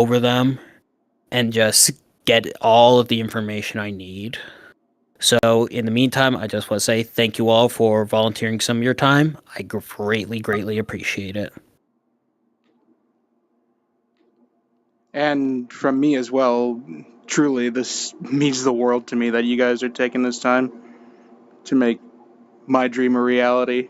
over them and just get all of the information I need. So in the meantime, I just want to say thank you all for volunteering some of your time. I greatly appreciate it. And from me as well, truly, this means the world to me that you guys are taking this time to make my dream a reality.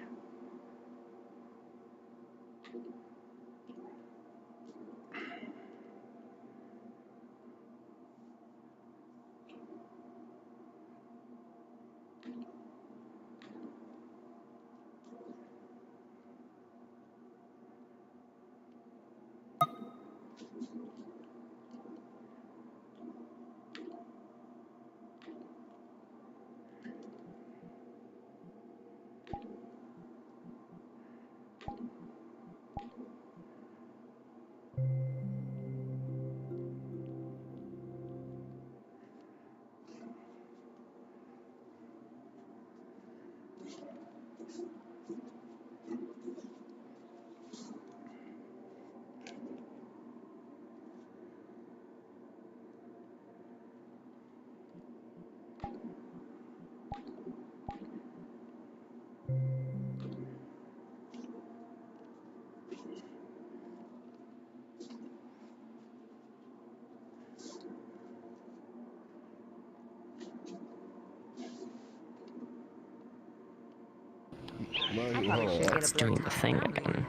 It's doing the thing again.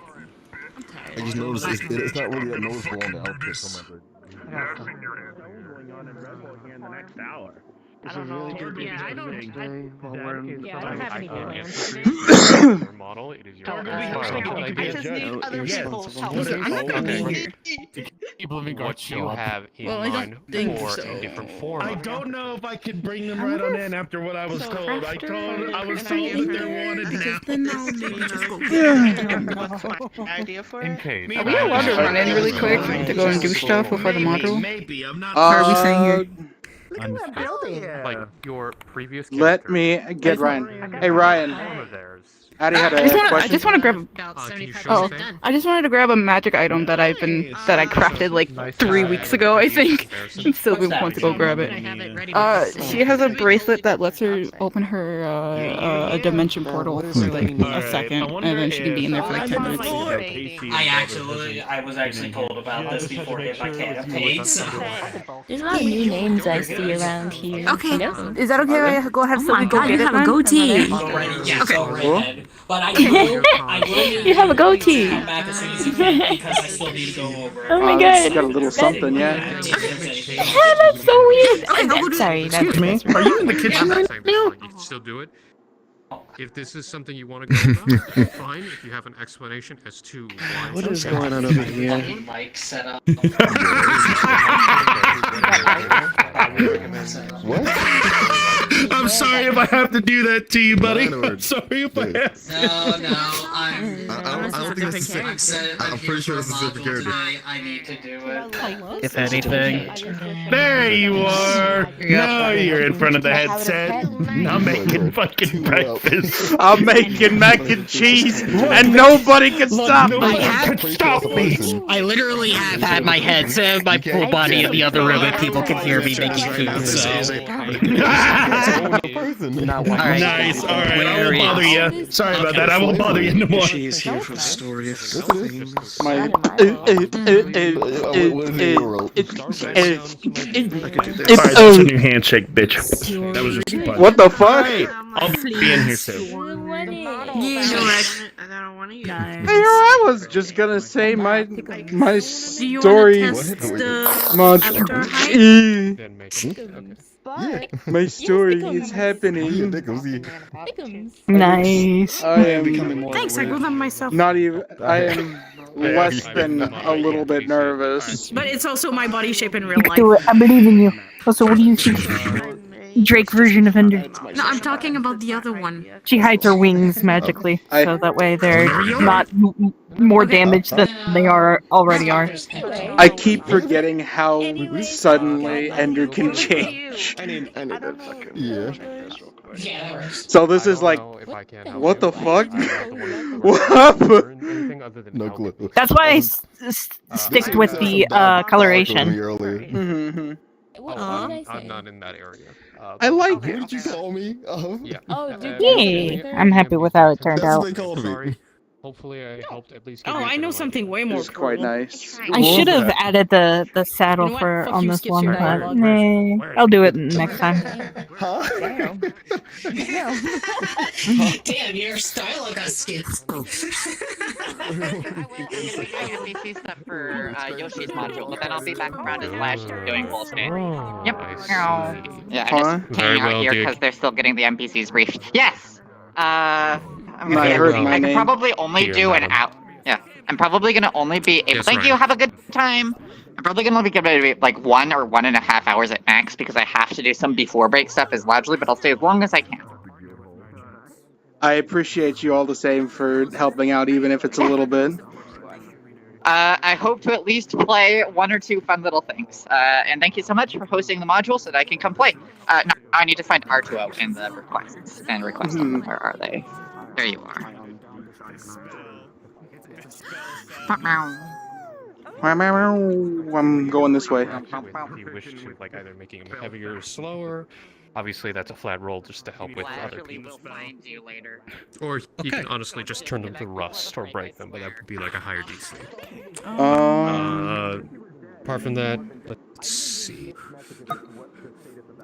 I just noticed it's not really that noticeable on the outfit. In the next hour. I don't know. Yeah, I don't have any plans. Your model, it is your I just need other people's help. What you have in mind for in different forms. I don't know if I could bring them right on in after what I was told. I was told that they wanted What's my idea for it? Are we allowed to run in really quick to go and do stuff before the module? Maybe, I'm not Or are we staying here? Look at that building. Like your previous Let me get Ryan. Hey, Ryan. Addie had a question. I just want to grab. Oh, I just wanted to grab a magic item that I crafted like 3 weeks ago, I think. And Sylvie wants to go grab it. She has a bracelet that lets her open her a dimension portal for like a second, and then she can be in there for like 10 minutes. I was actually told about this before I hit my campaign. There's a lot of new names I see around here. Okay, is that okay if I go ahead and Sylvie go get it? You have a goatee. Okay. But I will You have a goatee. come back as soon as you can because I still need to go over. Oh my Just god. got a little something, yeah. Yeah, that's so weird. Sorry, Excuse me, are you in the kitchen right now? You can still do it. If this is something you want to go about, fine. If you have an explanation as to why. What is going on over here? Mic set up. What? I'm sorry if I have to do that to you, buddy. I'm sorry if I have to. No, I don't think this is. I'm pretty sure this is a character. I need to do it. If anything. There you are. Now you're in front of the headset. I'm making fucking breakfast. I'm making mac and cheese, and nobody can stop me. I literally have had my head, my full body in the other room, and people can hear me making food. So. Nice. All right. I won't bother you. Sorry about that. I won't bother you anymore. She's here for the story of My. Alright, that's a new handshake, bitch. That was just fun. What the fuck? I'll be in here soon. Hey, I was just gonna say my story. My story is happening. Nice. I am Thanks, I grew them myself. not even. I am less than a little bit nervous. But it's also my body shape in real life. Do it. I believe in you. Also, what do you think? Drake version of Ender. No, I'm talking about the other one. She hides her wings magically, so that way they're not more damaged than they already are. I keep forgetting how suddenly Ender can change. I need that fucking. Yeah. Yeah, that works. So this is like, Know if I can help what you. the fuck? I'm not the one who What recommends happened? learn anything other than No help. clue. That's why I I sticked am with not- the Talking coloration. to me earlier. Mhm. What Oh, did I say? I'm not in that area. I like What did you call me? Yeah. Oh, dude, Yay! I'm happy with how it turned That's out. what they called me. Sorry. Hopefully I helped at least give Oh, you a I know general something idea. way This more is quite cool. nice. I should have that? added the saddle You know what? for Fuck on you, this skips one, your but dialogue. nah, I'll do it next time. Huh? Damn. Damn, your style got skipped. I will be doing NPC stuff for Yoshi's module, but then I'll be back around as Flash doing bullshit. Yep. I see. Yeah, I'm Huh? just Very hanging out well, here dude. because they're still getting the NPCs briefed. Yes! I'm gonna I be heard NPC. my I can name. probably only Here, do an madam. hour. Yeah, I'm probably gonna only be able. Yes, Thank right. you, have a good time. I'm probably gonna be able to be like 1 or 1.5 hours at max because I have to do some before break stuff as largely, but I'll stay as long as I can. I appreciate you all the same for helping out, even if it's a little bit. I hope to at least play 1 or 2 fun little things. And thank you so much for hosting the module so that I can come play. No, I need to find R2O in the requests and request them. Where are they? There you are. I'm going this way. If you wish to like either making them heavier or slower, obviously that's a flat roll just to help with other people. We'll find you later. Or you can honestly just turn them to rust or break them, but that would be like a higher DC. Apart from that, let's see.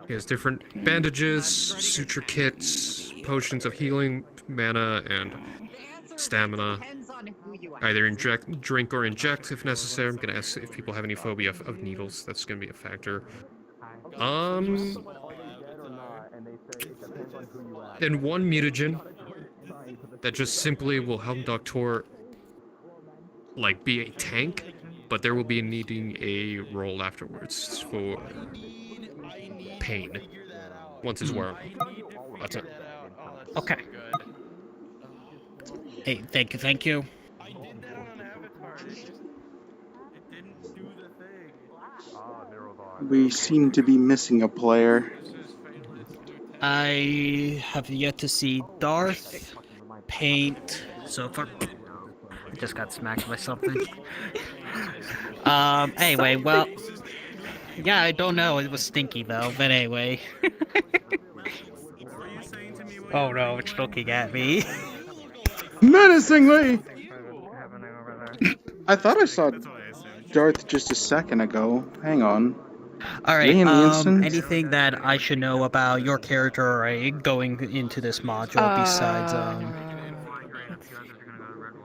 He has different bandages, suture kits, potions of healing, mana, and stamina. Either drink or inject if necessary. I'm gonna ask if people have any phobia of needles. That's gonna be a factor. And 1 mutagen that just simply will help Doctor like be a tank, but there will be needing a roll afterwards for pain once it's wearable. That's it. Okay. Hey, thank you. We seem to be missing a player. I have yet to see Darth paint so far. I just got smacked by something. Anyway, well, yeah, I don't know. It was stinky though, but anyway. Oh no, it's looking at me. Menacingly! I thought I saw Darth just a second ago. Hang on. Alright, in the instant? anything that I should know about your character going into this module besides,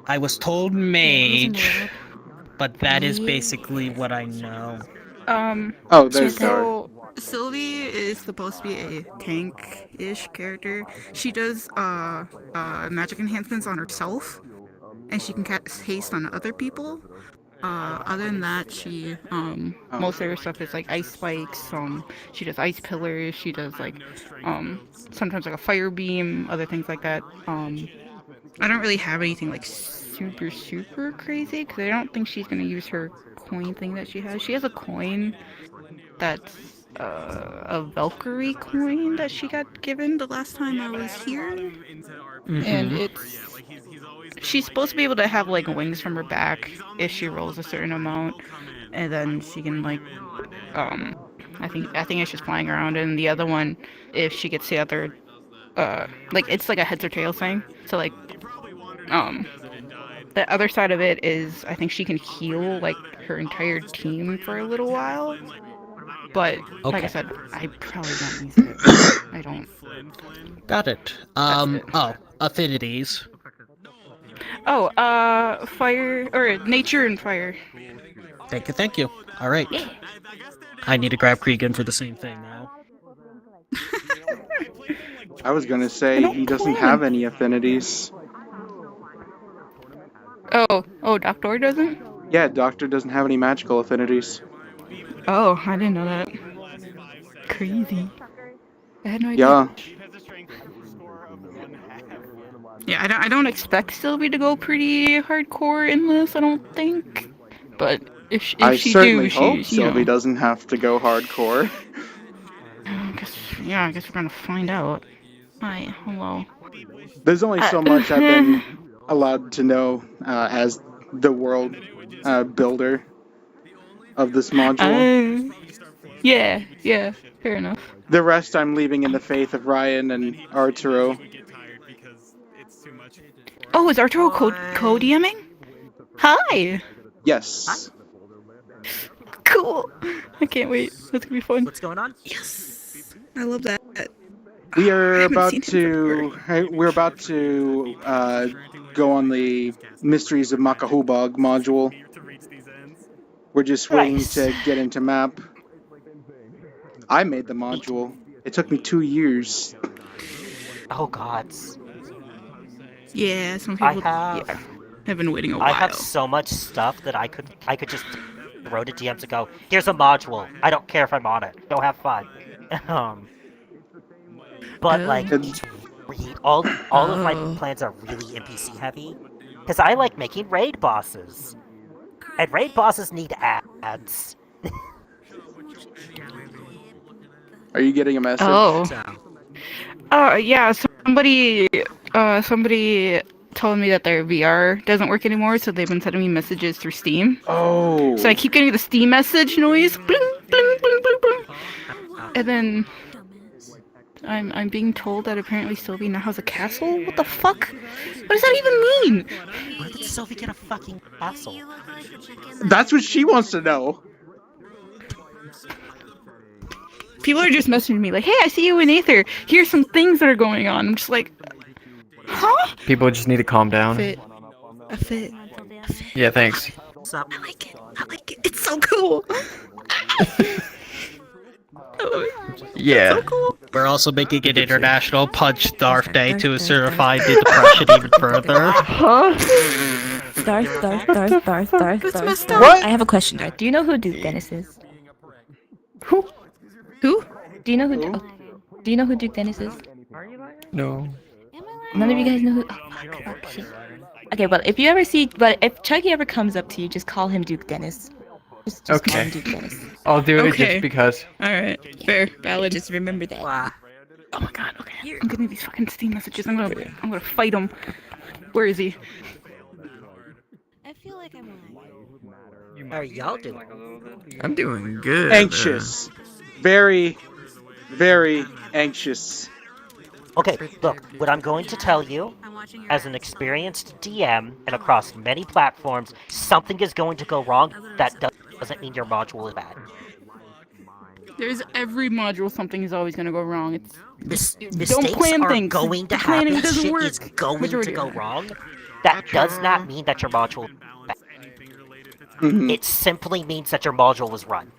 I was told mage, but that is basically what I know. Oh, there's Darth. So Sylvie is supposed to be a tank-ish character. She does magic enhancements on herself, and she can cast haste on other people. Other than that, she most of her stuff is like ice spikes. She does ice pillars. She does like sometimes like a fire beam, other things like that. I don't really have anything like super crazy because I don't think she's gonna use her coin thing that she has. She has a coin that's a Valkyrie coin that she got given the last time I was here, and she's supposed to be able to have like wings from her back if she rolls a certain amount, and then she can like I think it's just flying around. And the other one, if she gets the other like it's like a heads or tails thing. So like the other side of it is I think she can heal like her entire team for a little while. But like I said, I probably don't use it. I don't. Got it. Oh, affinities. Oh, fire or nature and fire. Thank you. All right. I need to grab Cregan for the same thing now. I was gonna say he doesn't have any affinities. Oh, Doctor doesn't? Yeah, Doctor doesn't have any magical affinities. Oh, I didn't know that. Crazy. I had no idea. Yeah. Yeah, I don't expect Sylvie to go pretty hardcore in this, I don't think. But if she I certainly do, hope she, Sylvie doesn't have to go hardcore. I guess we're gonna find out. Hi, hello. There's only so much I've been allowed to know as the world builder of this module. Yeah, fair enough. The rest I'm leaving in the faith of Ryan and Arturo. Oh, is Arturo co-DMing? Hi! Yes. Cool! I can't wait. That's gonna be fun. What's going on? Yes! I love that. We are about to go on the Mysteries of Makahubog module. We're just waiting to get into map. I made the module. It took me 2 years. Oh gods. Yeah, some people have been waiting a while. I have so much stuff that I could just throw to DMs and go, here's a module. I don't care if I'm on it. Go have fun. But like, all of my plans are really NPC heavy, because I like making raid bosses, and raid bosses need ads. Are you getting a message? Oh. Yeah, somebody told me that their VR doesn't work anymore, so they've been sending me messages through Steam. Oh. So I keep getting the Steam message noise, bling, bling, bling, bling, bling. And then I'm being told that apparently Sylvie now has a castle? What the fuck? What does that even mean? Where did Sylvie get a fucking castle? That's what she wants to know. People are just messaging me like, hey, I see you in Aether. Here's some things that are going on. I'm just like, huh? People just need to calm down. A fit. Yeah, thanks. I like it. It's so cool. Yeah. So cool. We're also making an International Punch Darth Day to certify the depression even further. Huh? Darth. What? I have a question, Darth. Do you know who Duke Dennis is? Who? Do you know who? Do you know who Duke Dennis is? No. None of you guys know who. Oh, fuck, shit. Okay, well, if Chucky ever comes up to you, just call him Duke Dennis. Just call him Duke Dennis. I'll do it just because. Alright, fair, valid. Just remember that. Oh my god, okay. I'm getting these fucking Steam messages. I'm gonna fight him. Where is he? I feel like I'm How are y'all doing? I'm doing good. Anxious. Very, very anxious. Okay, look, what I'm going to tell you, as an experienced DM and across many platforms, something is going to go wrong. That doesn't mean your module is bad. There's every module something is always gonna go wrong. It's Mistakes don't plan are things. going to Planning happen. doesn't Shit work. is going Majority to go of the wrong. That does not mean that your module is bad. Mm-hmm. It simply means that your module was run.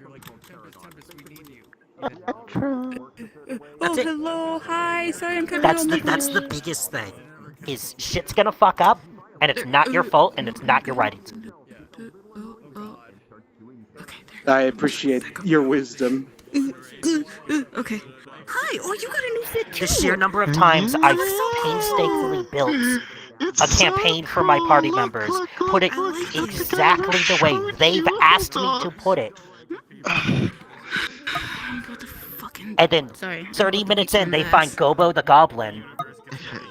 That's it. Hello, hi. Sorry, I'm coming That's the biggest thing. Is shit's gonna fuck up, and it's not your fault, and it's not your writings. I appreciate your wisdom. Okay. Hi. Oh, you got a new fit too. The sheer number of times I've painstakingly built a campaign for my party members, put it exactly the way they've asked me to put it. And then 30 minutes in, they find Gobo the Goblin.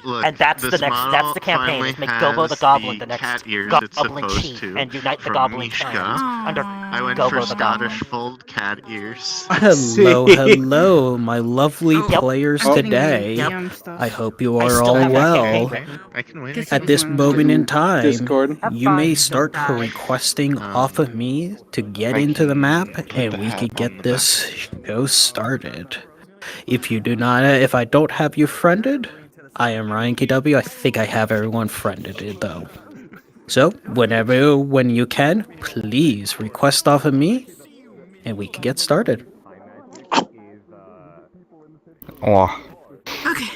Look, And that's the this next. model That's the campaign. finally Is make Gobo the has Goblin the the next cat ears it's Goblin supposed chief to and unite the from Goblin Mishka. clans under I went Gobo for the Goblin. Scottish fold cat ears. Hello, my lovely Yep. players Oh. today. Yep. I hope you I are still all have that well. campaign. I can win. Guess At this moment in time, Discord. you may start requesting off of me to get into the map, and we could get this show started. If I don't have you friended, I am Ryan KW. I think I have everyone friended though. So when you can, please request off of me, and we can get started. Oh, Okay.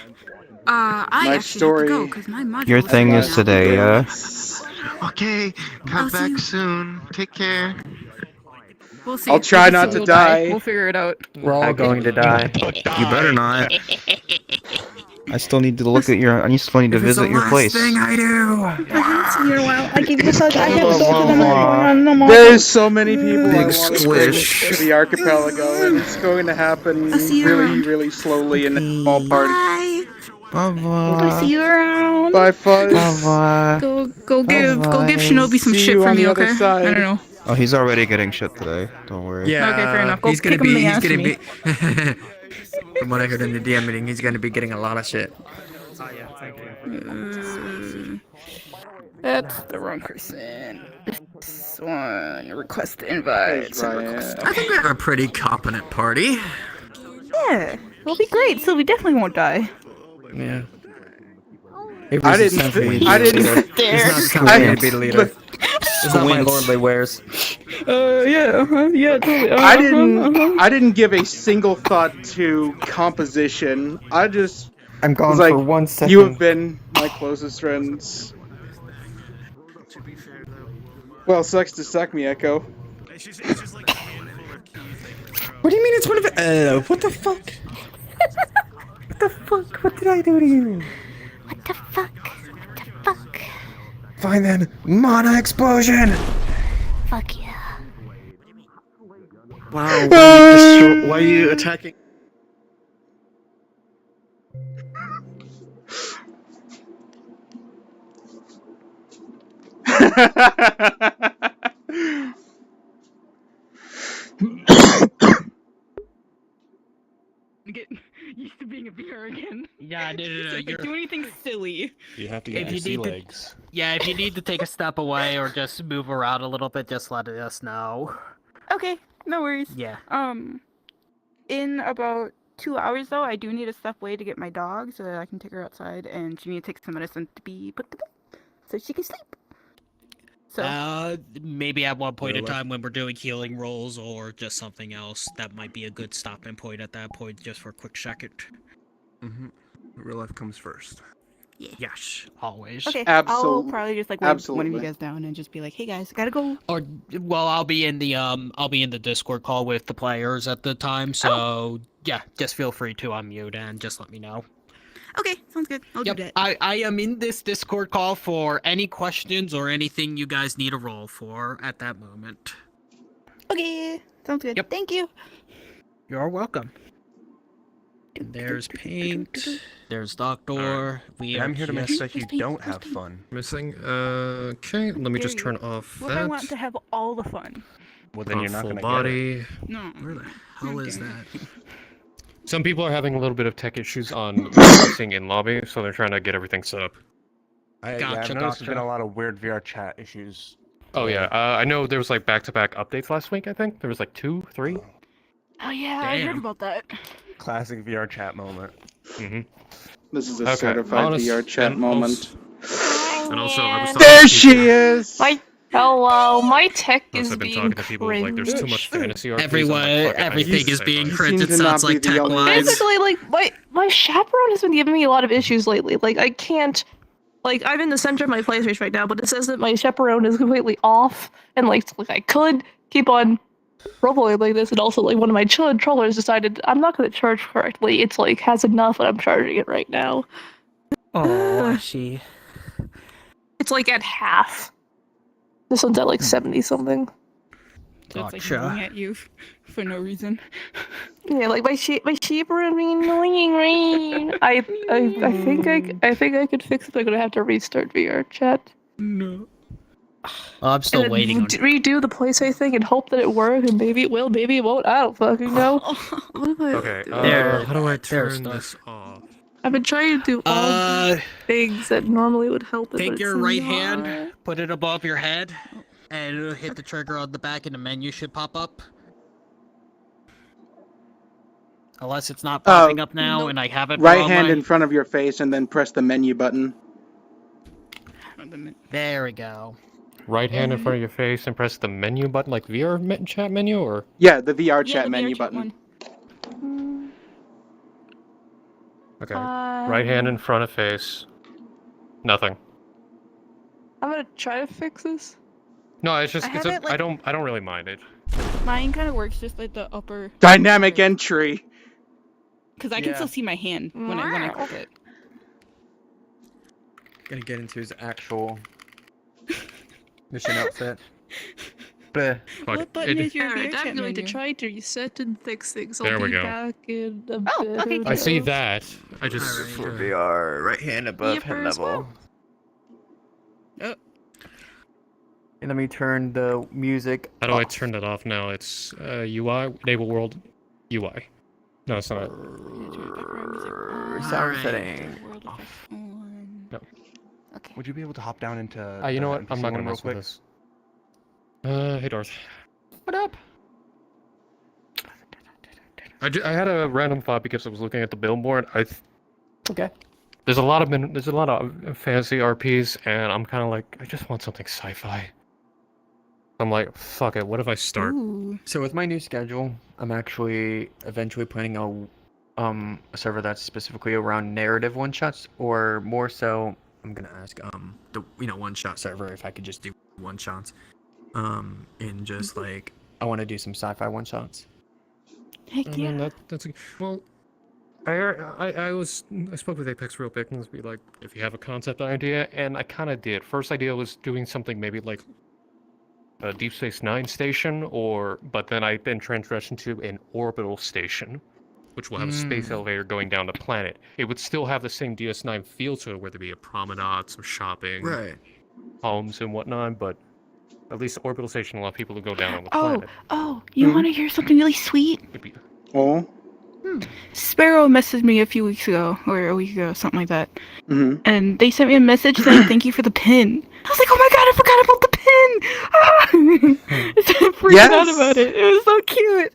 I My actually story- have to go because my module your is thing right is now. today, Okay, come I'll see back you. soon. Take care. We'll see. I'll try not We'll to die. We'll figure it out. We're all going to die. You better not. I still need to look at your. I still need to visit your place. I do. I haven't seen you in a while. I gave you a hug. I haven't told them on no more. There's so many people I Big want to bring squish. to the archipelago, and it's going to happen I'll see you really, around. really slowly in small parts. Bye. Bye-bye. See you around. Bye, Fuzz. Bye-bye. Go give Shinobi some See shit you for on me, the other okay? side. I don't know. Oh, he's already getting shit today. Don't worry. Yeah. Okay, fair enough. Go He's gonna kick him in be. the He's ass gonna for me. be. From what I heard in the DM meeting, he's gonna be getting a lot of shit. That's the wrong person. This one. Request invite. I think we have a pretty competent party. Yeah, it'll be great. Sylvie definitely won't die. Yeah. I didn't. I didn't. It's not complicated to be the leader. It's not my lordly wares. Yeah, totally. I didn't give a single thought to composition. I just. I'm gone was like, for 1 second. You have been my closest friends. Well, sucks to suck me, Echo. What do you mean it's one of what the fuck? What the fuck? What did I do to you? What the fuck? What the fuck? Fine then. Mana explosion! Fuck yeah. Wow, why are you attacking? Get used to being a VR again. Yeah, no. If I do anything silly. You have to get your sea legs. Yeah, if you need to take a step away or just move around a little bit, just let us know. Okay, no worries. Yeah. In about 2 hours though, I do need to step away to get my dog so that I can take her outside, and she needs to take some medicine to be put to bed so she can sleep. So Maybe at one point in time when we're doing healing rolls or just something else, that might be a good stopping point at that point, just for a quick second. Mm-hmm. Real life comes first. Yeah. Yes, always. Okay, I'll probably just like wait one of you guys down and just be like, "Hey guys, gotta go." Or, well, I'll be in the Discord call with the players at the time, so yeah, just feel free to unmute and just let me know. Okay, sounds good. I'll do that. I am in this Discord call for any questions or anything you guys need a roll for at that moment. Okay, sounds good. Yep. Thank you. You're welcome. There's Paint. There's Doctor. I'm here to make sure you don't have fun. Missing. Okay, let me just turn off What if I that. want to have all the fun? Well, then you're not Full gonna body. get it. No. Where the hell is that? Some people are having a little bit of tech issues on pressing in lobby, so they're trying to get everything set up. I've noticed there's been a lot of weird VR chat issues. Oh yeah, I know there was like back-to-back updates last week. I think there was like 2, 3. Oh yeah, I heard about that. Classic VR chat moment. Mm-hmm. This is a certified VR chat moment. And also, I was There she is! Hello, my tech is I've been being talking to people like there's too much fantasy art. Everything is being You cringed. seem It to not sounds be like the tech only wise. Basically, like, my chaperone has been giving me a lot of issues lately. Like, I can't... Like, I'm in the center of my play space right now, but it says that my chaperone is completely off, and, like I could keep on rolling like this, and also, like, one of my controllers decided I'm not going to charge correctly. It's, like, has enough, and I'm charging it right now. Oh, I see. It's, like, at half. This one's at, like, 70-something. So it's like yelling at you for no reason. Yeah, like my chaperone being annoying, right? I think I could fix it. I'm gonna have to restart VR chat. No. I'm still and waiting on redo the PlayStation thing and hope that it works, and maybe it will, maybe it won't. I don't fucking know. Okay, how do I turn this off? I've been trying to do all things that normally would help it. Take your right hand, put it above your head, and hit the trigger on the back, and the menu should pop up. Unless it's not popping up now, and I have it. Right hand in front of your face, and then press the menu button. There we go. Right hand in front of your face and press the menu button, like VR chat menu, or? Yeah, the VR chat menu button. Okay. Right hand in front of face. Nothing. I'm gonna try to fix this. No, it's just I don't really mind it. Mine kind of works just like the upper. Dynamic entry. Because I can still see my hand when I click it. Gonna get into his actual mission outfit. What button is your Alright, I'm going to try to reset and fix things. I'll There we be go. back in a okay. bit. I see that. I just For VR, right hand above head level. Oh. And let me turn the music How do I off. turn that off now? It's UI, enable world UI. No, it's not. Sound setting. No. Okay. Would you be able to hop down into? You know the what? I'm NPC not gonna one real mess with quick? this. Hey Darth. What up? I had a random thought because I was looking at the billboard. Okay. There's a lot of fantasy RPs, and I'm kind of like, I just want something sci-fi. I'm like, fuck it. What if I start? Ooh. So with my new schedule, I'm actually eventually planning a server that's specifically around narrative one shots, or more so, I'm gonna ask the one shot server if I could just do one shots, and just like I want to do some sci-fi one shots. Heck yeah. That's well. I spoke with Apex real quick and was be like, if you have a concept idea, and I kind of did. First idea was doing something maybe like a Deep Space Nine station, but then I transitioned into an orbital station, which will have a space elevator going down the planet. It would still have the same DS9 feel to it, where there'd be a promenade, some shopping, homes and whatnot, but at least the orbital station will allow people to go down on the planet. You want to hear something really sweet? Oh. Sparrow messaged me a few weeks ago, or a week ago, something like that. Mm-hmm. And they sent me a message saying thank you for the pin. I was like, oh my god, I forgot about the pin! I started freaking out about it. It was so cute.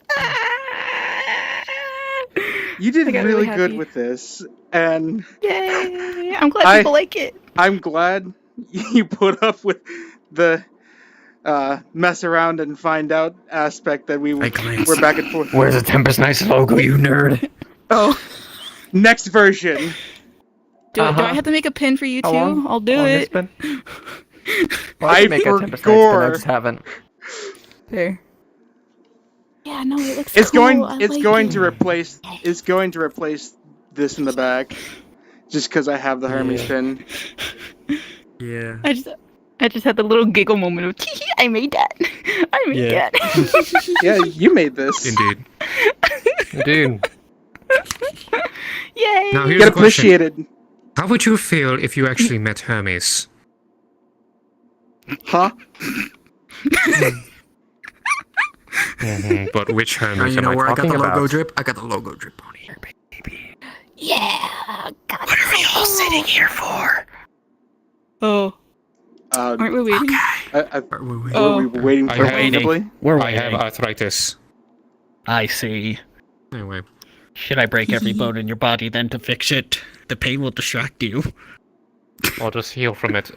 You did I got really really good happy. with this, and Yay! I'm glad people like it. I'm glad you put up with the mess around and find out aspect that we're back and forth. Where's the Tempest Nice logo, you nerd? Oh. Next version. Do I have to make a pin for you too? How long? I'll do How long it. it's been? Well, I can make a Tempest Nice, but I just haven't. There. Yeah, no, it looks It's cool. going. I It's like going it. to replace. It's going to replace this in the back, just because I have the Hermes pin. Yeah. I just had the little giggle moment of, tee I made that. I made that. Yeah, you made this. Indeed. Indeed. Yay! Now here's Get the question. appreciated. How would you feel if you actually met Hermes? Huh? But which Hermes you am know I where I got talking the logo about? drip? I got the logo drip on here, baby. Yeah! God, What are we all sitting here for? Oh. Aren't we waiting? Were we waiting for We're I have waiting. arthritis. I see. Anyway. Should I break every bone in your body then to fix it? The pain will distract you. I'll just heal from it.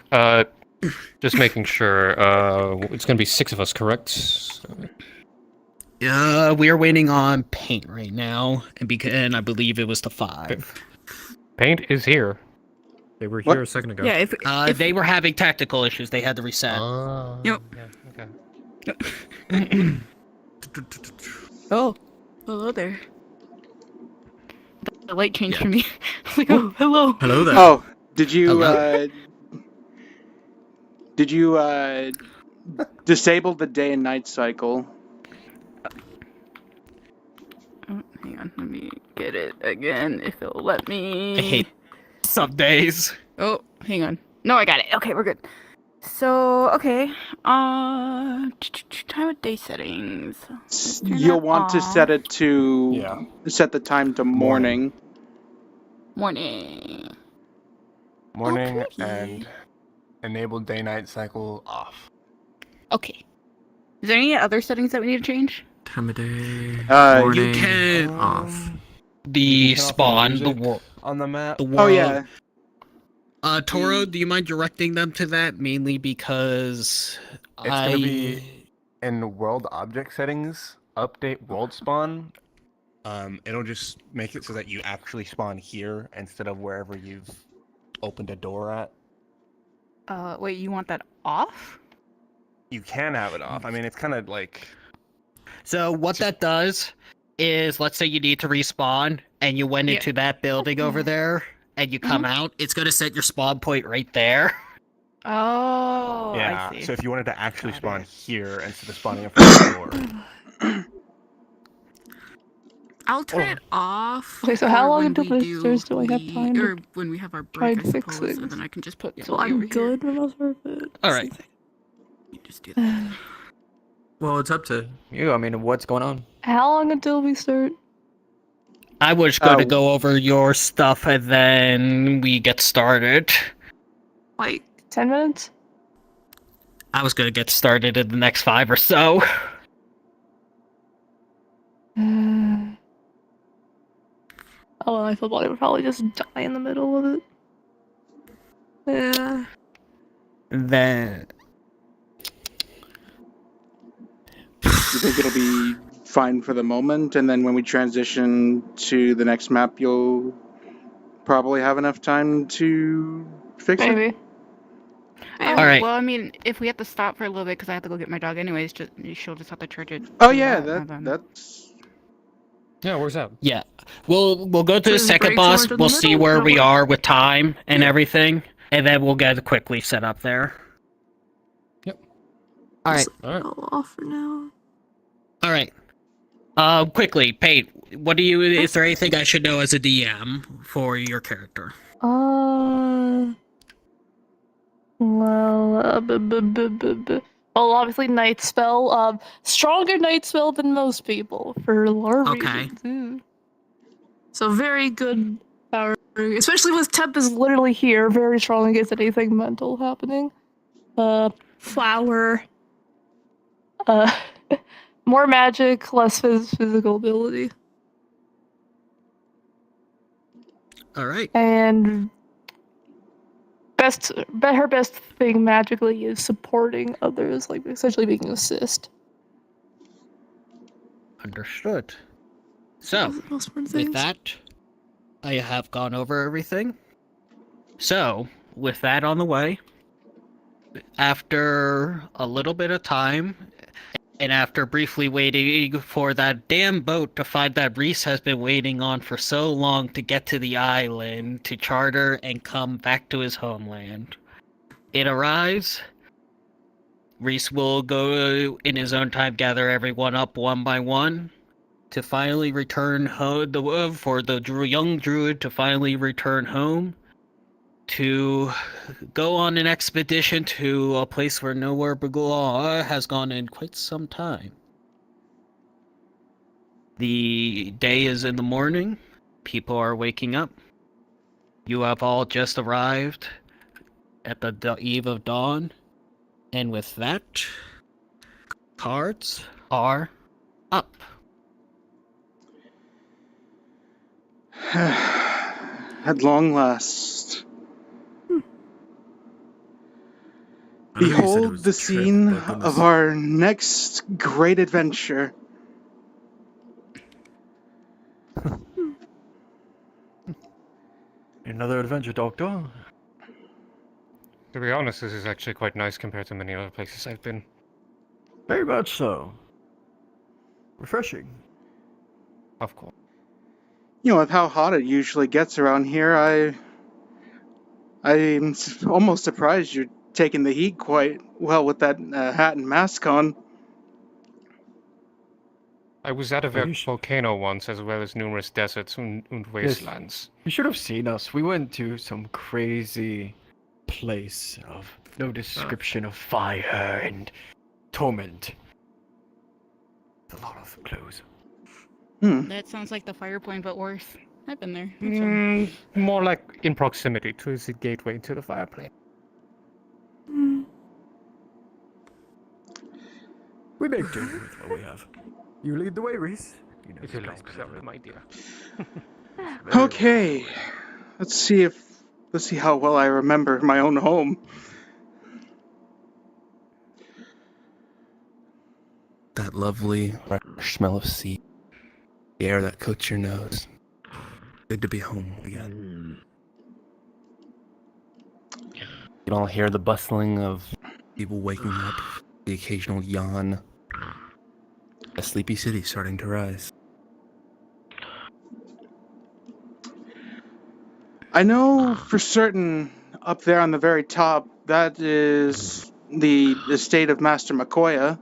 Just making sure. It's gonna be 6 of us, correct? We are waiting on paint right now, and I believe it was the 5. Paint is here. They were here a second ago. Yeah, if they were having tactical issues. They had to reset. Yep. Yeah, okay. Oh, hello there. The light changed for me. I was like, oh, hello. Hello there. Oh, did you disable the day and night cycle? Oh, hang on, let me get it again if it'll let me. I hate some days. Oh, hang on. No, I got it. Okay, we're good. So, okay. Time of day settings. Let's turn You'll that want to off. set it to set the time to morning. Morning. Morning Okay. and enable day-night cycle off. Okay. Is there any other settings that we need to change? Time of day. You can off. the Turn off spawn, the music world. on the map. The world. Oh yeah. Toro, do you mind directing them to that? Mainly because It's gonna be in world object settings. Update world spawn. It'll just make it so that you actually spawn here instead of wherever you've opened a door at. Wait, you want that off? You can have it off. I mean, it's kind of like. So what that does is, let's say you need to respawn, and you went into that building over there, and you come out, it's going to set your spawn point right there. Oh, Yeah. I see. So if you wanted to actually spawn here instead of spawning in front of the door. I'll turn it off. Okay, so how for long when until we visitors do I have time or to when we have our try break, and I fix suppose, and things? then I can just put So I'm over here. good when I start it. All right. You just do that. Well, it's up to you. I mean, what's going on? How long until we start? I was going to go over your stuff and then we get started. Like 10 minutes? I was going to get started in the next 5 or so. Oh, I feel body would probably just die in the middle of it. Yeah. Then You think it'll be fine for the moment, and then when we transition to the next map, you'll probably have enough time to fix it? Maybe. All right. Well, I mean, if we have to stop for a little bit because I have to go get my dog anyways, she'll just have to charge it. Oh yeah, that's... Yeah, where's that? Yeah. We'll go to the So second break boss. towards the We'll see middle, where or we what? are with time and everything, and then we'll get quickly set up there. All right. All off for now. All right. Quickly, Pate, what do you? Is there anything I should know as a DM for your character? Well, obviously night spell. Stronger night spell than most people for lore reasons. Ooh. So very good power, especially with Tempest literally here, very strong against anything mental happening. Flower. More magic, less physical ability. All right. And her best thing magically is supporting others, like essentially being an assist. Understood. So, with that, I have gone over everything. So, with that on the way, after a little bit of time, and after briefly waiting for that damn boat to find that Rhys has been waiting on for so long to get to the island to charter and come back to his homeland. It arrives. Rhys will go in his own time, gather everyone up one by one to finally return home, for the young druid to finally return home, to go on an expedition to a place where nowhere Bagula has gone in quite some time. The day is in the morning. People are waking up. You have all just arrived at the eve of dawn. And with that, cards are up. At long last. Behold the scene of our next great adventure. Another adventure, Doctor. To be honest, this is actually quite nice compared to many other places I've been. Very much so. Refreshing. Of course. You know, with how hot it usually gets around here, I'm almost surprised you're taking the heat quite well with that hat and mask on. I was at a volcano once, as well as numerous deserts and wastelands. You should have seen us. We went to some crazy place of no description of fire and torment. A lot of clothes. That sounds like the fire point, but worse. I've been there. More like in proximity to the gateway to the fireplace. We make do with what we have. You lead the way, Rhys. You know If you like, that was my idea. Okay, let's see how well I remember my own home. That lovely fresh smell of sea. The air that coats your nose. Good to be home again. You can all hear the bustling of people waking up, the occasional yawn. A sleepy city starting to rise. I know for certain up there on the very top, that is the estate of Master Makoya.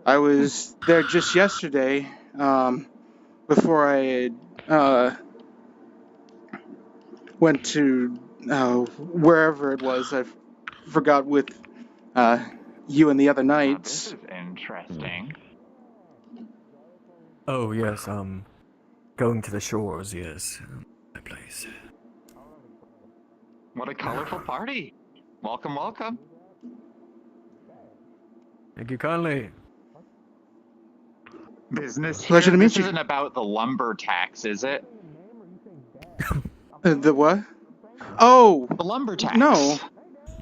I was there just yesterday, before I went to wherever it was. I forgot with you and the other knights. This is interesting. Oh yes, going to the shores, yes. My place. What a colorful party. Welcome, welcome. Thank you kindly. Business here. Pleasure to meet This you. isn't about the lumber tax, is it? The what? Oh! The lumber tax. No.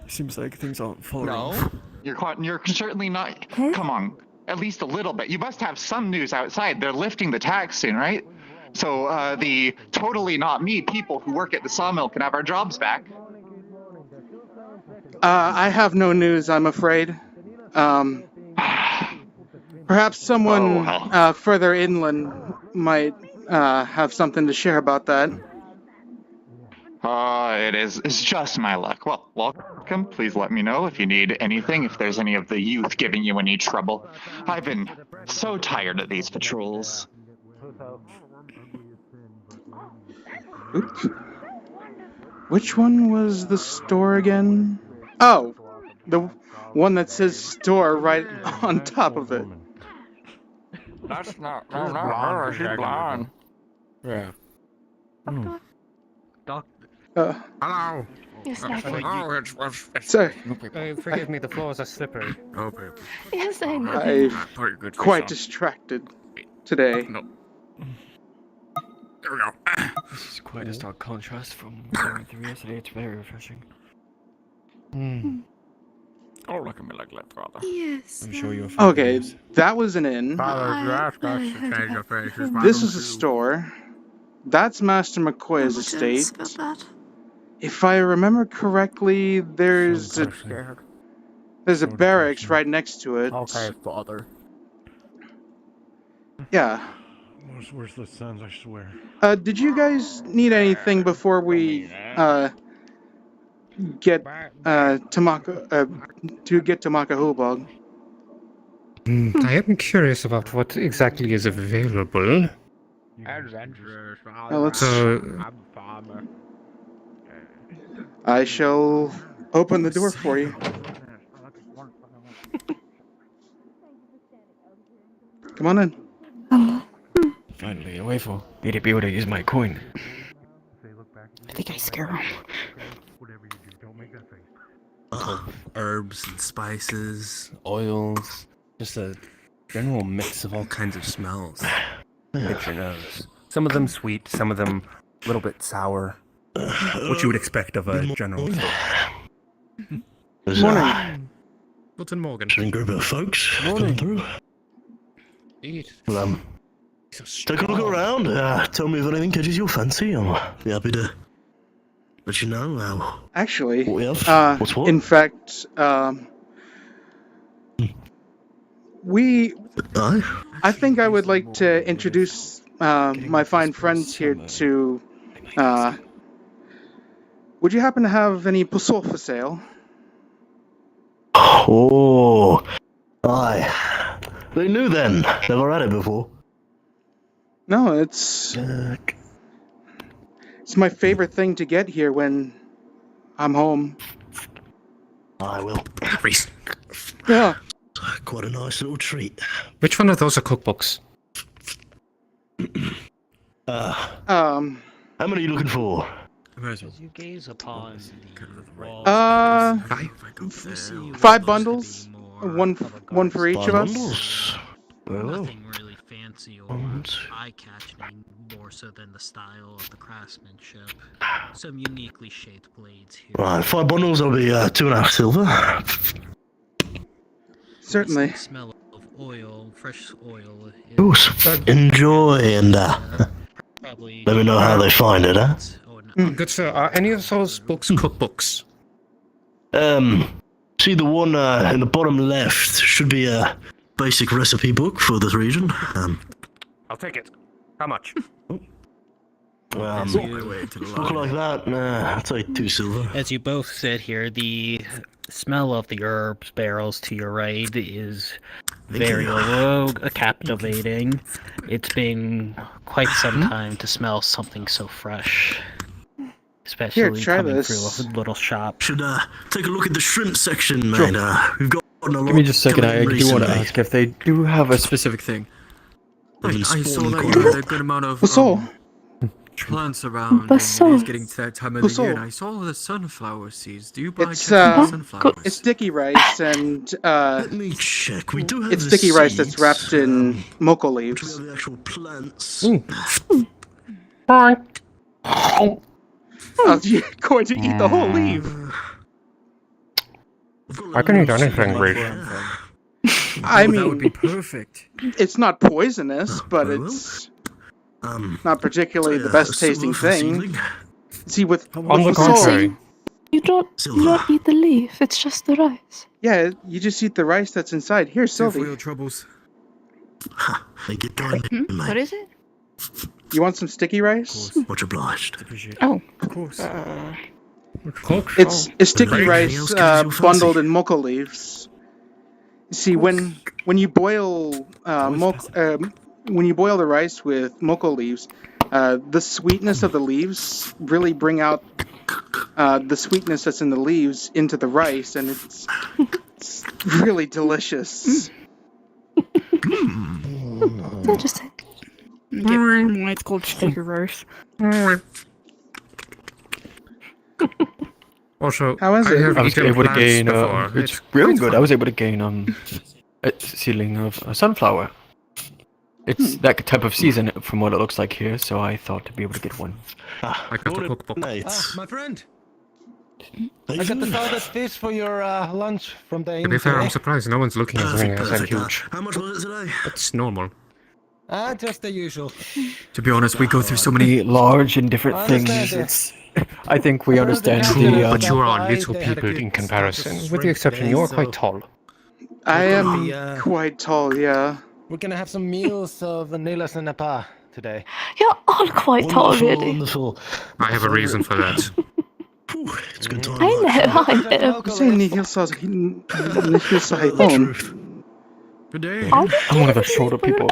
Seems like things aren't following. No. You're certainly not. Come on. At least a little bit. You must have some news outside. They're lifting the tax soon, right? So the totally not me people who work at the sawmill can have our jobs back. I have no news, I'm afraid. Perhaps someone further inland might have something to share about that. It's just my luck. Well, welcome. Please let me know if you need anything, if there's any of the youth giving you any trouble. I've been so tired of these patrols. Oops. Which one was the store again? Oh, the one that says store right on top of it. That's not her. She's blonde. Yeah. Hello. Yes, Sorry. Forgive me, the floors are slippery. Okay. Yes, I know. I'm quite distracted today. No. There we go. This is quite a stark contrast from going through yesterday. It's very refreshing. Oh, look at me like that, brother. Yes. I'm sure you're Okay, that was an inn. This is a store. That's Master McCoy's estate. If I remember correctly, there's a barracks right next to it. Okay, father. Yeah. Where's the sons, I swear. Did you guys need anything before we get to Makahubog? I am curious about what exactly is available. I shall open the door for you. Come on in. Finally, a waffle. Need to be able to use my coin. I think I scare him. Herbs and spices, oils, just a general mix of all kinds of smells. Hit your nose. Some of them sweet, some of them a little bit sour. What you would expect of a general store. Morning. Milton Morgan. Group of folks Morning. coming through. Eat. Well, take a look around. Tell me if anything catches your fancy. I'll be happy to let you know how. Actually, what we have. What's what? in fact, I think I would like to introduce my fine friends here to. Would you happen to have any puzzle for sale? Oh, aye. They knew then. Never had it before. No, it's my favorite thing to get here when I'm home. I will. Rhys. Yeah. Quite a nice little treat. Which one of those are cookbooks? How many are you looking for? As you gaze upon the 5 bundles, one for each of us. Nothing really fancy or eye-catching, more so than the style of the craftsmanship. Some uniquely shaped blades here. Right, 5 bundles will be 2.5 silver. Certainly. The smell of oil, fresh oil. Ooh, enjoy and let me know how they find it, huh? Good sir, are any of those books cookbooks? See the one in the bottom left should be a basic recipe book for this region. I'll take it. How much? Look like that. Nah, I'll take 2 silver. As you both sit here, the smell of the herbs barrels to your right is very captivating. It's been quite some time to smell something so fresh. Especially try coming this. through a little shop. Should take a look at the shrimp section, mate. We've got a lot. Give me just a second. I coming do want to recently. ask if they do have a specific thing. They've been I saw spawning that quite you a had lot. a good amount of What's all? plants around, and What's it is all? getting to that time of What's the year. all? And I saw the sunflower seeds. Do you buy It's sunflowers? it's sticky rice and Let me check. We do have it's the sticky rice that's seeds, wrapped in mocha leaves. We have the actual plants. Oh, you're going to eat the whole leaf. I can eat anything, Rhys. I that would mean, be perfect. it's not poisonous, but it's not particularly the best tasting thing. See, with On the the soul, contrary. You don't eat the leaf. It's just the rice. yeah, you just eat the rice that's inside. Here, For your Sylvie, troubles. They get going, mate. What is it? you want some sticky rice? Much obliged. Oh. Of course. It's sticky Anything rice else catches your bundled fancy? in mocha leaves. See, when you boil when you boil the rice with mocha leaves, the sweetness of the leaves really bring out the sweetness that's in the leaves into the rice, and it's really delicious. Interesting. Why it's called sticky rice. Also, How is it? I was eaten able to plants gain. before. It's really good. I was able to gain a seedling of a sunflower. It's that type of season, from what it looks like here. So I thought to be able to get one. I got the cookbook. My friend. Thank I got the you. salted fish for your lunch from the To be fair, I'm inn. surprised no one's looking at me as I'm huge. How much was it today? That's normal. Just the usual. To be honest, we go through so many large and different I things. understand It's. I think we understand True, the. but you are Why little they had a people good in start to comparison. With the shrink exception, today, you are so- quite tall. I am be, quite tall, yeah. We're gonna have some meals of vanillas and napa today. You're all quite tall, Wonderful, really. wonderful. I have a reason for that. Whew, it's a good time. I know, I know. Kasi nihil sa hipon. Good day. I'm one of the shorter people.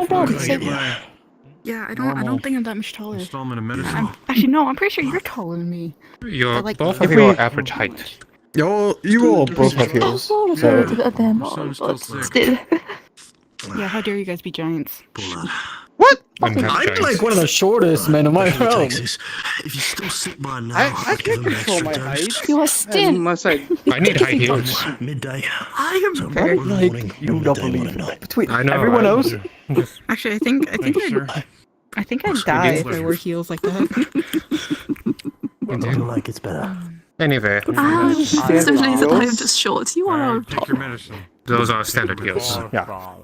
Yeah, I don't think I'm that much taller. Installment of medicine. Actually, no, I'm pretty sure you're taller than me. You're Like- both If of your we- average height. You all both have heels. Sort of So a bit more, son's but still sick. still. Yeah, how dare you guys be giants? What? I'm half I'm giant. like one of the shortest men in my Whatever it realm. takes is, if you still sit by now, I I'd give can't him an control extra my dose. height. You are still. Unless I I need high heels. Midday. I am very like you don't believe it. Between I know. everyone else, Actually, I think I'd die if I wore heels like that. Looking like it's better. Anyway, Simply that I am just short. You are. Take your medicine. those are standard heels. Yeah.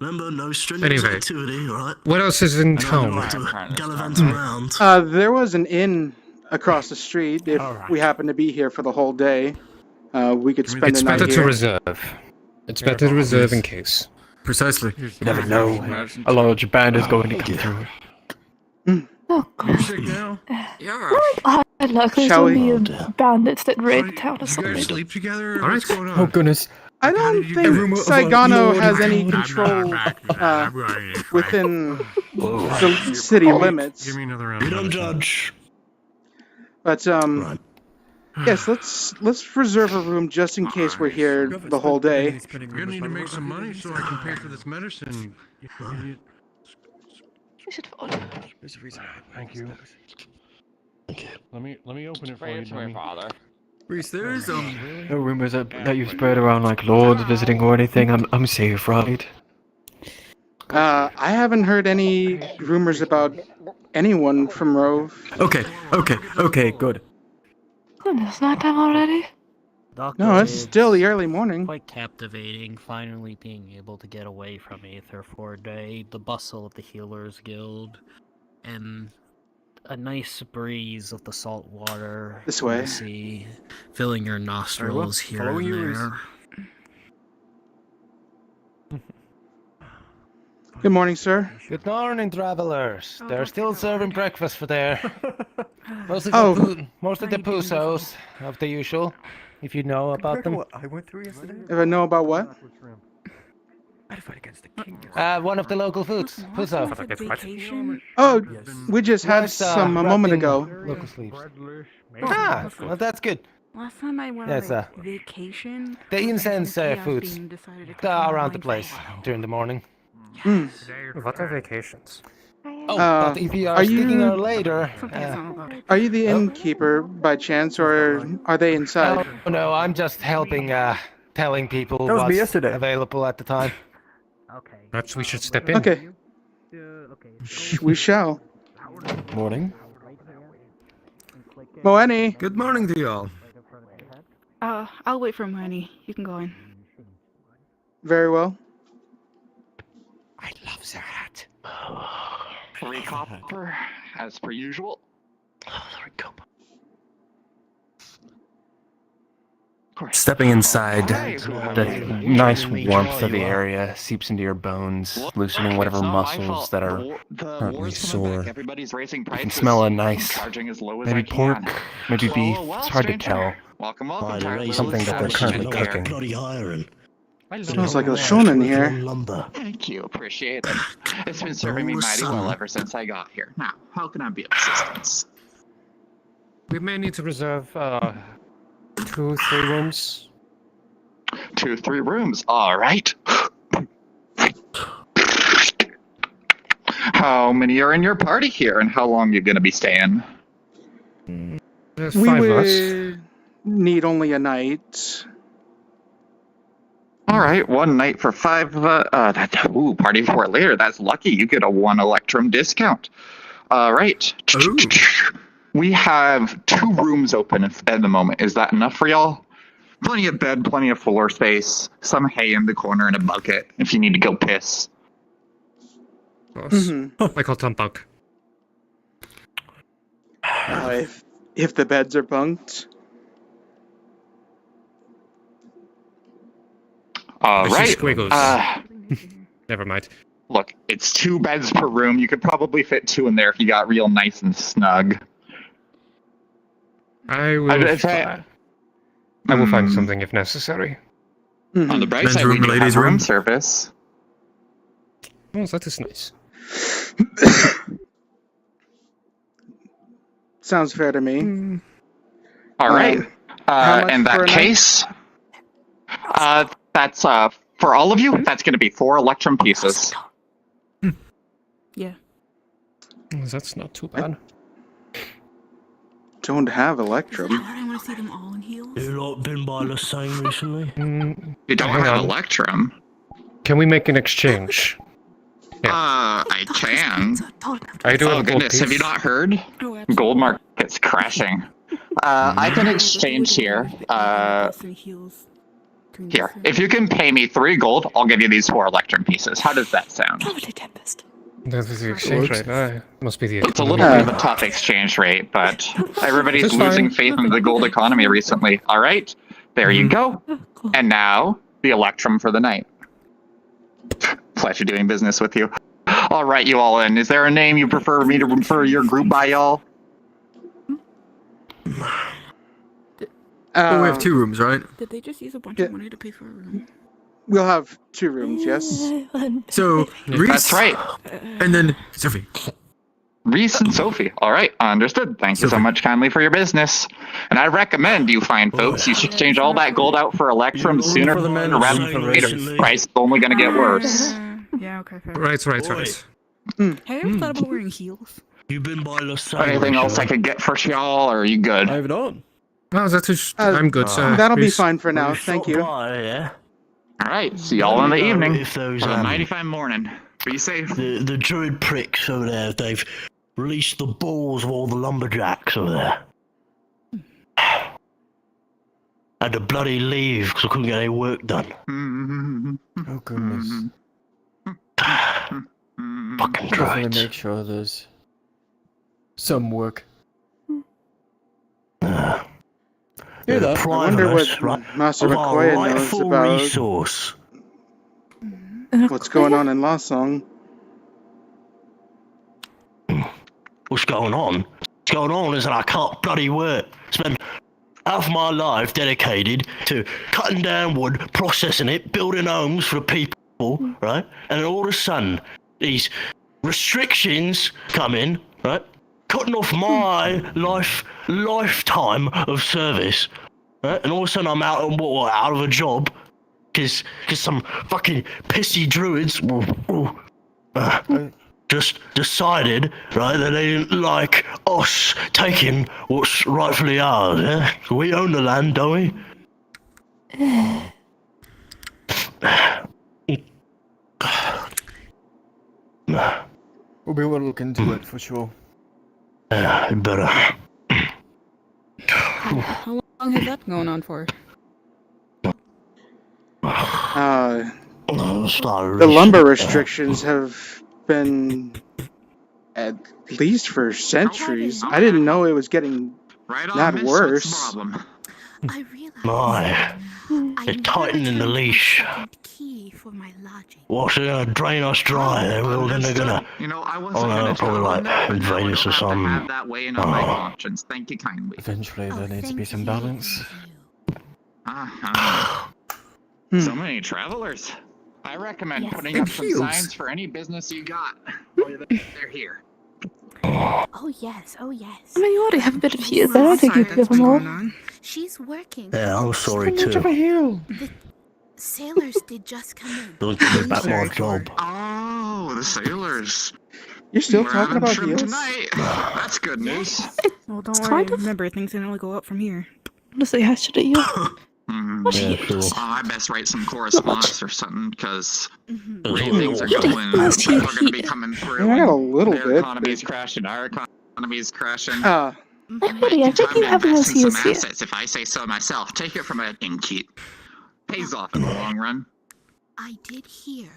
Remember, no strenuous Anyway. activity, alright? What else is in Like town? to gallivant around. there was an inn across the street. If we happen to be here for the whole day, we could spend It's the night better to here. reserve. It's better to reserve in case. precisely. You never know. A large band is going to come through. Oh god. Sick now? Yeah. Luckily Shall there'll we- be bandits that raid town or You guys something. sleep together? All right. What's going on? Oh goodness. I don't you think get- Saigano Lord has any Lord. control within the city limits. Give me another round. We of don't medicine. judge. But Right. yes, let's reserve a room just in case we're here the whole day. You're gonna need to make some money so I can pay for this medicine. We should follow. Thank you. Let me open it for you, to my dummy. father. Rhys, there is No rumors that you spread around like lords visiting or anything. I'm safe, right? I haven't heard any rumors about anyone from Rove. Okay, good. Goodness, nighttime already? No, it's still the early morning. Quite captivating, finally being able to get away from Aether for a day, the bustle of the Healers Guild, and a nice breeze of the salt water This from way. the sea, filling your nostrils here Following and you, Rhys. there. Good morning, sir. Good morning, travelers. They're still serving breakfast for there. Most of Oh. the pusos of the usual, if you know about them. What I went through yesterday? If I know about what? I had to fight against the king. One of the local foods, puso. Oh, we just had Yes, some a wrapped moment in ago. Local sleeves. Ah, well, that's good. Last time I went Yes, on vacation, the incense chaos foods being decided to come around the online. place during the morning. What are vacations? Oh, but if you are sticking out later, Are you the innkeeper by chance, or are they inside? no, I'm just helping, telling people That was me what's yesterday. available at the time. Perhaps we should step in. Okay. We shall. Morning. Moeni. Good morning to you all. I'll wait for Moeni. You can go in. Very well. I love their hat. 3 copper, as per usual. Stepping inside, the nice warmth of the area seeps into your bones, loosening whatever muscles that are currently sore. Everybody's raising You prices. can smell a nice, Charging as low as maybe I pork, can. maybe beef. Well, It's hard to stranger. tell. Welcome, By the tired way, Something that they're currently cooking. bloody hiring. Smells like a shonen in here. Lumber. Thank you, appreciate it. It's been serving me mighty well ever since I got here. Now, how can I be of assistance? We may need to reserve 2-3 rooms. 2-3 rooms. All right. How many are in your party here, and how long you gonna be staying? There's We 5 of us. would need only a night. All right, 1 night for 5. Party before later. That's lucky. You get a 1 Electrum discount. All right. We have 2 rooms open at the moment. Is that enough for y'all? Plenty of bed, plenty of floor space, some hay in the corner and a bucket if you need to go piss. I call Tom Punk. If the beds are bunked. All I see right. squiggles. Never mind. Look, it's 2 beds per room. You could probably fit 2 in there if you got real nice and snug. I will. I will find something if necessary. On the bright side, we do have room service. Oh, that is nice. Sounds fair to me. All right. how much In for a that night? case, that's for all of you. That's going to be 4 Electrum pieces. Yeah. That's not too bad. Don't have Electrum. I want to see them all in heels. You lot been by the same recently? You don't Hang have on. Electrum. Can we make an exchange? I can. I do have Oh a gold goodness, have you piece. not heard? Gold market's crashing. I can exchange here. Here, if you can pay me 3 gold, I'll give you these 4 Electrum pieces. How does that sound? That is the exchange rate. Must be the. It's a little bit of a tough exchange rate, but everybody's That's losing fine. faith in the gold economy recently. All right, there you go. And now the Electrum for the night. Pleasure doing business with you. All right, you all in. Is there a name you prefer me to refer your group by, y'all? We have 2 rooms, right? Did they just use a bunch of money to pay for a room? We'll have 2 rooms, yes. So, Rhys, That's right. and then Sophie. Rhys and Sophie. All right, understood. Thank you so much kindly for your business. And I recommend you fine folks, you should exchange all that gold out for Electrum sooner for the men rather saying than later. recently. Price is only going to get worse. Yeah, okay, fair. Right. Have you ever thought about wearing heels? You've been by the same Anything else I recently? could get for y'all, or are you good? I've done. No, that is. I'm good. That'll be Rhys. fine for now. Thank you. Yeah. All right, see y'all in the evening. If those, Have a mighty fine morning. Be safe. the druid pricks over there, they've released the balls of all the lumberjacks over there. Had to bloody leave because I couldn't get any work done. Oh goodness. Fucking Just want droids. to make sure there's some work. They're that. I wonder what Master of our McCoy knows rightful about resource. what's going on in Lost Song. what's going on. What's going on is that I can't bloody work. Spend half my life dedicated to cutting down wood, processing it, building homes for people, right? And then all of a sudden, these restrictions come in, right? Cutting off my lifetime of service, right? And all of a sudden I'm out of a job because some fucking pissy druids just decided, right, that they didn't like us taking what's rightfully ours. Yeah? We own the land, don't we? We'll be able to look into it for sure. Better. How long has that been going on for? The lumber restrictions have been at least for centuries. I didn't know it was getting that worse. My, they're tightening the leash. What's gonna drain us dry? Then they're gonna. Probably like invade us or something. That way and on my conscience. Thank you kindly. Eventually, there needs to be some balance. So many travelers. I recommend putting up some signs for any business you got. They're here. Oh yes, oh yes. I mean, you already have a bit of heels. I don't think you give them all. She's working. Yeah, I'm sorry too. The sailors did just come in. Don't give me back my job. Oh, the sailors. You're still We're talking having about shrimp heels? tonight. That's good news. Well, don't worry. Remember, things can only go up from here. Honestly, I should at you. Yeah, sure. I best write some correspondence or something because Mm-hmm. things are going. People are going to be coming through. I got a little Their bit. economy's crashing. Our economy's crashing. I think you have those Invest in heels some here. assets, if I say so myself. Take it from a Keat. Pays off in the long run. I did hear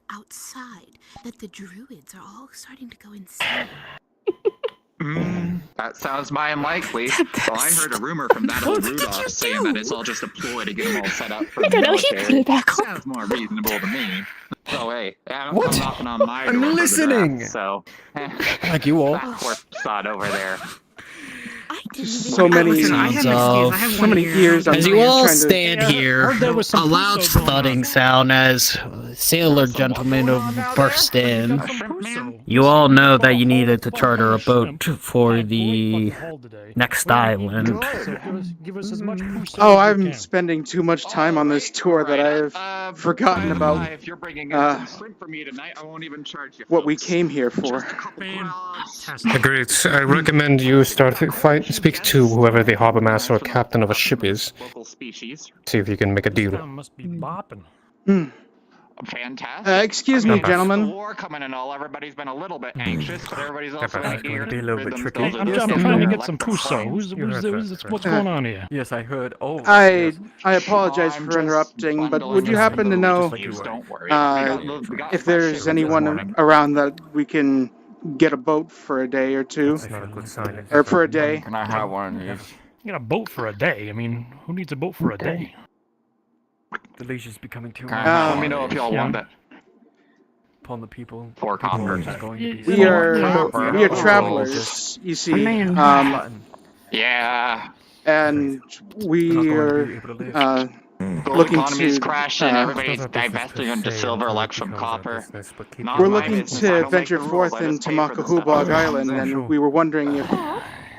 outside that the druids are all starting to go insane. That sounds my unlikely. Well, I heard a rumor from that old Rudolph saying that it's all just a ploy to get them all set up for the I don't know, he military. put it back on. Sounds more reasonable to me. So hey, I'm What? knocking on my I'm door for the listening. draft, so Like you all. that corpse sod over there. So many years. As you all stand to... here, a loud thudding sound as sailor gentlemen burst in. You all know that you needed to charter a boat for the next island. Oh, I'm spending too much time on this tour that I've forgotten about If you're bringing in some shrimp for me tonight, I won't even charge you. what we came here for. Agreed. I recommend you speak to whoever the harbor master or captain of a ship is. Local species. See if you can make a deal. Must be bopping. Fantastic. Excuse me, The gentlemen. war coming and all, everybody's been a little bit anxious, but everybody's also It's eager gonna to be a little rid bit themselves tricky. of I'm this trying to and get some electric puso. flames. What's going on here? Yes, I heard. Oh, I apologize for interrupting, but would you happen to know Don't worry. if there's anyone around that we can get a boat for a day or two? That's not a good sign. Or for a day? Can I have one of these? You got a boat for a day. I mean, who needs a boat for a day? The leash is becoming too Let me know if y'all want it. upon the people. 4 copper. We are travelers, you see. Yeah. And we are Gold looking economy's to crashing. Everybody's divesting into silver like from copper. Not we're my looking business. I to don't make venture the rules. forth I just into pay for the stuff. Makahubog Island, and we were wondering if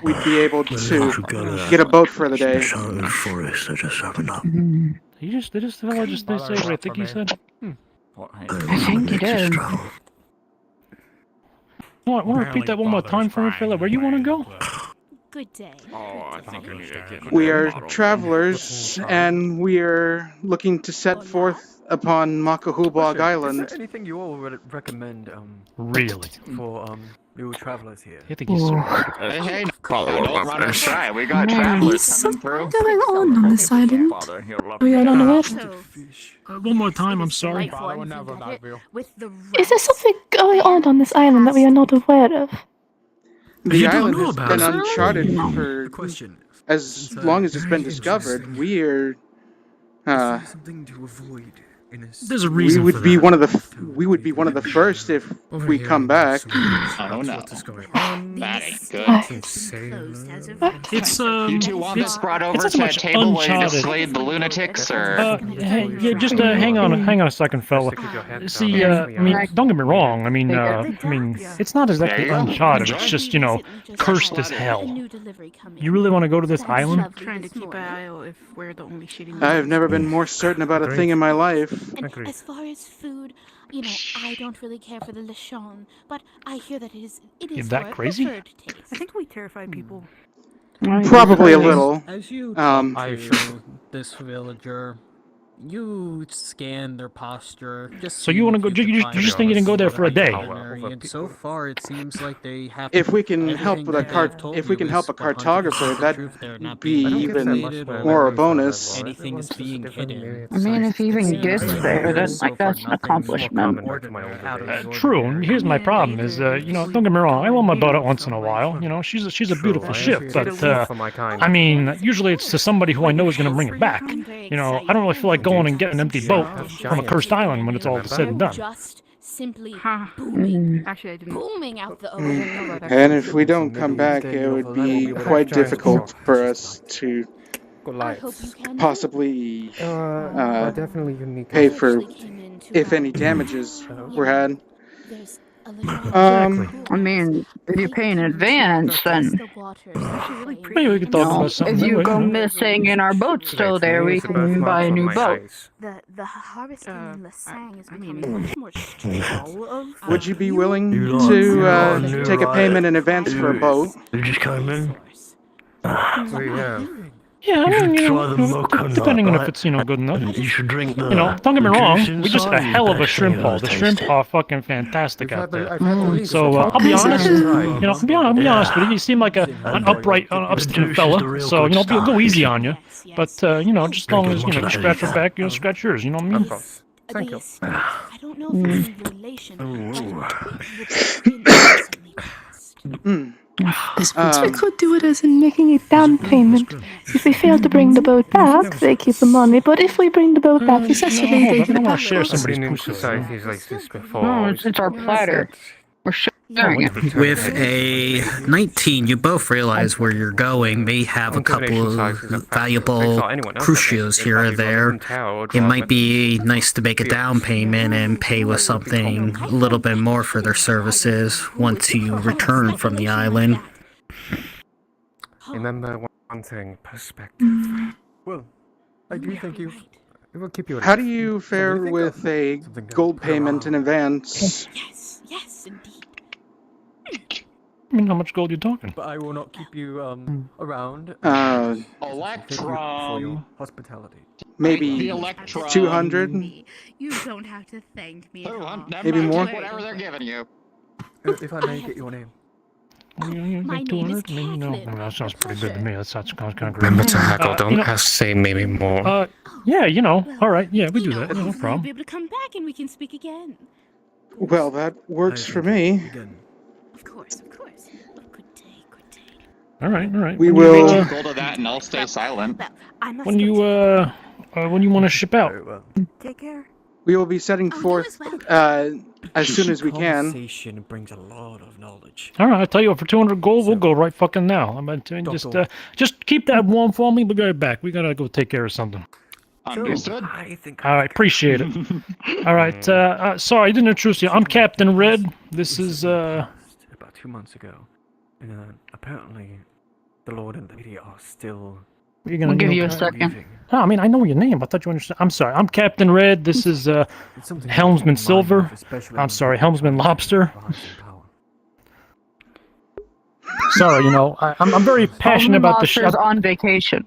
we'd be able to get a boat for the day. Forest, I just opened up. Did this fella just say what I think he said? I think he did. Want to repeat that one more time for me, fella? Where you want to go? Good day. Oh, I think I need to get We are travelers, and we are looking to set forth upon Makahubog Island. Is there anything you all would recommend Really? for new travelers here? I think he's Hey, don't run us dry. We got travelers coming through. Going on this island? Are you not aware? one more time, I'm sorry. Is there something going on this island that we are not aware of? The You don't island know has about been it? uncharted for as long as it's been discovered. We are Something to avoid. There's a reason we would for be that. one of the first if Over we here, come back. Oh no. What is going on? That ain't good. It's You two want this brought over it's not to so a much table where you uncharted. dissuade the lunatics, or? Yeah, just hang on a second, fella. See, I mean, don't get me wrong. I mean, it's not exactly There you go. uncharted. It's just, you know, cursed as hell. You really want to go to this island? I'm trying to keep an eye out if we're the only shitty I have never been more certain about a thing in my life. And as far as food, you know, I don't really care for the Lechon, but I hear that it is that for a crazy? preferred taste. I think we terrify people. Probably a little. As you Um, talk to this villager, you scan their posture. So you want to go? You just think you can go there for a day? And so far, it seems like they have. If we can help with a cartographer, that'd be even more a bonus. Anything is being hidden. I mean, if he even gets there, then like that's an accomplishment. True. And here's my problem: is you know, don't get me wrong. I love my boat out once in a while. You know, she's a beautiful ship, but I mean, usually it's to somebody who I know is going to bring it back. You know, I don't really feel like going and getting an empty boat from a cursed island when it's all said and done. Just simply booming, Actually, I didn't. booming out the ocean. And if we don't come back, it would be quite difficult for us to possibly pay for, if any damages were had. I mean, if you pay in advance, then Maybe we could talk about something. if you that go way, missing and our boat's still there, we can buy a new boat. The harvesting in Lasang is becoming much more stressful. Would you be willing to take a payment in advance for a boat? You just came in. Yeah, I mean, you try the know, mocha depending on nut, if it's, you know, good enough. You should drink the. You know, don't get me the wrong, juice we just had a inside. hell of a That's shrimp haul. really The shrimp tasty. are fucking fantastic out there. I've So I'll be honest, you know, I'll be honest with you. You seem like an upright, upstanding fella. So you know, go easy on you. But you know, just as long as you know, you scratch your back, you know, scratch yours. You know what I mean? Thank you. I don't know if it's in relation. I suppose we could do it as in making a down payment. If we fail to bring the boat back, they keep the money, but if we bring the boat back successfully, they I don't want get to share the somebody's in pussy. societies like this before. No, it's our platter. We're sharing it. With a 19, you both realize where you're going. May have a couple of valuable crucials here or there. It might be nice to make a down payment and pay with something a little bit more for their services once you return from the island. Remember one thing: perspective. Well, I do think it will keep you. How do you fare with a gold payment in advance? Yes, indeed. I mean, how much gold you talking? But I will not keep you around. Electrum. Hospitality. Maybe The Electrum. 200? You don't have to thank me. Maybe more? Whatever they're giving you. If I may get your name. My name is 200? I mean, you know, Caitlin. that sounds pretty good to me. That sounds kind of great. Remember to heckle, you don't know, ask, say maybe more. Yeah, you know, all right, yeah, we do that. No Hopefully problem. You'll be able to come back and we can speak again. Well, that works for me. Of course, of course. Good day, good day. All right. We When you, will. Go to that and I'll stay silent. I must when you want to ship out? take care. We will be setting forth as soon as we can. Conversation brings a lot of knowledge. All right, I tell you what, for 200 gold, we'll go right fucking now. I'm just keep that warm for me. We'll be right back. We gotta go take care of something. Understood. All right, appreciate it. All right, sorry, I didn't introduce you. I'm Captain Red. This is About 2 months ago, and apparently, the Lord and Lady are still. We're gonna We'll give you a second. Oh, I mean, I know your name. I thought you understood. I'm sorry. I'm Captain Red. This is Helmsman Silver. I'm sorry, Helmsman Lobster. Sorry, you know, I'm very passionate about the Monster's on vacation.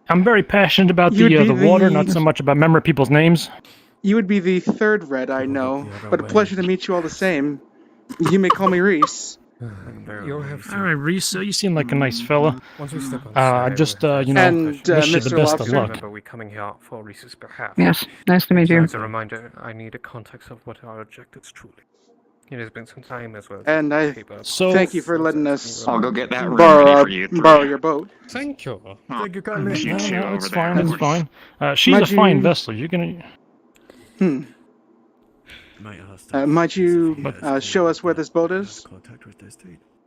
I'm very passionate about the water, not so much about remembering people's names. You would be the third Red I know, but a pleasure to meet you all the same. You may call me Rhys. All right, Rhys, you seem like a nice fella. I just, you know, And, wish you the Mr. best of Lobster? luck. Remember, we're coming here for Rhys's behalf. Yes, nice to meet you. As a reminder, I need a context of what our objectives truly. It has been some time as well. And I thank you for letting us I'll go get that room borrow, ready for you. borrow your boat. Thank you. Thank you kindly. No, it's fine, it's fine. She's a Mind fine you- vessel. You're gonna... Might you show us where this boat is?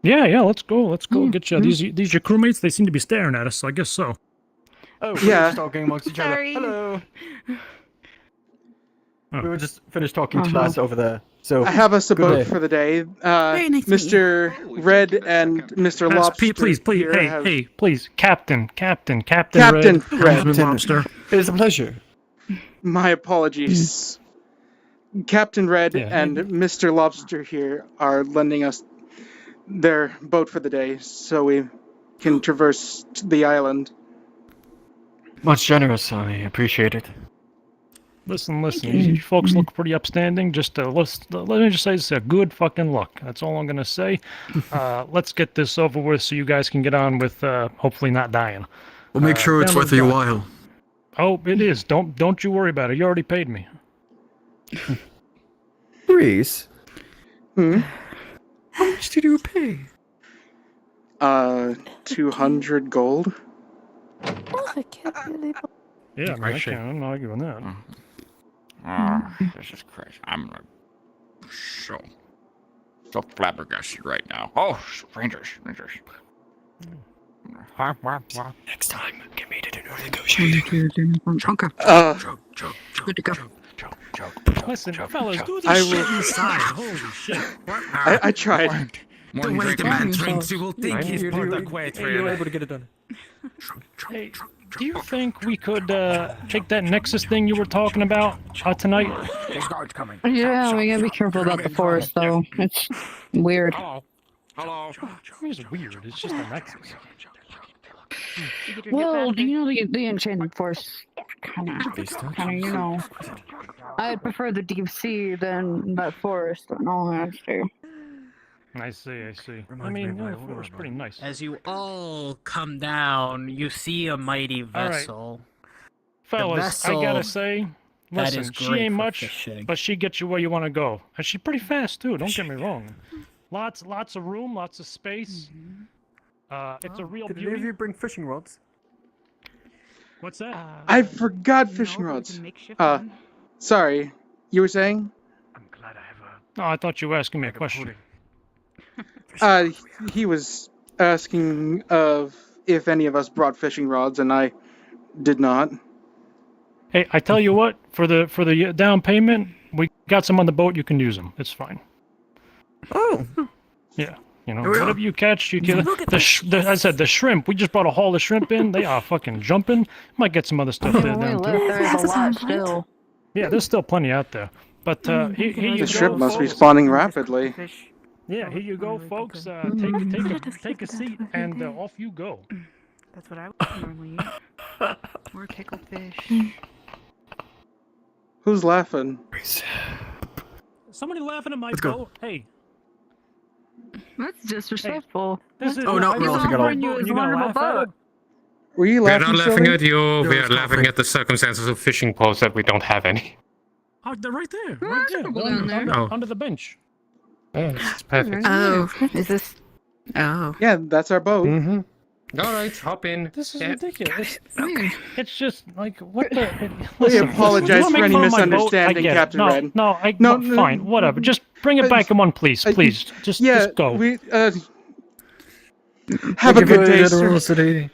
Yeah, let's go. Let's go get you. These your crewmates. They seem to be staring at us, so I guess so. Oh, Yeah. we're just talking amongst each other. Hello. We were just finished talking to us over there. So I have us a good boat day. for the day. Very nice to meet Mr. Red and Mr. Lobster. Please, here hey, have- hey, please, Captain Captain Red, Red. Lobster. It is a pleasure. My apologies. Captain Red and Mr. Lobster here are lending us their boat for the day so we can traverse the island. Much generous, I appreciate it. Listen, you folks look pretty upstanding. Just let me just say, it's a good fucking look. That's all I'm gonna say. Let's get this over with so you guys can get on with hopefully not dying. We'll make sure it's worth your while. Oh, it is. Don't you worry about it. You already paid me. Rhys. Hmm? How much did you pay? 200 gold. Yeah, I'm not arguing that. This is crazy. I'm so flabbergasted right now. Oh, strangers. Next time, get me to do no negotiating. Good to go. Listen, fellas, do I this will- shit inside. Holy shit. I tried. When you drink a man drinks, you will think he's part of the You were able to get it done. Hey, do you think we could take that Nexus thing you were talking about tonight? Yeah, we gotta be careful about the forest, though. It's weird. Hello. It's weird. It's just a Nexus. Well, you know the enchanted forest, kind of, you know. I prefer the deep sea than that forest. In all honesty. I see. I mean, the forest's pretty nice. As you all come down, you see a mighty All right. vessel. Fellas, I gotta say, that listen, is she great ain't for much, fishing. but she gets you where you want to go. And she's pretty fast too. Don't get me wrong. Lots of room, lots of space. It's a real Did any of beauty. you bring fishing rods? What's that? I forgot fishing rods. Sorry. You were saying? No, I thought you were asking me a question. He was asking if any of us brought fishing rods, and I did not. Hey, I tell you what, for the down payment, we got some on the boat. You can use them. It's fine. Oh. Yeah. You know, whatever you catch, you can. I said the shrimp. We just brought a haul of shrimp in. They are fucking jumping. Might get some other stuff there down too. There's a lot still. Yeah, there's still plenty out there. But here you The go, shrimp must be folks. spawning rapidly. Yeah, here you go, folks. Take a seat and off you go. That's what I would normally eat. More pickled fish. Who's laughing? Somebody laughing at my Let's go. boat. Hey, That's disrespectful. this is Oh, no, we're laughing at all. You're gonna laugh at it? Were you We are laughing, not laughing Shelly? at you. We it's are not laughing funny. at the circumstances of fishing poles that we don't have any. Oh, they're right there. Right there. Go down there. Oh. Under the bench. It's perfect. Oh, is this? Oh. Yeah, that's our boat. Mm-hmm. All right, hop in. This is Yeah. ridiculous. Okay. It's just like what the. We Listen, apologize you wanna for make any fun of my boat? misunderstanding, I get it. Captain no, Red. No, No, fine, whatever. Just bring it back in one piece, please. Just go. We have a good day, sir.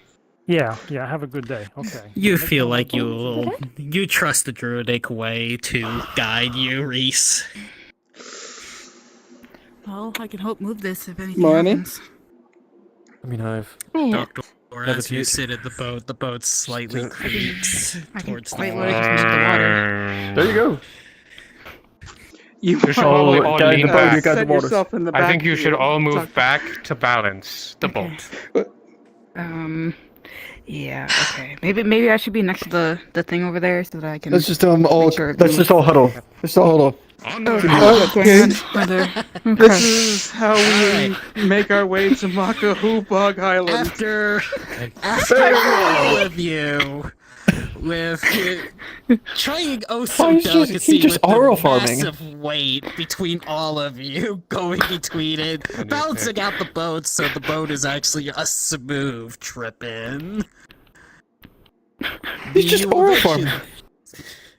Yeah, have a good day. Okay. You feel like you trust the druidic way to guide you, Rhys. Well, I can help move this if anything Money? happens. I mean, Doctor, as you Never sit at the boat slightly creaks I can towards the quite water. let it into the water. There you go. You should all guy in lean the boat, you back. got the set water. yourself in the back. I think you should all move Talk- back to balance the boat. Yeah. Okay. Maybe I should be next to the thing over there so that I can. Let's just all. make sure Let's just all huddle. Let's all huddle. Okay. Okay. This is how we make our way to Makahubog Island. After all of you with trying so he's just- delicacy he's just with the oral farming. massive weight between all of you going between it, balancing out the boat so the boat is actually a smooth trip in. He's just You oral eventually- farming.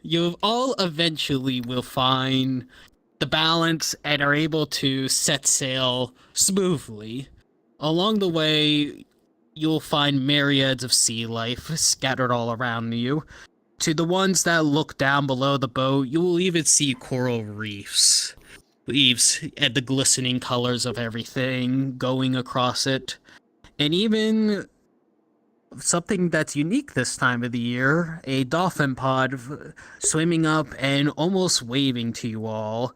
you all eventually will find the balance and are able to set sail smoothly. Along the way, you'll find myriads of sea life scattered all around you. To the ones that look down below the boat, you will even see coral reefs. Leaves and the glistening colors of everything going across it. And even something that's unique this time of the year, a dolphin pod swimming up and almost waving to you all,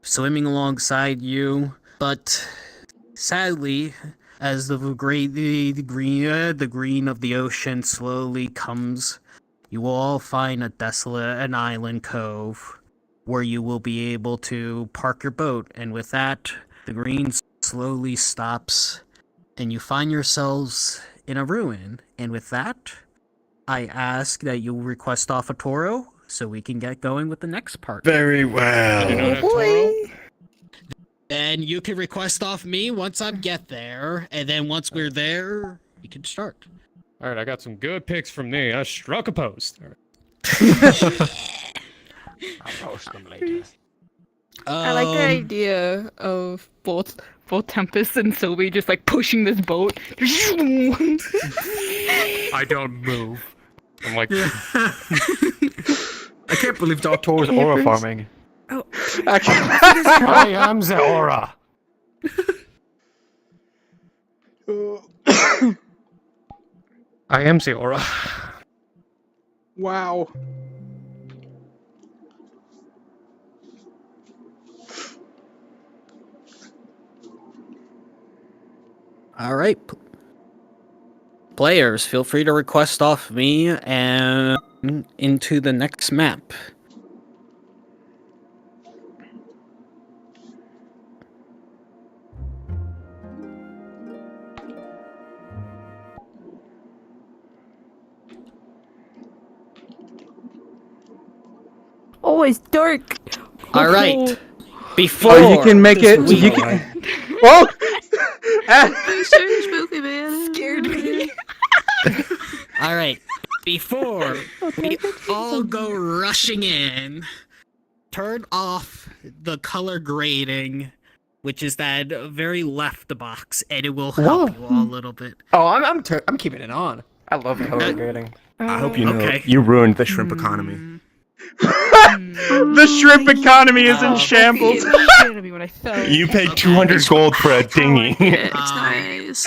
swimming alongside you. But sadly, as the green of the ocean slowly comes, you will all find an island cove where you will be able to park your boat. And with that, the green slowly stops, and you find yourselves in a ruin. And with that, I ask that you request off a Toro so we can get going with the next part. Very well. You don't have Toro? Then you can request off me once I get there, and then once we're there, we can start. All right, I got some good picks from me. I struck a post. All right. I'll post them later. I like the idea of both Tempest and Sylvie just like pushing this boat. I don't move. I'm like, I can't believe Doctor's aura farming. Oh. I am the aura. I am the aura. Wow. All right. Players, feel free to request off me and into the next map. Oh, it's dark. All right. Before you can make it. You can. Oh! Spooky, man. Scared me. All right. Before we all go rushing in, turn off the color grading, which is that very left box, and it will help you all a little bit. Oh, I'm keeping it on. I love color grading. I hope you know Okay. you ruined the shrimp economy. The shrimp economy is in shambles. You paid 200 gold for a dinghy. Nice.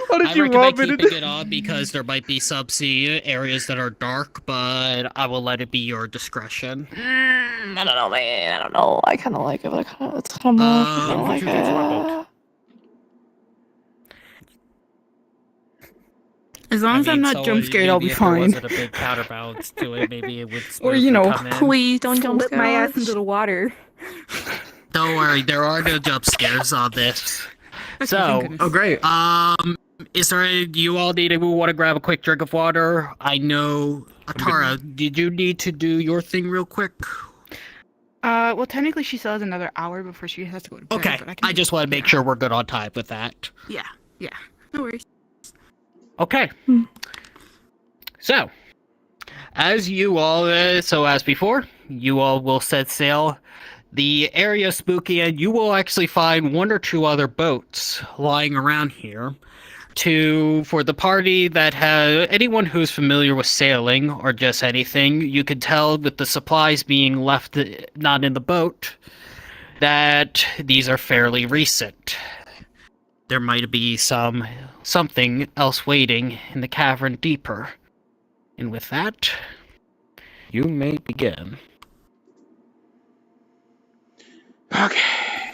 How did I you recommend want me to keeping do? it on because there might be subsea areas that are dark, but I will let it be your discretion. I don't know, man. I don't know. I kind of like it, but it's kind of I don't like it. As long as I'm not jump scared, I'll be If fine. there wasn't a big counterbalance to it, maybe it would. Or you know, come in. Please don't jump slip my ass into the water. Don't worry, there are no jump scares on this. So, thank goodness. Oh, great. is there any, do you all want to grab a quick drink of water? I know, Atara, did you need to do your thing real quick? Well, technically she still has another hour before she has to go to bed. Okay, but I just want to make sure we're good on time with that. Yeah, no worries. Okay. So, as you all, as before, you all will set sail. The area is spooky, and you will actually find one or two other boats lying around here. For the party that has anyone who's familiar with sailing or just anything, you can tell with the supplies being left not in the boat that these are fairly recent. There might be something else waiting in the cavern deeper. And with that, you may begin. Okay.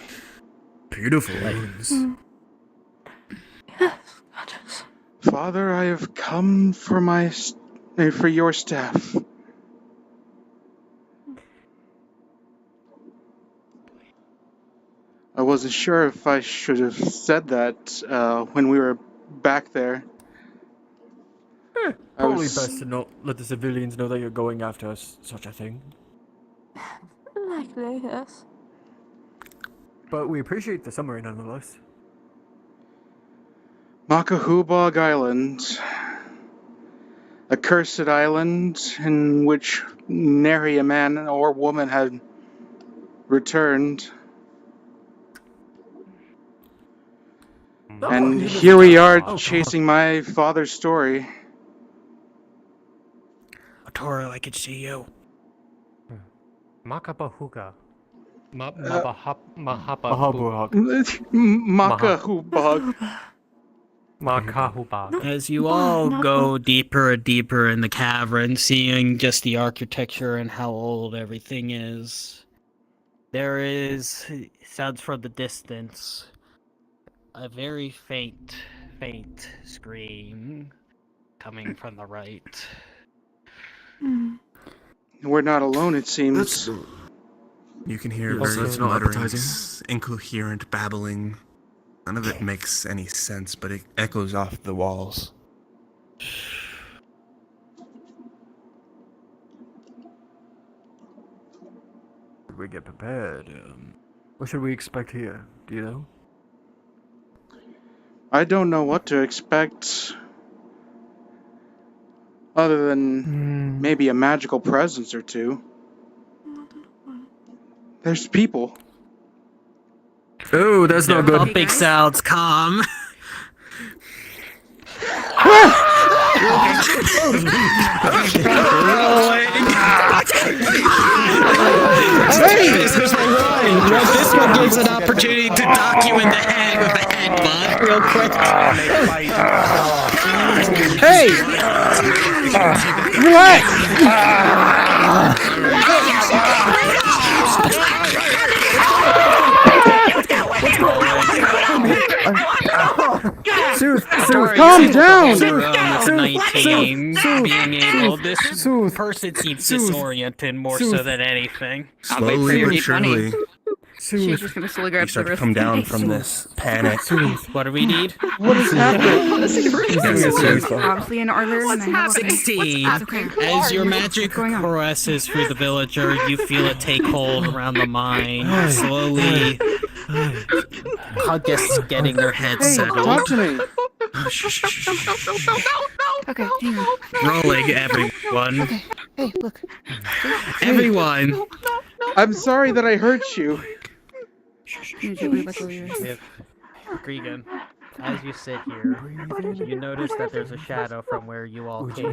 Beautiful ladies. Father, I have come for for your staff. I wasn't sure if I should have said that when we were back there. Probably best to not let the civilians know that you're going after such a thing. Likely, yes. But we appreciate the summary nonetheless. Makahubog Island. a cursed island in which nary a man or woman had returned. And here we are chasing my father's story. Toro, I could see you. Makabahuga. Makahubog. Makahubog. As you all go deeper and deeper in the cavern, seeing just the architecture and how old everything is, there is, sounds from the distance, a very faint scream coming from the right. We're not alone, it seems. You can hear Also, various it's not mutterings, incoherent babbling. None of it makes any sense, but it echoes off the walls. We get prepared. What should we expect here? Do you know? I don't know what to expect. Other than maybe a magical presence or two. There's people. Oh, that's not good. Big sounds calm. This one gives an opportunity to dock you in the head with a headbutt real quick. Hey! Relax! Calm down! 19, being able, this person seems disoriented more so than anything. Slowly but surely, She's just gonna slowly grab you start the to wrist. come down from this panic. What do we need? What is happening? Obviously in order. And I have 16. As your magic caresses through the villager, you feel it take hold around the mind. Slowly, I guess getting their head settled. Talk to me. Okay, hang on. Rolling, everyone. Okay, hey, look. Everyone. I'm sorry that I hurt you. If Gregan, as you sit here, you notice that there's a shadow from where you all came,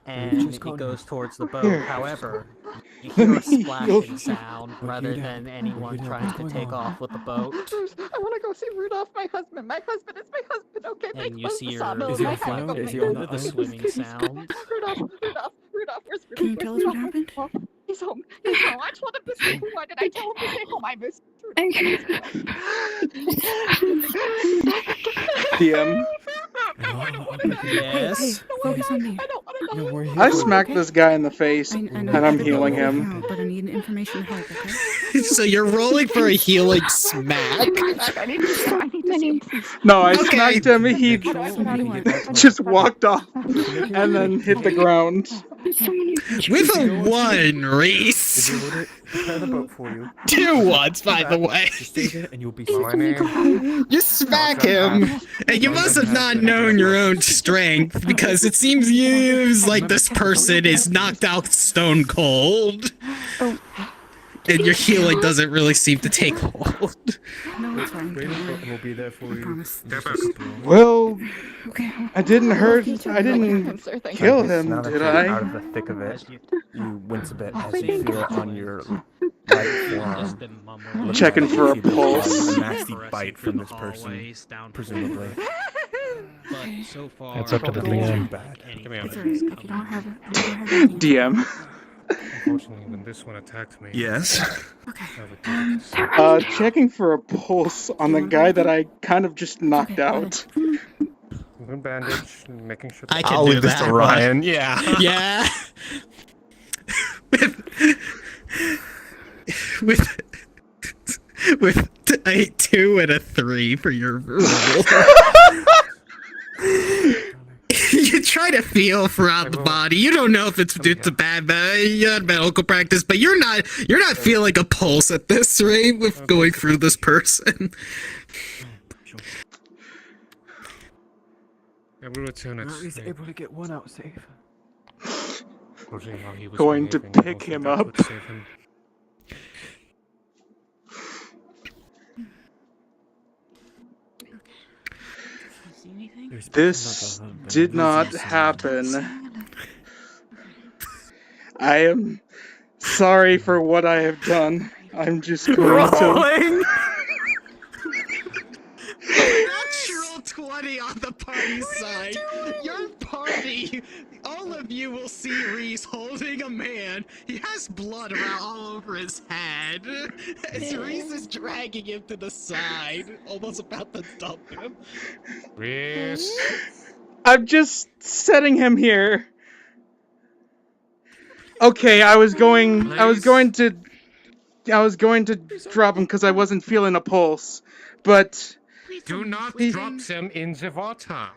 and it goes towards the boat. However, you hear a splashing sound rather than anyone trying to take off with the boat. I want to go see Rudolph, my husband. My husband is my husband. Okay, And you see your the swimming sound. Rudolph, where's Rudolph? Can you tell us what happened? He's home. He's home. I told him to stay home. Why did I tell him to stay home? I missed DM. Yes. Focus on me. I smacked this guy in the face, and I'm healing him. But I need information to help, okay? So you're rolling for a healing smack? No, I smacked him, he just walked off, and then hit the ground. With a 1, Rhys. Prepare the boat for you. 2 ones, by the way. Just stay there and you'll be fine. You smack him, and you must have not known your own strength, because it seems like this person is knocked out stone cold. And your healing doesn't really seem to take hold. No, it's fine. We'll be there for you. Well, Okay. I didn't kill him, Now that did you're I? out of the thick of it, you wince a bit as you feel it on your right forearm. Checking for a You see pulse. a nasty bite from this person, presumably. But so far, That's up to the Probably DM. bad. If you don't have it, DM. Unfortunately, when this one attacked me. Yes. Checking for a pulse on the guy that I kind of just knocked out. One bandage, making sure. I can I'll do leave this that, to Ryan. Yeah. Yeah. with a 2 and a 3 for your roll. You try to feel throughout the body. You don't know if it's due to bad medical practice, but you're not feeling a pulse at this rate with going through this person. Yeah, we will tune it. He's able to get one out safe. going to pick him up. This did not happen. I am sorry for what I have done. I'm just going to... Natural 20 on the party side. Your party, all of you will see Rhys holding a man. He has blood around all over his head. As Rhys is dragging him to the side, almost about to dump him. Rhys. I'm just setting him here. Okay, I was going to drop him because I wasn't feeling a pulse, but Do not drop them in the water.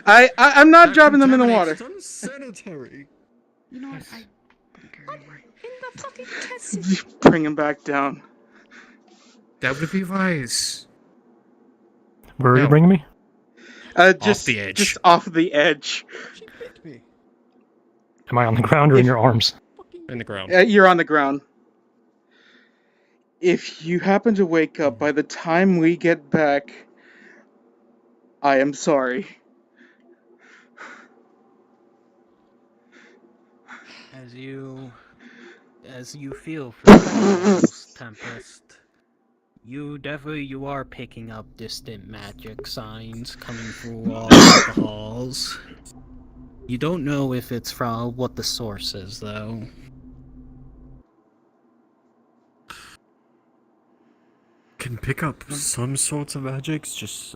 I'm not dropping them in the water. Unsanitary. You know what? Bring him back down. That would be wise. Where are you bringing me? Just the edge. Just off the edge. Am I on the ground or in your arms? In the ground. You're on the ground. If you happen to wake up by the time we get back, I am sorry. As you feel for the Tempest, you are picking up distant magic signs coming through all of the halls. You don't know if it's from what the source is, though. Can pick up some sorts of magics, just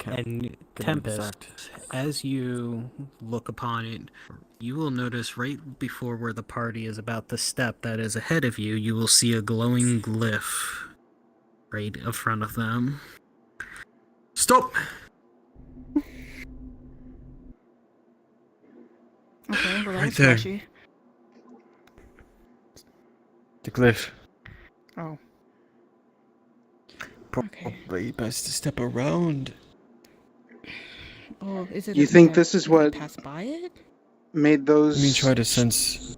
And Tempest, as you look upon it, you will notice right before where the party is about to step that is ahead of you, you will see a glowing glyph right in front of them. Stop! Okay, well, Right that's there. flashy. The glyph. Oh. Probably best to step around. Oh, is it? You think this is what pass by it? made those? Let me try to sense.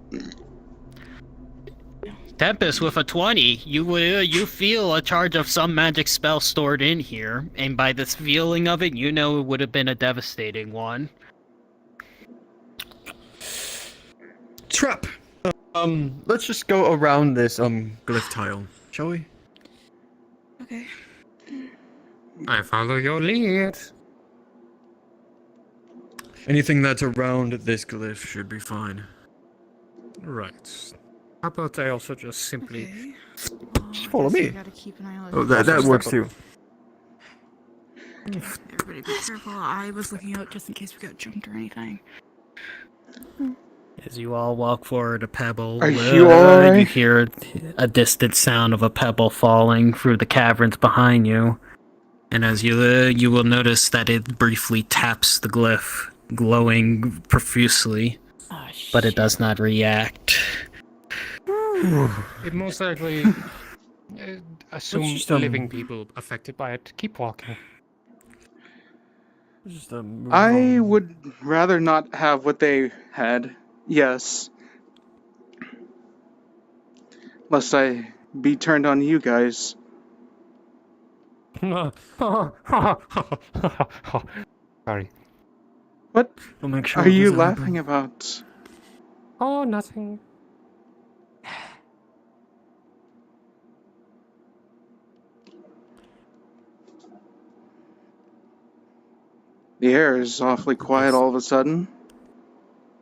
Tempest, with a 20, you feel a charge of some magic spell stored in here, and by this feeling of it, you know it would have been a devastating one. Trap! Let's just go around this, glyph tile, shall we? Okay. I follow your lead. Anything that's around this glyph should be fine. Right. How about I also just simply... Just follow me. Gotta keep an eye on Oh, that works too. Everybody be careful. I was looking out just in case we got jumped or anything. As you all walk forward, a pebble. Are you alright? You hear a distant sound of a pebble falling through the caverns behind you, and as you will notice that it briefly taps the glyph, glowing profusely, but it does not react. It most likely... assume just, living people affected by it. Keep walking. Just move I on. would rather not have what they had. Yes. Lest I be turned on you guys. Sorry. What We'll make sure are it you doesn't laughing happen. about? Oh, nothing. The air is awfully quiet all of a sudden.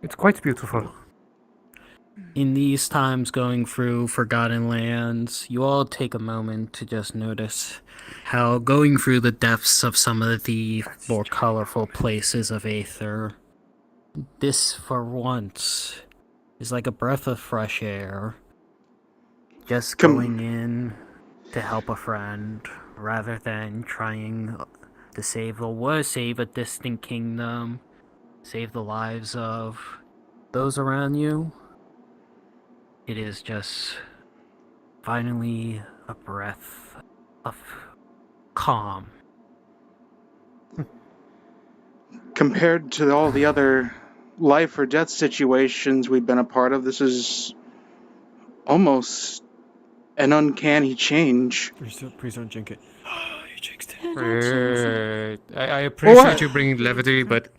It's quite beautiful. In these times going through Forgotten Lands, you all take a moment to just notice how going through the depths of some of the more colorful places of Aether, this for once is like a breath of fresh air. Just going in to help a friend rather than trying to save a distant kingdom, save the lives of those around you. It is just finally a breath of calm. Compared to all the other life or death situations we've been a part of. This is almost an uncanny change. Please don't jinx it. I appreciate What? you bringing levity, but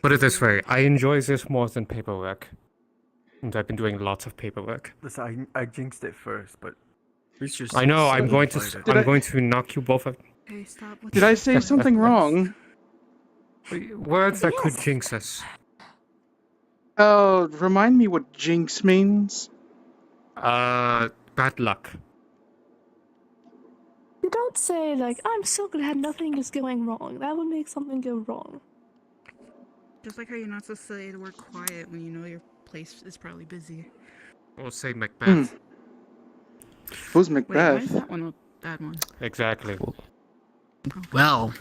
put it this way: I enjoy this more than paperwork, and I've been doing lots of paperwork. Listen, I jinxed it first, but Rhys just I know. I'm so going to. excited. Did I- I'm going to knock you both out. Did I say something wrong? Words that could jinx us. Oh, remind me what jinx means. Bad luck. You don't say, like, I'm so glad nothing is going wrong. That would make something go wrong. Just like how you're not supposed to say the word quiet when you know your place is probably busy. Or say Macbeth. Who's Wait, why Macbeth? is that one a bad one? Exactly. Well,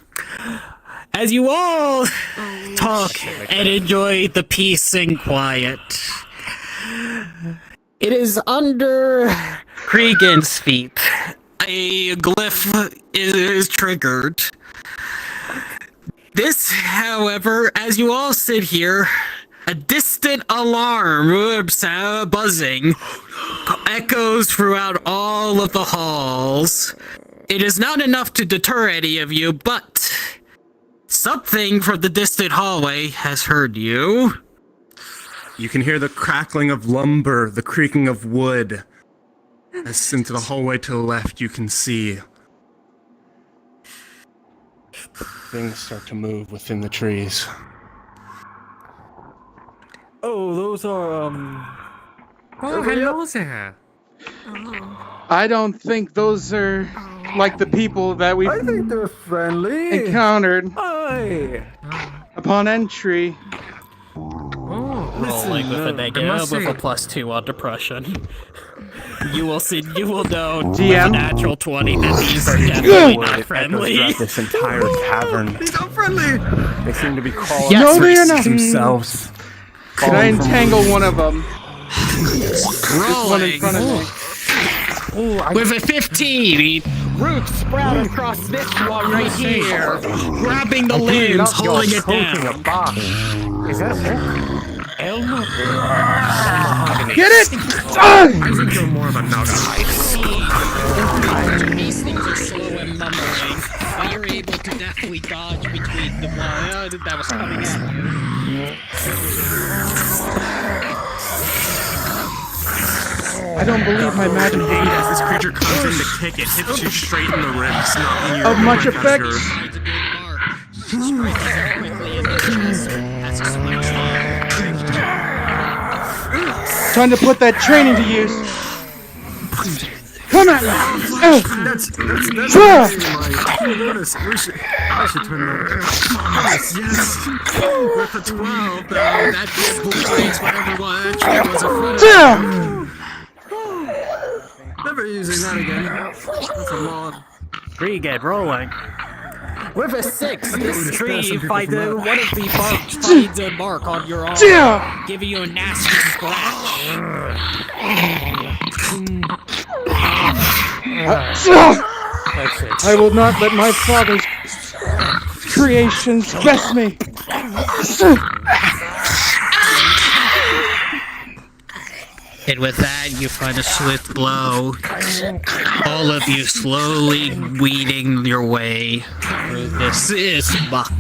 as you all talk and enjoy the peace and quiet, it is under Cregan's feet. A glyph is triggered. This, however, as you all sit here, a distant alarm buzzing echoes throughout all of the halls. It is not enough to deter any of you, but something from the distant hallway has heard you. You can hear the crackling of lumber, the creaking of wood. As into the hallway to the left, you can see things start to move within the trees. Oh, those are Oh, hello there. I don't think those are like the people that we I think they're friendly. encountered Hi. upon entry. Rolling with a negative must with a say- +2 on depression. You will see. You will know with a DM? natural 20 that these are definitely not It friendly. echoes throughout this entire cavern. He's not friendly. They seem to be calling No, they are not. themselves. Can I entangle one of them? One Rolling in front of me. with a 15. Roots sprout across this one right here, grabbing the limbs, holding it down. Is that Elmo. Get it! I think you're more of a Naga. These things are slow and mumbling, but you're able to definitely dodge between the one that was coming at you. I don't believe my magic As this creature comes in to kick it, hits you straight in the ribs, knocking you Of much over effect. Time to put that training to use. Come at me! That's Ah! I should turn that. Yes. With a 12, though, that obliterates whatever one actually was a foot. Never using that again. That's a mod. Regan rolling. With a 6, this tree finds one of the barks finds a mark on your arm, giving you a nasty scratch. I will not let my father's creations best me. And with that, you find a swift blow. All of you slowly weeding your way through this muck.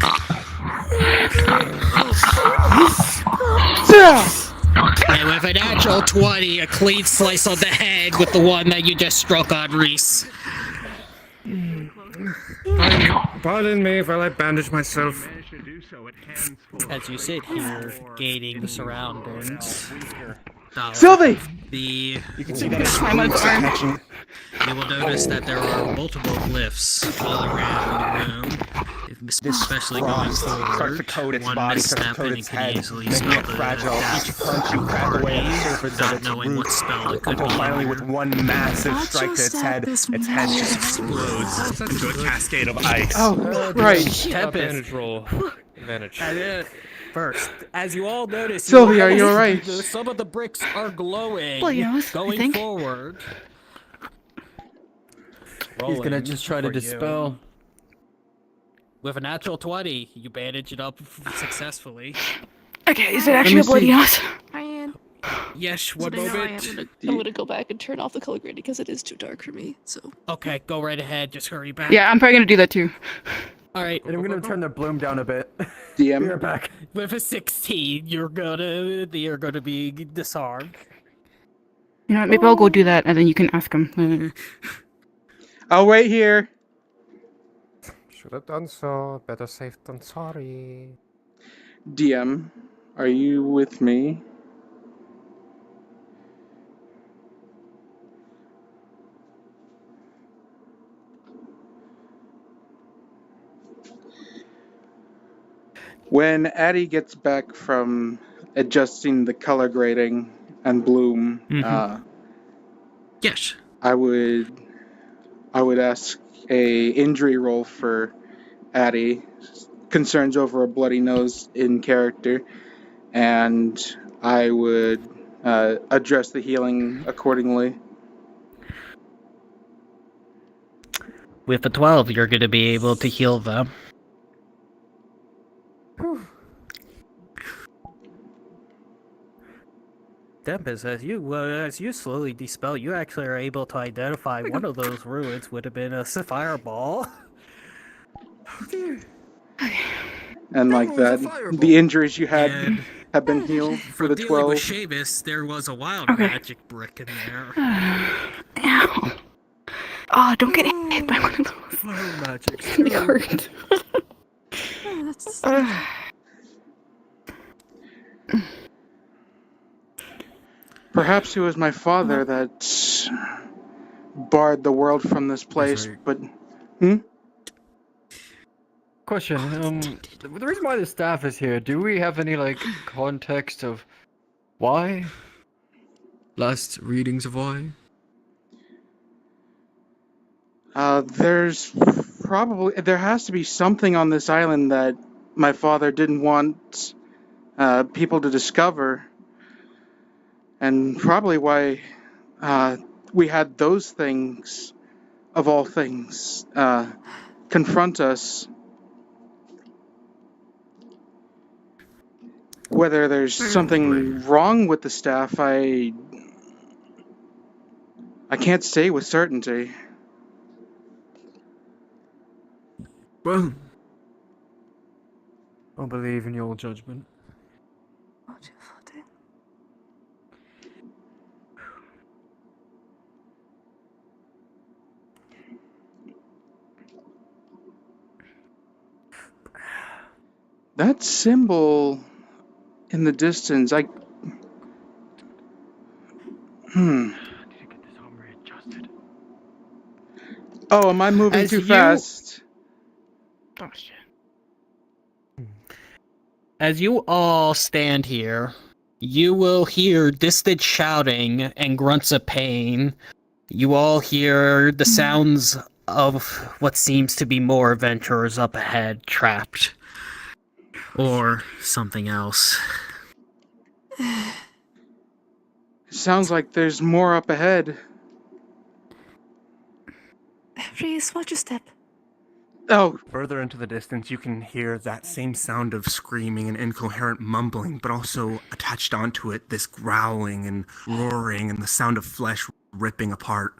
And with a natural 20, a clean slice on the head with the one that you just struck on Rhys. Pardon me if I like bandage myself. As you sit here, gaining the surroundings. Sylvie! You can see that You will notice that there are multiple glyphs all around the room, especially going starts forward. to coat its One body, starts to misstep coat and it its can head, easily making spell it the fragile. death Each punch you crack away at the surface of not its knowing what roots, spell it could until be. finally with one massive strike to its head just explodes into a cascade of ice. Oh, right. Advantage roll. Advantage. First, as you all notice, Sylvie, are you alright? Some of the bricks are glowing. Well, you know, I going think. forward. He's gonna just try to for you. dispel. With a natural 20, you bandage it up successfully. Okay, is it actually a bloody nose? Yes, So one now moment. I'm gonna go back and turn off the color grading because it is too dark for me. So. Okay, go right ahead. Just hurry back. Yeah, I'm probably gonna do that too. All right. And I'm gonna turn the bloom down a bit. DM. Be right back. With a 16, you're gonna be disarmed. You know what? Maybe I'll go do that, and then you can ask him. I'll wait here. Should have done so. Better safe than sorry. DM, are you with me? When Addie gets back from adjusting the color grading and bloom, yes, I would ask a injury roll for Addie. Concerns over a bloody nose in character, and I would address the healing accordingly. With a 12, you're going to be able to heal them. Tempest, as you slowly dispel, you actually are able to identify one of those ruins would have been a fireball. And like that, the injuries you had have been healed for the dealing 12. with Seamus, there was a wild magic brick in there. Ow. Oh, don't get hit by one of those. Wild magic. It's gonna hurt. Perhaps it was my father that barred the world from this place, but... Question, the reason why the staff is here, do we have any, like, context of why? Last readings of why? There has to be something on this island that my father didn't want people to discover. And probably why we had those things, of all things, confront us. Whether there's something wrong with the staff, I can't say with certainty. Well, I believe in your judgment. That symbol in the distance, Oh, am I moving too fast? Oh shit. As you all stand here, you will hear distant shouting and grunts of pain. You all hear the sounds of what seems to be more adventurers up ahead, trapped. Or something else. Sounds like there's more up ahead. Rhys, watch your step. Oh. Further into the distance, you can hear that same sound of screaming and incoherent mumbling, but also attached onto it, this growling and roaring and the sound of flesh ripping apart.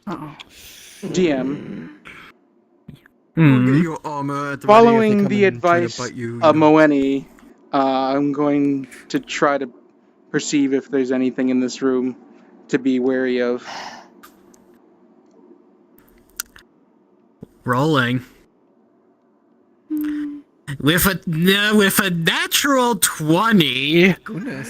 Uh-oh. DM. Get your armor at the Following ready the if they come and advice try to bite you, of know. Moeni, I'm going to try to perceive if there's anything in this room to be wary of. Rolling. With a natural 20, Goodness.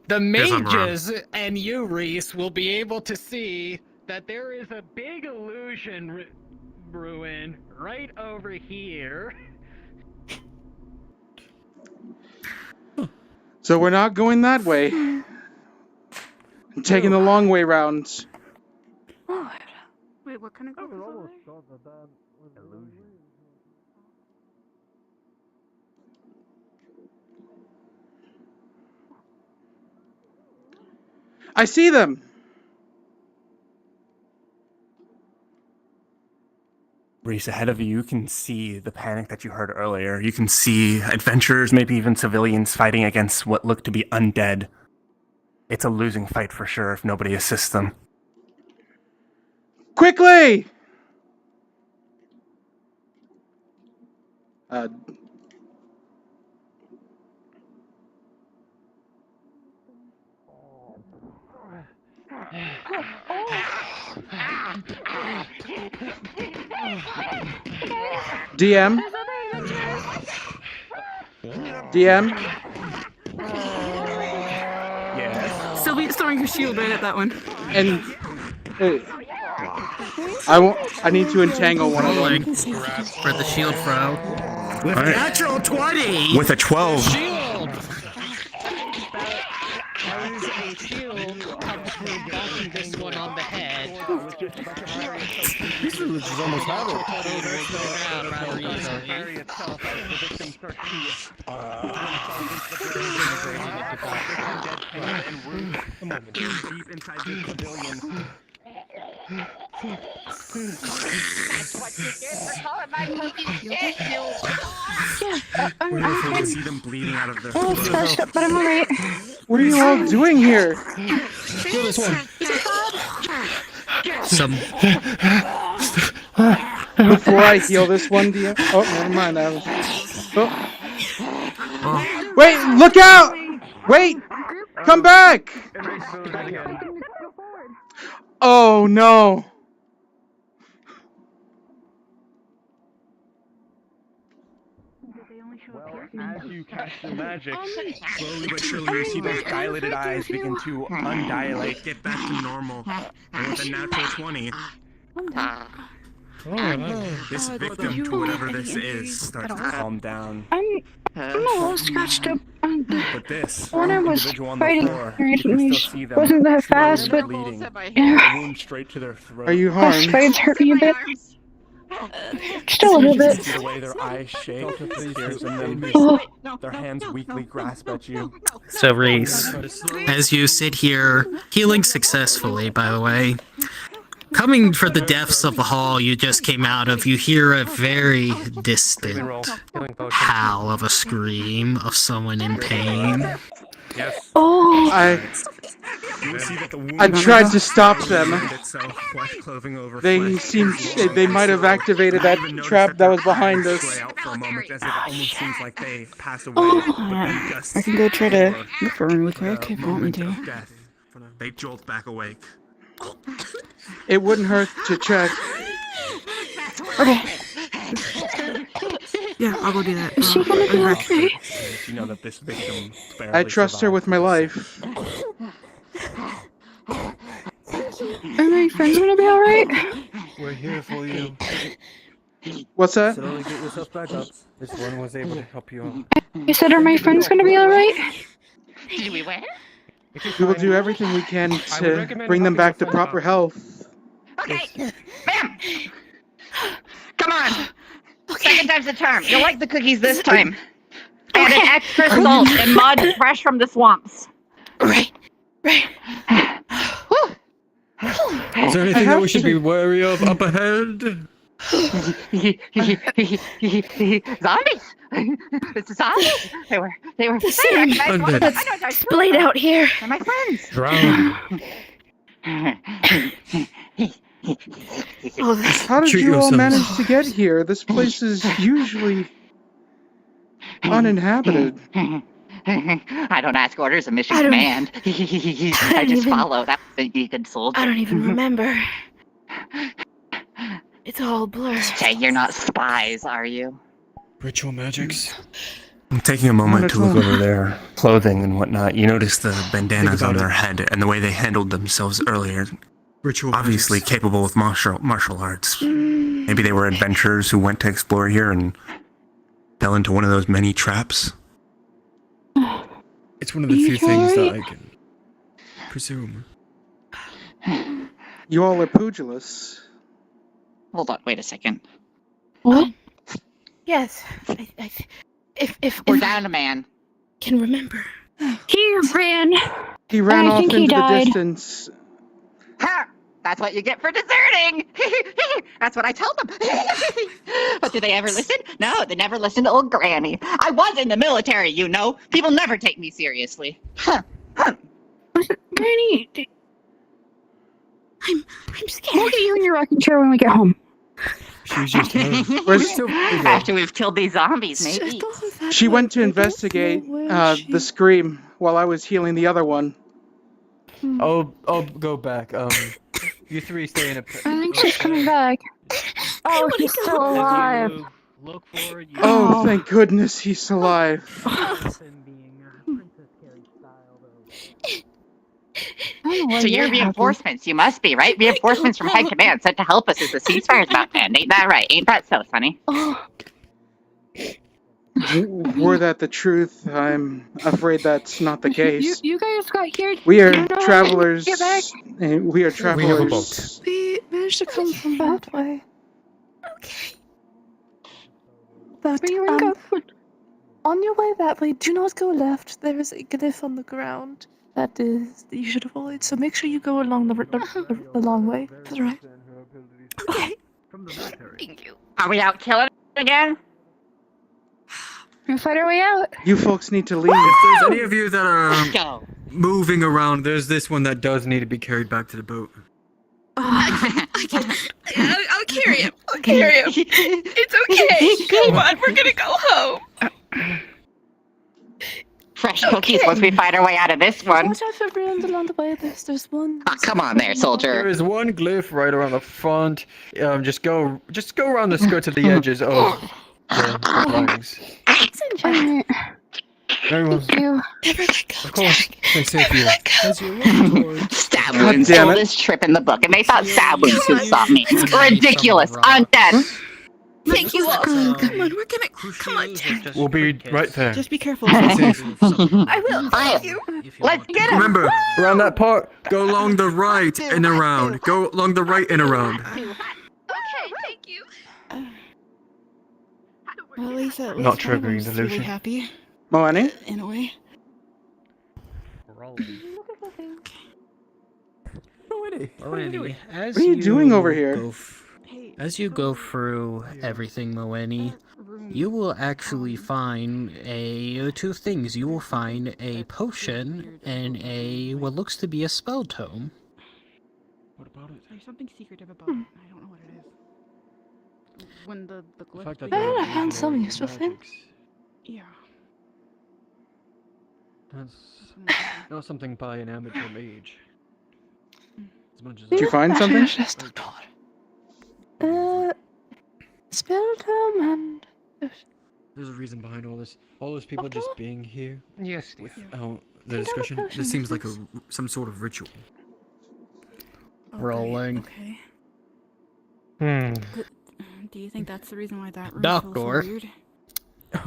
the Yes, I'm wrong. mages and you, Rhys, will be able to see that there is a big illusion ruin right over here. So we're not going that way. I'm taking the long way round. Oh, wait, what kind of group is over there? I see them. Rhys, ahead of you, you can see the panic that you heard earlier. You can see adventurers, maybe even civilians, fighting against what look to be undead. It's a losing fight for sure if nobody assists them. Quickly! DM? DM? Yes? Sylvia's throwing her shield right at that one. And I need to entangle one of them. For the shield throw. With a natural 20! With a 12. Shield! This one on the head. This is almost half I'm see them bleeding out of their a little scratched up, but I'm alright. What are you all doing here? Kill this one. Some. Before I heal this one, DM. Oh, never mind. Wait, look out! Wait! Come back! Oh no! As you cast your magic, slowly but surely you see those dilated eyes begin to undilate, get back to normal, and with a natural 20, this victim to whatever this is starts to calm down. I'm a little scratched up. But this When I was individual on the fighting floor, you recently, can still see them wasn't that slowly fast, but bleeding, yeah. a wound straight to their throat. Are you My harmed? spades hurt me a bit. Still a little You can bit. see the way their eyes shake, tears in them, Oh. their hands weakly grasp at you. So, Rhys, as you sit here, healing successfully, by the way, coming for the depths of the hall you just came out of, you hear a very distant howl of a scream of someone in pain. Yes. Oh. I tried to stop them. They They they might have activated that trap that was behind us. I can go try to look for him really quick if you want me to. They jolt back awake. It wouldn't hurt to check. Okay. Yeah, I'll go do that. Is she gonna be okay? You know that this victim I trust her with my life. Are my friends gonna be alright? We're here for you. What's that? Slowly get yourself back up. This one was able to help you out. I said, are my friends gonna be alright? Did we win? We will do everything we can to bring them back to proper health. Okay, ma'am. Come on. Second time's the charm. You'll like the cookies this time. And an extra salt and mud fresh from the swamps. Right. Is there anything that we should be wary of up ahead? Zombies. It's zombies. They were. Let's splayed out here. They're my friends. Drown. How did Treat you all yourselves. manage to get here? This place is usually uninhabited. I don't ask orders of mission command. I just follow. That's a good soldier. I don't even remember. It's all blurred. Say you're not spies, are you? Ritual magics. I'm taking a moment to look over their clothing and whatnot. You notice the bandanas on their head and the way they handled themselves earlier. Ritual Obviously magics. capable with martial arts. Maybe they were adventurers who went to explore here and fell into one of those many traps. It's one of the few things that I can presume. You all are pugilists. Hold on, wait a second. What? Yes. If We're down a man. can remember. He ran. He ran I off think he into the died. distance. Ha! That's what you get for deserting. That's what I tell them. But do they ever listen? No, they never listen to old Granny. I was in the military, you know. People never take me seriously. Granny, I'm scared. we'll get you in your rocking chair when we get home. She's just After we've killed these zombies, maybe. She went to investigate the scream while I was healing the other one. I'll go back. You three stay in a. I think she's coming back. Oh, he's still alive. Oh, thank goodness he's alive. So you're reinforcements, you must be, right? Reinforcements from High Command sent to help us as the ceasefire's about to end. Ain't that right? Ain't that so, Sonny? Were that the truth, I'm afraid that's not the case. You guys got here. We are you know, travelers. Get back. We are travelers. We managed to come from that way. Okay. But on your way that way, do not go left. There is a glyph on the ground that you should avoid. So make sure you go along the long way. That's right. Okay. Thank you. Are we out killing again? We'll fight our way out. You folks need to leave. If there's any of you that are Go. moving around, there's this one that does need to be carried back to the boat. I'll carry him. I'll carry him. It's okay. Come on, we're gonna go home. Fresh cookies once we fight our way out of this one. Watch out for ruins along the way. There's one. Oh, come on there, soldier. There is one glyph right around the front. Just go around the skirts of the edges of the lines. Everyone. Thank you. Of course, stay safe here. As you look towards... Stab wounds, oldest trip in the book, and they thought stab wounds would stop me. Ridiculous. I'm dead. Thank you all. Come on, we're gonna. Come on, Dad. We'll be right there. Just be careful. I will. Thank you. Let's get him. Remember, around that part. Go along the right and around. Go along the right and around. Okay, thank you. Well, at least Not triggering really delusion. happy Moani? in a way. Moeni, as What are you doing over here? As you go through everything, Moeni, you will actually find two things. You will find a potion and what looks to be a spell tome. What about it? There's something secretive about it. I don't know what it is. When the glyph. I found some useful things. Yeah. That's not something by an amateur mage. As much as Did you find something? Spell tome and. There's a reason behind all this. All those people just being here. Yes. Without the discussion. This seems like some sort of ritual. Rolling. Okay. Do you think that's the reason why that room feels so Doctor. weird?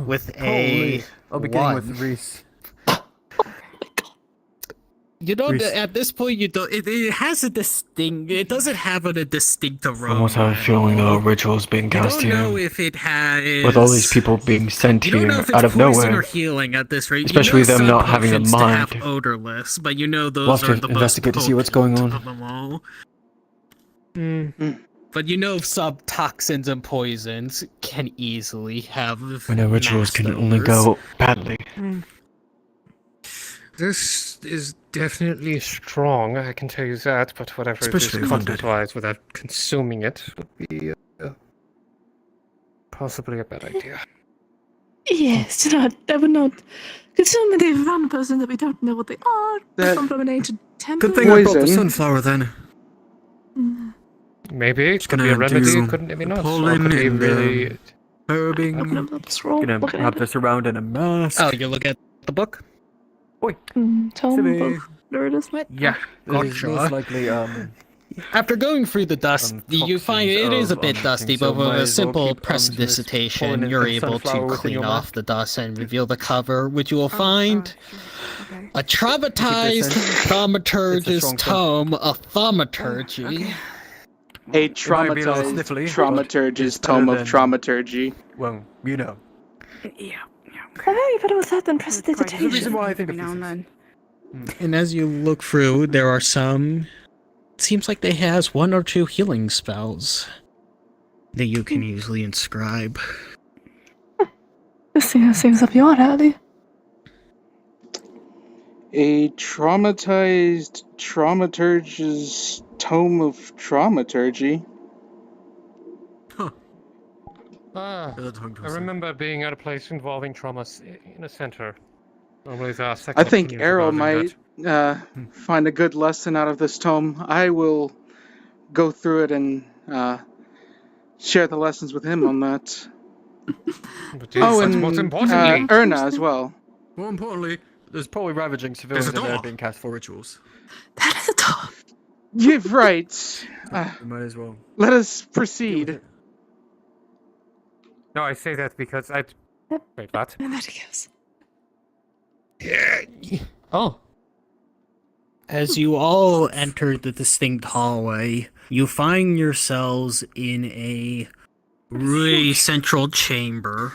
With Holy. I'll be getting with one. Rhys. You don't. Rhys. At this point, you don't. It has a distinct. It doesn't have a distinct aroma. Almost have a feeling a ritual's being You cast don't know here. if it has. With all these people being sent You don't here know if it's out of poison or nowhere. healing at this rate. Especially you know them some not having a potions to mind. have odorless, but you know those We'll have are to the investigate to most see what's going potent on. of them all. But you know some toxins and poisons can easily have. I know rituals can nasty only odors. go badly. This is definitely strong, I can tell you that, but whatever Especially it is if undead. content-wise without consuming it would be possibly a bad idea. Yes, I would not consume any random person that we don't know what they are. That- Come from an ancient temple. Good thing I brought the Poison. sunflower then. Maybe it could gonna be a remedy, do couldn't maybe the not. Or pollen could be and the really... herbing. Gonna wrap this around in a mask. Oh, you look at the book? Tome Silly. book. There it is. Yeah, This is gotcha. most likely After going through the dust, you find it is a bit dusty, but with a simple prestidigitation, you're able to clean off the dust and reveal the cover, which you will find a traumatized thaumaturgist tome of thaumaturgy. A It might be a little traumatized sniffly, traumaturgist but better tome of than- traumaturgy. Well, you know. Yeah. Very better with that than There's a reason prestidigitation. why I think of Now and these then. And as you look through, there are some seems like they has 1 or 2 healing spells that you can usually inscribe. This seems up your alley. A traumatized traumaturge's tome of traumaturgy. I remember being at a place involving trauma in a center. Normally the second I think opinions Arrow regarding might find a good lesson out of this tome. I will go through it and share the lessons with him on that. Oh, and most importantly, Erna as well. More importantly, there's probably ravaging civilians in there being cast for rituals. You're right. We might as well. Let us proceed. No, I say that because I... Wait, what? Oh. As you all enter the distinct hallway, you find yourselves in a really central chamber.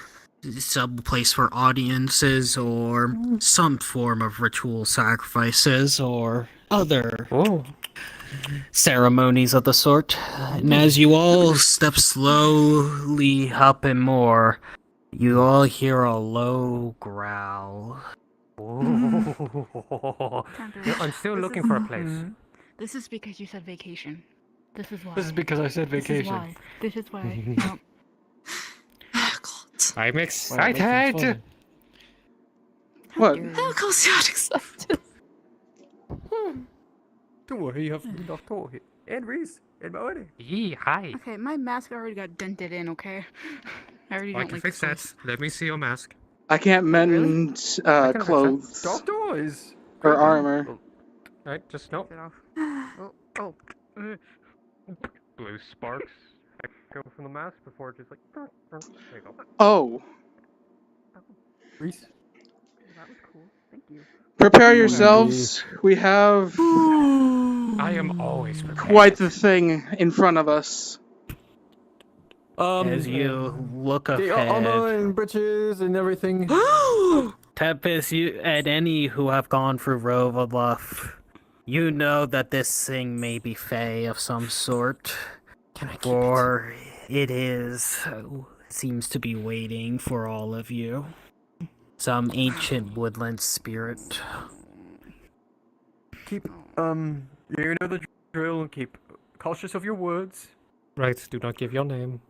Some place for audiences or some form of ritual sacrifices or other ceremonies of the sort. And as you all step slowly up and more, you all hear a low growl. I'm still looking for a place. This is because you said vacation. This is why. This is because I said vacation. This is why. No. I'm excited! What? Of course you're excited. Don't worry, you have Dr. here. And Rhys. And Maori. Hi. Okay, my mask already got dented in, okay? I already I don't can like fix this that. Let me see your mask. I can't mend clothes Doctor is or armor. Right, just no. Oh. Blue sparks echo from the mask before it just like... There you go. Oh. Rhys. That was cool. Thank you. Prepare yourselves. We have I am always prepared. quite the thing in front of us. As you look The ahead, armor and breeches and everything. Tempest, you and any who have gone through Rovaluff, you know that this thing may be Fae of some sort. Or it seems to be waiting for all of you. Some ancient woodland spirit. Keep, you know the drill. Keep cautious of your words. Right, do not give your name.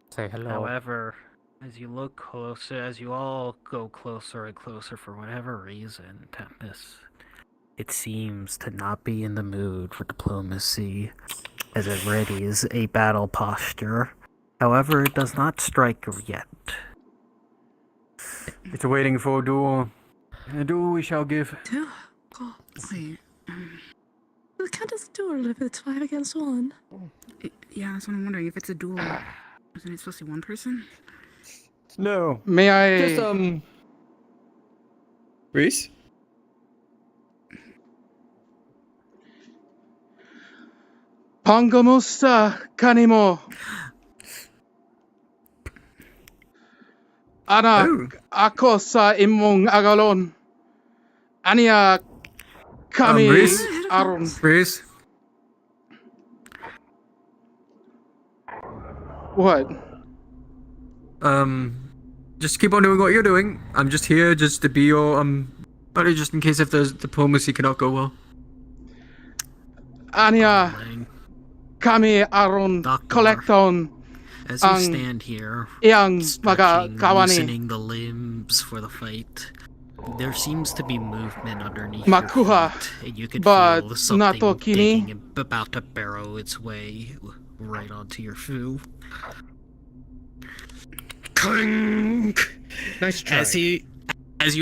Say hello. However, as you look closer, as you all go closer and closer for whatever reason, Tempest, it seems to not be in the mood for diplomacy, as it readies a battle posture. However, it does not strike yet. It's waiting for a duel. A duel we shall give. God, wait. We can't just duel if it's 5 against 1. Yeah, that's what I'm wondering. If it's a duel, isn't it supposed to be one person? No. May I... Just, Rhys? Pangamusta kanimo. Ana ako sa imong agalon. Ania kami Rhys? aron. Rhys? What? Just keep on doing what you're doing. I'm just here just to be your, buddy, just in case if the diplomacy cannot go well. Ania kami aron kolekton. As you stand here, stretching, loosening the limbs for the fight, there seems to be movement underneath Makuha, your feet, and you can but feel something nato kini. digging and about to burrow its way right onto your foo. Clink! Nice try. As you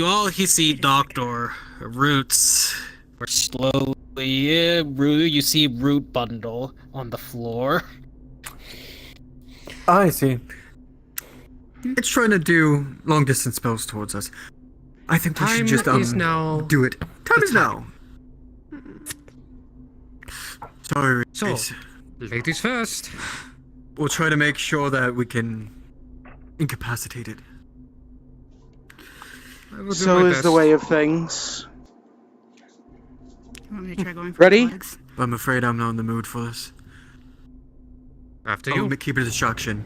all see Dr. Roots, or slowly, you see Root Bundle on the floor. I see. It's trying to do long distance spells towards us. I think we should just do it. Time is now. Sorry, So, Rhys. ladies first. We'll try to make sure that we can incapacitate it. I will do So my is best. the way of things. You want me to try going for Ready? athletics? I'm afraid I'm not in the mood for this. After I'll you. keep a distraction.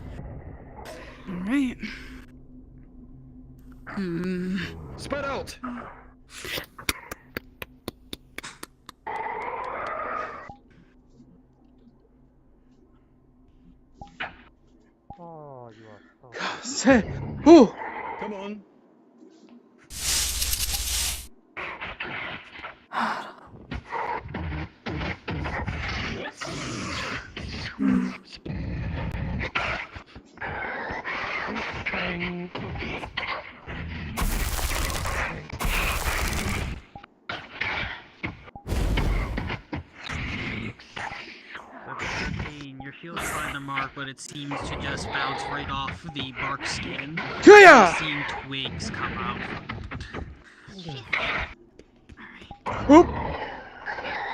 Alright. Spread out! Oh, you are so... Say, ooh. Come on. Your shield's find the mark, but it seems to just bounce right off the bark skin. Yeah! Seeing twigs come out. Oop.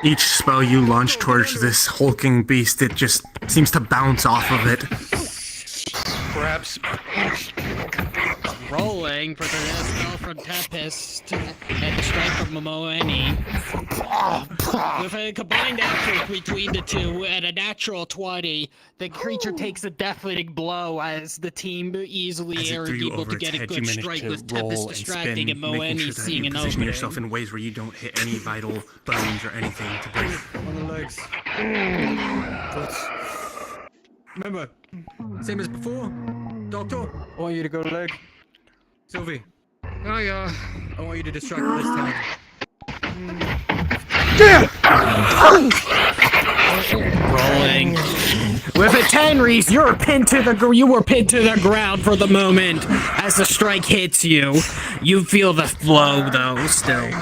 Each spell you launch towards this hulking beast, it just seems to bounce off of it. Perhaps. Rolling for the spell from Tempest and strike from Momoeni. With a combined effort between the two at a natural 20, the creature takes a deafening blow as the team easily are able to get a good strike with Tempest distracting and Momoeni seeing an position opening. yourself in ways where you don't hit any vital bones or anything to break. On the legs. Remember, same as before. Doctor, I want you to go leg. Sylvie. Oh yeah. I want you to distract this time. Rolling. With a 10, Rhys, you were pinned to the ground for the moment. As the strike hits you, you feel the flow though. Still. He's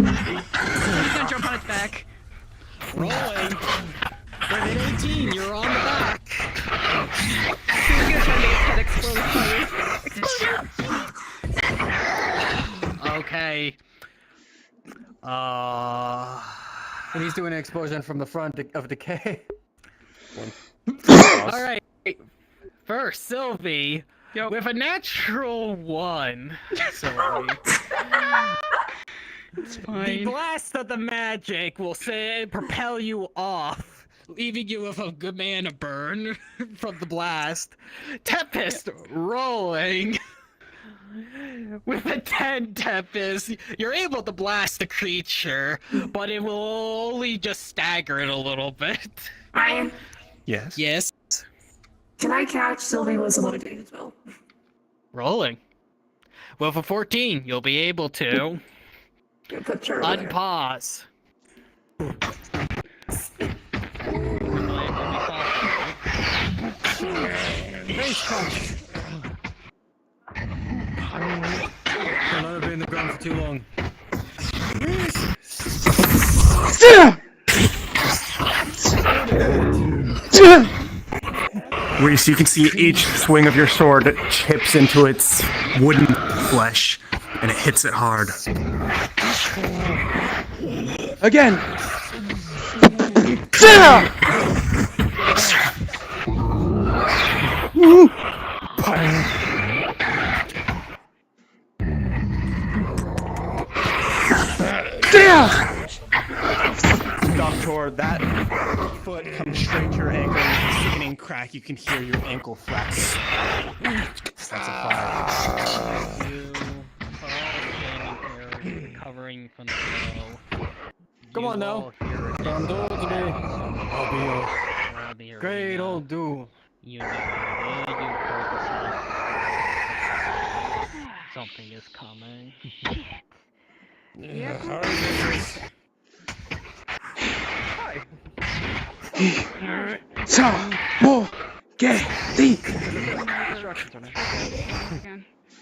gonna jump on its back. Rolling. With an 18, you're on the back. He's gonna try to make his head explode. Okay. And he's doing an explosion from the front of decay. All right. First, Sylvie, with a natural 1. Sorry. It's fine. The blast of the magic will propel you off, leaving you with a good mana burn from the blast. Tempest rolling. With a 10 Tempest, you're able to blast the creature, but it will only just stagger it a little bit. Ryan, Yes. Yes. can I catch Sylvie with some motivated spell? Rolling. With a 14, you'll be able to unpause. Face punch. Don't let it be in the ground for too long. Rhys, you can see each swing of your sword chips into its wooden flesh, and it hits it hard. Again. Doctor, that foot comes straight to your ankle with a sickening crack. You can hear your ankle flex. That's a 5. You are recovering from the blow. Come on now. Don't do it to me. I'll be your great old dude. You know, really do focus on something is coming.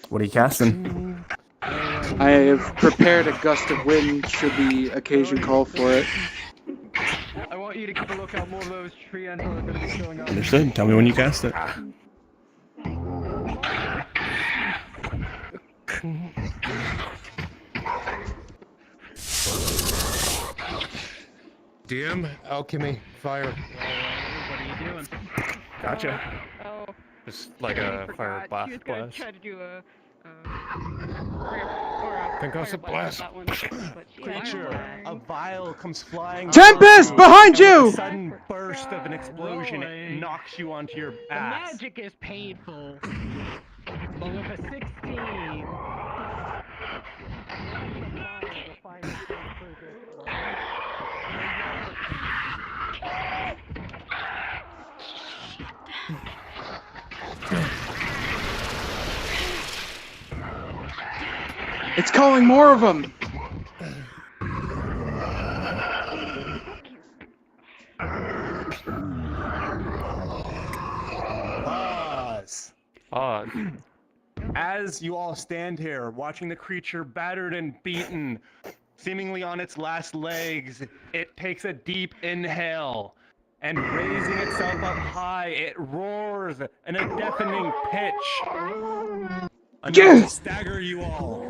What are you casting? I have prepared a gust of wind should the occasion call for it. I want you to keep a lookout. More of those tree ants are going to be showing up. Understood. Tell me when you cast it. DM, alchemy, fire. What are you doing? Gotcha. Oh. Just like a fire blast. She was gonna try to do a Concussive blast. Creature, a vial comes flying. Tempest, behind you! A sudden burst of an explosion knocks you onto your ass. Magic is painful. But with a 16. It's calling more of them. Pause. Pause. As you all stand here, watching the creature battered and beaten, seemingly on its last legs, it takes a deep inhale, and raising itself up high, it roars in a deafening pitch, enough to stagger you all.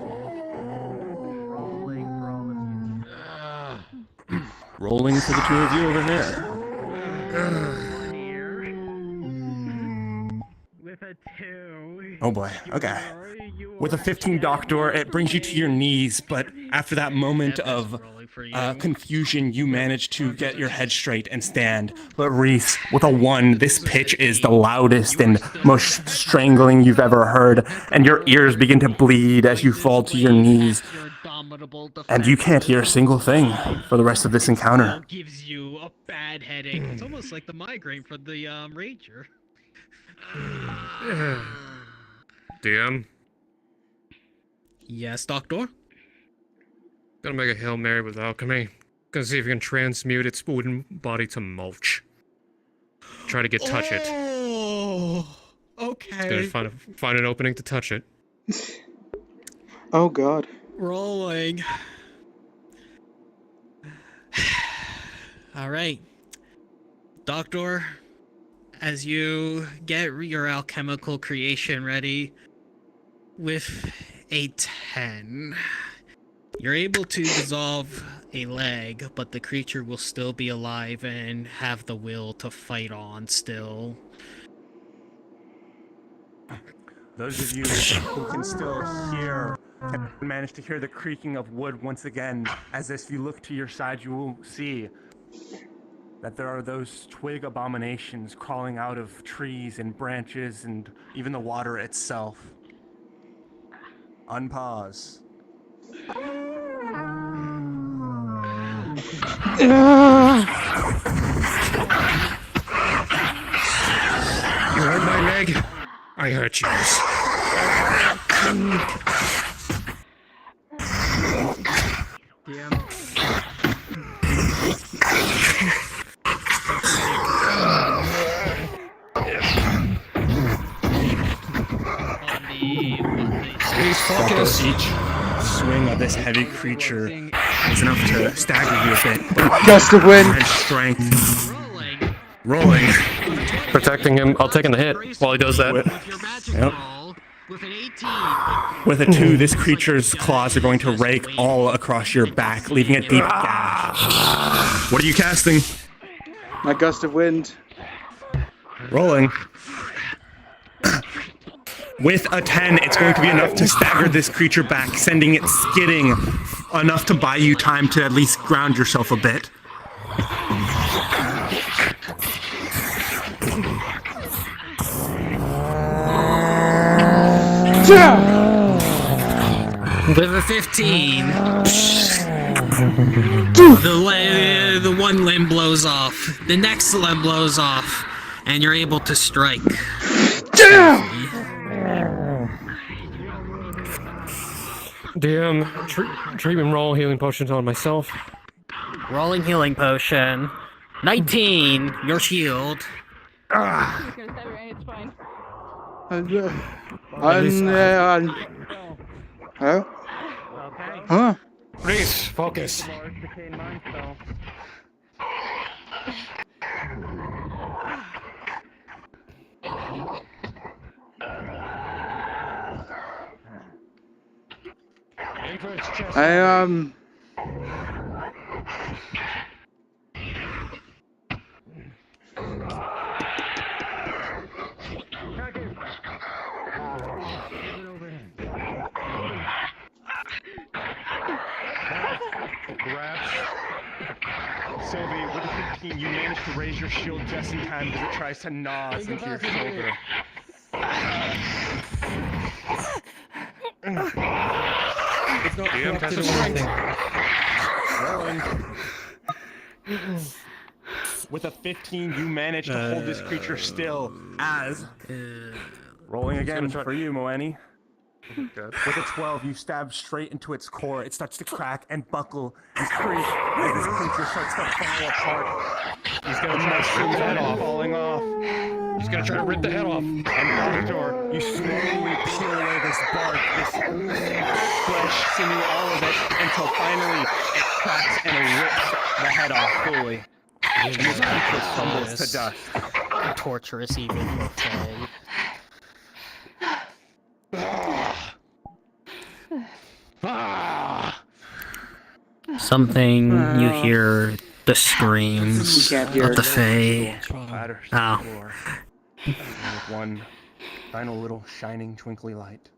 Rolling for the two of you over here. With a 2. Oh boy, okay. With a 15 Doctor, it brings you to your knees, but after that moment of confusion, you manage to get your head straight and stand. But Rhys, with a 1, this pitch is the loudest and most strangling you've ever heard, and your ears begin to bleed as you fall to your knees. And you can't hear a single thing for the rest of this encounter. Gives you a bad headache. It's almost like the migraine for the ranger. DM? Yes, Doctor? Gonna make a Hail Mary with alchemy. Gonna see if you can transmute its wooden body to mulch. Try to touch it. Oh, okay. Just gonna find an opening to touch it. Oh god. Rolling. All right. Doctor, as you get your alchemical creation ready with a 10, you're able to dissolve a leg, but the creature will still be alive and have the will to fight on still. Those of you who can still hear, can manage to hear the creaking of wood once again, as if you look to your side, you will see that there are those twig abominations crawling out of trees and branches and even the water itself. Unpause. You hurt my leg? I hurt yours. Focus. Each swing of this heavy creature is enough to stagger you a bit. Gust of wind. And strength. Rolling. Protecting him. I'll take the hit while he does that. Yep. With a 2, this creature's claws are going to rake all across your back, leaving a deep gash. What are you casting? My gust of wind. Rolling. With a 10, it's going to be enough to stagger this creature back, sending it skidding, enough to buy you time to at least ground yourself a bit. With a 15, the one limb blows off, the next limb blows off, and you're able to strike. DM, treatment roll healing potions on myself. Rolling healing potion. 19, you're healed. Huh? Rhys, focus. Sylvie, with a 15, you manage to raise your shield just in time as it tries to gnaws into your shoulder. It's not DM corrupted test or strength. anything. With a 15, you manage to hold this creature still as... Rolling again for you, Moeni. With a 12, you stab straight into its core. It starts to crack and buckle and creak as this creature starts to fall apart. He's gonna try to rip the head off. Falling off. He's gonna try to rip the head off. And Doctor, you slowly peel away this bark, this flesh, sinew, all of it, until finally it cracks and rips the head off fully. And this creature tumbles to dust. Torturous even for Faye. Something you hear the screams of the Fae. Oh. With one final little shining twinkly light,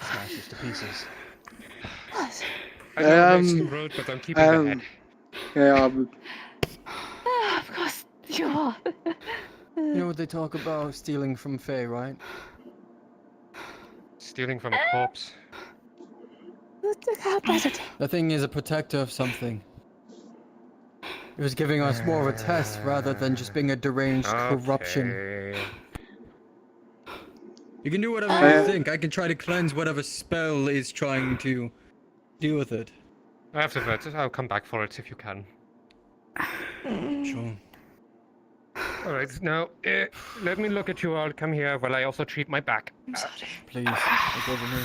smashes to pieces. I know it may seem rude, but I'm keeping the head. Yeah, Of course you are. You know what they talk about stealing from Fae, right? Stealing from a corpse. The thing is a protector of something. It was giving us more of a test rather than just being a deranged corruption. You can do whatever you think. I can try to cleanse whatever spell is trying to deal with it. Afterwards, I'll come back for it if you can. Sure. Alright, now, let me look at you all. Come here while I also treat my back. Please, look over me.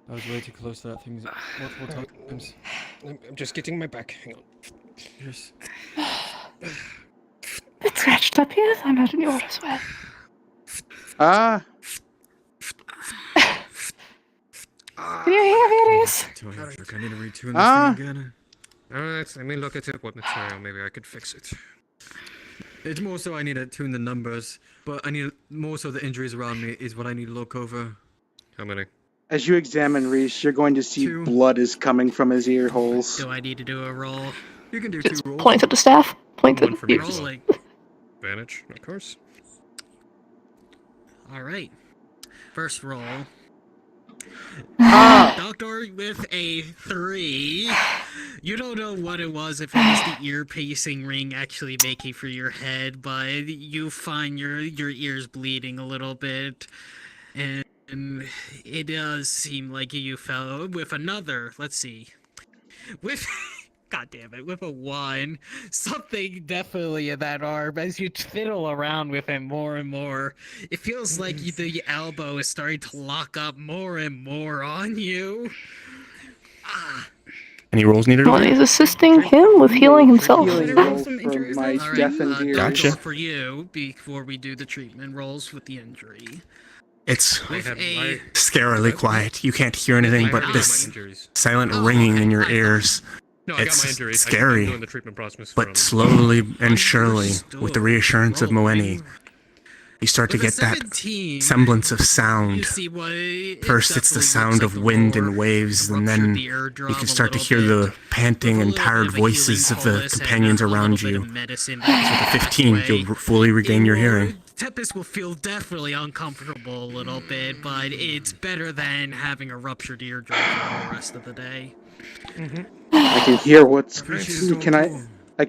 I was way too close to that thing multiple times. I'm just getting my back. Hang on. Yes. Bit scratched up here. I'm not in yours as well. Ah. Can you hear me, Rhys? I need to retune this thing again. Alright, let me look at it. What material? Maybe I could fix it. It's more so I need to tune the numbers, but I need more so the injuries around me is what I need to look over. How many? As you examine Rhys, you're going to see blood is coming from his ear holes. Do I need to do a roll? You can do Just 2 rolls. point at the staff. Point at for me. Rolling. Advantage, of course. Alright. First roll. Ah! Doctor with a 3. You don't know what it was, if it was the ear-piercing ring actually making for your head, but you find your ears bleeding a little bit, and it does seem like you fell with another, let's see, with... God damn it, with a 1, something definitely in that arm, as you fiddle around with it more and more, it feels like the elbow is starting to lock up more and more on you. Any rolls needed? Well, he's assisting him with healing himself. Healing roll for my deafened ears. Gotcha. For you, before we do the treatment rolls with the injury. It's With a... scarily quiet. You can't hear anything but this silent ringing in your ears. No, I got my It's injuries. scary, I'm doing the treatment process but slowly and surely, with the reassurance of Moeni, you start to get that semblance of sound. First, it's the sound of wind and waves, and then you can start to hear the panting and tired voices of the companions around you. With a 15, you'll fully regain your hearing. Tempest will feel definitely uncomfortable a little bit, but it's better than having a ruptured eardrum for the rest of the day. I can hear what's... I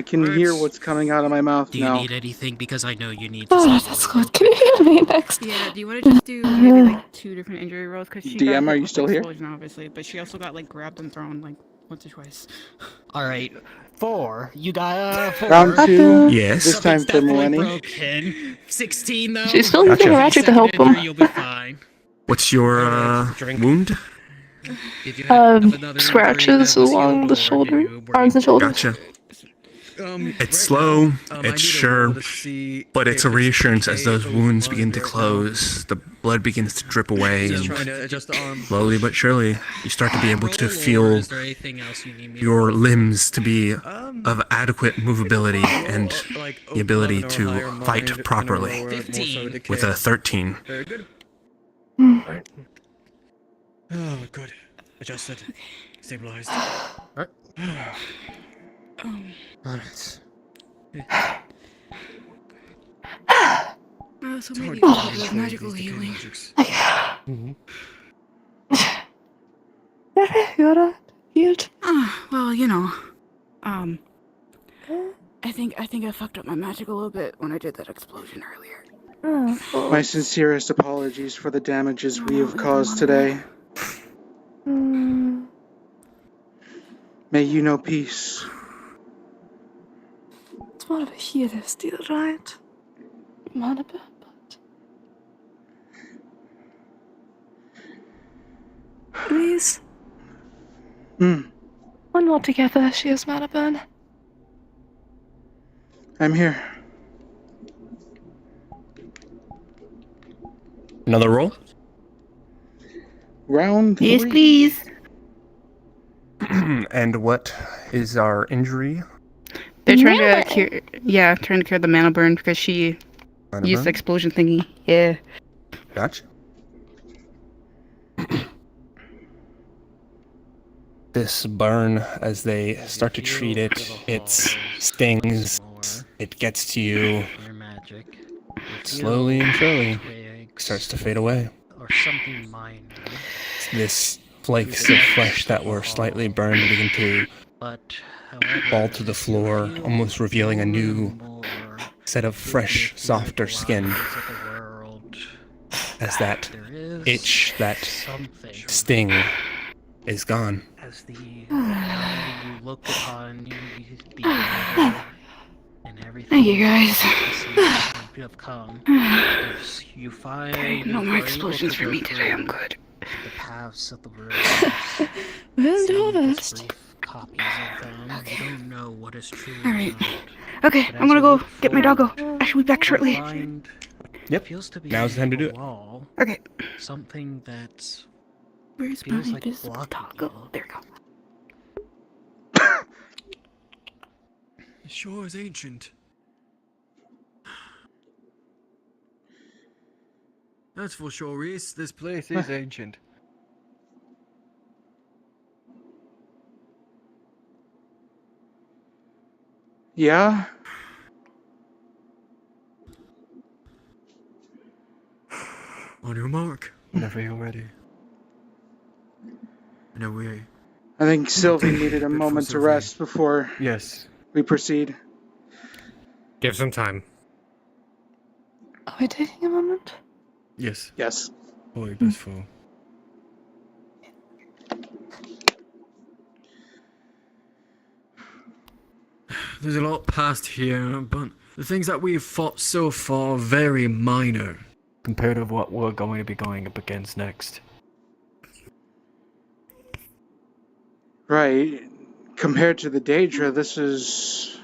can hear what's coming out of my mouth Do you now. need anything? Because I know you need to Oh, stop that's good. Can you hear me next? Yeah, do you want to just do maybe like 2 different injury rolls? Because she DM, got are you with still here? explosion, obviously, but she also got like grabbed and thrown like once or twice. Alright, 4. You got 4. Round 2. Yes. This time for Moeni. Broken. 16 though. She's still using Ratchet to help him. You'll be fine. What's your wound? Scratches along the shoulder, arms and shoulders. Gotcha. It's slow, it's sure, but it's a reassurance as those wounds begin to close, the blood begins to drip away, and slowly but surely, you start to be able to feel your limbs to be of adequate movability and the ability to fight properly. With a 13. Very good. Oh, good. Adjusted. Stabilized. Alright. So maybe a little bit of magical healing. You're right. Healed. Well, I think I fucked up my magic a little bit when I did that explosion earlier. My sincerest apologies for the damages we have caused today. May you know peace. It's more of a hero still, right? Manaba. Please. We're not together, she is Manaburn. I'm here. Another roll? Round 3. Yes, please. And what is our injury? They're trying to cure the mana burn because she Mana used burn? the explosion thingy. Yeah. Gotcha. This burn, as they start to treat it, it stings, it gets to you. Slowly and surely starts to fade away. Or something minor. This flakes of flesh that were slightly burned begin to fall to the floor, almost revealing a new set of fresh, softer skin. As that itch, that sting is gone. As the you look upon the other and everything. Thank you, guys. You have come. You find Okay, no more explosions for me today. I'm good. The paths of the world. We'll do our best. Copies of them. You don't know what is true. All right. Okay, I'm gonna go get my doggo. I should be back shortly. Yep. Now's the time to do it. Okay. Something that's Where's feels my like invisible blocking doggo? There we go. It sure is ancient. That's for sure, Rhys. This place is ancient. Yeah? On your mark. Whenever you're ready. No way. I think Sylvie needed a Good for moment to Sylvie. rest before Yes. we proceed. Give some time. Are we taking a moment? Yes. Yes. Boy, blissful. There's a lot past here, but the things that we've fought so far are very minor. Compared to what we're going to be going up against next. Right. Compared to the Daedra, this is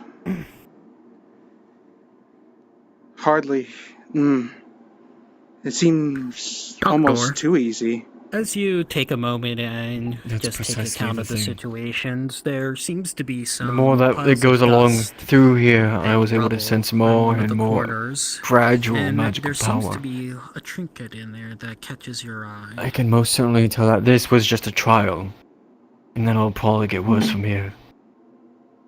hardly. It seems almost too easy. As you take a moment and That's just take precisely account the of the thing. situations, there seems to be some. The more that piles it goes of along dust through here, I was able to rubble sense on more one of and the more corners, gradual and magical there seems power. to be a trinket in there that catches your eye. I can most certainly tell that this was just a trial, and then it'll probably get worse from here.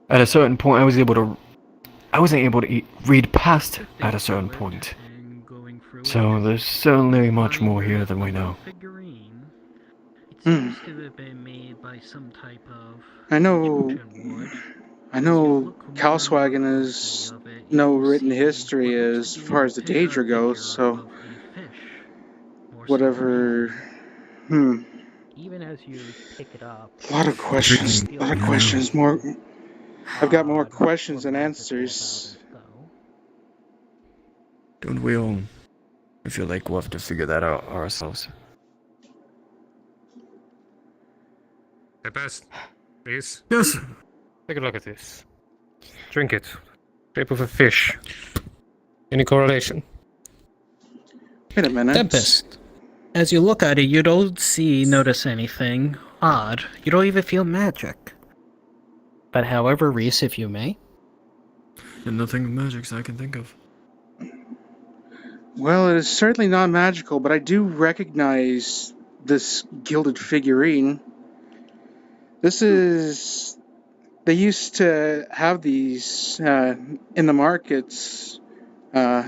At a certain point, I wasn't able to read past at a certain point. So there's certainly much more here than we know. Seems to have been made by some type of I know Kalswagen has no written history as far as the Daedra goes, so whatever. Even as you pick it up. A lot of questions. A lot of questions. More. I've got more questions than answers. Don't we all? I feel like we'll have to figure that out ourselves. At best. Rhys? Yes. Take a look at this. Drink it. Shape of a fish. Any correlation? Wait a minute. Tempest. As you look at it, you don't notice anything odd. You don't even feel magic. But however, Rhys, if you may. And nothing of magics I can think of. Well, it is certainly not magical, but I do recognize this gilded figurine. This they used to have these in the markets in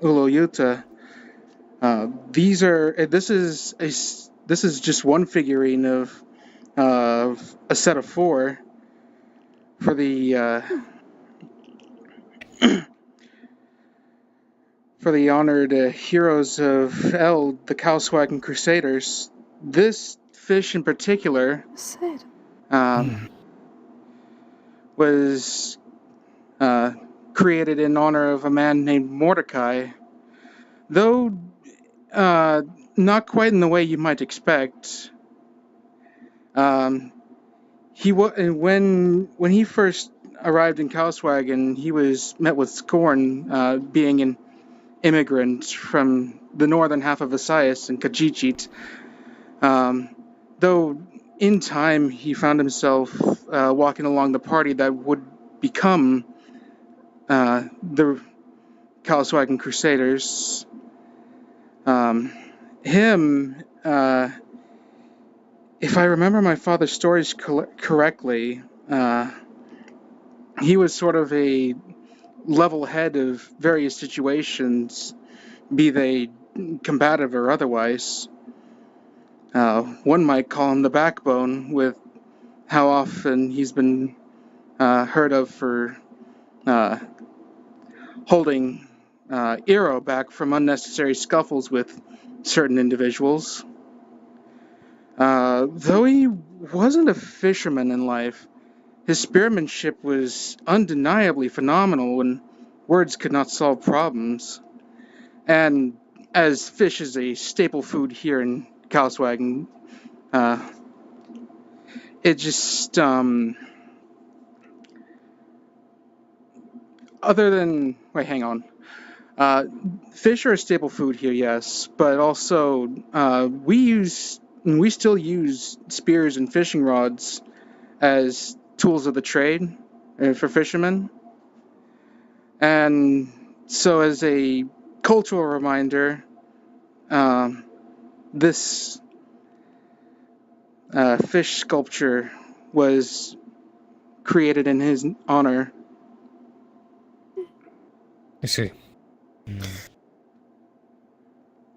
Uluyuta. This is just one figurine of a set of 4 for the for the honored heroes of Eld, the Cowswagon Crusaders. This fish in particular was created in honor of a man named Mordecai, though not quite in the way you might expect. When he first arrived in Cowswagon, he was met with scorn, being an immigrant from the northern half of Visayas and Kajichit. Though in time he found himself walking along the party that would become the Cowswagon Crusaders. If I remember my father's stories correctly, he was sort of a level head of various situations, be they combative or otherwise. One might call him the backbone, with how often he's been heard of for holding Eero back from unnecessary scuffles with certain individuals. Though he wasn't a fisherman in life, his spearmanship was undeniably phenomenal when words could not solve problems. And as fish is a staple food here in Cowswagon, it just, other than, wait, hang on. Fish are a staple food here, yes, but also we still use spears and fishing rods as tools of the trade for fishermen. And so as a cultural reminder, this fish sculpture was created in his honor. I see.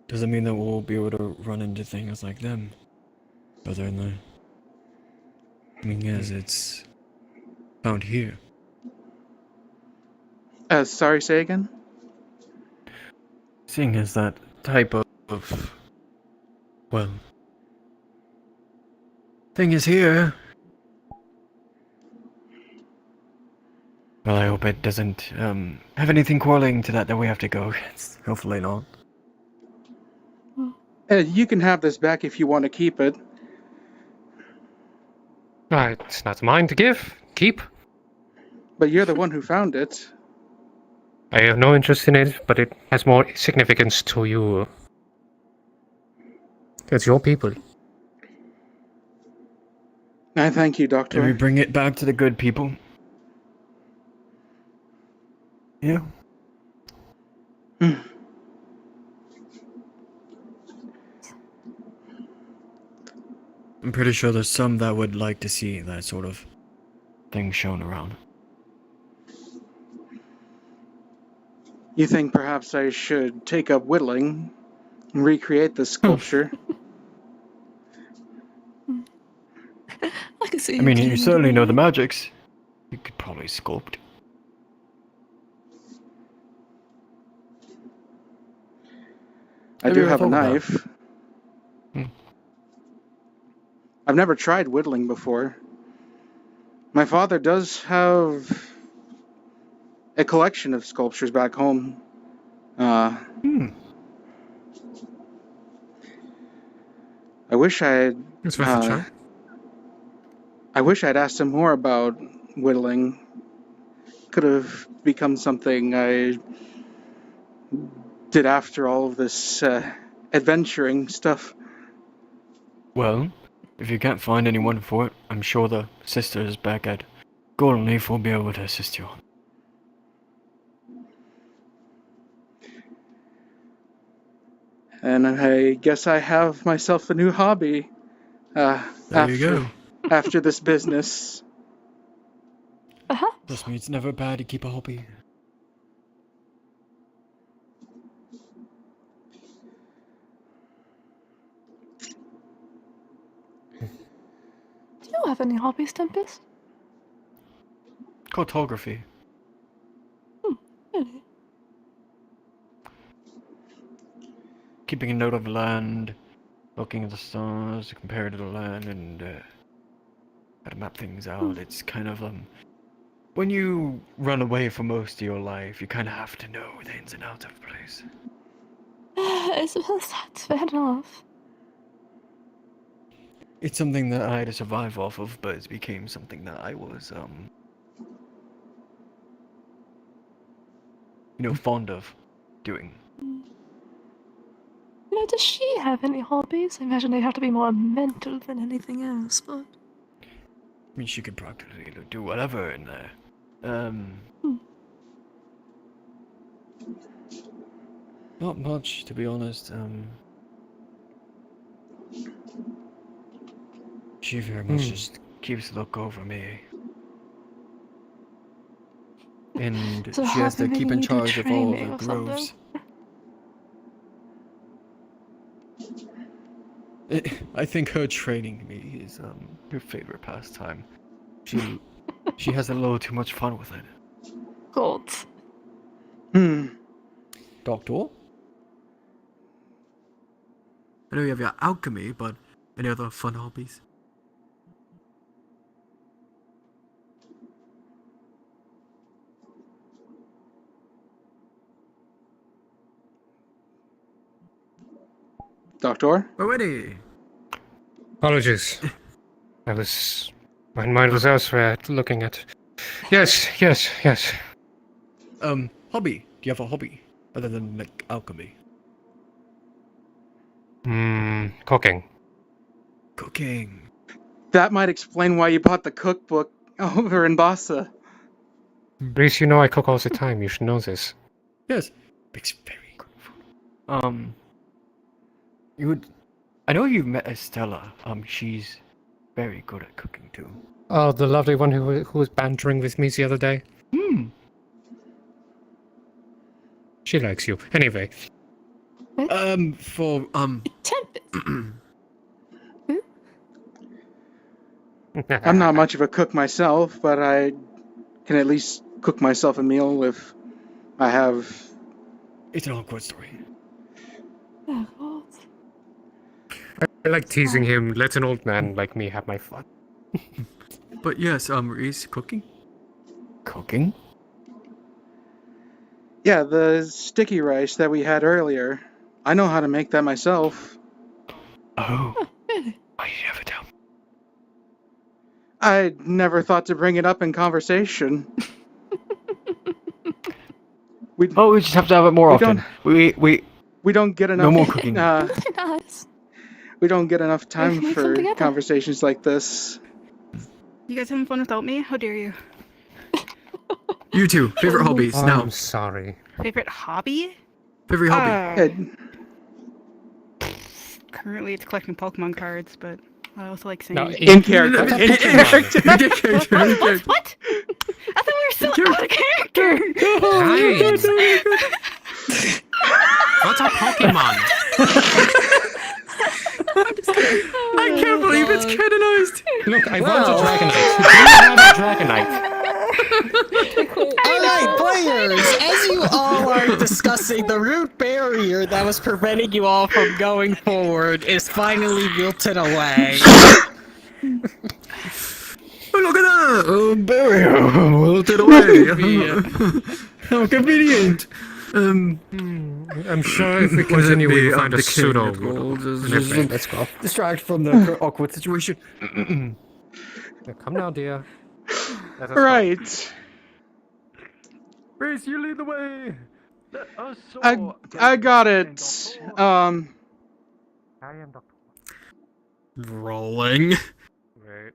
Does it mean that we'll be able to run into things like them? Other than that? I mean, yes, it's found here. Sorry, say again? Seeing as that type of well, thing is here. Well, I hope it doesn't have anything correlating to that we have to go against. Hopefully not. You can have this back if you want to keep it. It's not mine to give. Keep. But you're the one who found it. I have no interest in it, but it has more significance to you. It's your people. I thank you, Doctor. Can we bring it back to the good people? Yeah. I'm pretty sure there's some that would like to see that sort of thing shown around. You think perhaps I should take up whittling and recreate this sculpture? I mean, you certainly know the magics. You could probably sculpt. I do have a knife. I've never tried whittling before. My father does have a collection of sculptures back home. I wish I had. It's worth a try. I wish I'd asked him more about whittling. Could have become something I did after all of this adventuring stuff. Well, if you can't find anyone for it, I'm sure the sisters back at Golden Leaf will be able to assist you. And I guess I have myself a new hobby. There you go. after this business. Trust me, it's never bad to keep a hobby. Do you have any hobbies, Tempest? Cartography. Really? Keeping a note of land, looking at the stars to compare to the land, and how to map things out. It's kind of when you run away for most of your life, you kind of have to know the ins and outs of a place. I suppose that's fair enough. It's something that I had to survive off of, but it became something that I was fond of doing. Does she have any hobbies? I imagine they'd have to be more mental than anything else, but... I mean, she could practically do whatever in there. Not much, to be honest. She very much just keeps a look over me. And So she has to maybe keep you in do charge of all training the or something? groves. I think her training me is her favorite pastime. She has a little too much fun with it. God. Doctor? I know you have your alchemy, but any other fun hobbies? Doctor? Already. Apologies. My mind was elsewhere, looking at. Yes. Hobby. Do you have a hobby other than like alchemy? Cooking. Cooking. That might explain why you bought the cookbook over in Bassa. Rhys, you know I cook all the time. You should know this. Yes. Makes very good food. You would. I know you've met Estella. She's very good at cooking too. Oh, the lovely one who was bantering with me the other day. She likes you. Anyway. I'm not much of a cook myself, but I can at least cook myself a meal if I have... It's an awkward story. I like teasing him. Let an old man like me have my fun. But yes, Rhys, cooking? Cooking? Yeah, the sticky rice that we had earlier. I know how to make that myself. Oh. Why did you never tell me? I never thought to bring it up in conversation. We just have to have it more often. We don't get enough. No more cooking. Nice. We don't get enough time make for some together. conversations like this. You guys having fun without me? How dare you? You two, favorite hobbies now. I'm sorry. Favorite hobby? Favorite hobby. Currently, it's collecting Pokemon cards, but I also like No, singing. in character. In character. What? I thought we were still out of character. Nice. What's a Pokemon? I can't believe it's canonized. Look, I want a Dragonite. Do you have a Dragonite? Alright, players! As you all are discussing, the root barrier that was preventing you all from going forward is finally wilted away. Oh, look at that! Oh, barrier wilted away. How convenient. I'm sure if we continue, we will find a pseudo. Let's go. Distract from the awkward situation. Come now, dear. Right. Rhys, you lead the way. Let us I got it. Rolling.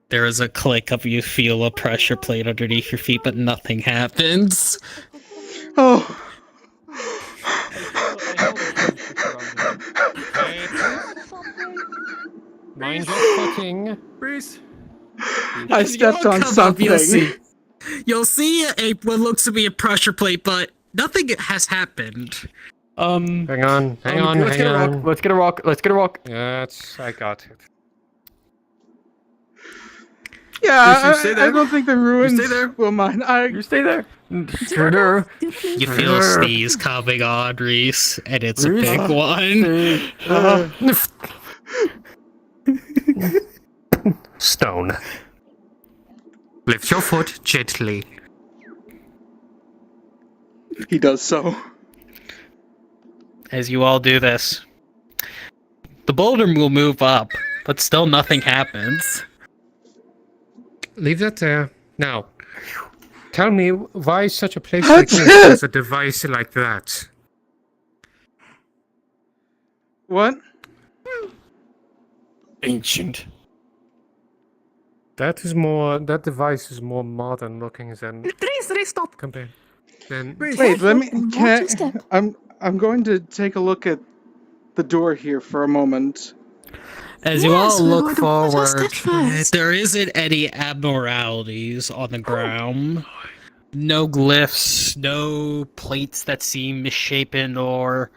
There is a click of you feel a pressure plate underneath your feet, but nothing happens. Oh. Mind your footing. Rhys. I stepped on Come up, something. you'll see what looks to be a pressure plate, but nothing has happened. Hang on, hang on, let's hang get a rock. on. Let's get a rock. Let's get a rock. I got it. Yeah, You stay I there. don't think the ruins stay there. will mind. You stay there. You feel a sneeze coming on, Rhys, and it's a Rhys? big one. Stone. Lift your foot gently. He does so. As you all do this, the boulder will move up, but still nothing happens. Leave that there. Now, tell me why such a place That's like this it! has a device like that? What? Ancient. That device is more modern looking than Rhys, stop. compared. Then Wait, let me. I'm going to take a look at the door here for a moment. As you all look forward, there isn't any abnormalities on the ground. No glyphs, no plates that seem misshapen or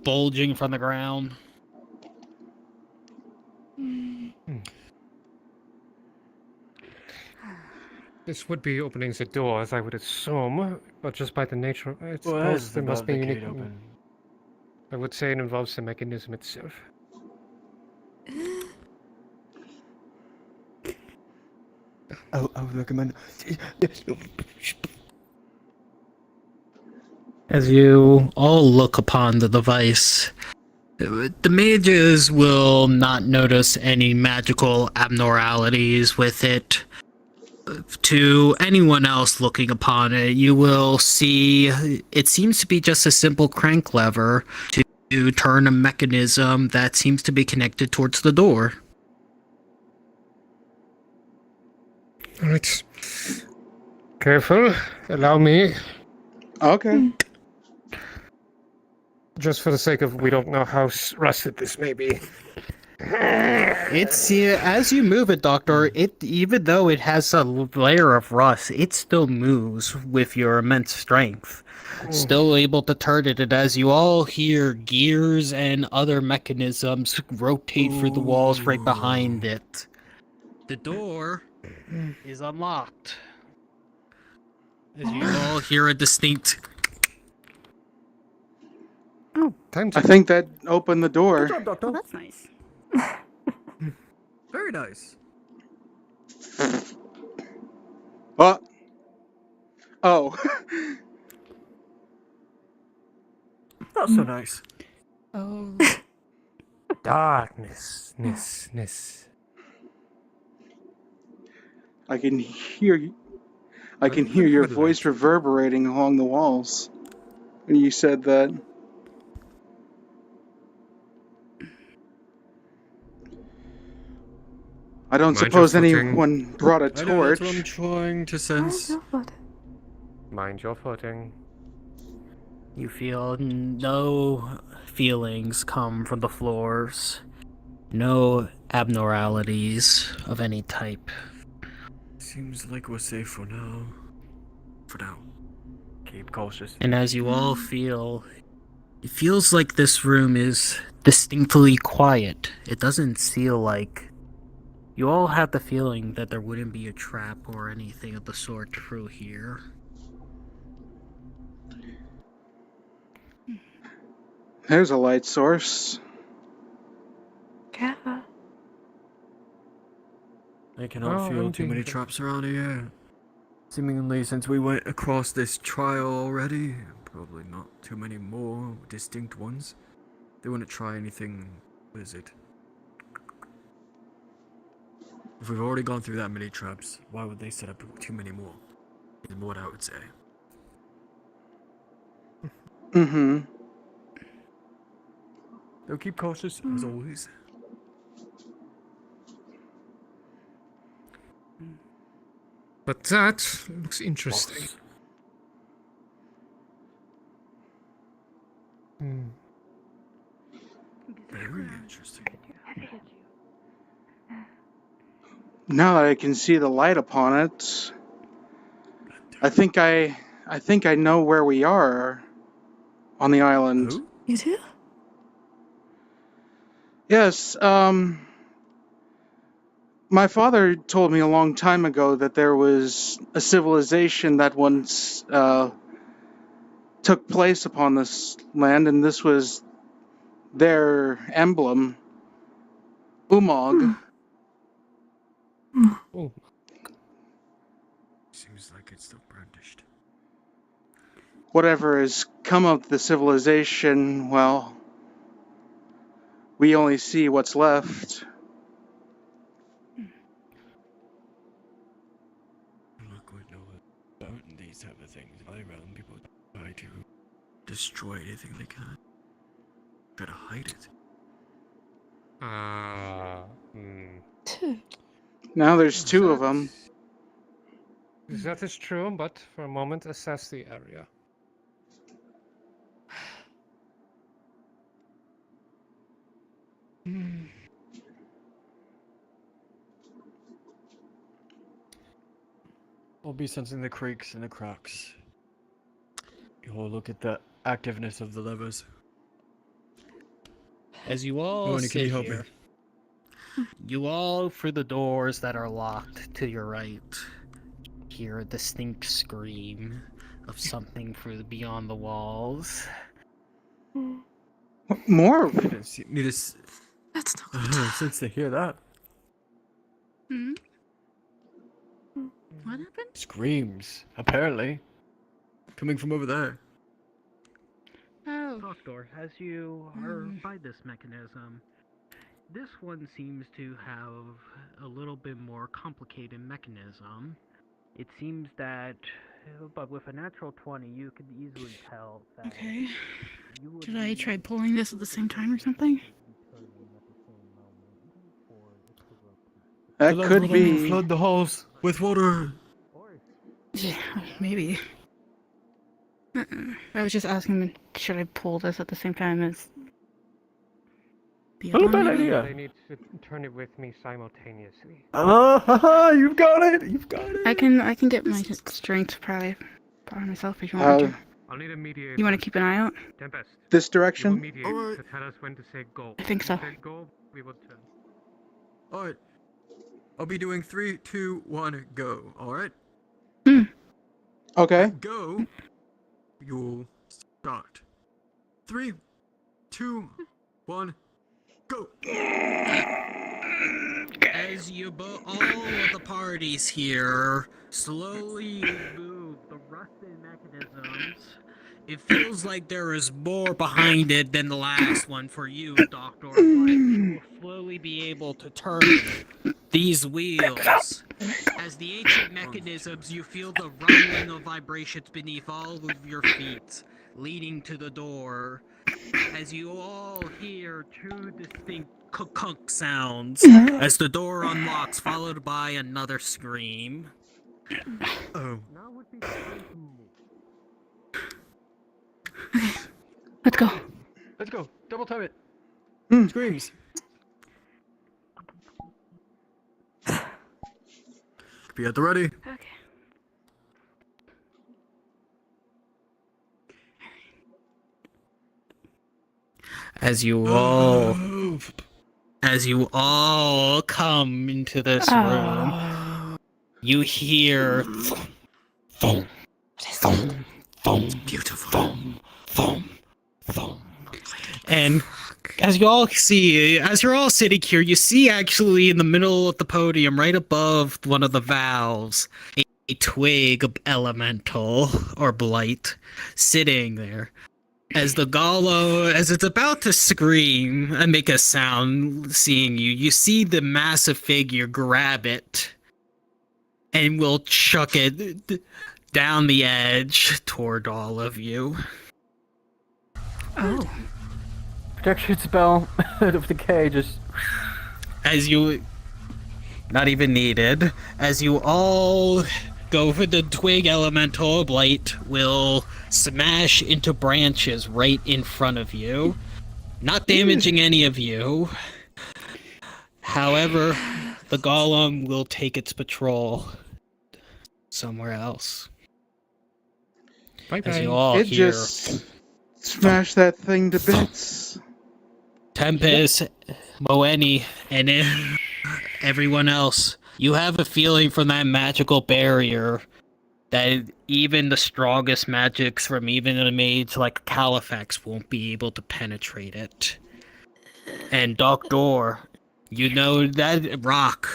bulging from the ground. this would be opening the door, as I would assume, but just by the nature, I suppose there must be unique. I would say it involves the mechanism itself. I would recommend. As you all look upon the device, the mages will not notice any magical abnormalities with it. To anyone else looking upon it, you will see it seems to be just a simple crank lever to turn a mechanism that seems to be connected towards the door. Alright. Careful. Allow me. Okay. Just for the sake of, we don't know how rusted this may be. It's as you move it, Doctor. It even though it has a layer of rust, it still moves with your immense strength. Still able to turn it, and as you all hear gears and other mechanisms rotate through the walls right behind it, the door is unlocked. As you all hear a distinct. Oh, time to. I think that opened the door. Good job, Doctor. Oh, that's nice. Very nice. What? Oh. Not so nice. Oh. Darkness. I can hear you. I can hear your voice reverberating along the walls when you said that. I don't suppose anyone brought a torch. That's what I'm trying to sense. Mind your footing. You feel no feelings come from the floors. No abnormalities of any type. Seems like we're safe for now. For now. Keep cautious. And as you all feel, it feels like this room is distinctly quiet. It doesn't feel like... You all have the feeling that there wouldn't be a trap or anything of the sort through here. There's a light source. Yeah. I cannot feel too many traps around here. Seemingly, since we went across this trial already, probably not too many more distinct ones. They wouldn't try anything. What is it? If we've already gone through that many traps, why would they set up too many more? Is what I would say. Mm-hmm. They'll keep cautious, as always. But that looks interesting. Very interesting. Now that I can see the light upon it, I think I know where we are on the island. You do? Yes, my father told me a long time ago that there was a civilization that once took place upon this land, and this was their emblem, Umog. Oh. Seems like it's still brandished. Whatever has come of the civilization, well, we only see what's left. Look what about these type of things. All around people try to Destroy anything they can. Try to hide it. Now there's two of them. That is true, but for a moment, assess the area. I'll be sensing the creaks and the cracks. You'll look at the activeness of the levers. As you all Can sit you help here, you all, through the doors that are locked to your right, hear a distinct scream of something beyond the walls. More? That's not since they hear that. Hmm? What happened? Screams, apparently. Coming from over there. Oh. Doctor, as you are by this mechanism, this one seems to have a little bit more complicated mechanism. It seems that, but with a natural 20, you could easily tell that. Okay. Should I try pulling this at the same time or something? That could be. Flood the halls with water. Yeah, maybe. I was just asking, should I pull this at the same time as the other Not a bad one? idea. They need to turn it with me simultaneously. You've got it! You've got it! I can get my strength probably by myself if you want me to. I'll need a mediator. You want to keep an eye out? Tempest. This You will direction? mediate to tell us when to say go. I think so. When you say go, we will turn. Alright. I'll be doing 3, 2, 1, go. Alright? Okay. Go. You'll start. 3, 2, 1, go. As all of the parties here slowly move the rusted mechanisms, it feels like there is more behind it than the last one for you, Doctor. But you will slowly be able to turn these wheels. As the ancient mechanisms, you feel the rumbling of vibrations beneath all of your feet, leading to the door. As you all hear two distinct kunk sounds as the door unlocks, followed by another scream. Oh. Let's go. Let's go. Double time it. Screams. Be at the ready. Okay. As you all come into this room, you hear thump, thump, thump, beautiful thump, thump, thump. And as you're all sitting here, you see actually in the middle of the podium, right above one of the valves, a twig elemental or blight sitting there. As the Gallo, as it's about to scream and make a sound seeing you, you see the massive figure grab it and will chuck it down the edge toward all of you. Oh. Protection spell of decay just. As you. Not even needed. As you all go for the twig elemental, blight will smash into branches right in front of you, not damaging any of you. However, the golem will take its patrol somewhere else. As you all It hear, just smashed that thing to bits. Tempest, Moeni, and everyone else, you have a feeling from that magical barrier that even the strongest magics from even a mage like Califax won't be able to penetrate it. And Doctor, you know that rock.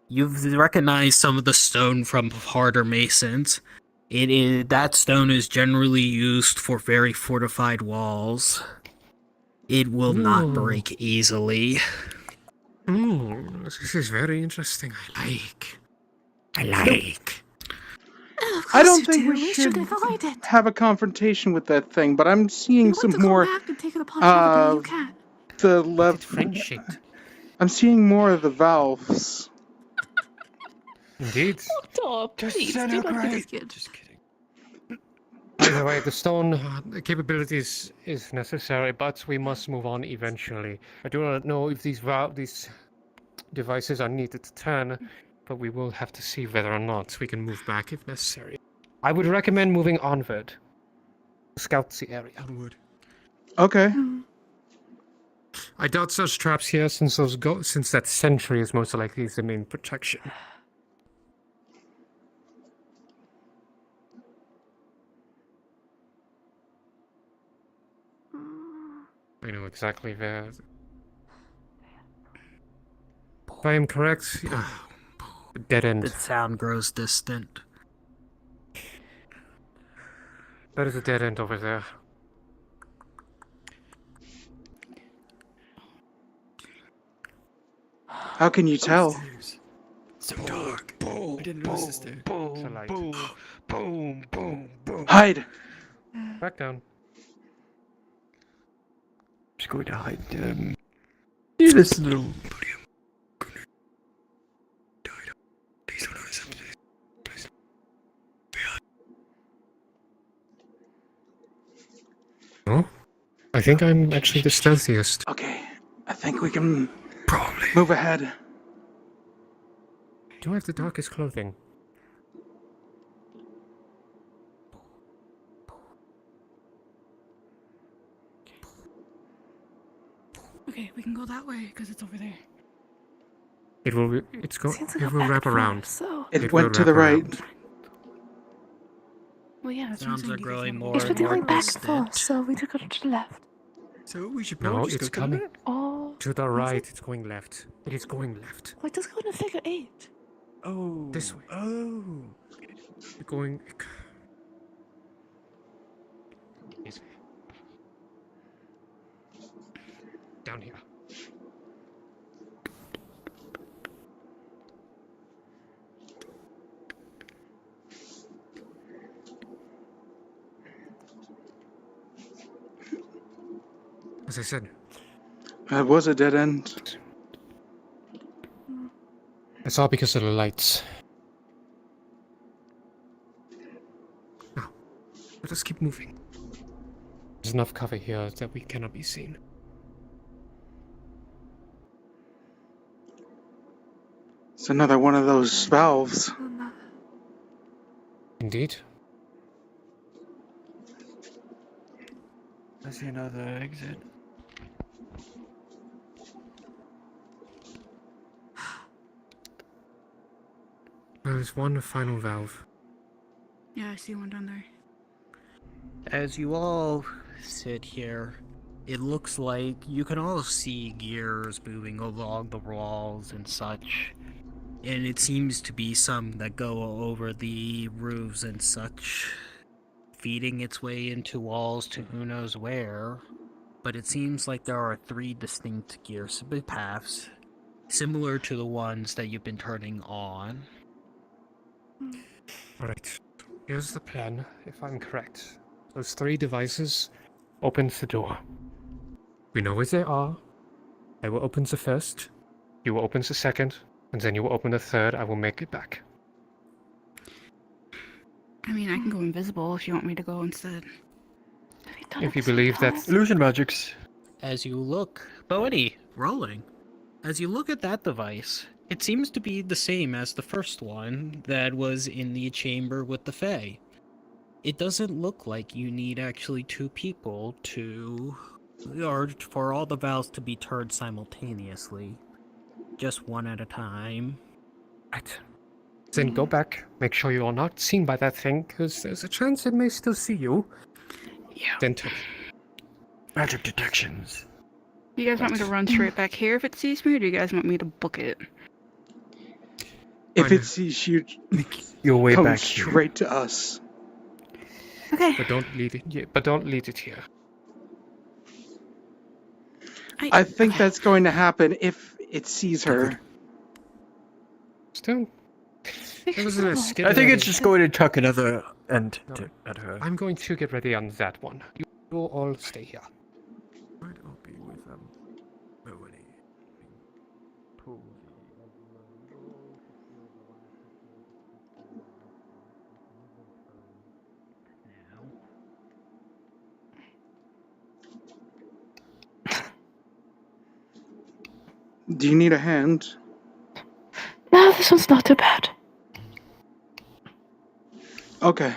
You've recognized some of the stone from harder masons. That stone is generally used for very fortified walls. It will not break easily. This is very interesting. I like. I don't think we should have a confrontation with that thing, but I'm seeing some more. The left. I'm seeing more of the valves. Indeed. Stop, please. Do not be this kid. Just kidding. Either way, the stone capabilities is necessary, but we must move on eventually. I do not know if these devices are needed to turn, but we will have to see whether or not we can move back if necessary. I would recommend moving onward. Scout the area. Onward. Okay. I doubt such traps here, since since that sentry is most likely the main protection. I know exactly where. If I am correct, dead end. The sound grows distant. That is a dead end over there. How can you tell? So dark. I didn't notice this there. Boom. Hide! Back down. Just going to hide. You listen to Oh, I think I'm actually the stealthiest. Okay, I think we can move ahead. Do I have the darkest clothing? Okay, we can go that way because it's over there. It will. It will wrap around. It went to the right. Well, yeah, that's Sounds are growing more It's and been more going back distant. and forth, so we took it to the left. So we should No, probably just it's go coming. back. Oh. To the right, it's going left. It is going left. Wait, let's go in a figure 8. Oh. This way. Oh. Going. This way. Down here. As I said, It was a dead end. it's all because of the lights. Now, let us keep moving. There's enough cover here that we cannot be seen. It's another one of those valves. Indeed. I see another exit. There's one final valve. Yeah, I see one down there. As you all sit here, it looks like you can all see gears moving along the walls and such. And it seems to be some that go over the roofs and such, feeding its way into walls to who knows where. But it seems like there are 3 distinct gear paths, similar to the ones that you've been turning on. Alright, here's the plan, if I'm correct. Those 3 devices opens the door. We know where they are. I will open the first, you will open the second, and then you will open the third. I will make it back. I mean, I can go invisible if you want me to go instead. If you believe that... Illusion magics. As you look, Boety, rolling. As you look at that device, It seems to be the same as the first one that was in the chamber with the Fae. It doesn't look like you need actually two people or for all the valves to be turned simultaneously. Just one at a time. Right. Then go back, make sure you are not seen by that thing, because there's a chance it may still see you. Yeah. Then turn. Magic detections. Do you guys want me to run straight back here if it sees me, or do you guys want me to book it? If it sees you, You're way come back here. straight to us. Okay. But don't lead it. Yeah, but don't lead it here. I think that's going to happen if it sees her. Still. I think it's just going to chuck another end at her. I'm going to get ready on that one. You will all stay here. Right, I'll be with Melanie. Do you need a hand? No, this one's not too bad. Okay.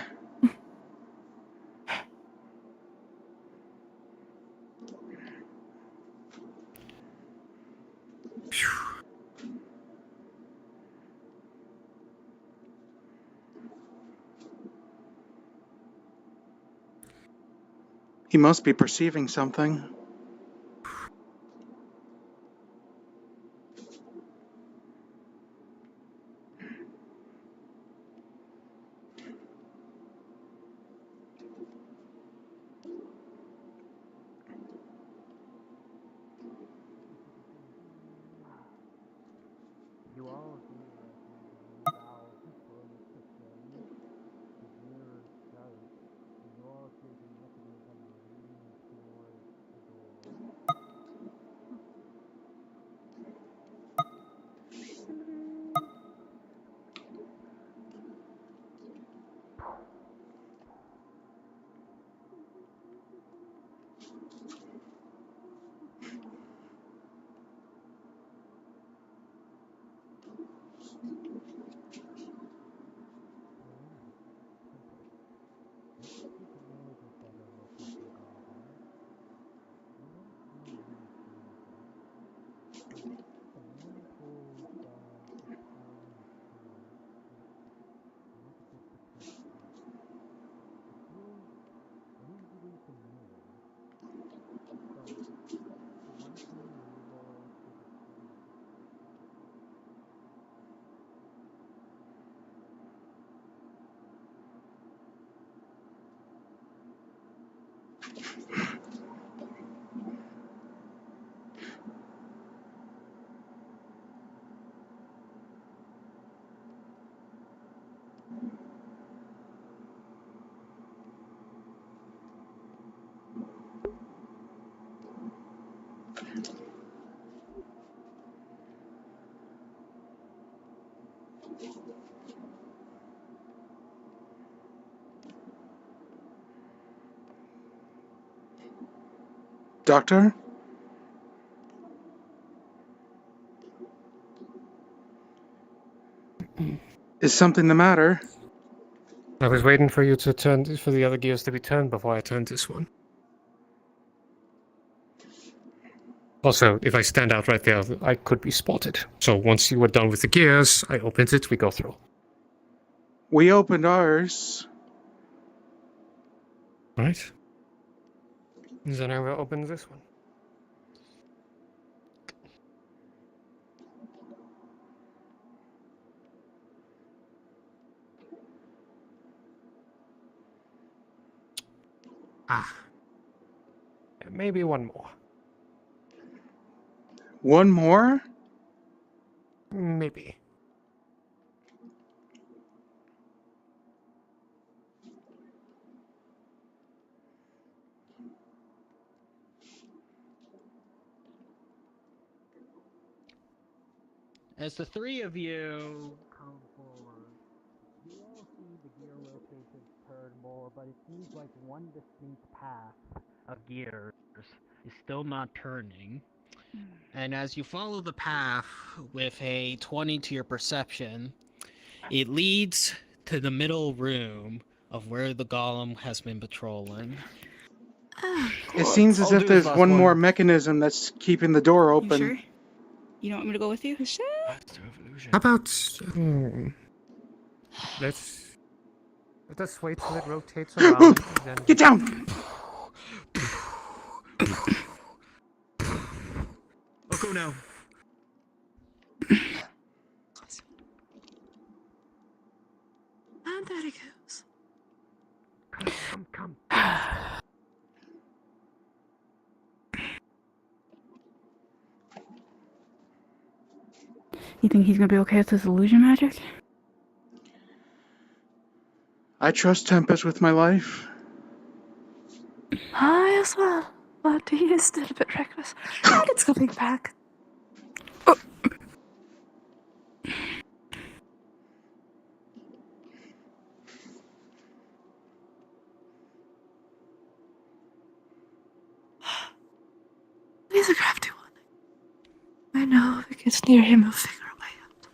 He must be perceiving something. Doctor? Is something the matter? I was waiting for you to turn, for the other gears to be turned before I turned this one. Also, if I stand out right there, I could be spotted. So once you were done with the gears, I opened it, we go through. We opened ours. Right? Then I will open this one. Maybe one more. One more? Maybe. As the three of you come forward, you all see the gear rotations turn more, but it seems like one distinct path of gears is still not turning. And as you follow the path with a 20 to your perception, it leads to the middle room of where the golem has been patrolling. It seems as if there's one more mechanism that's keeping the door open. Sure? You don't want me to go with you? Sure. How about let's wait till it rotates around. Then... Get down! I'll go now. And there he goes. Come. You think he's gonna be okay with this illusion magic? I trust Tempest with my life. I as well, but he is still a bit reckless. And it's coming back. He's a crafty one. I know if it gets near him, he'll figure a way out.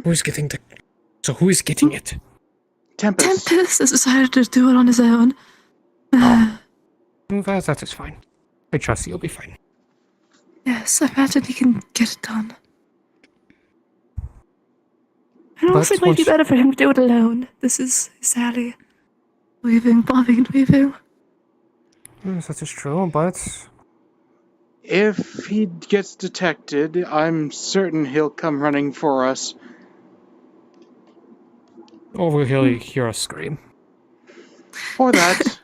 Who's getting the... So who is getting it? Tempest. Tempest has decided to do it on his own. That is fine. I trust you'll be fine. Yes, I imagine he can get it done. And also, it might be better for him to do it alone. This is Sally. Weaving, bobbing, and weaving. Yes, that is true, but... If he gets detected, I'm certain he'll come running for us. Or will he hear us scream? Or that.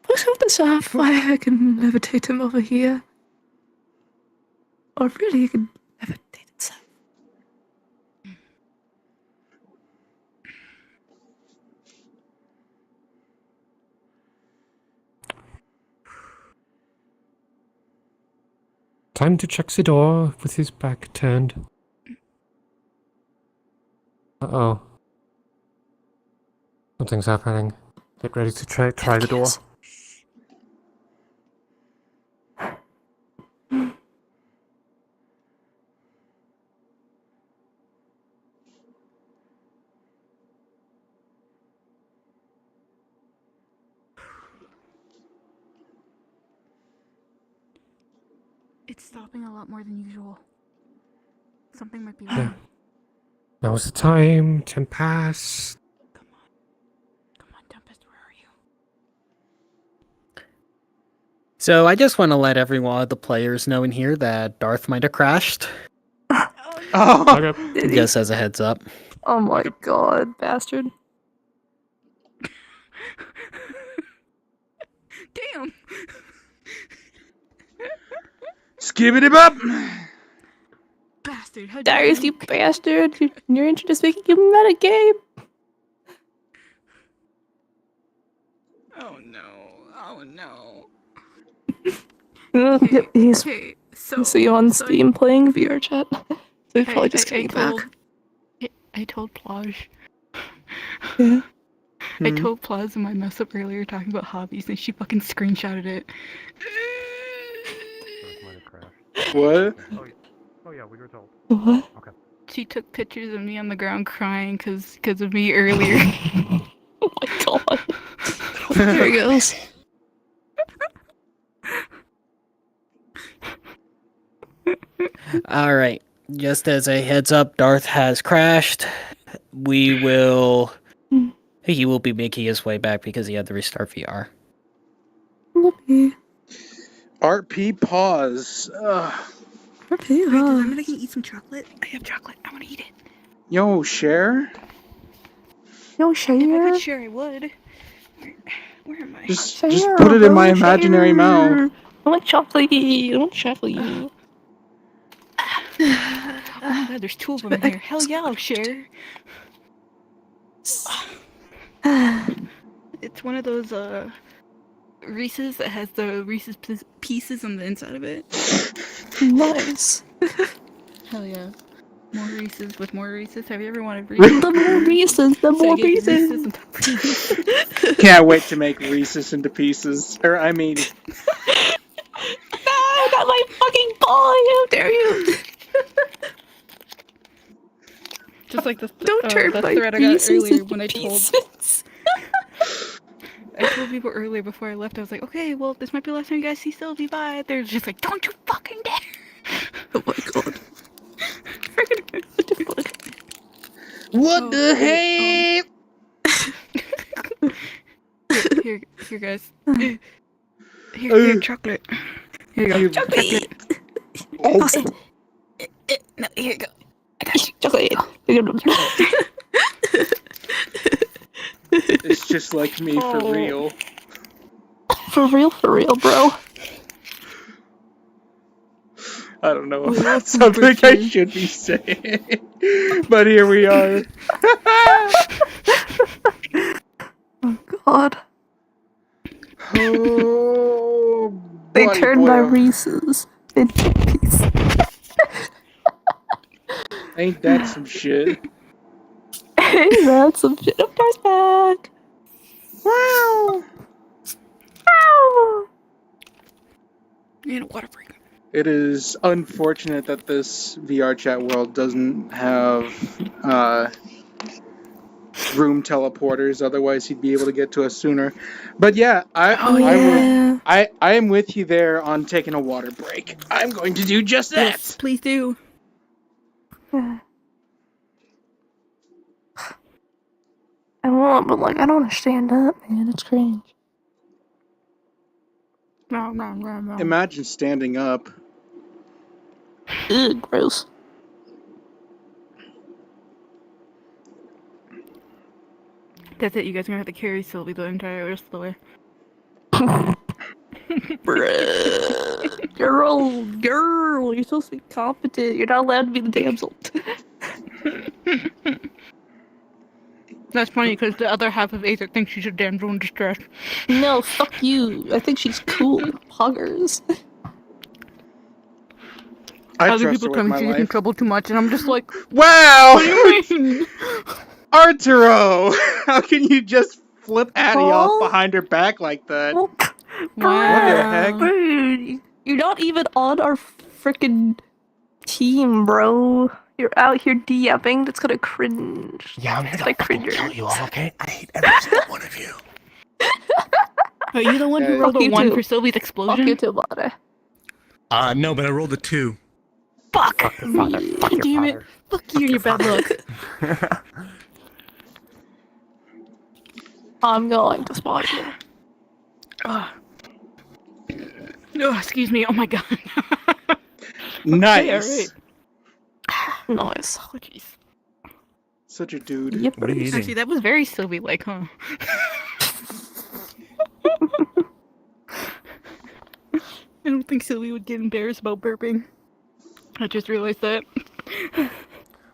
Push up the shaft, why I can levitate him over here. Or really, he can levitate himself. Time to check the door with his back turned. Uh-oh. Something's happening. Get ready to try the door. It's stopping a lot more than usual. Something might be Yeah. wrong. Now's the time. Time pass. Come on, Tempest, where are you? So I just want to let every one of the players know in here that Darth might have crashed. Oh, Just as a heads up. Oh my god, bastard. Damn! Skibbity-bop! Bastard, how Darius, you bastard. You're introduced making you metagame. Oh no. He's Hey, so you on Steam playing VR chat. So he's probably just coming back. I told Plage. Yeah. I told Plaz in my mess up earlier talking about hobbies and she fucking screenshotted it. What? Oh yeah, we were told. What? Okay. She took pictures of me on the ground crying because of me earlier. Oh my god. There he goes. All right. Just as a heads up, Darth has crashed. He will be making his way back because he had to restart VR. Art P pause. Wait, does anybody can eat some chocolate? I have chocolate. I want to eat it. Yo, share? No, If I Share. could share, I would. Where am I? Just Share, put it in bro, my imaginary mouth. Share. I want chocolate. I want chocolate. Oh my god, there's 2 of them in here. Hell yeah, I'll share. It's one of those Reese's that has the Reese's pieces on the inside of it. Nice. Hell yeah. More Reese's with more Reese's. Have you ever wanted Reese's? The more Reese's, the So I more get Reese's. Reese's on top of Reese's. Can't wait to make Rhesus into pieces. Or, I mean... I got my fucking ball! How dare you! Just like the Don't turn the my thread I got Reese's earlier into when I told pieces. I told people earlier before I left. I was like, okay, well, this might be the last time you guys see Sylvie. Bye. They're just like, don't you fucking dare! Oh my god. What the heck? Here, guys. Here, chocolate. Here you go. Chocolate. No, here you go. I got you. Chocolate. It's just like me for real. For real, bro. I don't know if that's something I should be saying. But here we are. Oh god. Oh, They bloody turned my boy. Reese's into pieces. Ain't that some shit? Hey, that's some shit. Of course back. Wow. Wow. And a water break. It is unfortunate that this VR chat world doesn't have room teleporters. Otherwise, he'd be able to get to us sooner. But yeah, I am with you there on taking a water break. I'm going to do just that. Yes, please do. I won't, but like, I don't want to stand up, man. It's cringe. No. Imagine standing up. Ugh, gross. That's it. You guys are gonna have to carry Sylvie the entire rest of the way. Bruh. Girl, you're supposed to be competent. You're not allowed to be the damsel. That's funny because the other half of Aether thinks she's a damsel in distress. No, fuck you. I think she's cool. Poggers. Other people tell me she gets in trouble too much, and I'm just like, wow! What do you mean? Arturo! How can you just flip Addie off behind her back like that? What the heck? Dude, you're not even on our frickin' team, bro. You're out here DMing. That's gonna cringe. Yeah, I'm here to like fucking cringers. kill you all, okay? I hate every single one of you. Are you the one who rolled a 1 for Sylvie's explosion? Fuck you too, Mare. No, but I rolled a 2. Fuck! Fuck your father. Fuck your Damn it. father. Fuck you and your bad luck. I'm going to spawn you. No, excuse me. Oh my god. Nice. Okay, Nice. Oh, jeez. Such a dude. Yep. What are you eating? Actually, that was very Sylvie-like, huh? I don't think Sylvie would get embarrassed about burping. I just realized that.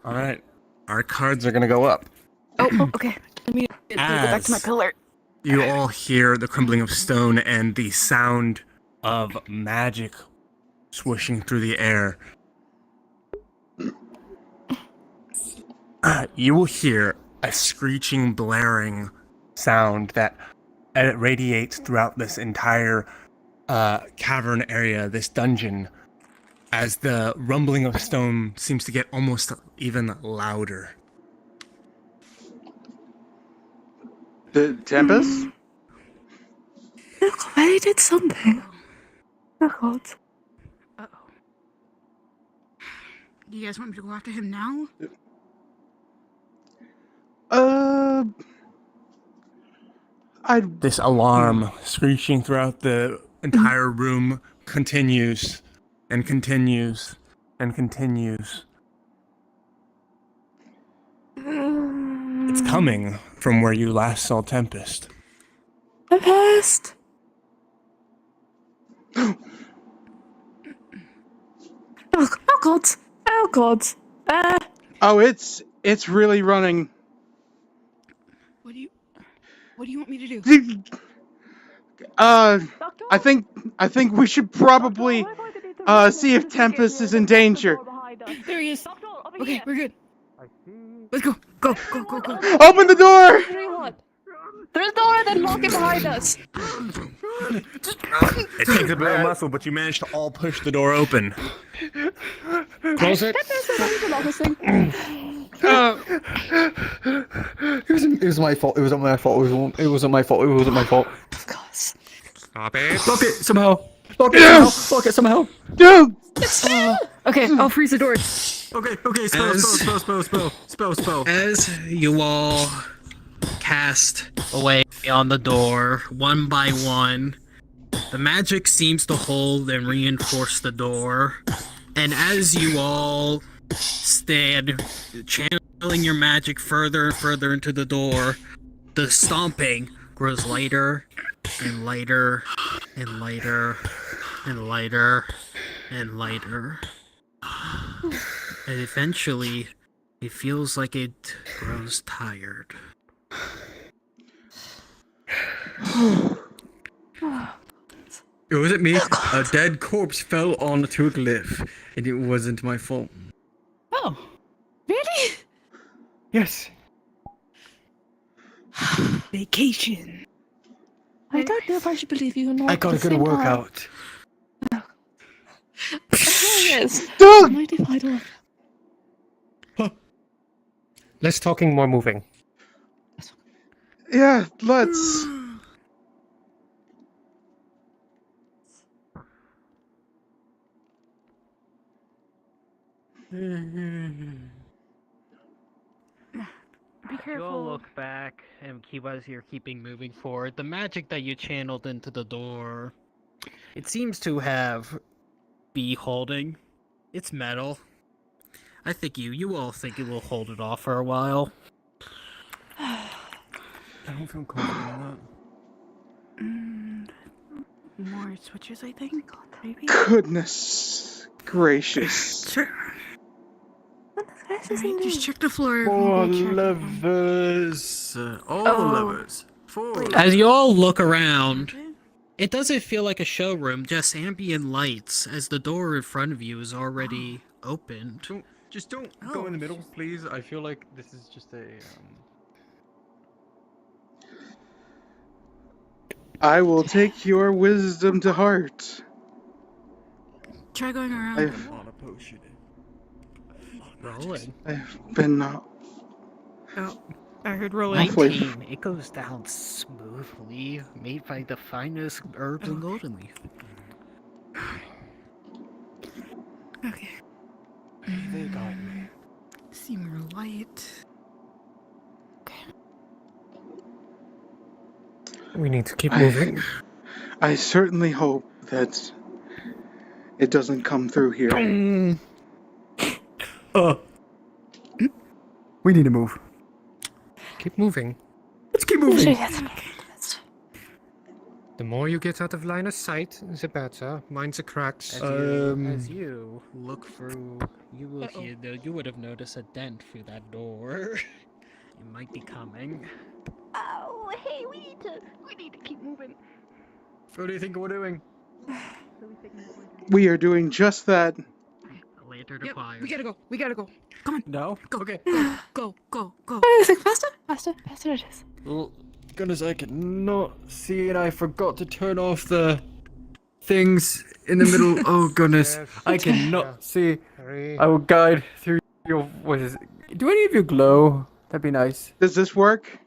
All right, our cards are gonna go up. Oh, okay. Let me go back to my As pillar. you all hear the crumbling of stone and the sound of magic swooshing through the air. You will hear a screeching, blaring sound that radiates throughout this entire cavern area, this dungeon, as the rumbling of stone seems to get almost even louder. The Tempest? Look, I did something. Oh god. Uh-oh. You guys want me to go after him now? This alarm screeching throughout the entire room continues and continues and continues. It's coming from where you last saw Tempest. Tempest. Oh God! Oh God! Oh, it's really running. What do you want me to do? I think we should probably see if Tempest is in danger. There he is. Okay, we're good. Let's go. Go. Open the door! There's no one then walking behind us. It takes a bit of muscle, but you managed to all push the door open. Close it. It was my fault. It wasn't my fault. It wasn't my fault. It wasn't my fault. Of course. Stop it. Lock it somehow. Lock it somehow. Lock it somehow. Dude! Okay, I'll freeze the door. Okay, spell. As you all cast away on the door, one by one, the magic seems to hold and reinforce the door. And as you all stand channeling your magic further and further into the door, the stomping grows lighter and lighter and lighter and lighter and lighter. And eventually, it feels like it grows tired. It wasn't me. A dead corpse fell onto a glyph, and it wasn't my fault. Oh, really? Yes. Vacation. I don't know if I should believe you or not. I gotta go to workout. Yes. Dude! Mighty vital. Less talking, more moving. Yeah, let's. Be careful. You'll look back and as you're keeping moving forward. The magic that you channeled into the door, it seems to be holding. It's metal. I think you all think it will hold it off for a while. I don't feel confident in More switches, I think. Maybe. Goodness gracious. Sure. Alright, just check the floor. Four We'll check levers. All the levers. Four. As you all look around, it doesn't feel like a showroom, just ambient lights, as the door in front of you is already opened. Don't go in the middle, please. I feel like this is just a. I will take your wisdom to heart. Try going around. I've Rolling. been Oh, I heard rolling. 19. It goes down smoothly, made by the finest herbs and golden leaf. Okay. They got me. See more light. We need to keep moving. I certainly hope that it doesn't come through here. We need to move. Keep moving. Let's keep moving. The more you get out of line of sight, the better. Mind the cracks. As you look through, you will you would have noticed a dent through that door. It might be coming. Oh, hey, we need to keep moving. What do you think we're doing? We are doing just that. Later to Yep, fire. we gotta go. Come on. No? Go. Okay. Go. Faster it is. Well, goodness, I cannot see, and I forgot to turn off the things in the middle. Oh goodness, I cannot see. I will guide through your. What is it? Do any of you glow? That'd be nice. Does this work?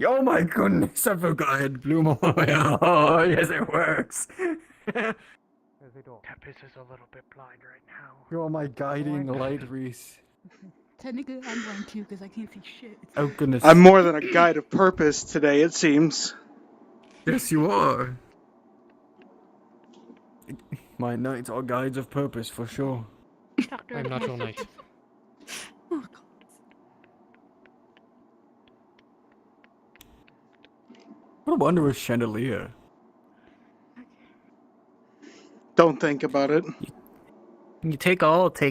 Oh my goodness, I forgot I had bloom all the way out. Oh, yes, it works. Tempest is a little bit blind right now. You're my guiding light, Rhys. Technically, I'm blind too because I can't see shit. Oh goodness. I'm more than a guide of purpose today, it seems. Yes, you are. My knights are guides of purpose for sure. I'm not your knight. What under a chandelier? Don't think about it. You take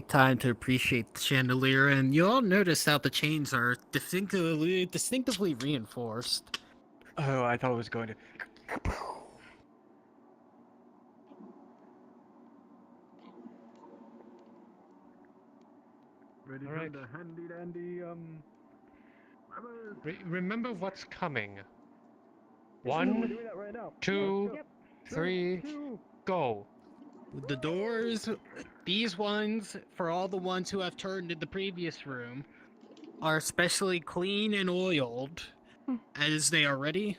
time to appreciate the chandelier, and you all notice how the chains are distinctively reinforced. Oh, I thought it was going to. Ready for the handy dandy remember what's coming. 1, 2, 3, go. The doors, these ones, for all the ones who have turned in the previous room, are specially clean and oiled. As they are ready,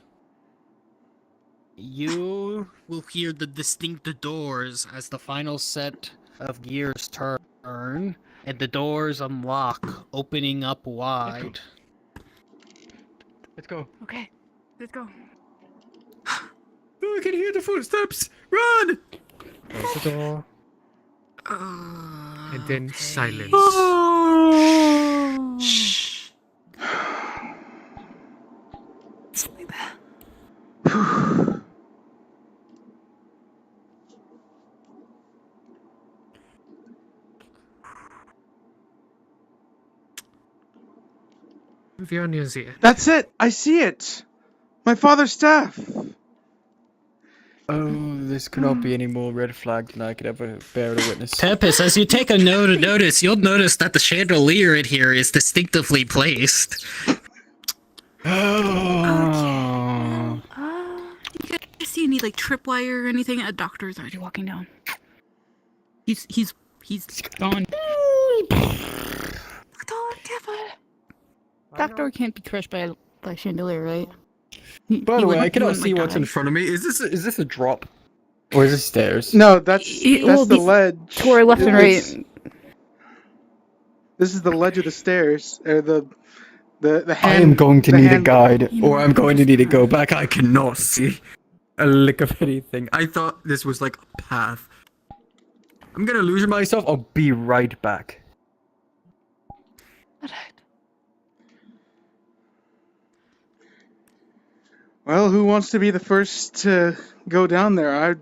you will hear the distinct doors as the final set of gears turn, and the doors unlock, opening up wide. Let's go. Okay, let's go. Oh, I can hear the footsteps! Run! Close the door. And then silence. Shh. That's it! I see it! My father's staff! Oh, this could not be any more red flag than I could ever bear to witness. Tempest, as you take a notice, you'll notice that the chandelier in here is distinctively placed. Oh. You guys see any like tripwire or anything? A doctor's already walking down. He's gone. Back door can't be crushed by a chandelier, right? By the way, I cannot see what's in front of me. Is this a drop? Or is this stairs? No, that's the ledge. To our left and right. This is the ledge of the stairs, or the hand. I am going to the need a hand- guide, or I'm going to need to go back. I cannot see a lick of anything. I thought this was like a path. I'm gonna lose myself. I'll be right back. Well, who wants to be the first to go down there?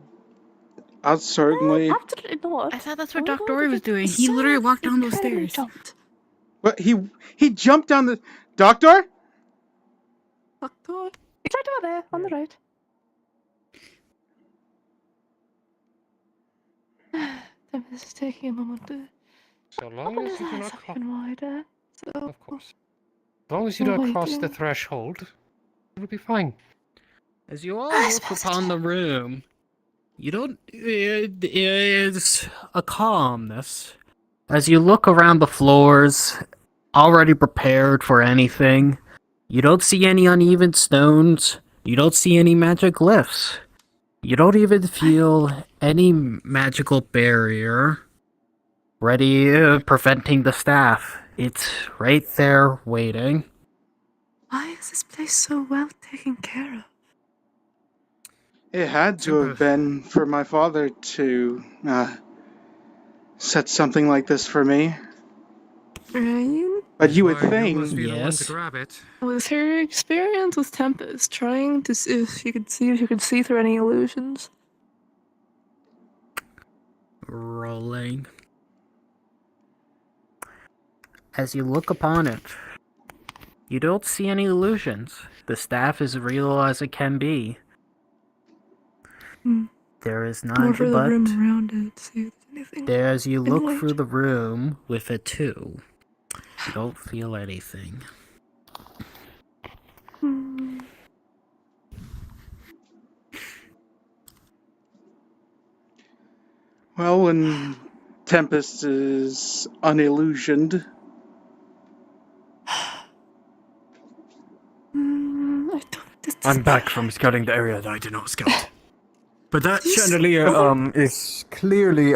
I'll certainly. Absolutely not. I thought that's what Doc Dory was doing. He literally walked down those stairs. But he jumped down the doctor. Doctor. It's right over there, on the right. This is taking a moment to. So long as you do not cross. Wider, so. Of course. As long as you don't cross the threshold, it'll be fine. As you all look upon the room, you don't. It is a calmness. As you look around the floors, already prepared for anything, you don't see any uneven stones. You don't see any magic lifts. You don't even feel any magical barrier ready, preventing the staff. It's right there waiting. Why is this place so well taken care of? It had to have been for my father to set something like this for me. Right? But you would You think. must be the one to grab it. Was her experience with Tempest trying to see if she could see through any illusions? Rolling. As you look upon it, you don't see any illusions. The staff is real as it can be. There is More none for the but room around it, see if there's anything. there as you in look light. through the room with it too. You don't feel anything. Well, when Tempest is unillusioned. I'm back from scouting the area that I did not scout. But that chandelier is clearly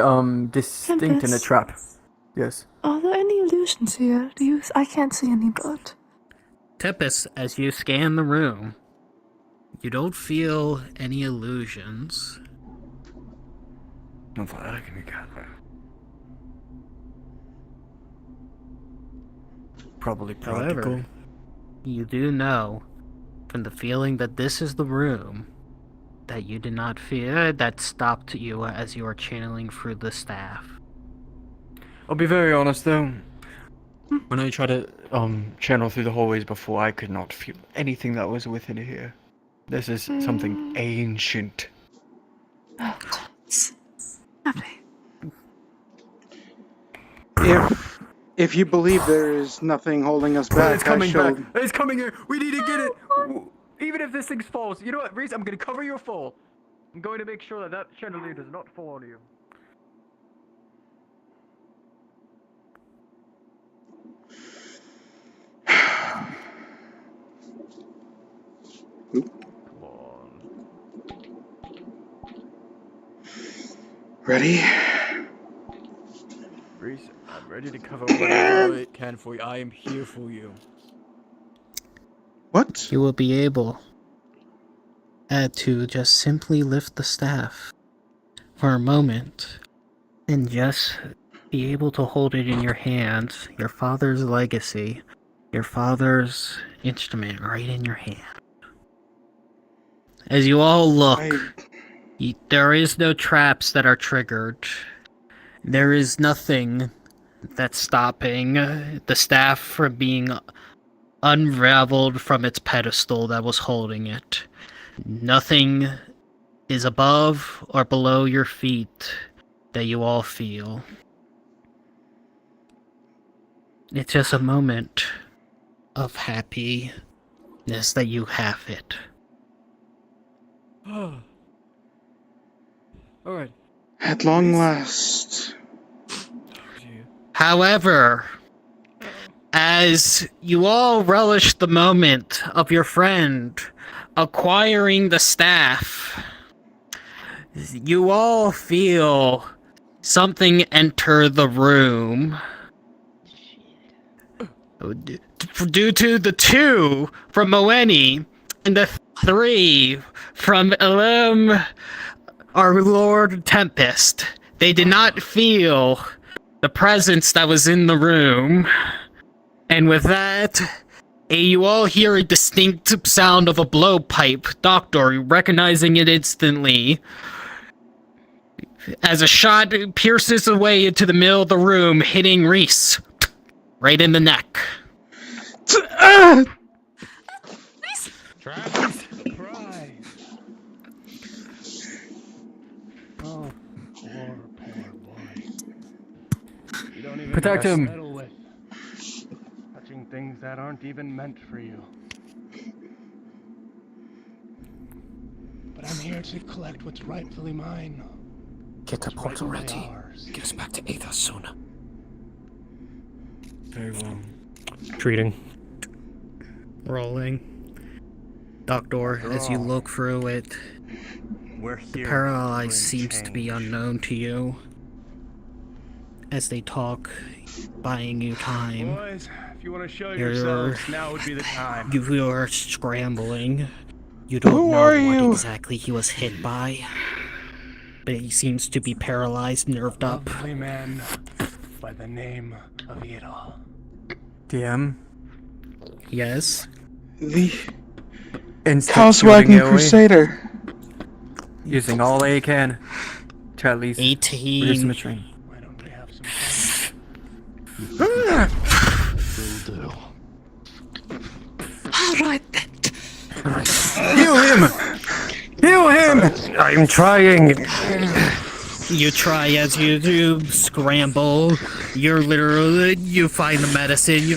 distinct in a trap. Yes. Are there any illusions here? I can't see any blood. Tempest, as you scan the room, you don't feel any illusions. Probably practical. However, you do know from the feeling that this is the room that you did not feel that stopped you as you were channeling through the staff. I'll be very honest though. When I tried to channel through the hallways before, I could not feel anything that was within here. This is something ancient. Oh, gods. Lovely. If you believe there is nothing holding us back, It's coming I shall... back. It's coming here. We need to get it. Even if this thing falls, you know what, Rhys? I'm gonna cover your fall. I'm going to make sure that that chandelier does not fall on you. Come on. Ready? Rhys, I'm ready to cover whatever I can for you. I am here for you. What? You will be able to just simply lift the staff for a moment and just be able to hold it in your hands, your father's legacy, your father's instrument right in your hand. As you all look, there is no traps that are triggered. There is nothing that's stopping the staff from being unraveled from its pedestal that was holding it. Nothing is above or below your feet that you all feel. It's just a moment of happiness that you have it. Alright. At long last. However, as you all relish the moment of your friend acquiring the staff, you all feel something enter the room. Due to the 2 from Moeni and the 3 from Elim, our Lord Tempest, they did not feel the presence that was in the room. And with that, you all hear a distinct sound of a blowpipe. Doctor, recognizing it instantly, as a shot pierces away into the middle of the room, hitting Rhys right in the neck. Travis, cry. Oh, poor boy. You don't even Protect him. meddle with touching things that aren't even meant for you. But I'm here to collect what's rightfully mine. Get the portal ready. Get us back to Aether soon. Very well. Treating. Rolling. Doctor, as you look through it, We're the here paralyzed to bring seems to be unknown to you. As they talk, buying you time. Boys, if you want to show You're- yourselves, now would be the time. You are scrambling. You don't Who know are what you? exactly he was hit by. But he seems to be paralyzed, nerved up. Lovely man by the name of Edel. DM. Yes? The Instant Coswagon shooting AoE, Crusader. using all they can to at least 18. reduce the train. Alright then. Heal him! Heal him! I'm trying. You try as you do scramble. You're literally, you find the medicine, you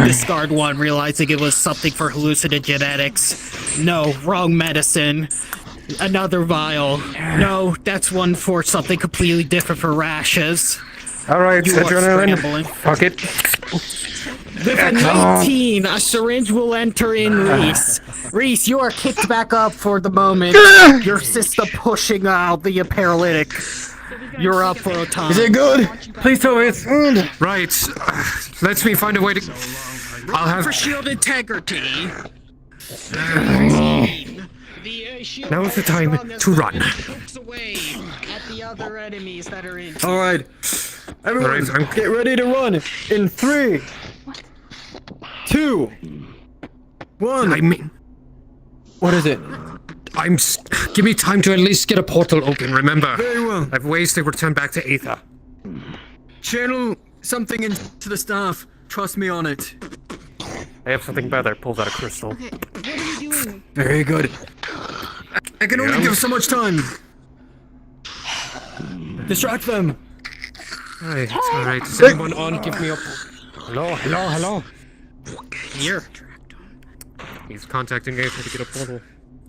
discard one, realizing it was something for hallucinogenetics. No, wrong medicine. Another vial. No, that's one for something completely different for rashes. Alright, You are adrenaline. scrambling. Fuck it. With a 19, a syringe will enter in Rhys. Rhys, you are kicked back up for the moment. Your sister pushing out the paralytic. You're up for a time. Is it good? Please tell me it's good. Right. Let me find a way to. I'll have. For shield integrity. Now's the time to run. Alright. Everyone, Alright, get ready to run in 3, 2, I mean, What is it? Give me time to at least get a portal open. Remember, Very well. I have ways to return back to Aether. Channel something into the staff. Trust me on it. I have something better. Pulls out a crystal. Okay, what are you doing? Very good. I can only give so much time. Distract them. Alright, it's alright. Is anyone on? Give me a... Hello? Here. He's contacting Aether to get a portal.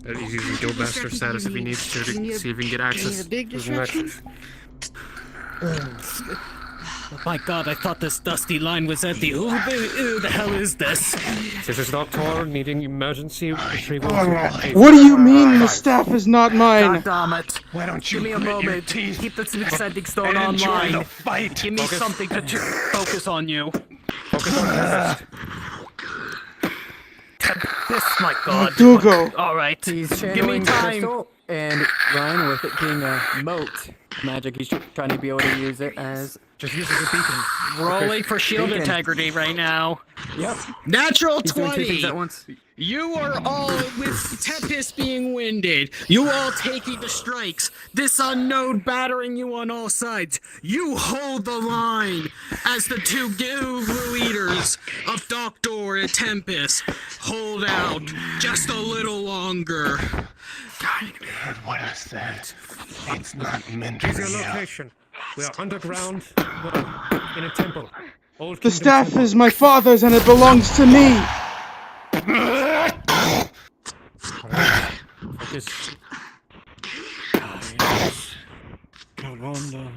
He's using Guild Master status if he needs to see if he can get access to the nexus. Oh my god, I thought this dusty line was empty. Who the hell is this? This is Doctor needing emergency retrieval. What do you mean the staff is not mine? God damn it. Why don't you Give me a moment. Keep the sending stone and enjoy online. the fight? Give me something to focus on you. Focus on Tempest. Tempest, my god. Dugo. Alright. He's Give me channeling the time. crystal, and Ryan, with it being a moat magic, he's trying to be able to use it as just use it as a beacon. Rolling for shield Beacon. integrity right now. Yep. Natural He's doing two 20. things at once. You are all with Tempest being winded. You all taking the strikes. This unknown battering you on all sides. You hold the line as the two leaders of Doctor and Tempest hold out just a little longer. What is that? It's not meant to Here's be. your location. We are underground, in a temple. Old The Kingdom staff temple. is my father's and it belongs to me. Focus. God, Wanda.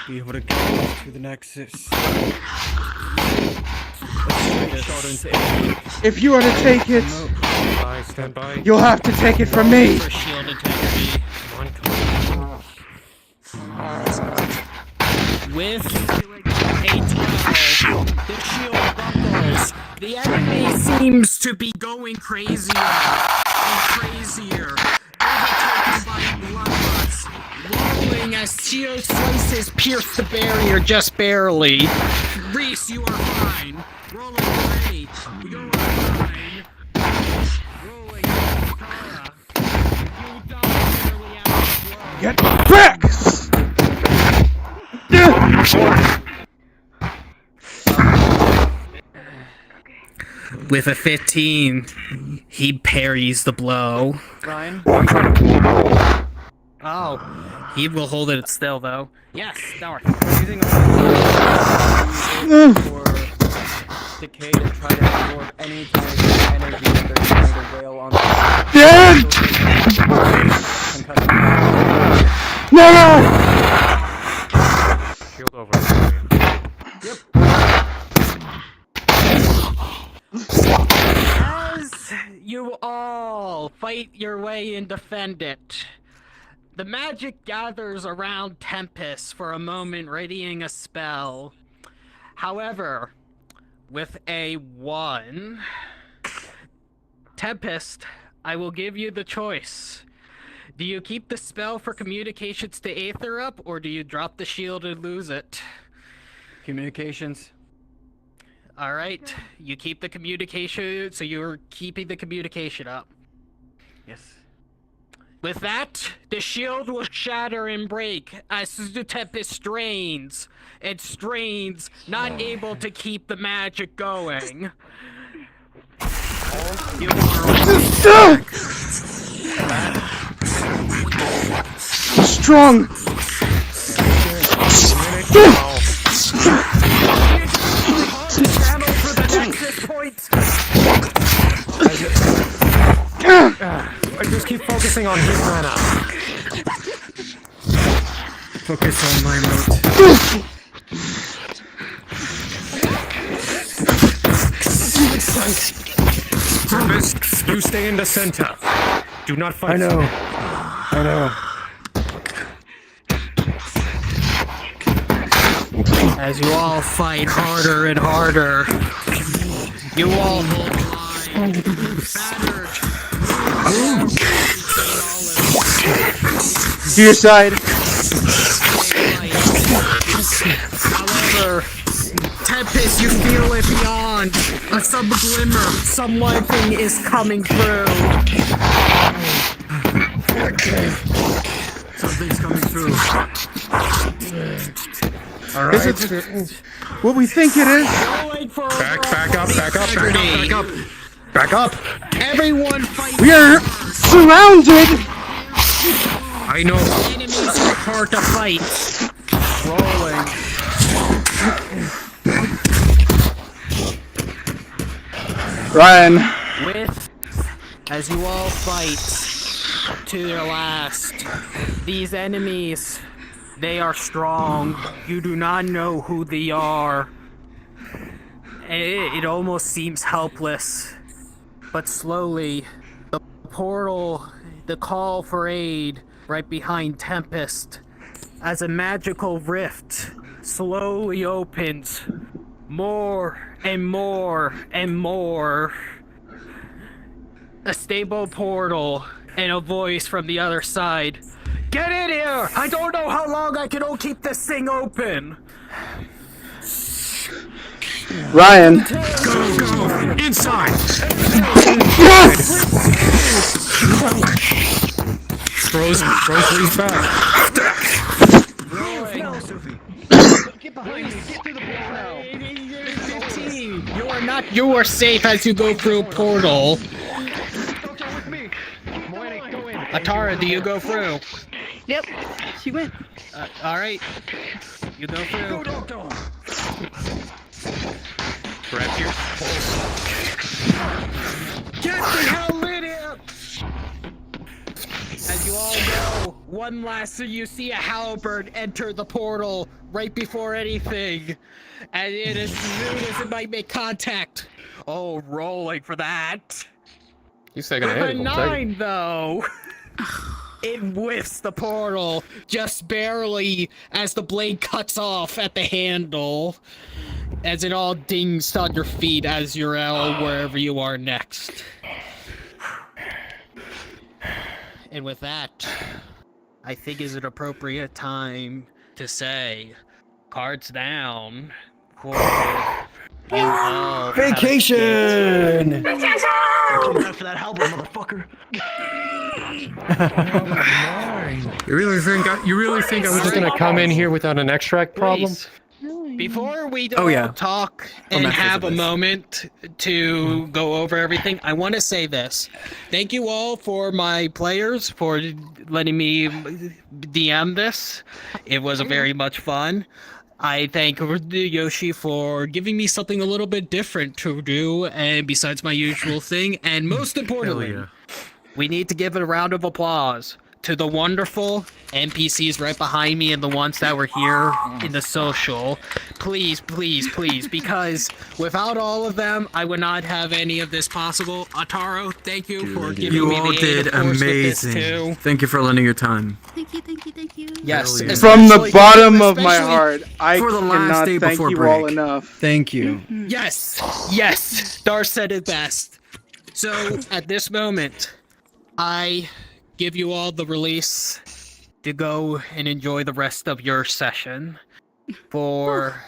Be able to go to the nexus. If you are to take it, Stand by. you'll have to take it from me. For shield integrity. With a 12, the shield buckles. The enemy seems to be going crazier and crazier. Overtaken by bloodlust. Rolling as shield slices pierce the barrier just barely. Rhys, you are fine. Rolling great. You are fine. Rolling Kara. You die nearly out of blood. Get back! With a 15, he parries the blow. Ryan. Oh, he will hold it still though. Yes, Darth. Using a for decay to try to absorb any kind of energy that they're trying to wail on. Never! Shield over. As you all fight your way and defend it, the magic gathers around Tempest for a moment, readying a spell. However, with a 1, Tempest, I will give you the choice. Do you keep the spell for communications to Aether up, or do you drop the shield and lose it? Communications. Alright, you keep the communication, so you're keeping the communication up. Yes. With that, the shield will shatter and break as the Tempest strains and strains, not able to keep the magic going. You are Strong! I just keep focusing on his mana. Focus on my note. Tempest, you stay in the center. Do not fight. I know. As you all fight harder and harder, you all hold the line. To your side. However, precipice, you feel it beyond. A sub-glimmer, something is coming through. Something's coming through. All right. Is it what we think it is? Back up. Back up. Everyone fight. We are surrounded. I know. Enemies are hard to fight. Rolling. Ryan. As you all fight to your last, these enemies, they are strong. You do not know who they are. It almost seems helpless. But slowly, the portal, the call for aid right behind Tempest, as a magical rift slowly opens, more and more and more. A stable portal and a voice from the other side. Get in here! I don't know how long I can keep this thing open. Ryan. Go! Inside! Yes! Throws Rhys back. You are safe as you go through a portal. Atara, do you go through? Yep, she went. Alright. You go through. Grab here. Get the hell in here! As you all know, one last you see a halberd enter the portal right before anything. And it as soon as it might make contact. Oh, rolling for that. He's taking a With hit. a 9, though. It whiffs the portal just barely as the blade cuts off at the handle. As it all dings on your feet as you're out wherever you are next. And with that, I think is an appropriate time to say, cards down for you all. Vacation! Come back for that halberd, motherfucker. You really think I was just gonna come in here without an extract problem? Please. Before we talk Oh, and masters have of a this. moment to go over everything, I want to say this. Thank you all for my players for letting me DM this. It was very much fun. I thank Yoshi for giving me something a little bit different to do, and besides my usual thing. And most importantly, we need to give it a round of applause to the wonderful NPCs right behind me and the ones that were here in the social. Please, please, please, because without all of them, I would not have any of this possible. Ataro, thank you for giving You me all the aid, did of course, with this amazing. too. Thank you for lending your time. Thank you. Yes, From the especially- bottom of my especially heart, I for the last cannot day thank before you all break. enough. Thank you. Yes, Dar said it best. So, at this moment, I give you all the release to go and enjoy the rest of your session. For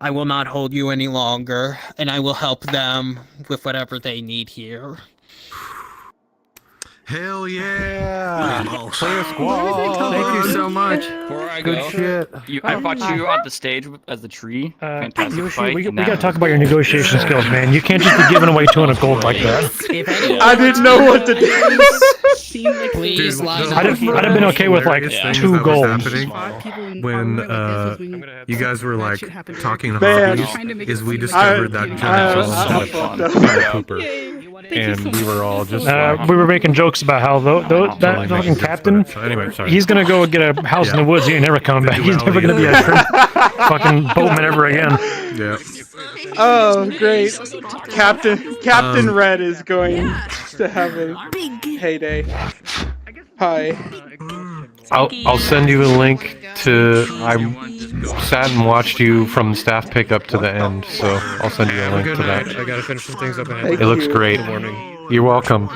I will not hold you any longer, and I will help them with whatever they need here. Hell yeah! Clear squad. Thank you so much. Before I Good go, shit. I fought you on the stage as the tree. Fantastic Yoshi, fight. we and gotta that talk was about your great. negotiation skills, man. You can't just be giving away 200 gold like that. I didn't know what to do. Please, line I'd have been okay with like Hilarious things 2 that was gold. happening when you guys were like talking Man. hobbies is we discovered that I fucked up. Cooper. And we were all just We were making jokes about how that fucking captain, Anyway, sorry. he's gonna go get a house in the woods. He ain't never coming back. He's never gonna be a fucking boatman ever again. Yeah. Oh, great. Captain Red is going to have a heyday. Hi. I'll send you a link to. I sat and watched you from staff pickup to the end, so I'll send you a link Good to night. that. I gotta finish some things up ahead. Thank It looks you. great. Good morning. You're welcome.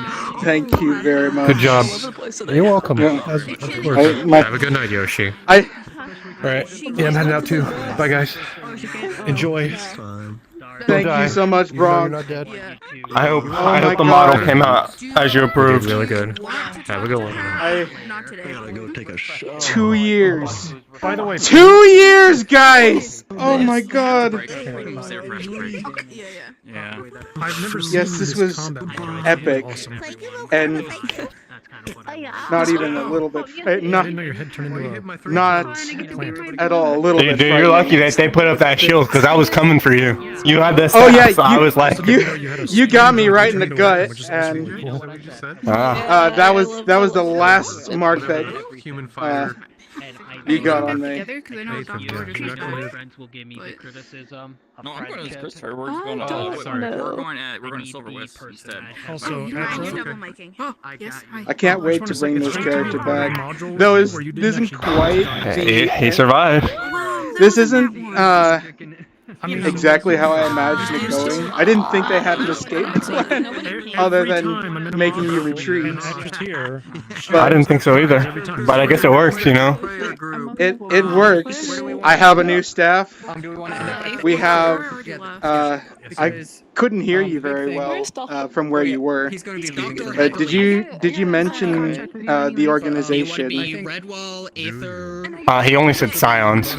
Thank you very much. Good job. You're welcome. Yeah. Of course. Have a good night, Yoshi. I Alright. Yeah, I'm heading out too. Bye, guys. Enjoy. Thank you so much, Bronx. I hope Oh I my hope the God. model came out as you approved. Really good. Have a good one. Not today. 2 years. By the way, 2 years, guys! Oh my God. Yeah. I've never seen Yes, this was combat mode. It's epic. Awesome. And not even a little bit. I Not, didn't know your head turned into a not at all. A little bit. Dude, you're lucky that they put up that shield because I was coming for you. You had this. Oh yeah, so I was like, you got me right in the gut, and that was the last mark that human fighter. you got on me. Friends will give me the criticism. No, I'm going to Christopher. We're just going to. We're going to Silver West instead. Also, I can't wait to bring this character back. Though this isn't quite. he survived. This isn't exactly how I imagined it going. I didn't think they had an escape plan other than making you retreat. I didn't think so either, but I guess it works, you know. It works. I have a new staff. We have. I couldn't hear you very well from where you were. Did you mention the organization? Redwall, Aether. He only said scions.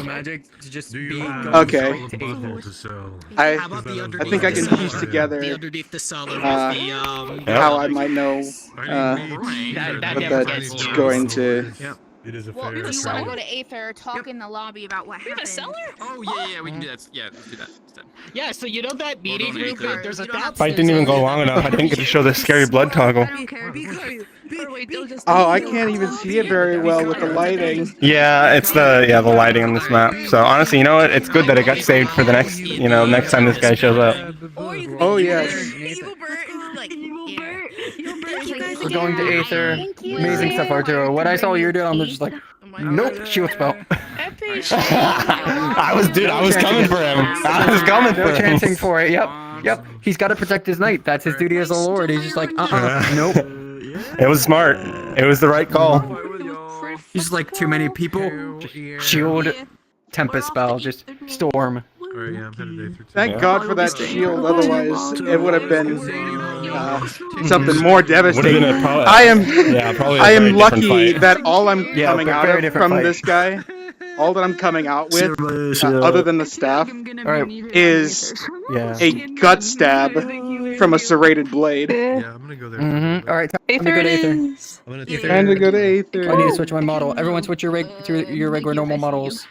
Okay. I think I can piece together how I might know what that's going to. It is a Well, fair you trade. want to go to Aether, talk in the lobby about what happened. Oh yeah, we can do that. Yeah, let's do that instead. Yeah, so you know that meeting We're going group? to Aether. There's a Fight didn't even go long enough. I didn't get to show the scary blood toggle. Oh, I can't even see it very well with the lighting. Yeah, it's the lighting on this map. So honestly, you know what? It's good that it got saved for the next next time this guy shows up. Oh yes. We're going to Aether. Amazing stuff, Arturo. What I saw you do, I'm just like, nope, shield spell. I was coming for him. I was coming for No him. chancing for it. Yep. He's got to protect his knight. That's his duty as a lord. He's just like, nope. It was smart. It was the right call. He's like too many people. Shield, tempest spell, just storm. Thank God for that shield. Otherwise, it would have been something more devastating. I am lucky that all I'm coming out of from this guy, all that I'm coming out with, other than the staff, is a gut stab from a serrated blade. Yeah, I'm gonna go there. All right, time to Aether go it to Aether. is. Time to go to Aether. I need to switch my model. Everyone switch your regular normal models.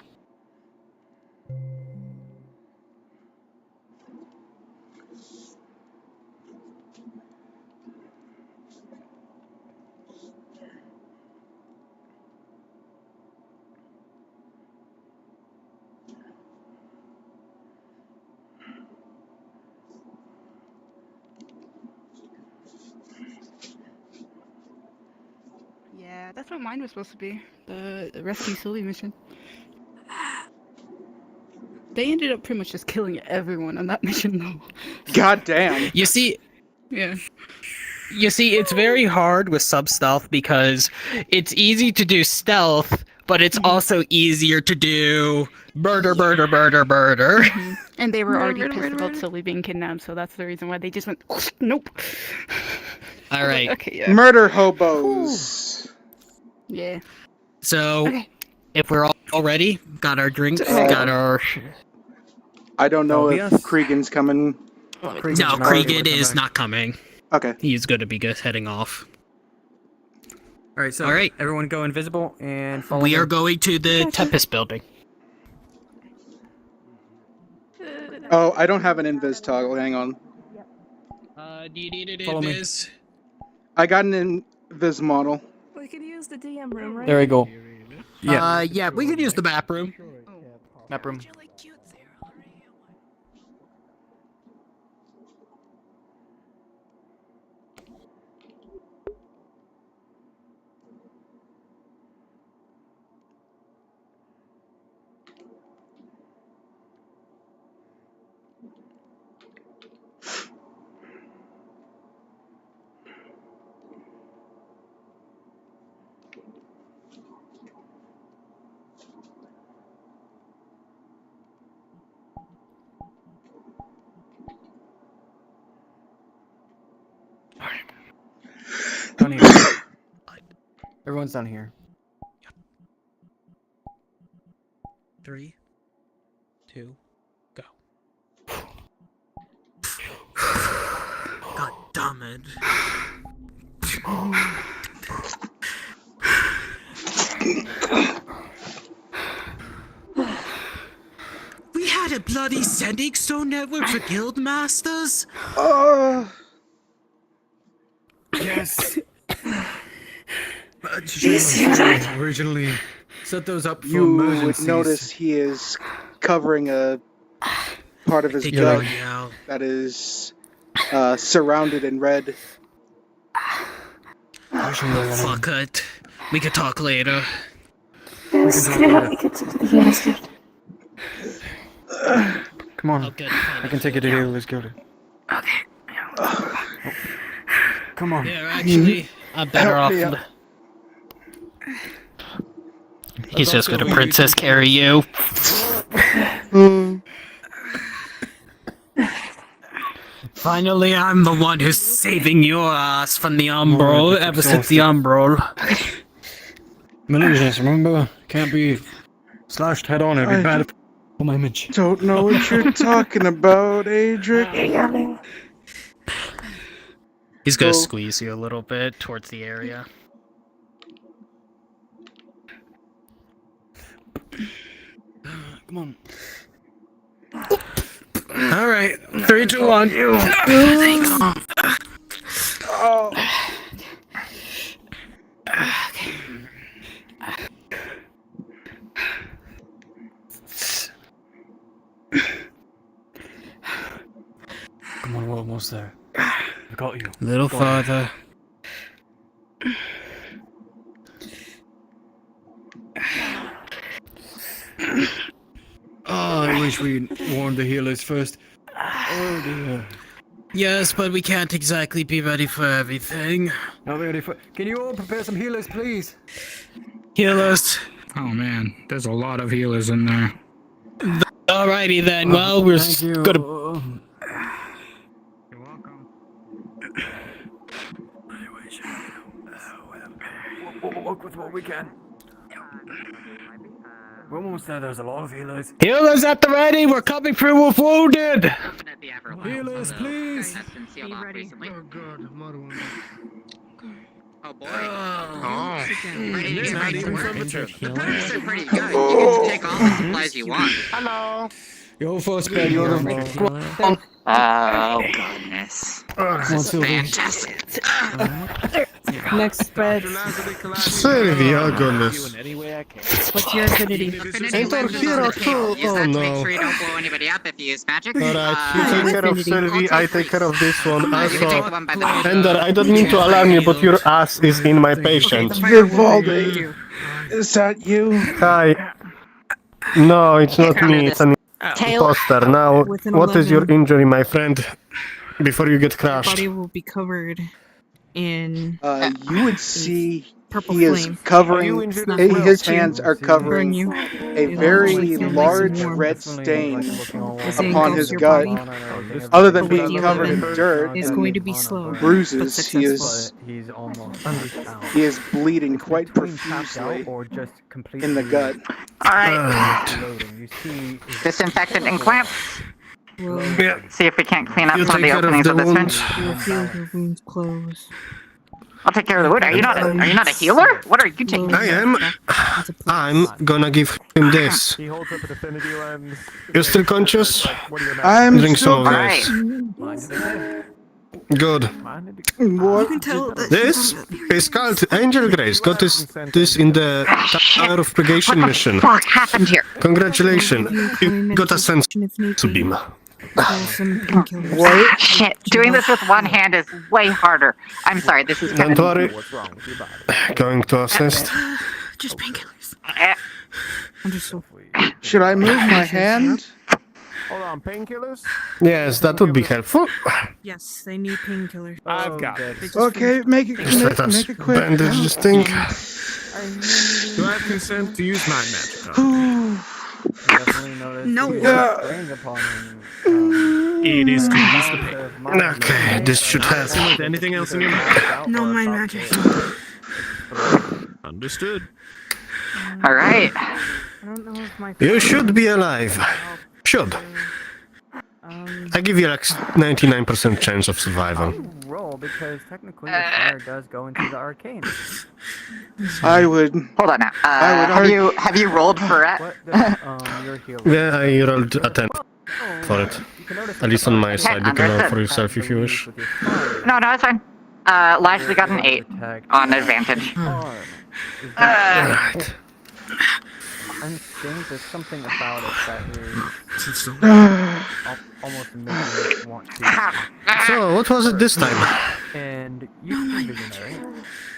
Yeah, that's what mine was supposed to be. The rescue Sylvie mission. They ended up pretty much just killing everyone on that mission, though. God damn. You see, Yeah. it's very hard with sub-stealth because it's easy to do stealth, but it's also easier to do murder. And they were already pissed about Sylvie being kidnapped, so that's the reason why they just went, nope. All right. Okay, yeah. Murder hobos. Yeah. So, if we're all ready, got our drinks, got our... I don't know if Cregan's coming. No, Cregan is not coming. Okay. He's going to be heading off. All right, so everyone go invisible and follow We me. are going to the Tempest building. Oh, I don't have an invis toggle. Hang on. Do you need an Follow me. invis? I got an invis model. We could use the DM room, right? There we go. Yeah, we could use the map room. Map room. Everyone's down here. 3, 2, go. God damn it. We had a bloody sending stone network for guild masters? Yes. Jesus. Originally set those up for You would emergencies. notice he is covering a part of his Take it gut right now. that is surrounded in red. Fuck it. We could talk later. Come on. Okay, I can take it to you. Let's go. Okay. Come on. Yeah, actually, I'm better Help off. me up. He's just gonna princess carry you. Finally, I'm the one who's saving your ass from the umbral ever since the umbral. Malicious, remember? Can't be slashed head on. It'd be bad for my image. Don't know what you're talking about, Adric. He's gonna So- squeeze you a little bit towards the area. Come on. All right, 3, 2, 1. Thanks. Oh. Come on, we're almost there. I got you. A little farther. Oh, I wish we warned the healers first. Oh dear. Yes, but we can't exactly be ready for everything. Not ready for. Can you all prepare some healers, please? Healers. Oh man, there's a lot of healers in there. Alrighty then. Well, we're Thank you. gonna. You're welcome. We'll work with what we can. We're almost there. There's a lot of healers. Healers at the ready. We're coming through with wounded. Healers, please. Oh god, another one. Oh boy. Oh. It's not even The perks are pretty good. You get to take all the supplies you want. Hello. Yo, first bed, you're the. Oh goodness. This is fantastic. Next spread. Sylvia, goodness. What's your affinity? Aether hero too. Use Oh that to make no. sure you don't blow anybody up if you use magic. Alright, you take care of Sylvie, I take care of this one. You can take Also, one by the Ender, I don't mean to alarm you, but your ass is in my patient. Vivaldi. Is that you? Hi. No, it's not me, it's an imposter. Now, With an what is your 11. injury, my friend? Before you get Your crushed. body will be covered in You would see purple he is flame. covering. His hands are Burn covering you. a It'll very actually feel nice and large warm. red stain As it upon engulfs his your gut. body. Other than But with being the covered in 11, dirt it's and going to be slow, bruises, but he is He's almost he is bleeding quite profusely or just completely in the gut. Alright. loading. You see, Disinfectant and clamps. Yeah. See if we can't clean up You some of take the care of openings the with this wounds. one. You'll feel your wounds close. I'll take care of the wound. Are you not a healer? What are you taking? I am. I'm gonna give him this. he holds up an affinity lens. You still conscious? I'm Drink still some of this. Good. What? This is called Angel Grace. Got this in the Tower of Purgation mission. What happened here? Congratulations. You got a sense to beam. What? Shit. Doing this with one hand is way harder. I'm sorry. This is Don't gonna. worry. Going to assist. Just painkillers. Should I move my hand? Hold on, painkillers? Yes, that would be helpful. Yes, they need painkillers. I've got it. Okay, make it Just let us make it quick. bandage this thing. Do I have consent to use my magic? No. It is to use the pain. Okay, this should help. With anything else in your mouth? No, my magic. Understood. All right. You should be alive. Should. I give you like 99% chance of survival. Roll because technically the fire does go into the arcane. I would. Hold on now. I would Have you rolled for it? Your healer. Yeah, I rolled a 10 for it. At least on my side. You can roll for yourself if you wish. No, it's fine. Lashley got an 8 on advantage. Alright. I'm think there's something about it that is almost making me want to. So, what was it this time? And you visionary.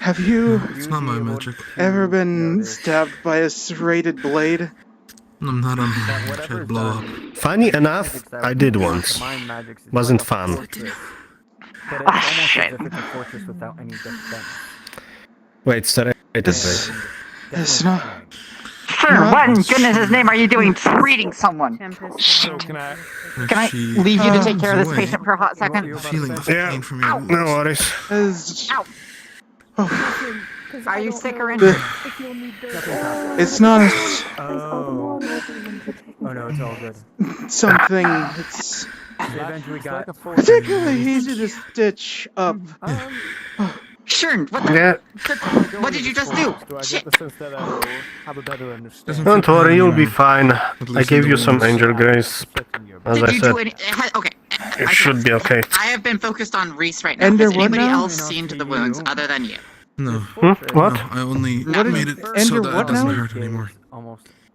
Have you It's not my magic. ever been stabbed by a serrated blade? I'm not on magic. Blow up. Funny enough, I did once. Wasn't fun. But it's almost as if it's a fortress without any defense. Wait, serrated blade. It's not. Sir, what in goodness' name are you doing treating someone? So Can I leave you to take care of this patient for a hot second? Feeling the Yeah, pain from your no worries. Ow. Are you sick or injured? It's not Oh no, it's all good. something. It's They eventually got particularly easy to stitch up. Sure. What did you just do? Shit. Don't worry, you'll be fine. I gave you some angel grace, as I Did you said. do any? Okay. It should be okay. I have been focused on Rhys right now. Ender, Has what anybody now? else seen to the wounds other than you? No. What? No, I only What is- made it so Ender, that it what doesn't now? hurt anymore.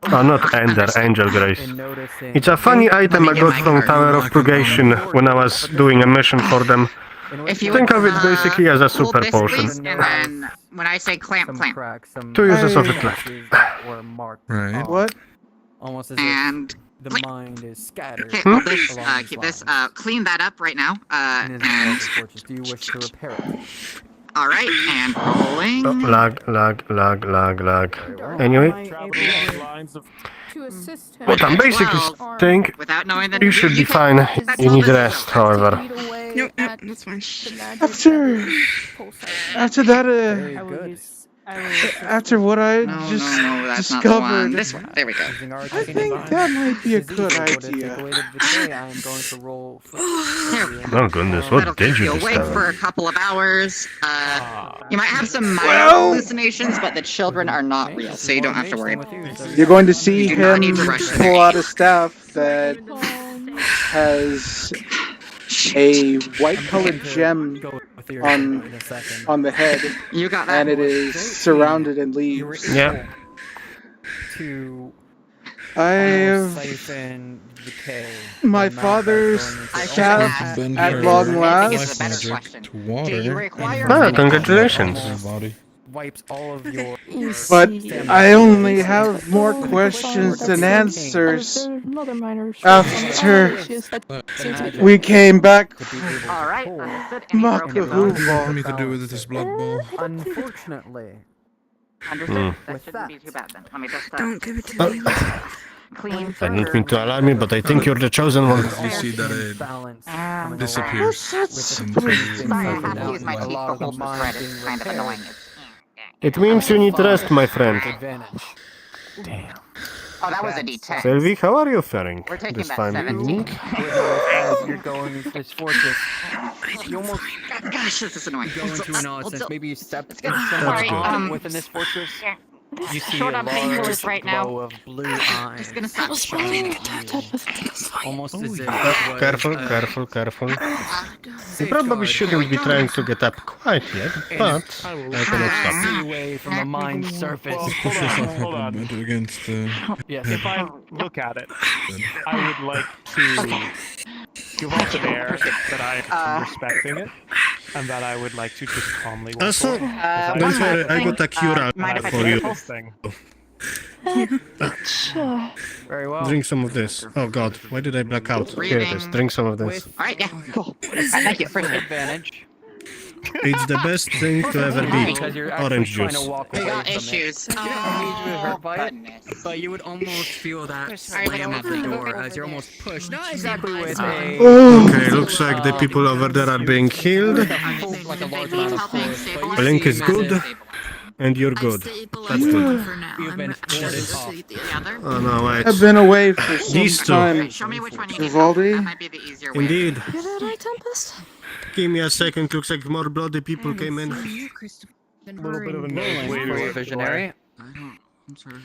Not Ender, Angel Grace. It's a funny item I got from Tower of Purgation when I was doing a mission for them. If you Think would, of it basically as a hold super this, potion. please, and then when I say clamp. 2 uses of it left. Right. What? Almost as And if the mind is scattered. okay, hold this. Keep this. Clean that up right now. And Do you wish to repair it? all right, and rolling. Lag. Anyway, To assist him. what I'm basically saying, Without knowing the you should be fine. You need rest, however. No, that's fine. After that, Very good. after what I No, just no, that's not the one. discovered, This one. There we go. I think that might be a good idea. I am going to roll. Oh goodness, what That'll did keep you you awake for discover? a couple of hours. You might have some mild Well- hallucinations, but the children are not real, so you don't have to worry. You're going to see You do not him need to rush to pull out a staff that has a white-colored gem on the head, You got that. and it is surrounded in leaves. Yeah. To I've siphon decay. my father's staff at long last. Ah, congratulations. Wipes all of your. But I only have more questions than answers after we came back All right. Makahubog. Nothing to do with this blood bowl. Unfortunately. Understood. That shouldn't be too bad then. Let me just Don't give it to me. clean. I didn't mean to alarm you, but I think you're the chosen one. You see that it disappears. Sorry, I have to use my teeth to hold the thread. It's kind of annoying. It means you need rest, my friend. Damn. Oh, that was a D10. Sylvie, how are you faring We're taking this that fine 17. evening? As you're going into this fortress, you almost Gosh, this is annoying. go into an odd sense. Maybe you step in good. somewhere Sorry, within this fortress. You see Short a on painkillers large right now. glow of blue eyes. Just gonna stop. Almost as if it was, Careful. You probably shouldn't be trying to get up quite yet, but I cannot stop you. away from the mind's surface. Hold on. Went against Yes. If I look at it, I would like to give off the air that I am respecting it, and that I would like to just calmly walk Also, away. don't worry, I got a cure mind if I for do you. this? Thing. Very well. Drink some of this. Oh god, why did I black out? Here it is, drink some of this. Alright, yeah, cool. Thank you. Appreciate it. Advantage. It's the best thing to ever Because be. you're actually Orange trying juice. to walk We away got from issues. It. You don't immediately hurt by it, Goodness. But you would almost feel that slam of the door as you're almost pushed. not exactly with a. Okay, looks like the people over there are being healed. Like a large amount of force, but you Blink is good. And you're good. That's good. For now. You've been ordered off. Oh no, wait. I've been away for some These two. time. Show me which one you need. Vivaldi? That might be the easier way. Indeed. You're that eye Tempest? Give me a second. Looks like more bloody people came in. A little bit of a nose for your visionary. I don't. I'm sorry.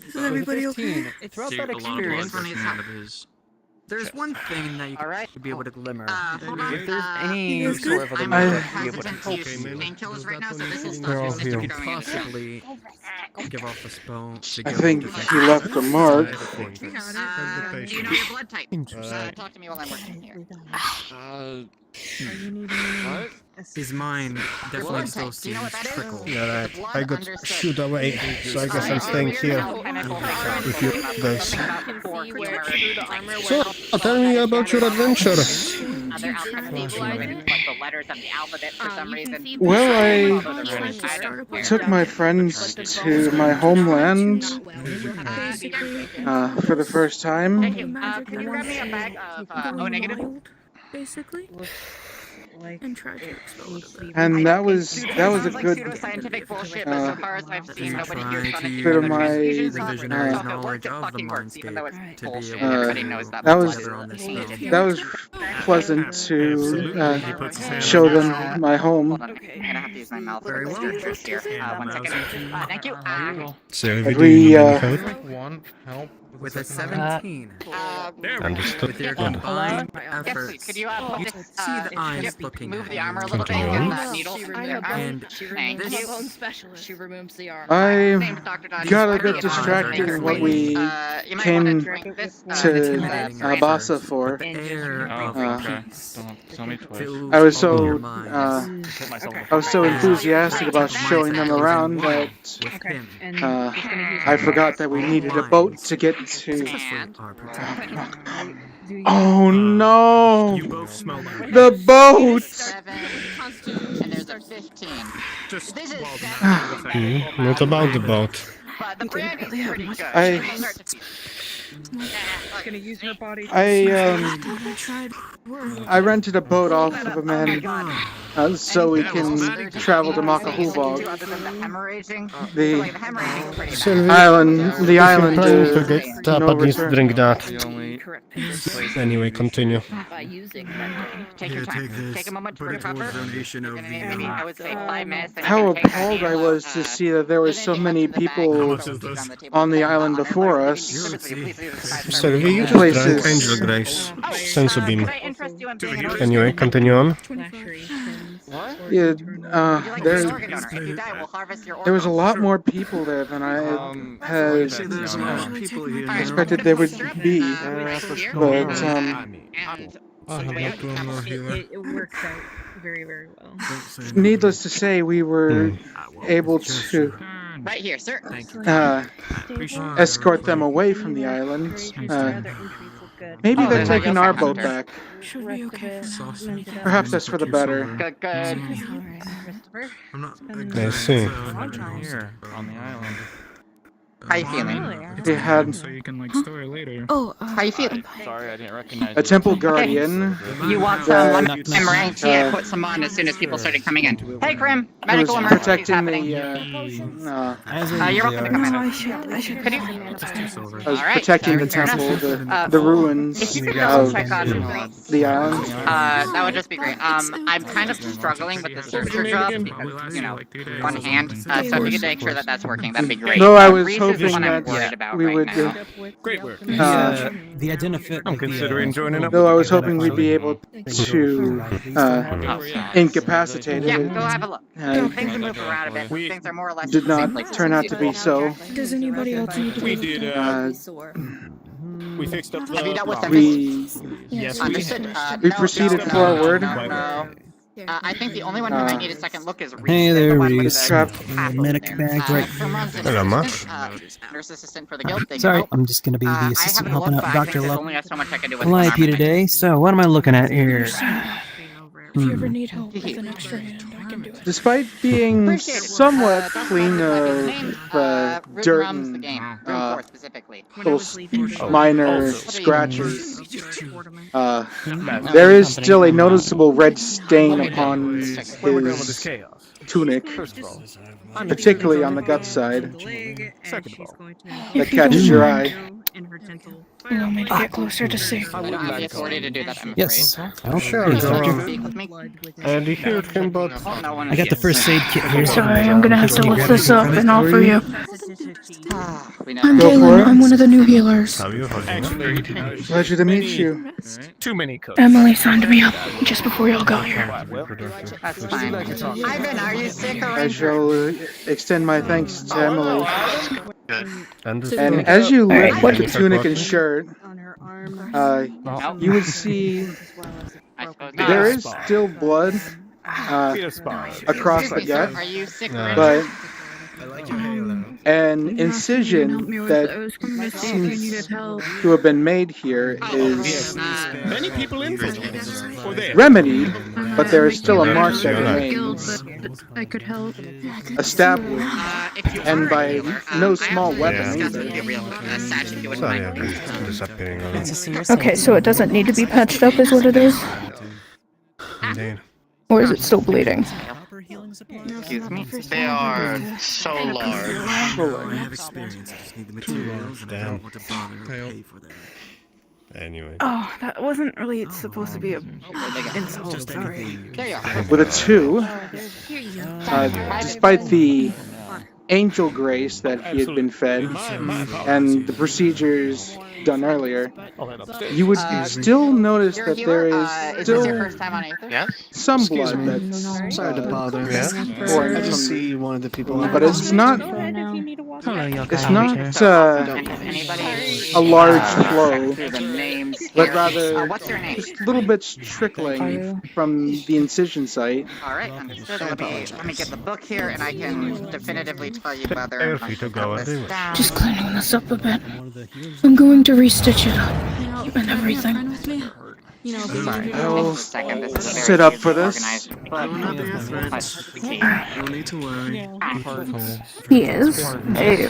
Is everybody okay? Throughout See, that a lot of blood experience, coming out of his. there's one thing that you could be able to glimmer. Hold on. If there's any you sort of I'm other way to be able hesitant to to help use you, painkillers right now, so this is They're all not just healed. possibly give off a spell. I think he left a mark. do you know your blood type? Talk to me while I'm working here. What? His mind definitely still seems trickle. Yeah, right. I got shoot away, so I guess I'm staying here with you guys. So, tell me about your adventure. Well, I took my friends to my homeland for the first time. Can you grab me a bag of O negative? Basically. And try to expel it a bit. And that was a good Pseudoscientific bullshit, but so far as I've seen, nobody here's gonna do bit of my knowledge of the minds even though it's bullshit. Everybody knows that. that was pleasant to show them my home. I'm gonna have to use my mouth for this here. 1 second. Thank you. So, We One help with a 17. Understood. With your Good. combined efforts, Yes, could you you see the eyes looking move at the armor a you. little bit? Continue Get on. that needle from there. And Thank this you. Specialist. She removes the arm. I Name's Dr. Dodge. got a bit distracted what we You might wanna came drink this, to Abasa for. air of Okay. peace Don't tell me twice. fills I was all your so minds I was so enthusiastic about showing them around that with him. I forgot that we needed a boat to get to. Oh no! You both smell like The boat! 7, and there's a 15. just This is What about the boat? but the brandy's pretty good. I- From start to Gonna use her body. I rented a boat off of a man so we can travel to Makahubog. other than the hemorrhaging. The Like the hemorrhaging is pretty bad. Sylvie, the island trying to get up no at least return. drink that. the only Anyway, continue. By using Take your time. Take a moment to recover. foundation of Maybe I would say 5 minutes. and you How can take that appalled I needle, was to see that there were so many people on the island before us. Sylvie, you just Places. drank Angel Grace. Sensu beam. Can I interest you in being an Anyway, continue on. Yeah, there If you die, we'll harvest your was a organs. lot more people there than I had there's a lot of people here. expected there would be. But It works out very, very well. needless to say, we were able to Right here, sir. escort them away from the island. Maybe they're taking our boat back. Should be okay. Perhaps that's for the better. Good, good. I'm not. I see. Here on the island. How you feeling? They had So you can like store it later. Oh, How you feeling? Sorry, I didn't recognize a temple guardian. You want that, some emergency? I put some on as soon as people started coming in. Hey, Grim. who was Medical emergency is protecting happening. the You're welcome to come in. I should. Could you? I was All right. protecting the Fair temple, enough. the ruins If you could double of check on the island. that would just be great. I'm kind of struggling with the signature job because, you know, one hand. So if you could make sure that that's working, that'd be great. No, I was Rhys is hoping one I'm that worried about we right would. now. Great work. The identify. I'm considering joining up. Though I was hoping we'd be able to incapacitate Yeah, it. go have a look. Things have moved around a bit. Things are more or less Did in the same not place. turn out to be so. Does anybody else need to We be did. We fixed up the. Have you dealt with them? We Yes, we Understood. we No, proceeded no, forward. no. I think the only one who might need a second look is Rhys. Hey They're there, the one with Rhys. the Trap. half Medic there. bag right Herman's an Hello, Mush. assistant, nurse assistant for the guild. They Sorry, go. I'm just gonna be the I assistant haven't helping looked, out but I Dr. think there's Love. only so much I can do with Live one here arm, I think. today. So, what am I looking at here? If you ever need help with an extra hand, I can do it. Despite being Appreciate it. somewhat Don't clean bother of with his name. dirt Rum's the and game. Room 4 specifically. little minor scratches, there is still a noticeable red stain upon his tunic, First of all, particularly on the gut side, second of all, that catches your eye. Allow me to get closer to see. I don't have the authority to do that, I'm afraid. Yes. Oh, Sure, Please go don't on. speak with me. And you heard him, but No one I got the first aid kit here. Sorry, I'm gonna have to look this up and offer you. We I'm know. Go for Galen. it. I'm one of the new healers. how you actually, Pleasure to meet you. too many codes. Emily signed me up just before y'all got here. Well, That's fine. Ivan, are you sick or I injured? shall extend my thanks to Emily. and And as you Alright, lift what- the tunic and shirt, you would see I suppose not. there is still blood across the gut, Are you sick or injured? but an incision that seems to have been made here is many people in or there. remedied, but there is still a mark that remains. I could help. A stab wound, If you and are a by healer, no I small have weapon discussed either. with Gabriel, Satch, if you wouldn't Sorry, mind. I'm disappearing a lot. Okay, so it doesn't need to be patched up, is what it is? Indeed. Or is it still bleeding? Excuse me. They are so large. I have experience. I just need the materials, and I don't want to bother or pay for them. Anyway. Oh, that wasn't really supposed to be a insult. Just Sorry. anything. There you are. With a 2, despite the angel grace that he had been fed and the procedures done earlier, you would still notice You're a that there healer? is Is this your still first time on Aether? Yes. some Excuse blood me. that's Sorry to bother. pouring I just from, see one of the people. but it's not Hello, young it's guy. not And has anybody a large flow, through the names but here? rather What's your name? just little bits trickling from the incision site. All right, understood. Let me get the book here, and I can definitively tell you whether Feel I free to should go cut this anyway. down. Just cleaning this up a bit. I'm going to restitch it up and everything. Sorry, I'll just a second. This is a very sit up for easily this. organized I will not be your book. threats. No need to worry. He is a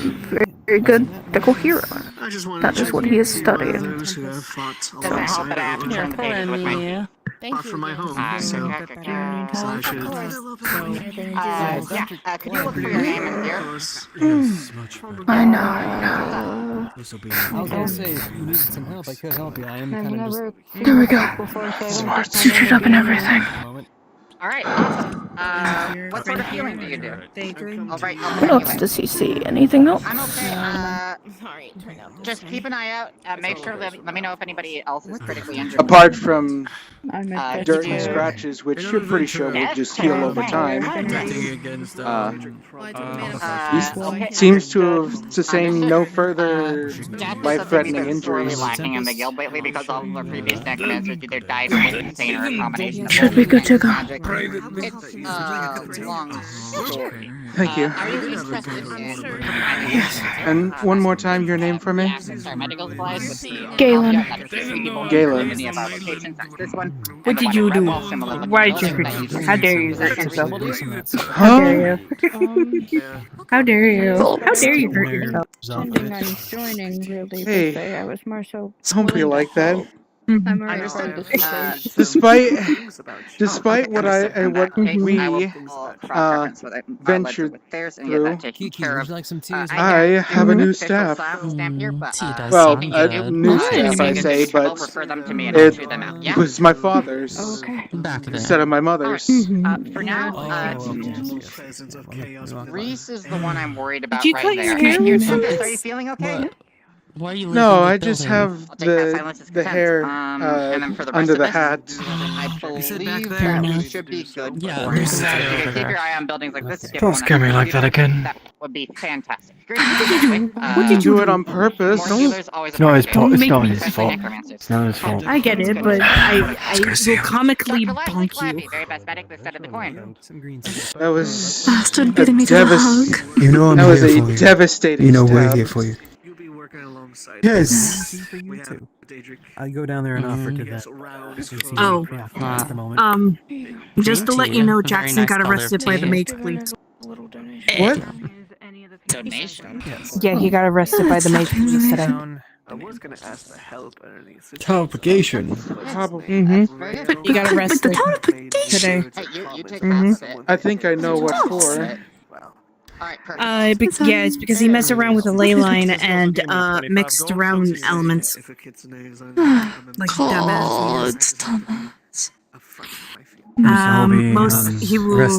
very good fickle hero. I just wanted That to is what he is studying. those who have fought Does it help that I have to turn the pages with my... fought for my home, so I should. Could you look for your name in here? I know. I was gonna say, if you needed some help, I could help you. I am kind of just. There we go. Sutured up and everything. All right, awesome. What sort of healing do you do? I'll write What else does he see? Anything else? I'm okay. Just keep an eye out. Make sure. Let me know if anybody else is critically injured. Apart from Did dirt and you- scratches, which you're pretty sure will just heal over time. He seems to have sustained no further life-threatening Sorely injuries. lacking in the guild lately because all of our previous necromancers either died or were insane or a combination of Should be good to go. magic. It's long story. Thank you. Are you interested in? Yes. And one more time, your name for me? Sorry, medical supplies with the Galen. Galen. Many of our locations. That's this one. What did you do? Why did you critique? How dare you hurt yourself? How dare you? How dare you? How dare you hurt yourself? Intending on joining, really, Hey. but I was more so. Don't be like that. I'm already Understood. Despite what what we ventured through, I have a new staff. Well, a new staff, I say, but it was my father's instead of my mother's. For now, Rhys is the one I'm worried about Did you right cut your there. hair Here's with this. this? Are you feeling okay? Why are you No, I just have the hair and then for the rest under of the this, hat. I believe there. that we should be good. Yeah, for there's it. that You over can keep there. your eye on buildings like this. If you Don't wanna scare me like do that again. That would be fantastic. Great. What did you do it on purpose? More healers, always a No, it's part of it's it. not his Especially fault. necromancers. It's not his fault. I get it, but I will comically Dr. Leslie bonk Clappy, you. very best medic this side of the coin. That was Bastard a beating me to the hug. You know I'm that was here a for you. devastating You know we're stab. here for you. You'll be working alongside. Yes. We have Daedric. I go down there and offer to Yes, that. around. Oh, Yeah, not at the moment. just to let you know, Jackson got arrested by the mage police. What? Donation. Yeah, he got arrested by the mage police today. I was gonna ask for help underneath. Teleportation. You got arrested today. You take Mhm. that bit. I think I know what for. Alright, perfect. Yeah, it's because he messed around with the ley line and mixed around elements. Like dumbass. He will.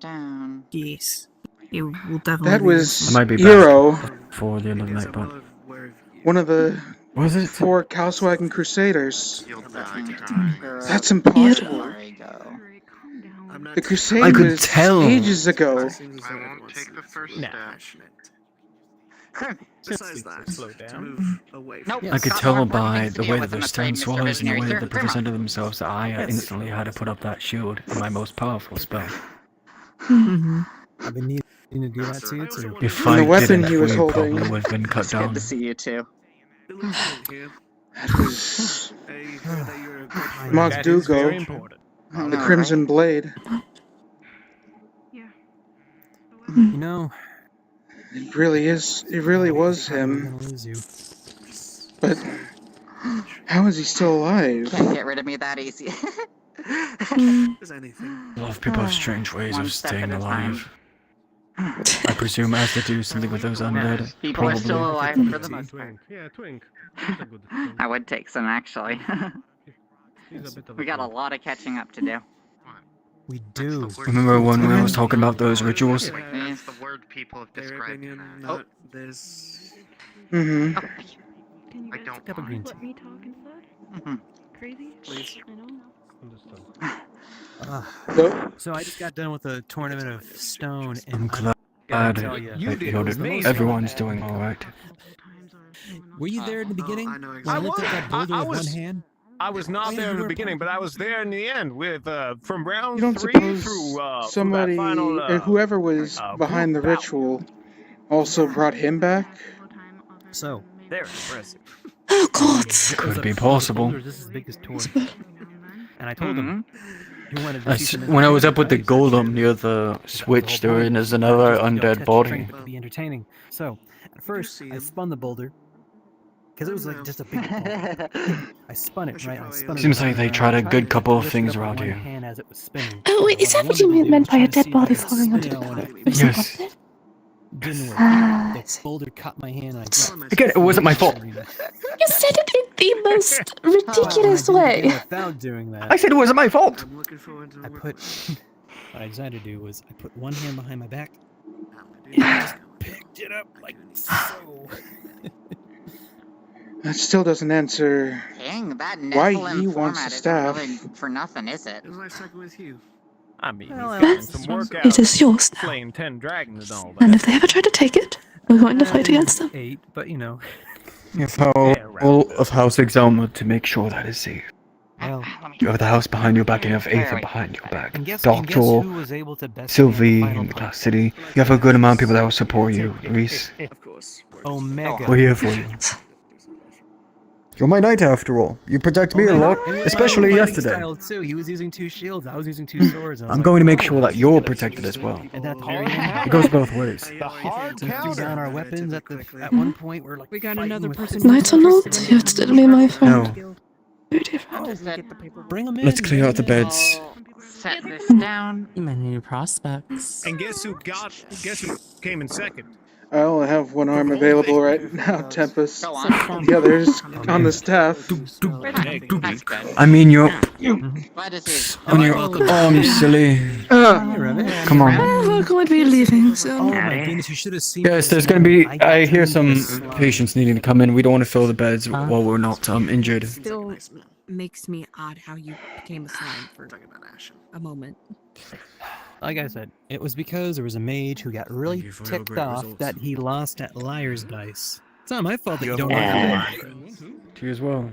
Down. Yes, he will definitely. That be was I might be Hero, back for the end of the night, but one of the was it 4 Cowswagon Crusaders. That's impossible. There you go. The crusade I could was tell. ages ago. Besides that, slow down. Nope. I could tell by the way that their stance was and the way that they presented themselves that I instantly had to put up that shield for my most powerful spell. I've been needing to do that too. So. If And I the weapon didn't, he was we holding. probably would have been cut It's good down. to see you too. That was That is very Makahubog, important. the Crimson Blade. You know, It really is. It really was him. But how is he still alive? Can't get rid of me that easy. A lot of people have strange ways One of step staying at a time. alive. I presume as they do something with those undead. People are still Probably. alive for the most part. Twink. Yeah, Twink. I would take some actually. We got a lot of catching up to do. we do. Remember when we was talking about those rituals? That's the word people have described. Oh. There's. Mm-hmm. I don't Cup of green tea. Mhm. Please. So I just got done with a tournament of stone, and I'm glad that everyone's doing alright. Were you there in the beginning? I know When I looked at that boulder with one hand. I was not there in the beginning, but I was there in the end with from round You don't 3 suppose through somebody, that final, or whoever was behind the group ritual, also brought him back? So They're impressive. Oh God! Could be possible. This is big as Tor. And I told him. You wanted to see some When I was up with the golem near the switch, there is another undead body. to be entertaining. So at first I spun the boulder because it was like just a big ball. I spun it right. I spun it Seems around, like they and I tried a tried good to couple of lift it things up with around one here. hand as it was spinning. Oh wait, is that what you meant by a dead body falling onto the floor? Yes. Didn't work. The boulder caught my hand and I dropped. Again, it wasn't my fault. You said it in the most ridiculous way. Without doing that. I said it wasn't my fault. I put. What I decided to do was I put one hand behind my back and I just picked it up like so. That still doesn't answer Dang, that why Nephilim he wants format the isn't staff. really for nothing, is it? It was nice talking with you. I mean, Well, he's got some work out. It is yours now. Slaying 10 dragons and all that. And if they ever try to take it, we're going to fight against them. 8, but you know. If all of House Exalma to make sure that is safe. Well, You have the house behind your back and you have Aether behind your back. and guess Doctor, who was able to best Sylvie, man the and the final Glass City. You have a good amount of people that will support you, Rhys. Of course. Omega. We're here for you. You're my knight after all. You protect me a lot, especially yesterday. Style too. He was using 2 shields. I was using 2 swords. I was I'm like, going to make "Oh." sure that you're protected as well. And at the very end, It goes both ways. The hard we threw counter. down our weapons at one point. We're like, We got fighting another with person. Knight or not, you have to still be my friend. No. Bring them in. Let's clear out the beds. Set this down. Many prospects. And guess who came in second? I only have one arm available right now, Tempest. Go on. The other's on the staff. That's good. I mean, you're Glad to see on your arm, you silly. Come on. We're going to be leaving soon. Oh my goodness, you should have seen. Yes, there's gonna be. I hear some patients needing to come in. We don't want to fill the beds while we're not injured. Still makes me odd how you became a slime for a moment. Like I said, it was because there was a mage who got really you for your ticked great off results. that he lost at Liar's Dice. It's not my fault that you don't Yeah. know. To you as well.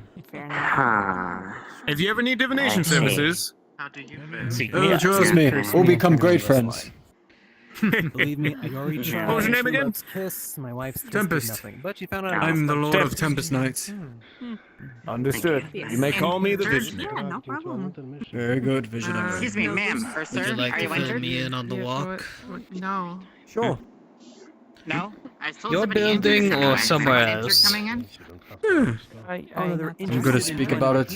If you ever need divination services, How do you Oh, trust me, we'll become great friends. Believe me, I already tried. What was your name She again? loves Kiss. My wife's Kiss Tempest. did nothing, but she found out. I'm the Lord of Tempest Knights. understood. You may call me the Visionary. Yeah, no problem. Very good, visionary. Excuse me, ma'am or sir. Would you like Are to you fill injured? me in on the walk? No. Sure. No, I told Your somebody Andrew building was or coming. somewhere Andrew's else? coming in. I'm gonna speak about it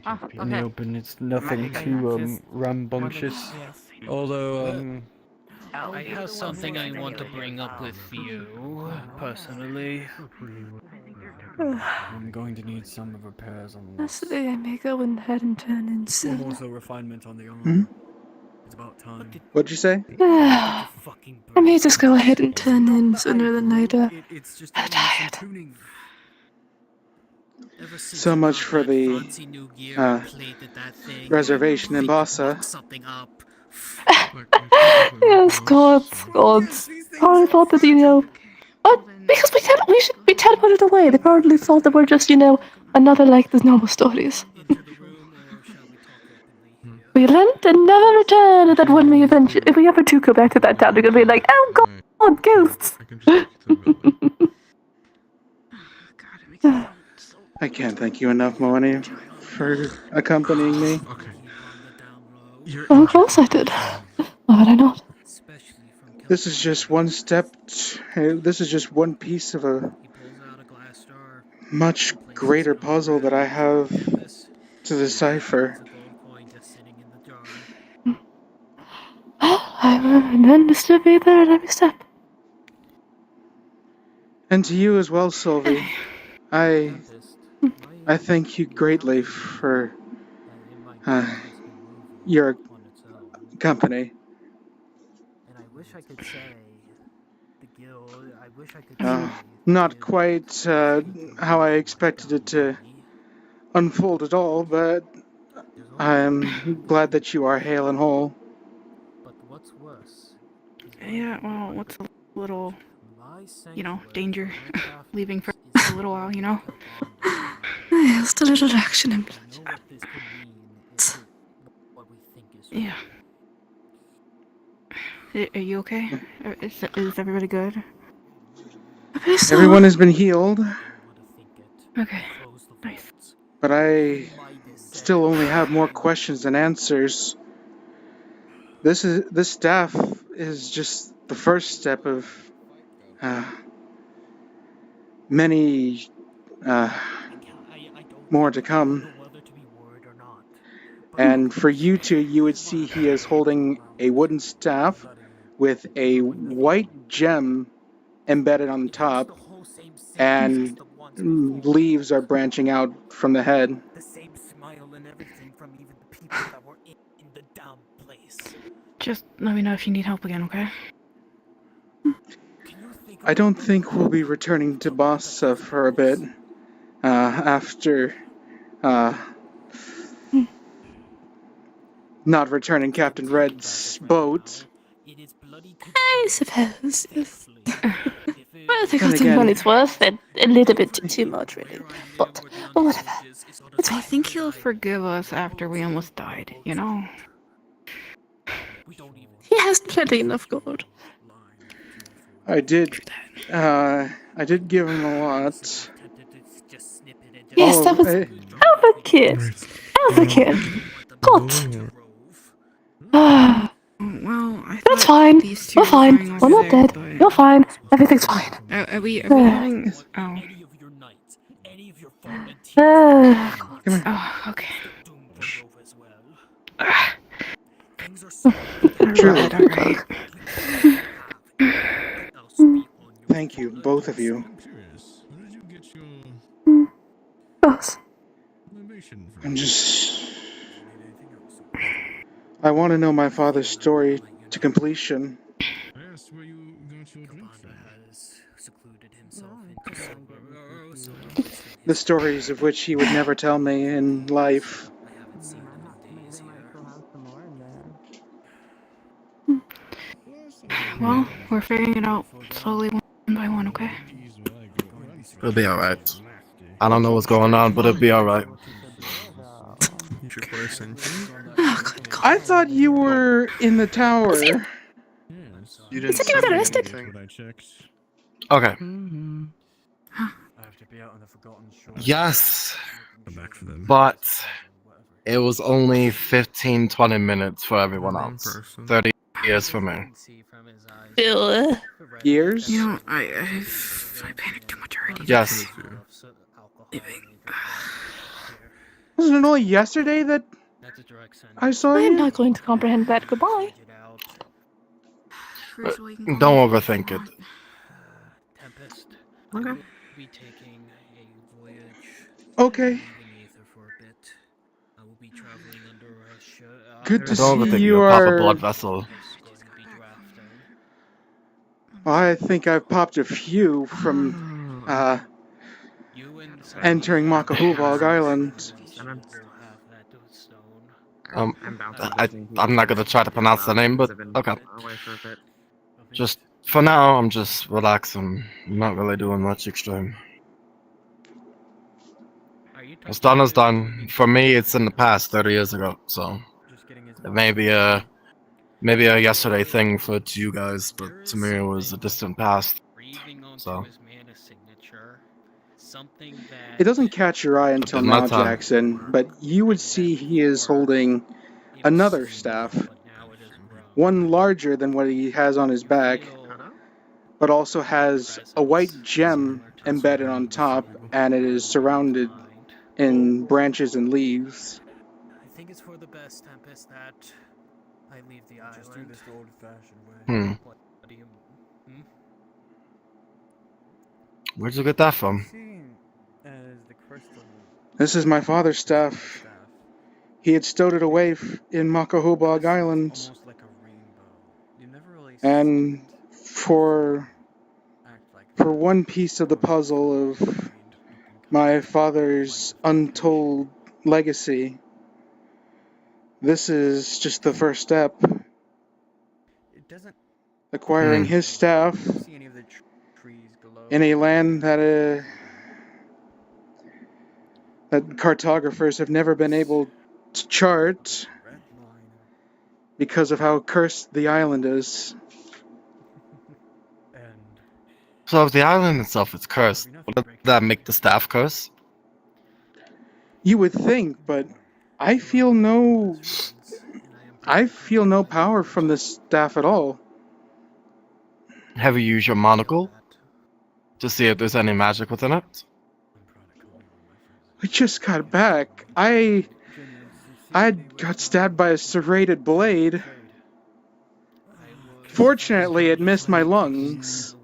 Oh, in the okay. open. It's nothing too rambunctious. Although I have something I want to bring up with you personally. I'm going to need some repairs on this. Yesterday I may go ahead and turn in One soon. more so refinement on the arm. Hmm? It's about time. What'd you say? I may just go ahead and turn in sooner than later. It's just I'm tired. tuning. So much for the reservation in Bossa. Yes, God. I thought that, because we teleported away. They probably thought that we're just, another like the normal stories. We lent and never returned, and then when we eventually, if we ever do go back to that town, we're gonna be like, oh God, ghosts! I can't thank you enough, Moani, for accompanying me. Well, of course I did. Why would I not? This is just one step. This is just one piece of a much greater puzzle that I have to decipher. I'm understood be there at every step. And to you as well, Sylvie. I thank you greatly for your company. Not quite how I expected it to unfold at all, but I'm glad that you are hale and whole. Yeah, well, what's a little, danger leaving for a little while, Just a little action and blood. Yeah. Are you okay? Is everybody good? Everyone has been healed. Okay, nice. But I still only have more questions than answers. This staff is just the first step of many more to come. And for you two, you would see he is holding a wooden staff with a white gem embedded on the top, and leaves are branching out from the head. Just let me know if you need help again, okay? I don't think we'll be returning to Bossa for a bit after not returning Captain Red's boat. I suppose. Yes. I think for the money's worth, and a little bit too much, really. But whatever. It's I think he'll forgive us after we almost died, He has plenty enough gold. I did give him a lot. Yes, that was Alpha Kid. Alpha Kid. God. Well, That's fine. We're fine. We're not dead. You're fine. Everything's fine. Are we having... Oh. Oh, okay. Truly. Okay. Thank you, both of you. I want to know my father's story to completion. The stories of which he would never tell me in life. Well, we're figuring it out slowly, one by one, okay? It'll be alright. I don't know what's going on, but it'll be alright. I thought you were in the tower. You didn't said you were arrested. Okay. I have to be out on the forgotten shore. Yes. But it was only 15-20 minutes for everyone else. 30 years for me. Bill. Years? You know, I panicked too much already. Yes. Wasn't it only yesterday that I saw I am you? not going to comprehend that. Goodbye. Don't overthink it. Okay. Okay. Good to Don't see overthink it. you You'll pop a are. blood vessel. I think I've popped a few from entering Makahubog Island. I'm not gonna try to pronounce the name, but okay. Just for now, I'm just relaxing. I'm not really doing much extreme. What's done is done. For me, it's in the past, 30 years ago. So it may be a yesterday thing for you guys, but to me, it was a distant past. So It doesn't catch your eye until In my now, time. Jackson, but you would see he is holding another staff. One larger than what he has on his back, but also has a white gem embedded on top, and it is surrounded in branches and leaves. I think it's for the best, Tempest, that I leave the island. Just do this the old-fashioned way. What do you... Where'd you get that from? This is my father's staff. He had stowed it away in Makahubog Island. And for one piece of the puzzle of my father's untold legacy, this is just the first step. Acquiring his staff in a land that cartographers have never been able to chart because of how cursed the island is. So if the island itself is cursed, would that make the staff curse? You would think, but I feel no power from this staff at all. Have you used your monocle to see if there's any magic within it? I just got back. I got stabbed by a serrated blade. Fortunately, it missed my lungs.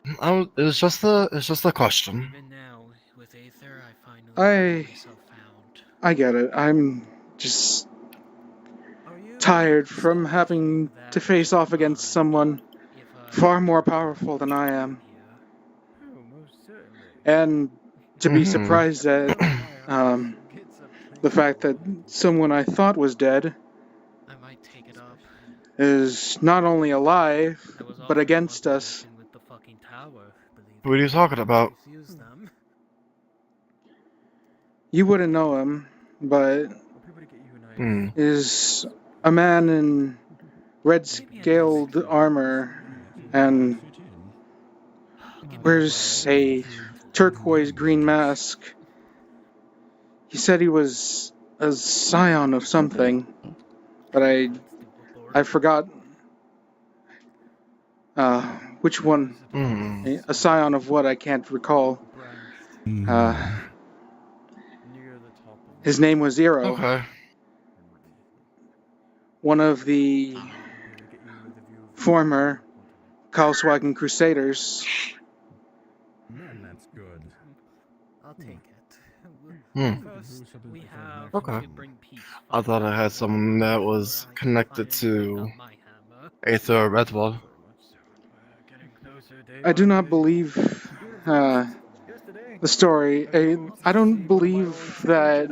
It's just a question. I get it. I'm just tired from having to face off against someone far more powerful than I am. And to be surprised at the fact that someone I thought was dead is not only alive, but against us. What are you talking about? You wouldn't know him, but is a man in red-scaled armor and wears a turquoise green mask. He said he was a scion of something, but I forgot which one. A scion of what, I can't recall. His name was Zero. Okay. One of the former Karlswagen Crusaders. That's good. I'll take it. Okay. I thought I had someone that was connected to Aether Redwall. I do not believe the story. I don't believe that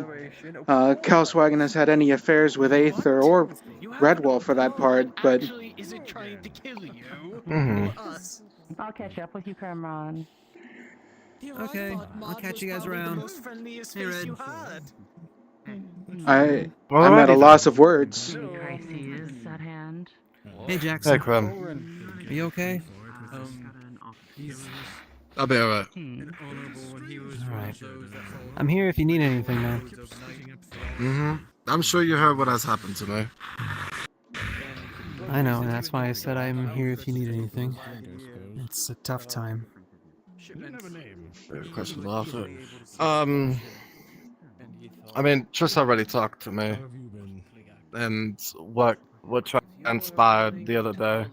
Karlswagen has had any affairs with Aether or Redwall for that part, but Is it trying to kill you? Us? I'll catch up with you, Cameron. Okay, I'll catch you guys around. Hey, Red. I'm at a loss of words. Crises at hand. Hey, Jackson. Hey, Clem. Are you okay? I'll be alright. Alright. I'm here if you need anything, man. I'm sure you heard what has happened to me. I know, and that's why I said I'm here if you need anything. It's a tough time. Questions after. I mean, Trish already talked to me, and what transpired the other day.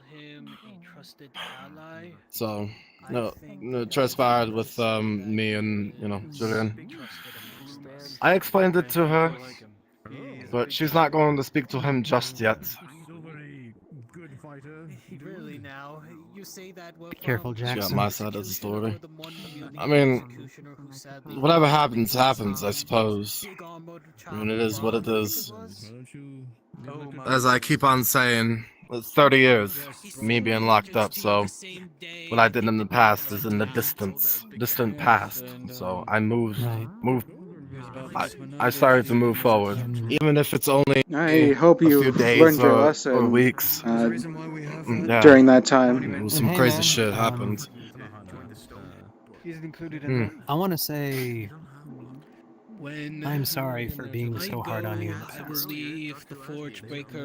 So, no transpired with me and Julian. I explained it to her, but she's not going to speak to him just yet. Really now, you say that Be careful, She got Jackson. my side of the story. I mean, whatever happens, happens, I suppose. I mean, it is what it is. As I keep on saying, it's 30 years, me being locked up, so what I did in the past is in the distant past. So I I started to move forward, even if it's only I hope a few you've days learned your or lesson weeks. yeah, during that time. Some crazy shit happened. I want to say I'm sorry for being so hard on you in the past.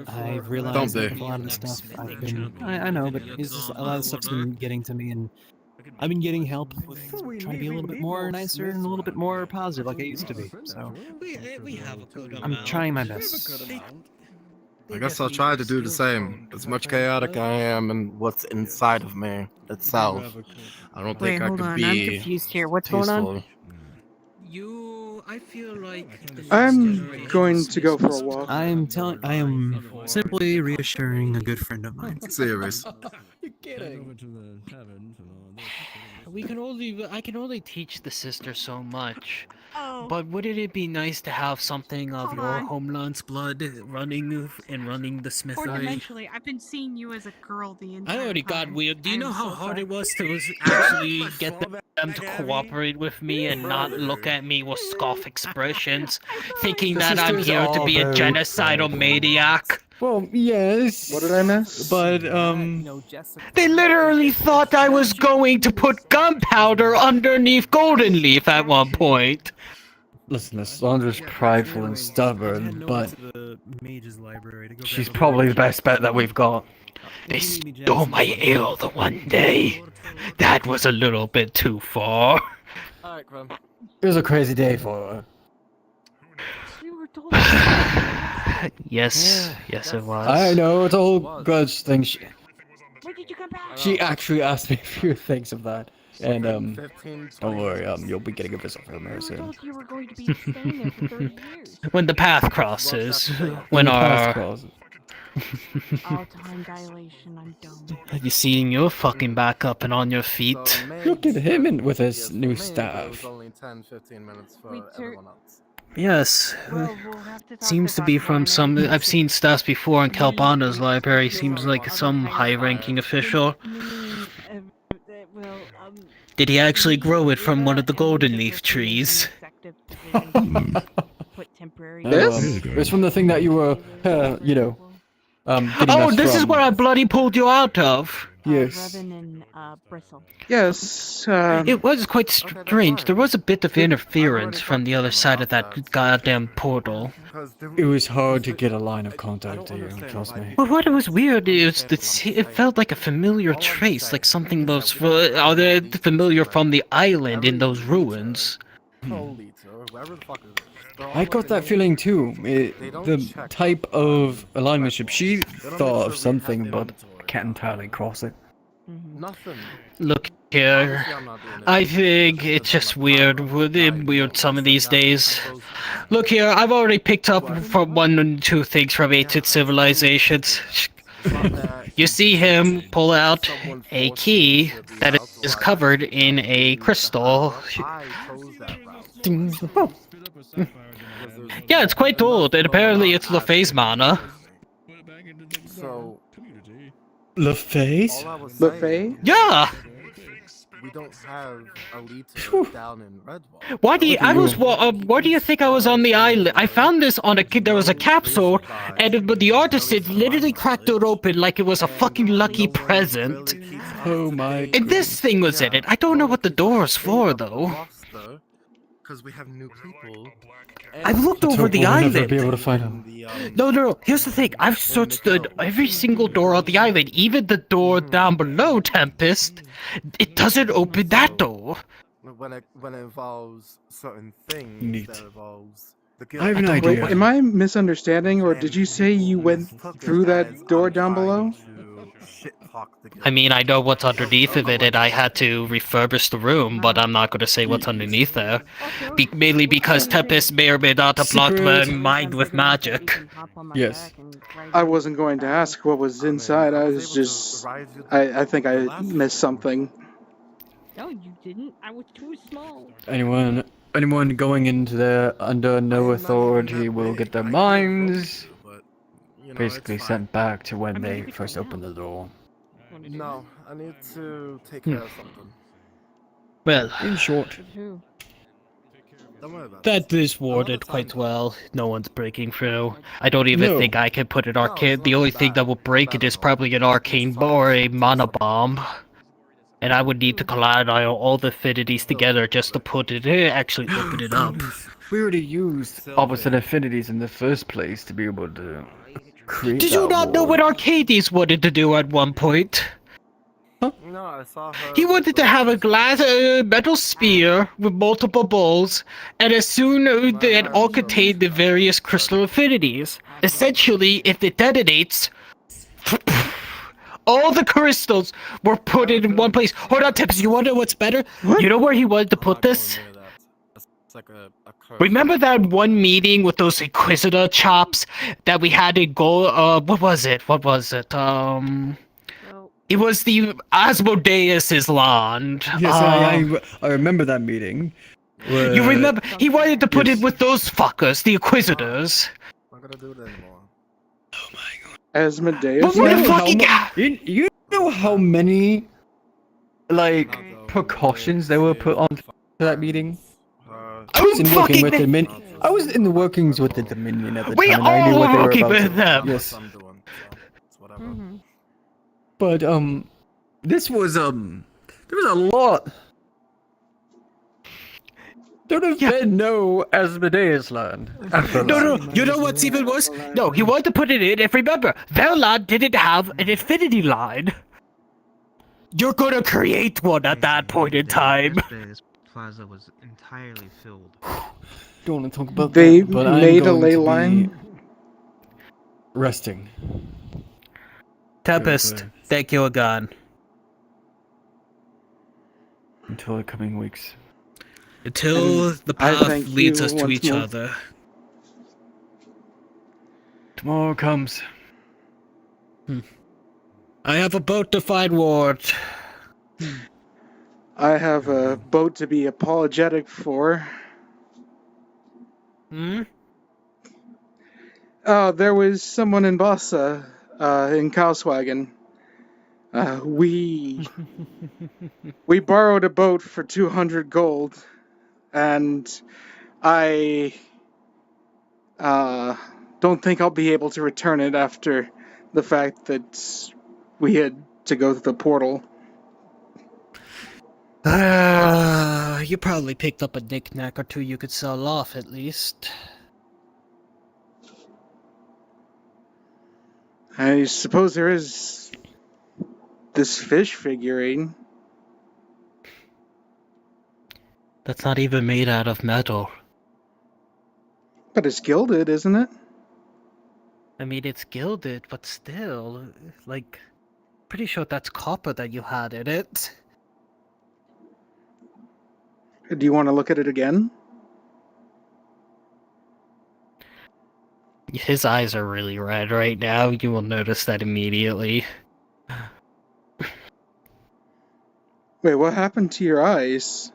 I've realized that a lot of the stuff I've been... I know, but it's just a lot of stuff's been getting to me, and I've been getting help with trying to be a little bit more nicer and a little bit more positive like I used to be, so I'm trying my best. I guess I'll try to do the same. As much chaotic I am and what's inside of me itself, I don't think I could be I'm confused here. What's going on? I feel like I'm going to go for a walk. I am simply reassuring a good friend of mine. Serious. You're kidding. I can only teach the sister so much. But wouldn't it be nice to have something of your homeland's blood running the Smith Or line? eventually, I've been seeing you as a girl the entire I already time. got weird. Do you I'm know how so hard sorry. it was to actually get them to cooperate with me and not look at me with scoff expressions, thinking The that I'm sisters here to are be a very genocidal maniac? Well, yes. What did I miss? But, They literally thought I was going to put gunpowder underneath Golden Leaf at one point. Listen, Lissandra's prideful and stubborn, but Mage's library to go she's grab a probably the best bet that we've got. They stole my ale the one day. That was a little bit too far. Alright, Grim. It was a crazy day for her. Yes, yes it was. I know, it's a whole grudge thing. She actually asked me a few things of that. And, don't worry, you'll be getting a visit from her soon. You were going to be staying there for 30 years. When the path crosses, When the path crosses. All time dilation, I'm done. You seeing you're fucking back up and on your feet. Look at him in with his new staff. Only 10-15 minutes for everyone else. Yes, seems to be from some. I've seen stuff before in Kalpana's library. Seems like some high-ranking official. Did he actually grow it from one of the golden leaf trees? It's from the thing that you were, getting Oh, us this is from. where I bloody pulled you out of. Yes. Yes. It was quite strange. There was a bit of interference from the other side of that goddamn portal. It was hard to get a line of contact to you, trust me. But what was weird is that it felt like a familiar trace, like something was familiar from the island in those ruins. I got that feeling too. The type of alignment she thought of something, but can't entirely cross it. Nothing. Look here, I think it's just weird. Weird some of these days. Look here, I've already picked up for 1 and 2 things from ancient civilizations. You see him pull out a key that is covered in a crystal. Yeah, it's quite old, and apparently it's LaFay's mana. So, LaFay's? LaFay? Yeah! we don't have a Aether down in Redwall. Why do you, why do you think I was on the island? I found this on there was a capsule, and the artist had literally cracked it open like it was a fucking lucky present. Oh my. And this thing was in it. I don't know what the door is for, though. because we have new people. I've looked over the We'll island. never be able to find him. No. Here's the thing. I've searched every single door on the island, even the door down below, Tempest. It doesn't open that door. When it involves certain things, Neat. that involves the I have an guild. Wait, idea. am I misunderstanding, or did you say you went through that door down below? I mean, I know what's underneath of it, and I had to refurbish the room, but I'm not going to say what's underneath there. Mainly because Tempest may or may not have blocked my mind with magic. Yes. I wasn't going to ask what was inside. I was just... I think I missed something. No, you didn't. I was too small. Anyone going into there under no authority will get their minds basically sent back to when they first opened the door. No, I need to take care of something. Well, in short, Don't worry about it. that is warded quite well. No one's breaking through. I don't even No. think I can put an arcane. The only thing that will break it is probably an arcane or a mana bomb. And I would need to collide all the affinities together just to put it actually open it up. we already used opposite affinities in the first place to be able to create Did you that not know ward. what Arcades wanted to do at one point? No, I saw her. He wanted to have a glass metal sphere with multiple bowls, and as soon as they had all contained the various crystal affinities. Essentially, if it detonates, all the crystals were put in one place. Hold on, Tips, you wonder what's better? You know where he wanted to put this? It's like a curse. Remember that one meeting with those Inquisitor chops that we had in Gold? What was it? It was the Asmodeus' land. Yes, I remember that meeting. You remember? He wanted to put it with those fuckers, the Inquisitors. I'm not gonna do it anymore. Asmodeus? You know how many precautions they were put on for that meeting? I was in the workings with the Dominion at the We time. and I all knew what they were were working about with to- them. Yes. Mm-hmm. But this was there was a lot. There would have been no Asmodeus land. No, you know what's even worse? No, he wanted to put it in, if remember, their land didn't have an infinity line. You're gonna create one at that point in time. This plaza was entirely filled. Don't want to talk about They that, but I'm made a going ley to be line? resting. Tempest, thank you again. Until the coming weeks. Until And the I path thank leads you us to once each more. other. Tomorrow comes. I have a boat to find Ward. I have a boat to be apologetic for. There was someone in Bossa, in Kauswagen. We borrowed a boat for 200 gold, and I don't think I'll be able to return it after the fact that we had to go through the portal. You probably picked up a knick-knack or two you could sell off at least. I suppose there is this fish figurine. That's not even made out of metal. But it's gilded, isn't it? I mean, it's gilded, but still, pretty sure that's copper that you had in it. Do you want to look at it again? His eyes are really red right now. You will notice that immediately. Wait, what happened to your eyes?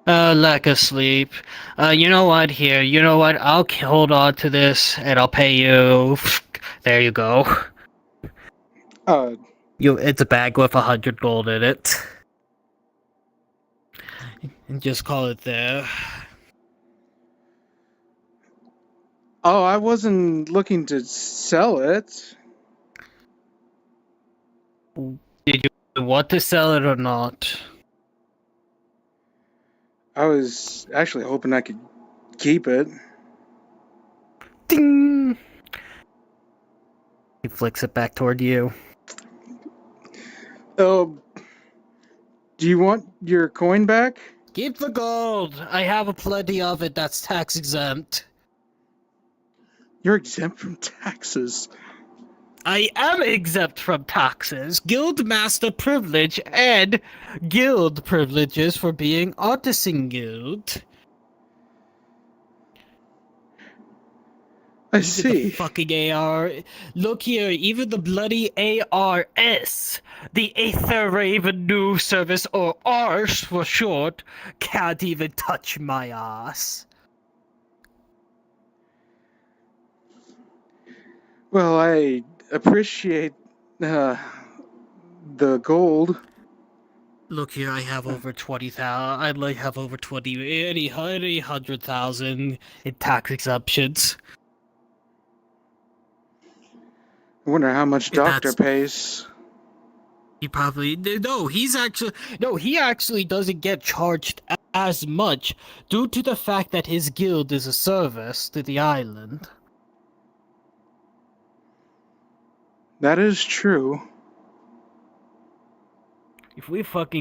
Lack of sleep. You know what? Here, you know what? I'll hold on to this, and I'll pay you. There you go. It's a bag with 100 gold in it. And just call it there. Oh, I wasn't looking to sell it. Did you want to sell it or not? I was actually hoping I could keep it. Ding! He flicks it back toward you. Oh, do you want your coin back? Keep the gold. I have a plenty of it that's tax exempt. You're exempt from taxes. I am exempt from taxes, guild master privilege, and guild privileges for being artisan guild. I Even see. the fucking AR. Look here, even the bloody ARS, the Aether Revenue Service, or ARS for short, can't even touch my ass. Well, I appreciate the gold. Look here, I have over 20,000. I like have over 100,000 in tax exemptions. I wonder how much Doctor pays. He probably he actually doesn't get charged as much due to the fact that his guild is a service to the island. That is true. If we charge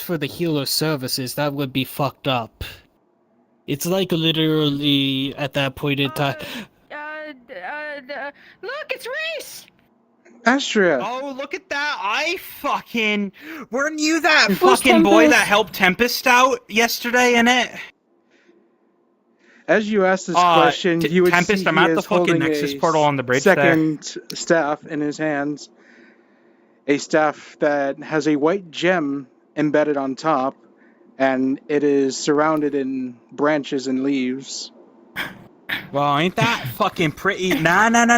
for the healer services, that would be fucked up. It's like literally at that point in time. Look, it's Rhys! Astria! Oh, look at that! Weren't you that Who's fucking boy Tempest? that helped Tempest out yesterday in it? As you ask this question, you would Tempest, see I'm he at the is fucking holding Nexus a portal on the bridge second staff in his hands. A staff that has a white gem embedded on top, and it is surrounded in branches and leaves. Well, ain't that fucking pretty? Nah, wait,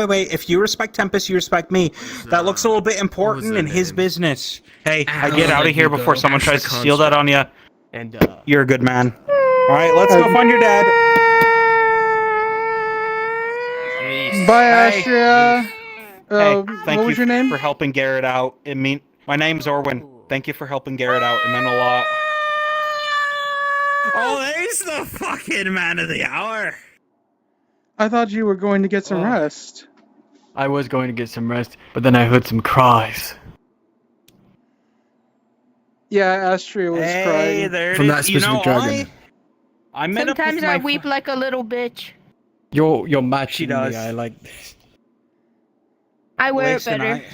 wait. If you respect Tempest, you respect me. That looks a little bit important in his business. Hey, I get out of here before someone tries to steal that on you. And you're a good man. All right, let's go find your dad. Bye, Hey. Astria. Hey, thank what was your name? for helping Garrett out. My name's Orwin. Thank you for helping Garrett out. It meant a lot. Oh, there's the fucking man of the hour. I thought you were going to get some rest. I was going to get some rest, but then I heard some cries. Yeah, Astria was crying. There From it that is. You know, specific dragon. I met up with Sometimes my I weep like a little bitch. You're matching does. me. I like this. I wear Listen, it better.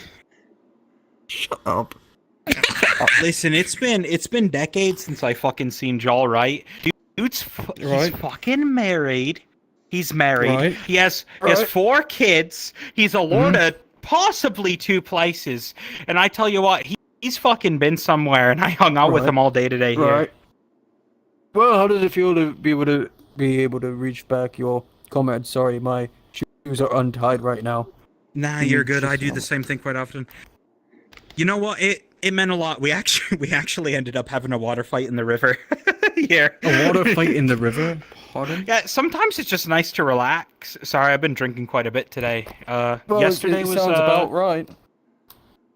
Shut up. Listen, it's been decades since I fucking seen Joel, right? He's fucking married. He's married. Right. He has 4 kids. He's a lord of possibly 2 places. And I tell you what, he's fucking been somewhere, and I hung out with him all day today here. Right. Well, how does it feel to be able to reach back your comment? Sorry, my shoes are untied right now. Nah, you're good. I do the same thing quite often. You know what? It meant a lot. We actually ended up having a water fight in the river. Here. A water fight in the river? Pardon? Yeah, sometimes it's just nice to relax. Sorry, I've been drinking quite a bit today. Well, Yesterday it was sounds about right.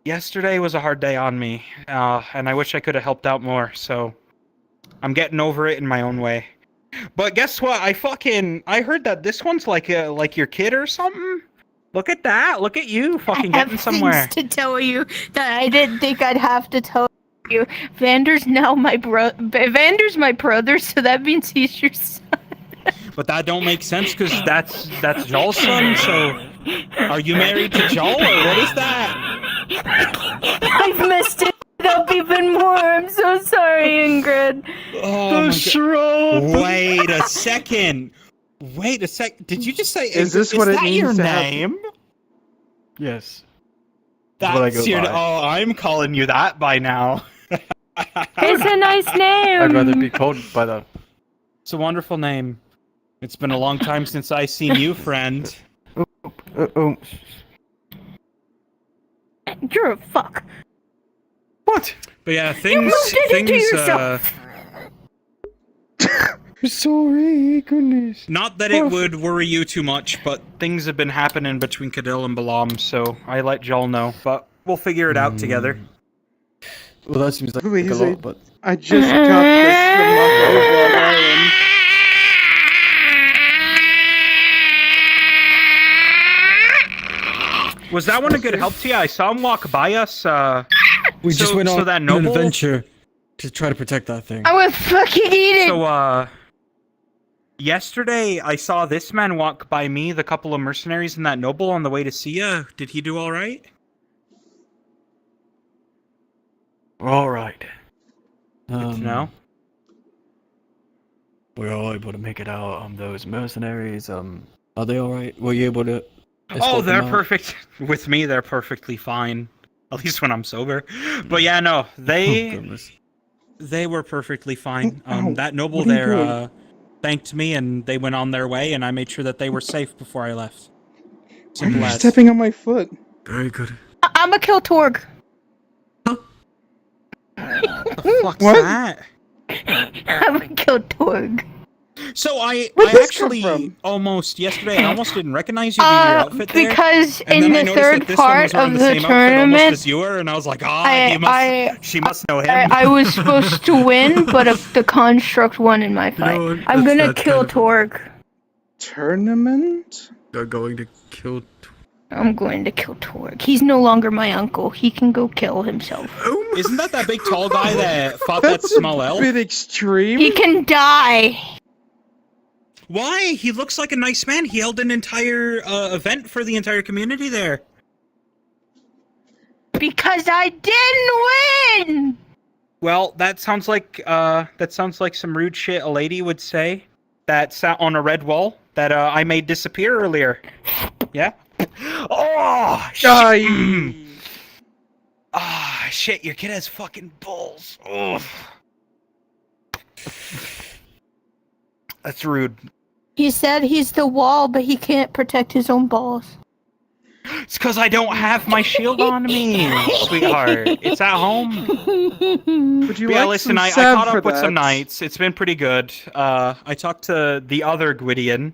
Yesterday was a hard day on me, and I wish I could have helped out more. So I'm getting over it in my own way. But guess what? I heard that this one's like your kid or something. Look at that! Look at you, fucking getting somewhere. Things to tell you that I didn't think I'd have to tell you. Vander's now my Vander's my brother, so that means he's your son. But that don't make sense because that's Joel's son. So, are you married to Joel or what is that? I've messed it up even more. I'm so sorry, Ingrid. Oh, shrub. Wait a second. Did you just say? Is this what it that means your to have- name? Yes. That's what I That's go your. by. Oh, I'm calling you that by now. It's a nice name. I'd rather be called by that. It's a wonderful name. It's been a long time since I seen you, friend. You're a fuck. What? But yeah, You moved it into yourself. Sorry, goodness. Not that it would worry you too much, but things have been happening between Cadil and Balam, so I let Joel know. But we'll figure it out together. Well, that seems like Please, a lot, but I just got this from Makahubog Island. Was that one a good help to you? I saw him walk by us. we just went on that an noble adventure to try to protect that thing. I would fucking eat it. So, yesterday I saw this man walk by me, the couple of mercenaries and that noble on the way to see you. Did he do all right? All right. Good to know. We're all able to make it out. Those mercenaries. Are they all right? Were you able to? Oh, escort they're them out? perfect. With me, they're perfectly fine. At least when I'm sober. But yeah, no, they were perfectly fine. Ow, That noble what are you there doing? thanked me, and they went on their way, and I made sure that they were safe before I left. Why are Simple you as. stepping on my foot? Very good. I'm a kill Torg. The fuck's What? that? I'm a kill Torg. So I Where'd this actually come almost yesterday I almost didn't recognize you due to your outfit there. Because And in then I the noticed third that this one part was wearing of the the same outfit almost tournament, as you were, and I was like, she must know him. I was supposed to win, but the construct won in my fight. know what? I'm gonna That's kill kind of- Torg. Tournament? They're going to kill. I'm going to kill Torg. He's no longer my uncle. He can go kill himself. Isn't that big tall guy that fought that That's small a elf? bit extreme. He can die. Why? He looks like a nice man. He held an entire event for the entire community there. Because I didn't win. Well, that sounds like some rude shit a lady would say that sat on a red wall that I made disappear earlier. Yeah. Oh shit! Ah shit! Your kid has fucking balls. Ugh. That's rude. He said he's the wall, but he can't protect his own balls. It's because I don't have my shield on me, sweetheart. It's at home. Would you Yeah, like listen, some I sab caught for up with some that? knights. It's been pretty good. I talked to the other Gwydion.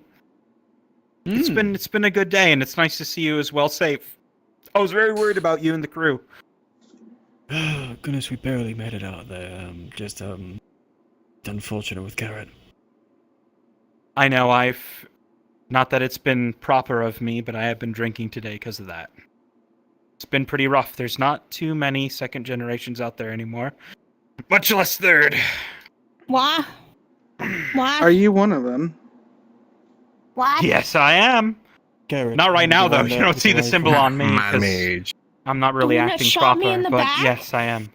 It's been a good day, and it's nice to see you as well safe. I was very worried about you and the crew. Oh, goodness, we barely made it out there. Just unfortunate with Garrett. I know, not that it's been proper of me, but I have been drinking today because of that. It's been pretty rough. There's not too many second generations out there anymore. Much less third. Why? Why? Are you one of them? What? Yes, I am. Garrett, Not right now, the though. one You that don't was see the away symbol from- on me. My 'cause mage. I'm not really The one that acting shot me proper, in the but back? yes, I am.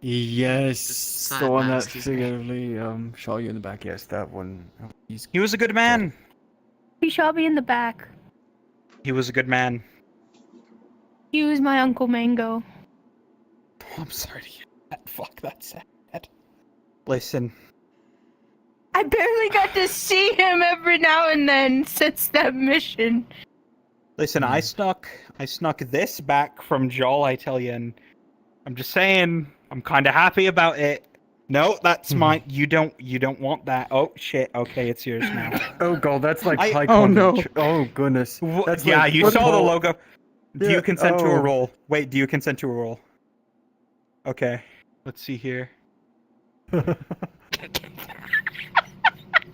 Yes, the one that figuratively shot you in the back. Yes, that one. He was a good man. He shot me in the back. He was a good man. He was my Uncle Mango. I'm sorry to hear that. Fuck, that's sad. Listen, I barely got to see him every now and then since that mission. listen. I snuck this back from Joel, I tell you, and I'm just saying, I'm kind of happy about it. No, that's mine. You don't want that. Oh shit. Okay, it's yours now. Oh god, that's like high Oh, no. Oh goodness. That's Yeah, like you saw the logo. Do Yeah, you consent to a oh. roll? Wait, do you consent to a roll? Okay, let's see here.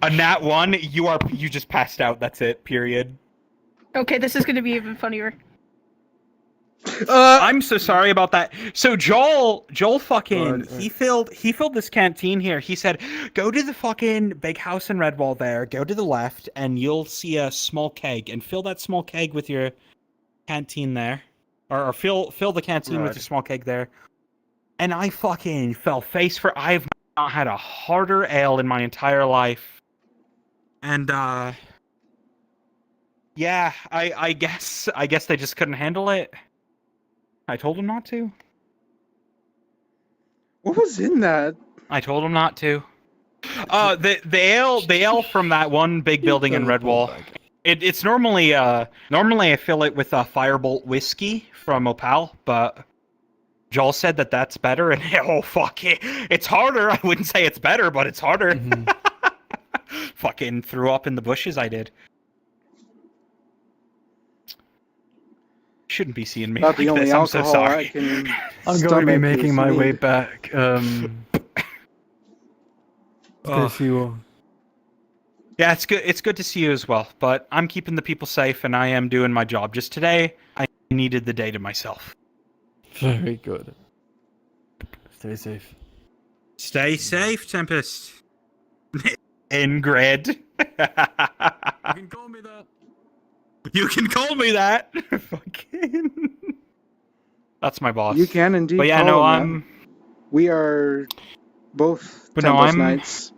A nat 1, you just passed out. That's it. Period. Okay, this is gonna be even funnier. I'm so sorry about that. So Joel fucking he filled this canteen here. He said, "Go to the fucking big house in Redwall there. Go to the left, and you'll see a small keg, and fill that small keg with your canteen there, or fill the canteen with Right. your small keg there." And I fucking fell face for. I've not had a harder ale in my entire life. And yeah, I guess they just couldn't handle it. I told him not to. What was in that? I told him not to. The ale from that one big building in Redwall. It's normally I fill it with a Firebolt whiskey from Opal, but Joel said that that's better, and oh fuck it, it's harder. I wouldn't say it's better, but it's harder. Fucking threw up in the bushes. I did. Shouldn't be seeing me About like the only this. I'm so alcohol I sorry. can I'm going to be stomach making is my way mead. back. Good to see you all. Yeah, it's good. It's good to see you as well. But I'm keeping the people safe, and I am doing my job. Just today, I needed the day to myself. Very good. Stay safe. Stay safe, Tempest. Ingrid. You can call me that. You can call me that. Fucking. That's my boss. You can indeed But yeah, call no, him I'm. that. We are both But no, Tempest I'm. Knights.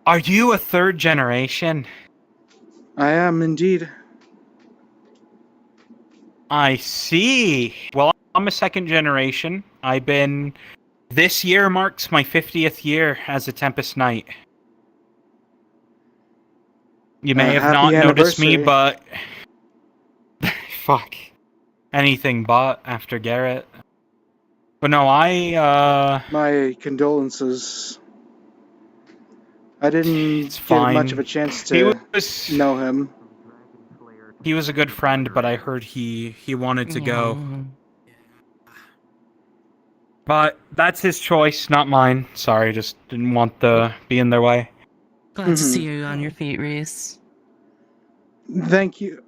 Are you a third generation? I am indeed. I see. Well, I'm a second generation. I've been. This year marks my 50th year as a Tempest Knight. You may have Happy not noticed me, anniversary. but. Fuck. Anything but after Garrett. But no, My condolences. I didn't It's get fine. much of a chance He to was. know him. He was a good friend, but I heard he wanted to go. But that's his choice, not mine. Sorry, just didn't want to be in their way. Glad to see you on your feet, Rhys. Thank you.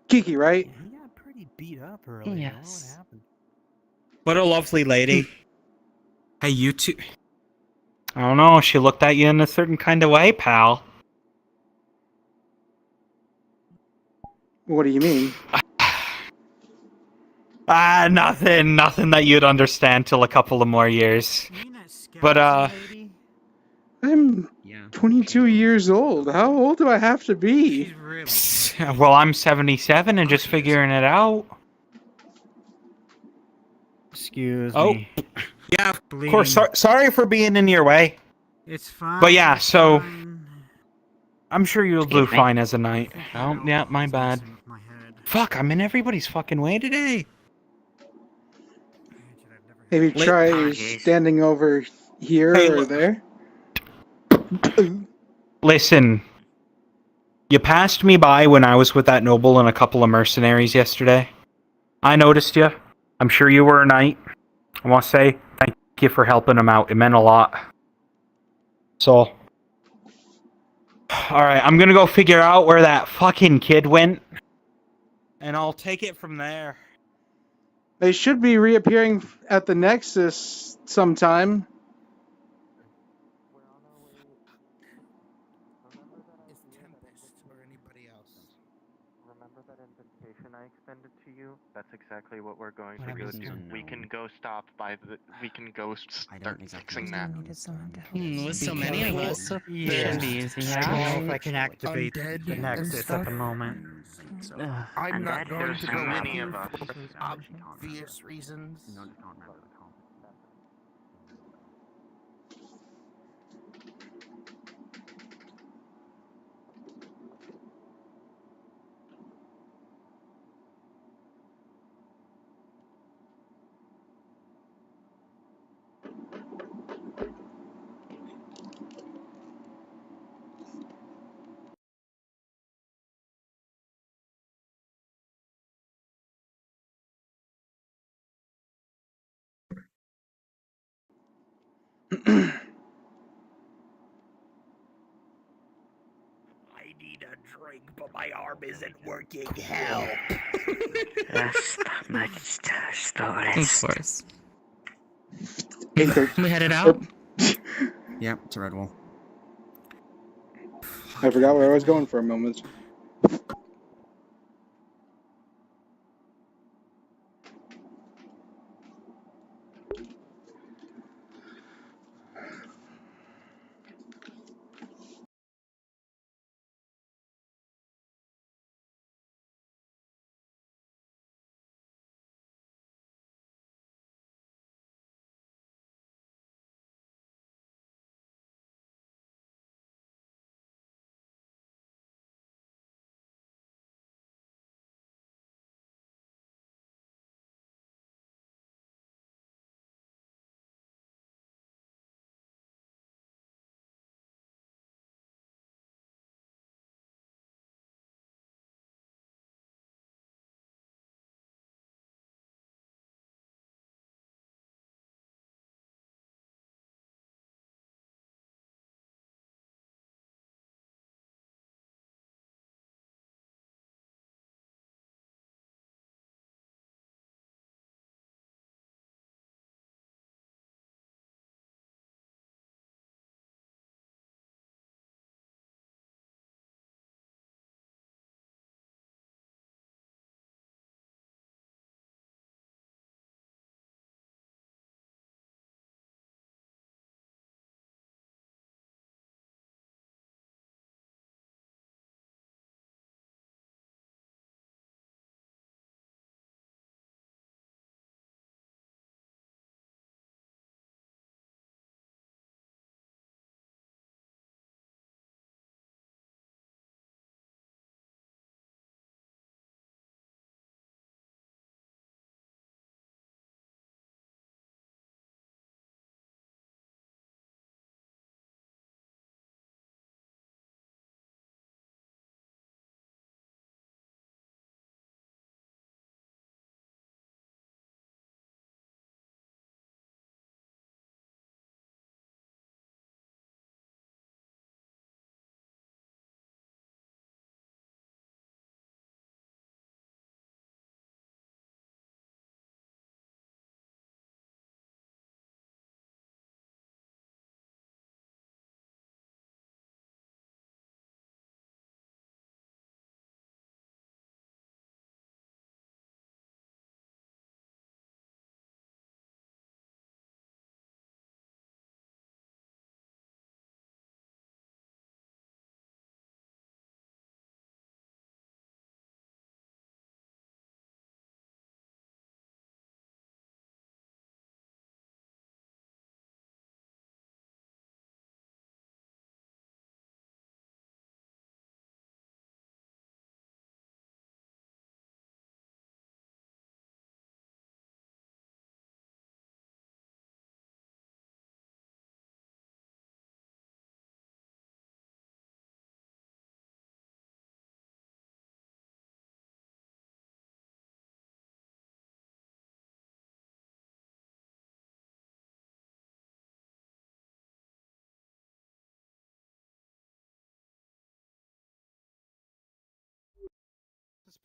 Kiki, right? He got pretty beat up earlier. Yes. What happened? What a lovely lady. Hey, you two. I don't know, she looked at you in a certain kind of way, pal. What do you mean? Nothing that you'd understand till a couple of more years. But, I'm 22 years old. How old do I have to be? well, I'm 77 and just figuring it out. Excuse Oh, me. yeah, of course. Sorry for being in your way. It's fine. But yeah, it's so fine. I'm sure you'll do Excuse me. fine as a knight. Oh, yeah, my bad. Fuck, I'm in everybody's fucking way today. Maybe try Apologies. standing over here Hey, or there. Listen, you passed me by when I was with that noble and a couple of mercenaries yesterday. I noticed you. I'm sure you were a knight. I want to say thank you for helping him out. It meant a lot. So, alright, I'm gonna go figure out where that fucking kid went. And I'll take it from there. They should be reappearing at the Nexus sometime. Remember that invitation I extended to you? That's exactly what we're going to go do. We can go stop by the. We can go start fixing that. With so many of us. Yeah. Easy. I don't know if I can activate the Nexus at the moment. I'm not going to so go many with you of us. for obvious reasons. I need a drink, but my arm isn't working. Help! Of course. Aether. We headed out? Yep, it's a red wall. I forgot where I was going for a moment.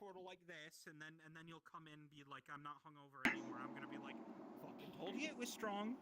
portal like this, and then you'll come in and be like, I'm not hungover anymore. I'm gonna be like, fucking told you it was strong.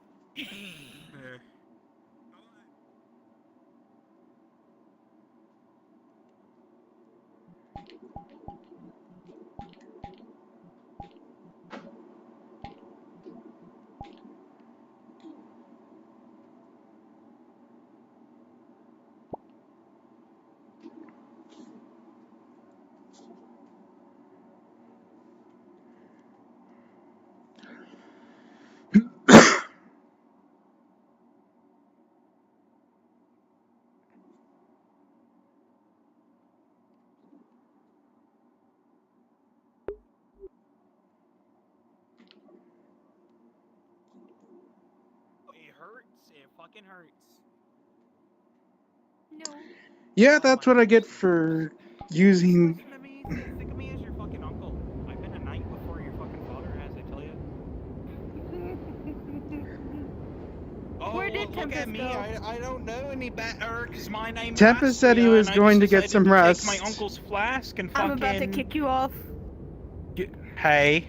It hurts. It fucking hurts. No. Yeah, that's what I get for using. Think of me as your fucking uncle. I've been a knight before your fucking father has, I tell you. Oh, Where did look at Tempest me. go? I don't know any better, because my name's Tempest said he was going to get some rest. Take my uncle's flask and fucking... I'm about to kick you off. Hey.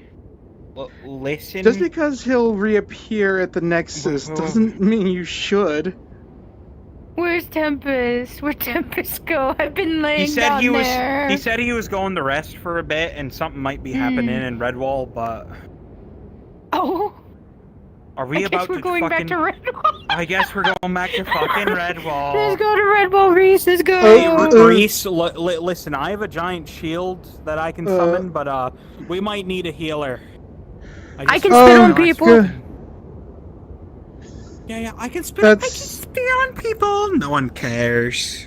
Listen. Just because he'll reappear at the Nexus doesn't mean you should. Where's Tempest? Where'd Tempest go? I've been laying down there. He said he was going to rest for a bit, and something might be happening in Redwall, but... Oh. Are we about to going fucking... back to Redwall. I guess we're going back to fucking Redwall. Let's go to Redwall, Rhys. Let's go. Rhys, listen, I have a giant shield that I can summon, but we might need a healer. I can spit on people. Yeah, I can spit on people. No one cares.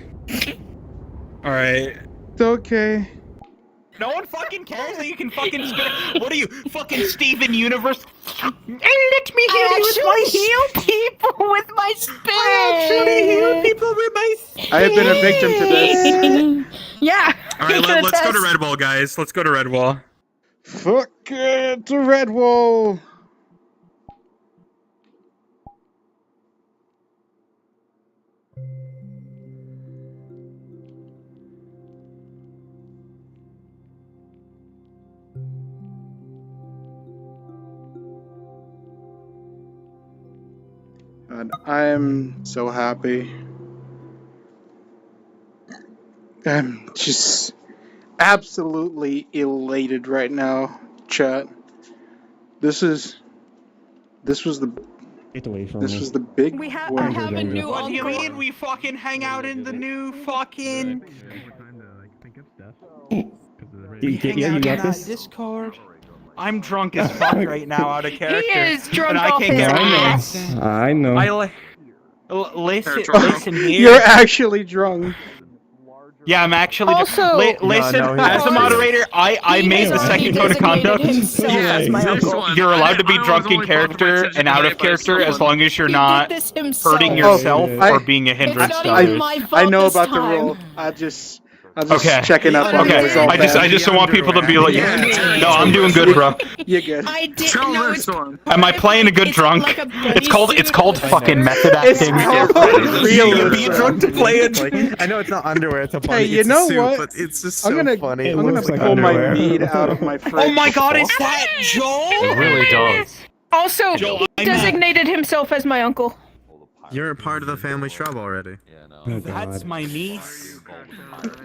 Alright. It's okay. No one fucking cares that you can fucking spit. What are you, fucking Steven Universe? And let me heal people with my spit. I actually heal people with my spit. I have been a victim to this. Yeah. Alright, let's go to Redwall, guys. Let's go to Redwall. Fuck it, to Redwall. God, I'm so happy. I'm just absolutely elated right now, chat. This was the big I have one. a new What do you uncle. mean we fucking hang out in the new fucking... You got this? Discord. I'm drunk as fuck right now, out of character. He is drunk and I off can't his get ass. I know. Listen here. You're actually drunk. Yeah, I'm actually. Also- listen, No, as a moderator, I made the second code of conduct. You're allowed to be drunk in character and out of character as long as you're not hurting yourself or being a hindrance to others. I know about the rule. I'm just Okay. checking up on Okay. you. Resolve I just don't want people to be like, no, I'm doing good, bro. You're good. I did know it's Am I playing a good drunk? like a It's called fucking method acting. Realism. Be drunk to play it. I know it's not underwear, it's a body. Hey, you it's know a suit, what? But it's just I'm so gonna funny. I'm gonna pull my mead out of my fridge. Oh my god, is that Joel? It really does. Also, Joel, he designated himself as my uncle. You're a part of the family shrub already. That's my niece.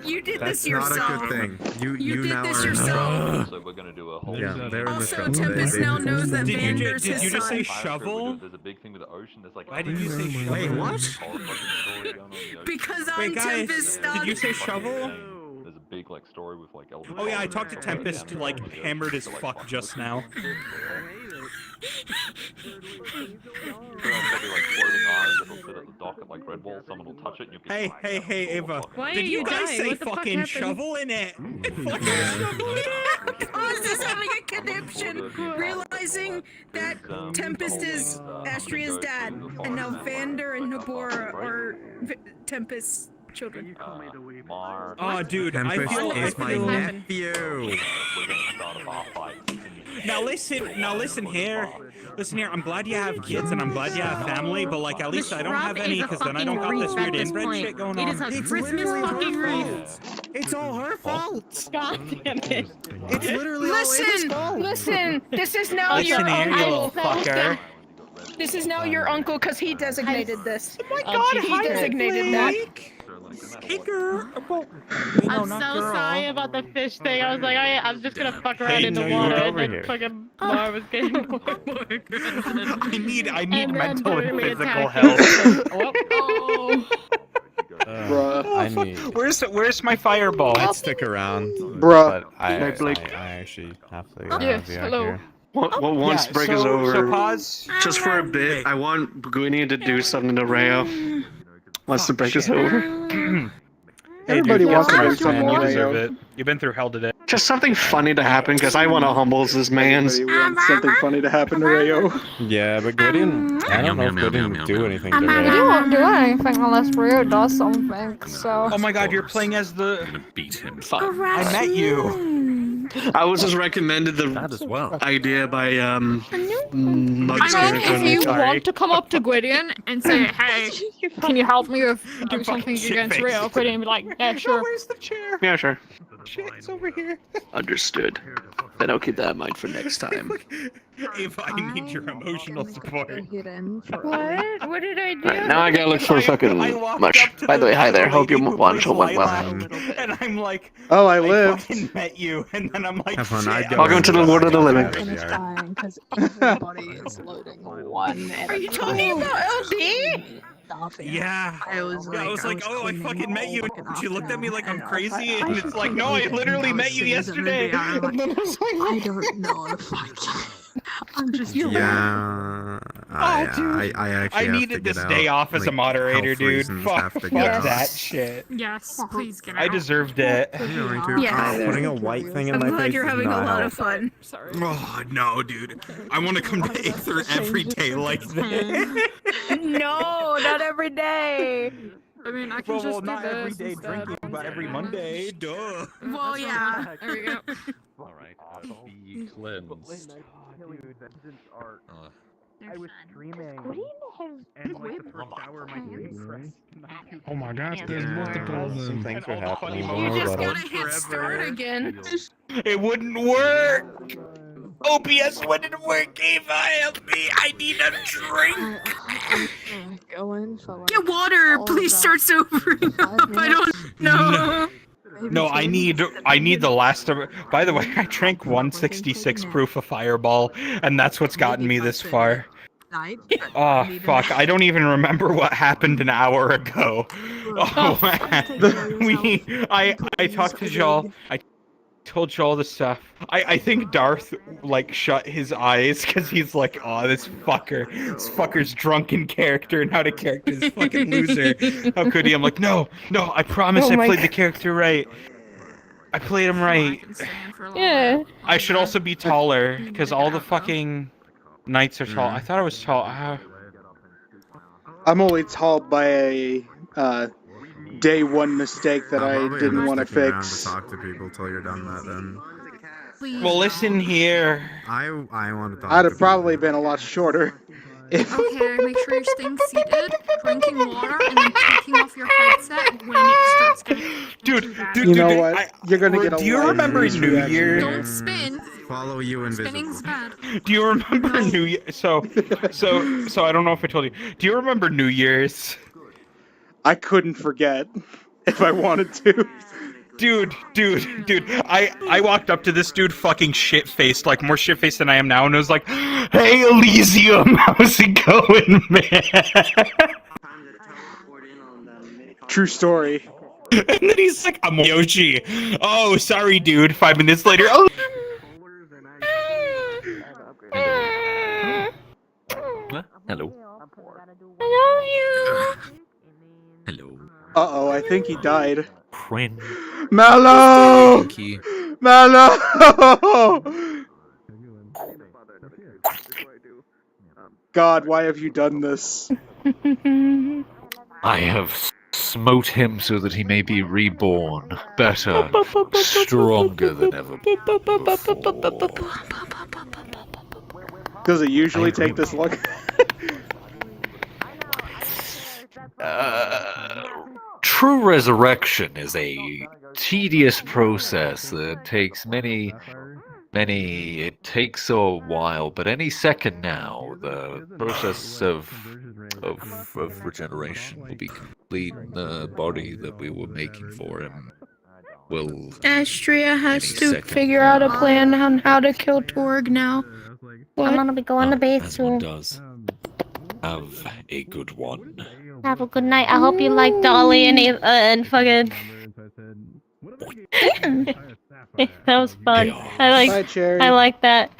You did That's this not yourself. a good thing. You did now this are yourself. So we're gonna do a whole. Yeah, they're in the Also, shrub. Tempest now knows that Did Vander's you his just say son. shovel? There's a big thing with the ocean. There's like. Why did you say shovel? Wait, what? Because I'm Wait, guys, Tempest. did you say shovel? There's a big like story with like. Oh yeah, I talked to Tempest, like hammered as fuck just now. Hey, Ava. Why Did are you you guys dying? say What the fuck fucking happened? shovel in it? I was just having a conniption, realizing that Tempest is Astria's dad, and now Vander and Nabora are Tempest's children. Oh, dude, I Tempest feel is my feel- nephew. Now listen here. Listen here, I'm glad you have kids and I'm glad you have family, but like at least I don't have any because then I don't got this weird inbred shit going on. It is a Christmas fucking wreath. It's all her fault. God damn it. It's literally all Ava's fault. Listen, this is now your Listen here, you little uncle. fucker. This is now your uncle because he designated this. Oh my god, he designated that. Hey girl. I'm so sorry about the fish thing. I was like, I'm just gonna fuck around Hey, in the no, you water, were and over then here. fucking Mar was getting more I need And mental then and literally physical attacked health. Oh. Bruh. Where's my fireball? I'd stick around. Bruh. But I Blake. actually have to Yes, be out hello. here. Well, once break is over, So pause. just for a bit, I want Gwynny to do something to Rayo. Once the break is over. Everybody wants to do man, something you to deserve Rayo. it. You've been through hell today. Just something funny to happen, because I want to humble this man's. Everybody wants something funny to happen to Rayo. Yeah, but Gwydion, I don't know if Gwydion would do anything to You Ray. won't do anything unless Rio does something, so... Oh my god, you're playing as the... Beat him. I met you. I was just recommended the idea by If you want to come up to Gwydion and say, hey, can you help me do something against Rio? Gwydion be like, yeah, sure. Where's the chair? Yeah, sure. Shit's over here. Understood. Then I'll keep that in mind for next time. If I need your emotional support. What? What did I do? Right, now I gotta look for fucking mush. By the way, hi there. Hope your lunch went well. And I'm like, Oh, I I lived. fucking met you, and then I'm like, Have fun, shit, I'd go Welcome in to the and world of the living. I'd be alright. Because everybody is loading one. Are you talking about LD? Yeah. I was like, oh, I fucking met you. And she looked at me like I'm crazy, I and it's like, no, I literally met you yesterday. And then I was like, I don't know if I can. I'm just Yeah, I actually I have needed to this get day out. off as a Like, moderator, health dude. reasons have Fuck to get out. that shit. Yes, please get out. I deserved it. Yes. Putting a white thing in I'm my glad face you're does having a not lot help. of fun. Oh no, dude! I want to come to Aether every day like this. No, not every day. I mean, I can Well, just do not every this day instead. drinking, but every Monday. Duh. Well, yeah. There we go. Alright, be cleansed. I was streaming. And like the first hour of my stream. Oh my gosh, there's multiple of them. Thanks for happening. You just gotta hit start again. It wouldn't work. OBS wouldn't work. Eva, help me! I need a drink. Going for like Get water. all Please about start sobering 5 up. I don't know. No, I need the last of. By the way, I drank 166 proof of Fireball, and that's what's gotten me this far. Oh fuck! I don't even remember what happened an hour ago. Oh man, I talked to Joel. I told Joel the stuff. I think Darth like shut his eyes because he's like, oh, this fucker's drunken character and how to character this fucking loser. How could he? I'm like, no, I promise I played the character right. I played him right. Yeah. I should also be taller because all the fucking knights are tall. I thought I was tall. I'm only tall by a day one mistake that I didn't want to fix. To talk to people till you're done that. Then. Well, listen here. I want to talk. I'd have probably been a lot shorter. Okay, make sure you're staying seated, drinking water, and then taking off your headset when it starts getting Dude, You know what? You're gonna get a do you lot of remember these New reactions. Year? Don't spin. Follow you invisible. Spinning's bad. Do you remember New Year? So I don't know if I told you. Do you remember New Year's? I couldn't forget if I wanted to. Dude, I walked up to this dude fucking shit-faced, like more shit-faced than I am now, and I was like, hey Elysium, how's it going, man? True story. And then he's like, I'm Yoshi. Oh, sorry dude. 5 minutes later, oh. Hello. I love you. Hello. Uh-oh, I think he died. Friend. Mallow! Mallow! God, why have you done this? I have smote him so that he may be reborn, better, stronger than ever before. Does it usually take this long? True resurrection is a tedious process that takes many. It takes a while, but any second now, the process of regeneration will be complete. The body that we were making for him will. Astria has any to second figure out a now. plan on how to kill Torg now. I'm gonna be going to bed As one soon. does. Have a good one. Have a good night. I hope you like Dolly and fucking. That was fun. Bye, Cherry. I like that.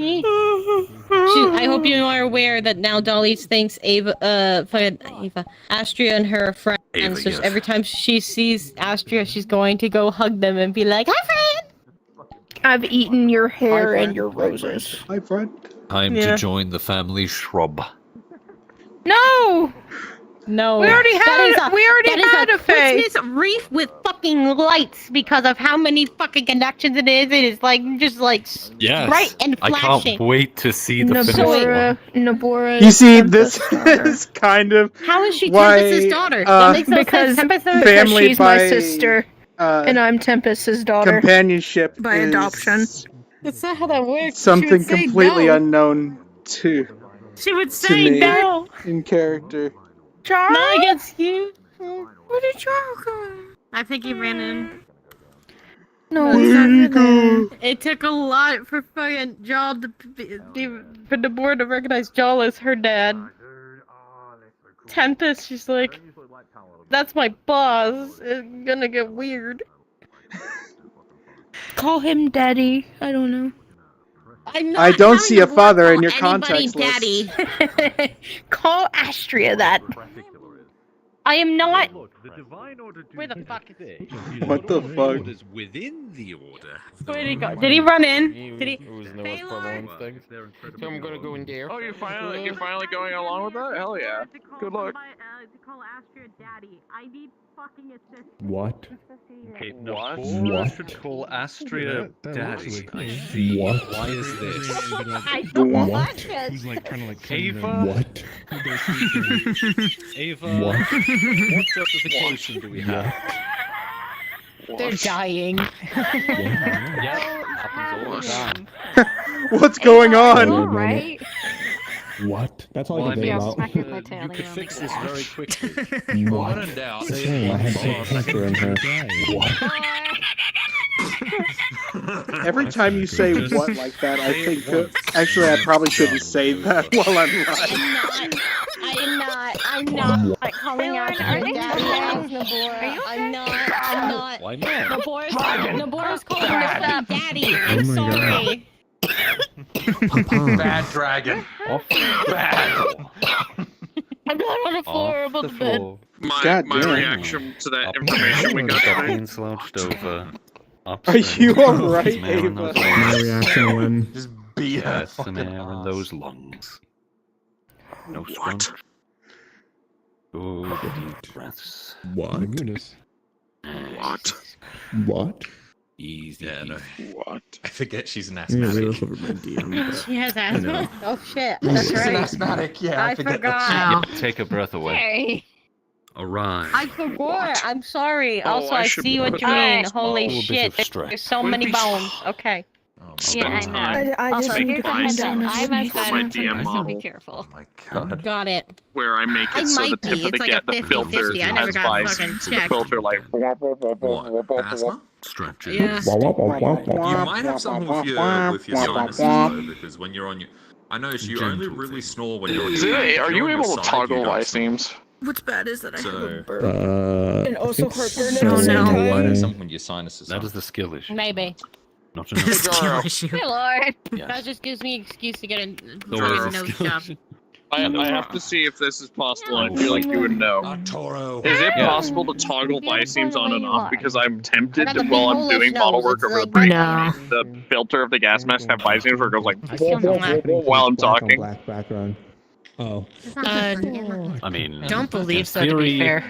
I hope you are aware that now Dolly thinks Astria and her friends. Ava, So yes. every time she sees Astria, she's going to go hug them and be like, "Hi, friend." I've eaten your hair Hi, and your roses. Hi, friend. Time Yeah. to join the family shrub. No! No. We already had a Fae. Christmas wreath with fucking lights because of how many fucking connections it is. It is like just like Yes. bright and I flashing. can't wait to see the finished one. Nabora. You see, this is kind of How is she why, Tempest's daughter? That makes no because sense. Tempest because family she's my by, sister, and I'm Tempest's daughter companionship by is adoption. That's not how that works. something She would say completely no. unknown to She would to say me no. in character. Chara? Not against you. Where did Chara go? I think he ran in. No, It took a lot for fucking Jaw for the board to recognize Jaw as her dad. Tempest, she's like, that's my boss. It's gonna get weird. Call him Daddy. I don't know. I'm not I don't having see a to father in call your anybody context list. Daddy. Call Astria that. I am not. Where the fuck is it? What the fuck? Within the order. Where did he go? Did he run in? Did he? Who's the most prevalent thing? So I'm gonna go in there. Oh, you're finally going along with that? Hell yeah. Good luck. To call Astria Daddy. I need fucking assistance. What? Okay, What? What? Should call Astria Daddy. I see. What? Why is this? I don't What? want it. Who's like trying to like Ava? What? Ava? What? What justification do we have? They're dying. Yep, happens all the time. What's going on? Alright. What? That's all Well, I can I think mean, about. you could fix this very quickly. What? When in doubt, Same, I had some pepper in her. What? Every time you say what like that, I think actually I probably shouldn't say that while I'm live. I'm not calling out Astria Daddy as Nabora. I'm not. Why not? Nabora's calling herself Daddy. I'm Oh my sorry. Bad dragon. Bad. I'm not on the floor above the bed. My God damn. reaction to that information we got Got today. being slouched over. Are you alright, Ava? My reaction when Just beat her Yes, some air in those lungs. No scrunch. Good deep breaths. what? What? What? Easy. Yeah, no. What? I forget she's an Yeah, asthmatic. we look over my DM. She has asthma. Oh shit. She's That's an right. asthmatic, yeah. I forget forgot. Yeah, take a breath away. Hey. Arrive. I forgot. I'm sorry. Oh, Also, I I should see what put you that mean. on Holy a bit shit. of stress. There's so many bones. Okay. Yeah, I know. I Also, just here's need a to calm heads down. up. I'm a For my DM so be model. careful. Oh my god. Got it. Where I make I it so the might be. tip of the It's like a the filter 50-50. I never has got visors, fucking so the checked. filter like. What? Asthma? Stretching. Yeah. You might have something with your sinuses though, because when you're on your, I noticed you only really snore when you're on your back. If Are you're you on able your to side, toggle you don't lysemes? What's bad is that I have a So- burp. And also heartburn at so the same time. Something with your sinuses. That is the skill issue. Maybe. Not enough. Hey, Lord. Yes. That just gives me an excuse to get a Zoro. nose job. I have to see if this is possible. I feel like you would know. Toro. Is it Yeah. possible to toggle lysemes on and off? Because I'm tempted I got the while big I'm hole doing of bottle nose. work It's over the like- break. No. The filter of the gas mask have lysemes where it goes like Black while I'm talking. Black background. Oh. I mean, Don't believe in so, to be theory, fair.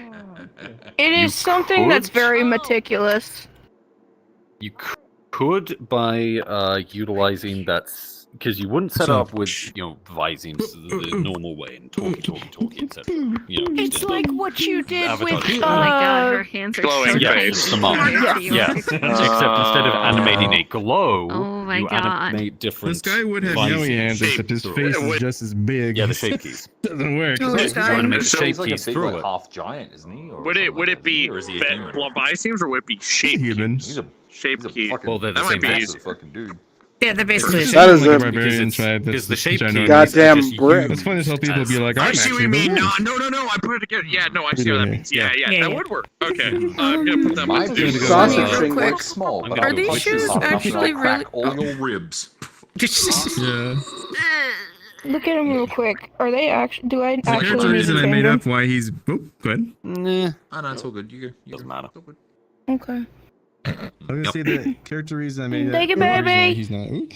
It is something that's could? very meticulous. You could by utilizing that, because you wouldn't set up with vising the normal way and talkie, etc. It's like what you did Avatar with. shit. Oh my god, her hands are Glowing so face. tiny. Yes, the mark. Yes. Except instead of animating a glow, Oh my you god. animate different. This guy would have yelly hands, except his face is just as big. Yeah, the shape keys. Doesn't work. Oh, You animate the So shape he's keys through it. half giant, isn't he? Or Would it be Visines or would it be shape human? Shape key. Well, they're the That same might be massive easy. fucking dude. Yeah, they're basically. That is a barbarian tribe. Because the shape key goddamn is brick. It's funny how people be like, I I'm see what actually you mean. the No, worst. I put it together. Yeah, no, I What see are what you that doing means. Yeah, Yeah, that yeah. would work. Okay, I'm gonna put that My on. dude Sausage real finger. small, but Are I'll these punch you shoes hard enough actually you'll crack really- all your ribs. Yeah. Look at him real quick. Are they actually? Do I The actually character need reason to I made fandom? up why he's. Oh, go ahead. Nah. Oh, no, it's all good. You Doesn't matter. Okay. I was gonna say the character reason I made Take up. it, baby. He's not. Ooh.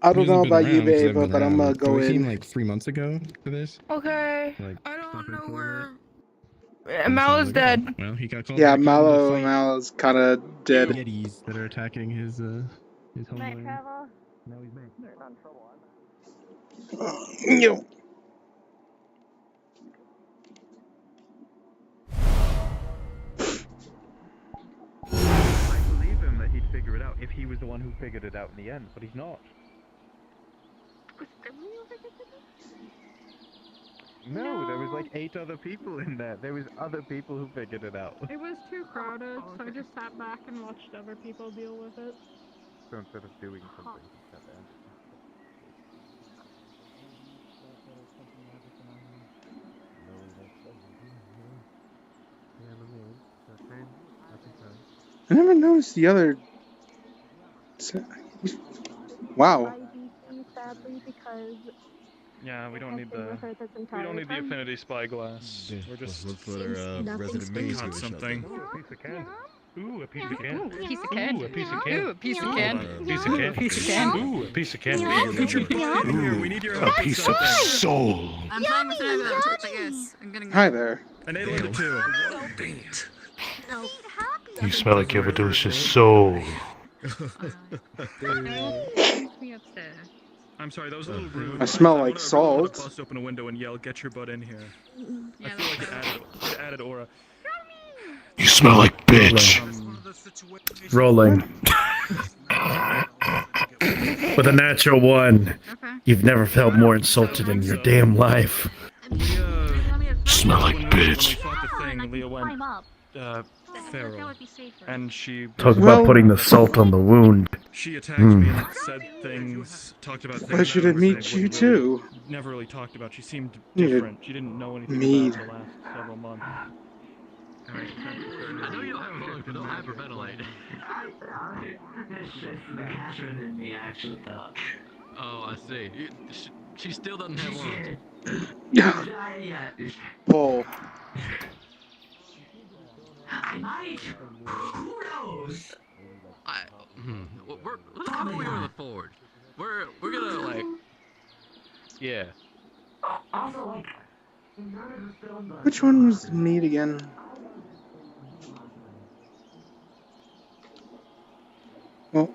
I don't He know hasn't been about you, around 'cause I've babe, been but I'm gonna around. go We came in. like 3 months ago for this. Okay. Like, I don't know where. and Malo's so, dead. Well, he got called Yeah, back in to fight Malo's kind of dead. Yetis that are attacking his homeland. Travel. Now he's back. Yo. I believe him that he'd figure it out if he was the one who figured it out in the end, but he's not. No, there was like 8 other people in there. There was other people who figured it out. It was too crowded, so I just sat back and watched other people deal with it. So instead of doing something, he sat there. I never noticed the other. Wow. Sadly, because Yeah, we don't need the affinity spyglass. We're just Let's let our resident maze got something. Ooh, a piece of candy. Ooh, a piece of candy. Ooh, a piece of Ooh, candy. a piece of Hold candy. on. Piece of candy. Piece of candy. Ooh, a piece of candy. Ooh, we need your a piece of soul. I'm playing with another but yes, I'm getting Hi there. An A-level 2. You smell like you have a delicious soul. I'm sorry, that was a little rude. I smell I like wanna salt. bust open a window and yell, "Get your butt in here!" I feel like it added aura. You smell like bitch. Rolling. With a natural 1. You've never felt more insulted in your damn life. Smell like bitch. When we fought the thing, Leah went, feral. And she... Talk about putting the salt on the wound. She attacked me and said things, talked about things. Pleasure that I to would meet say you wouldn't too. Never really talked about. She seemed Need a different. She didn't know anything mead. about it in the last several months. I know you don't have a phone, but don't hyperventilate. Oh, I see. She still doesn't have one. Bull. I might. Who knows? Let's come over here to the forge. We're gonna like. Yeah. Which one was the meat again? Oh.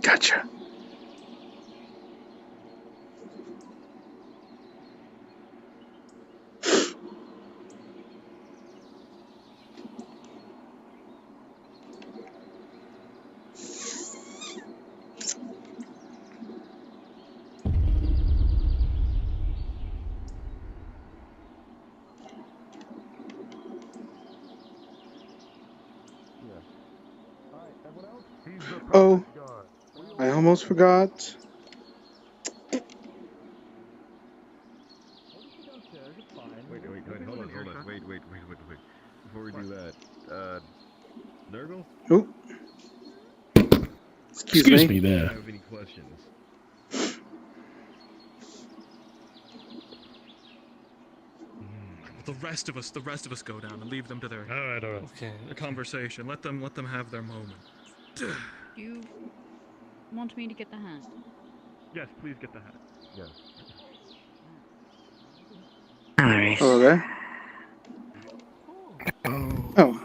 Gotcha. Oh, I almost forgot. Wait. Before we do that, Nurgle? Oh. Excuse me. Do you have any questions? the rest of us go down and leave them to their All right. okay. Conversation. Let them have their moment. You want me to get the hat? Yes, please get the hat. Yes. Alright. Hello there. Oh.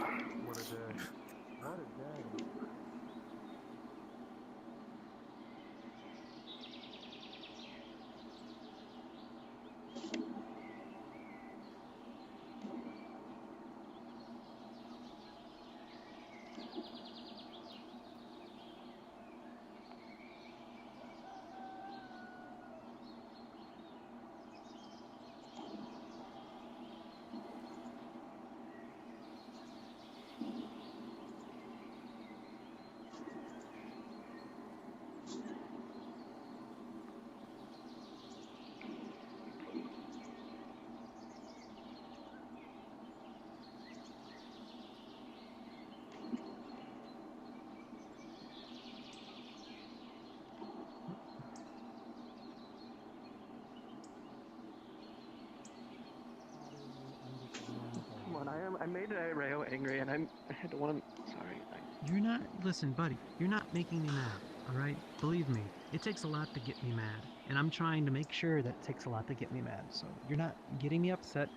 Come on, I made Rayo angry, and I had to want. Sorry. You're not. Listen, buddy. You're not making me mad. All right. Believe me, it takes a lot to get me mad, and I'm trying to make sure that it takes a lot to get me mad. So you're not getting me upset.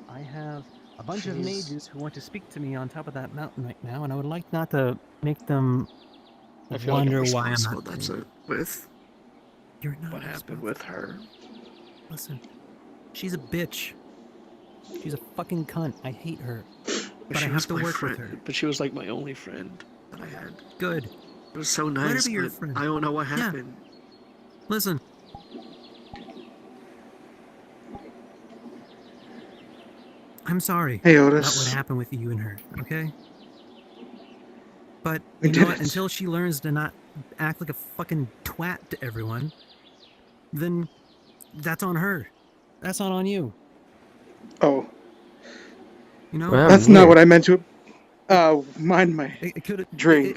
I have a bunch of mages who want to speak to me on top of that mountain right now, and I would like not to make them I feel like I'm wonder why I'm responsible. not. That's it. With You're not. what happened with her. Listen, she's a bitch. She's a fucking cunt. I hate her. But I she have was to my work friend, with her. But she was like my only friend that I had. Good. It was so Let her nice, be your but friend. I don't know what Yeah. happened. Listen. I'm sorry Hey, about Otis. what happened with you and her, okay? But We you did know what? it. Until she learns to not act like a fucking twat to everyone, then that's on her. That's not on you. Oh. You know? That's not what I meant to. Mind my drink.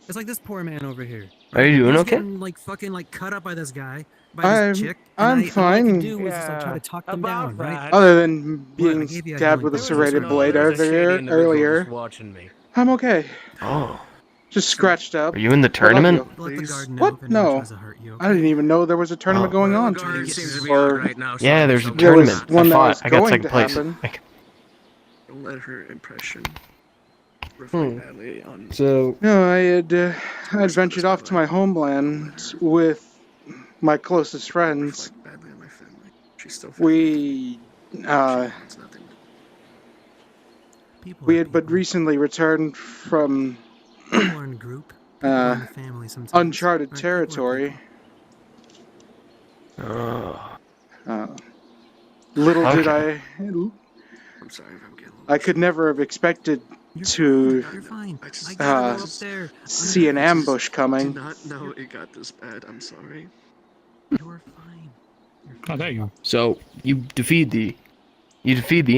It's like this poor man over here. Are you doing He's okay? getting like fucking like cut up by this guy, by this chick. And I'm all I fine. could do was just like try to talk them down, right? Other than What, being I gave you a stabbed healing with a potion, serrated right? blade earlier. watching me. I'm okay. Oh. Just scratched up. Are you in the What about tournament? you? Let the garden know What? if anyone No. tries to hurt you, I didn't even know there was a tournament Oh. going on. Or Yeah, there's a there was tournament. one I that fought. was I got going second to place. happen. Don't let her impression reflect badly on. So No, I'd ventured off to my homeland with my closest friends. Badly on my family. She's still. We had but recently returned from People are in a group. People are in a family sometimes. uncharted Right, territory. Oh. Little did Okay. I'm sorry if I'm getting. I could never have expected to see an ambush coming. Did not know it got this bad. I'm sorry. You're fine. Oh, there you go. So you defeat the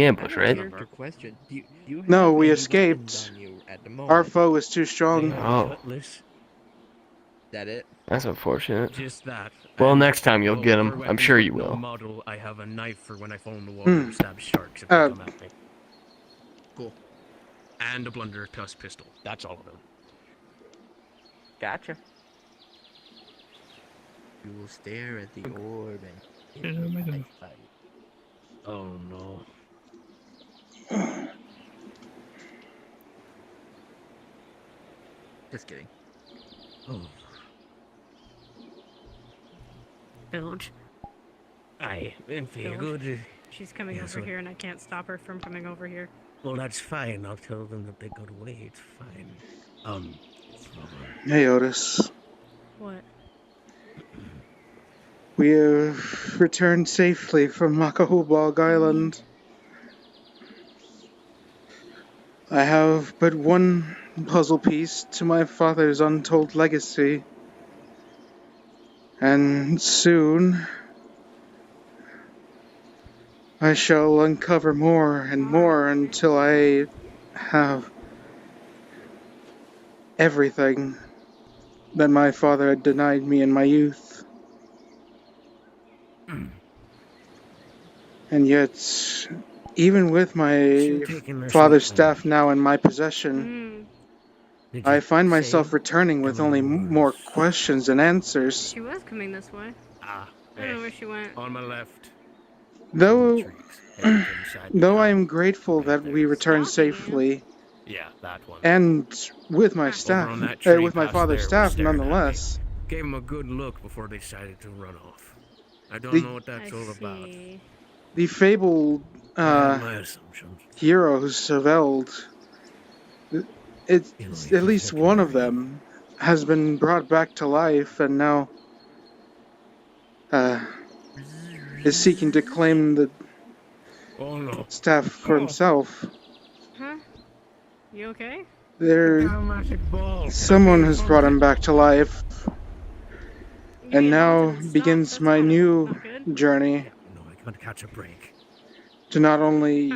ambush, right? Question. Do you have No, we any escaped. weapons on you at the moment? Our foe was too strong. Oh. Cutlass? That it? That's unfortunate. Just that. Well, And next time you'll get for him. I'm weapons sure with you no will. Model, I have a knife for when I fall in the water and stab sharks if Uh, they come at me. Cool. And a blunder plus pistol. That's all of them. Gotcha. You will stare at the orb and Yeah, imagine. oh no. Just kidding. Oh. Bilge. I am feeling good. She's coming Yeah, over so- here, and I can't stop her from coming over here. Well, that's fine. I'll tell them that they go away. It's fine. Hey, Otis. What? We have returned safely from Makahubog Island. I have but one puzzle piece to my father's untold legacy. And soon I shall uncover more and more until I have everything that my father had denied me in my youth. And yet, even with my father's staff now in my possession, I find myself returning with only more questions than answers. She was coming this way. I don't know where she went. On my left. Though I am grateful that we returned safely, Yeah, that one. and with my staff, on that tree with my past father's there, staff, staring at me. nonetheless, Gave him a good look before they decided to run off. I don't The- know what that's all about. the fabled My assumptions. heroes of Eld, it's at least one of them has been brought back to life and now is seeking to claim the staff for himself. Huh? You okay? Someone has brought him back to life, and now begins my new journey I'm gonna catch a break. to not only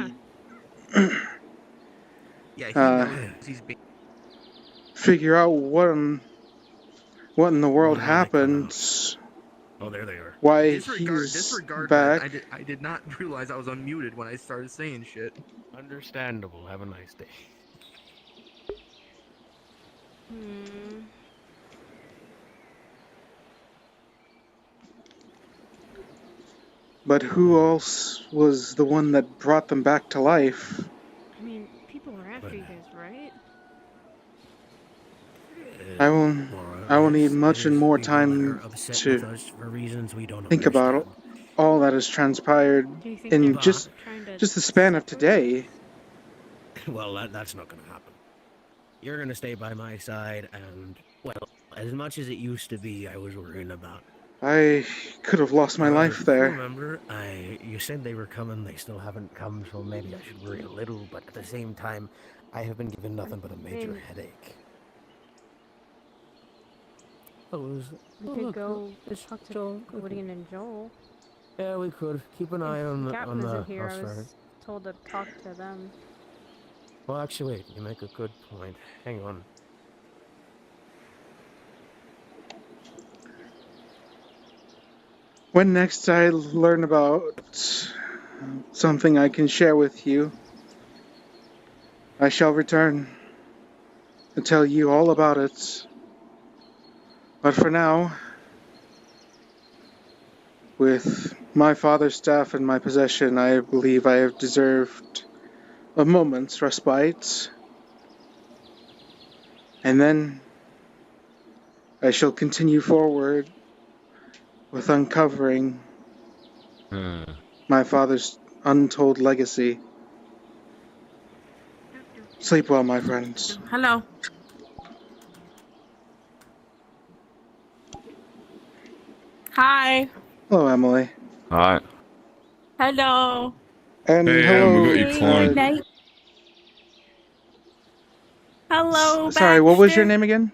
figure out what in the world happened, Oh, there they are. why Disregard he's that. back. I did not realize I was unmuted when I started saying shit. Understandable. Have a nice day. But who else was the one that brought them back to life? I mean, people are after you guys, right? I will need much and more time to think about all that has transpired in just the span of today. Well, that's not gonna happen. You're gonna stay by my side, and, well, as much as it used to be, I was worrying about. I could have lost my life there. Remember, you said they were coming, they still haven't come, so maybe I should worry a little, but at the same time, I have been given nothing but a major headache. We could go talk to Gwydion and Joel. Yeah, we could. Keep an eye on the Captain isn't here. I outside. was told to talk to them. Well, actually, wait, you make a good point. Hang on. When next I learn about something I can share with you, I shall return and tell you all about it. But for now, with my father's staff in my possession, I believe I have deserved a moment's respite. And then I shall continue forward with uncovering my father's untold legacy. Sleep well, my friends. Hello. Hi. Hello, Emily. Hi. Hello. And Hey, hello. we got your client. Hello. Sorry, what was your Baxter. name again?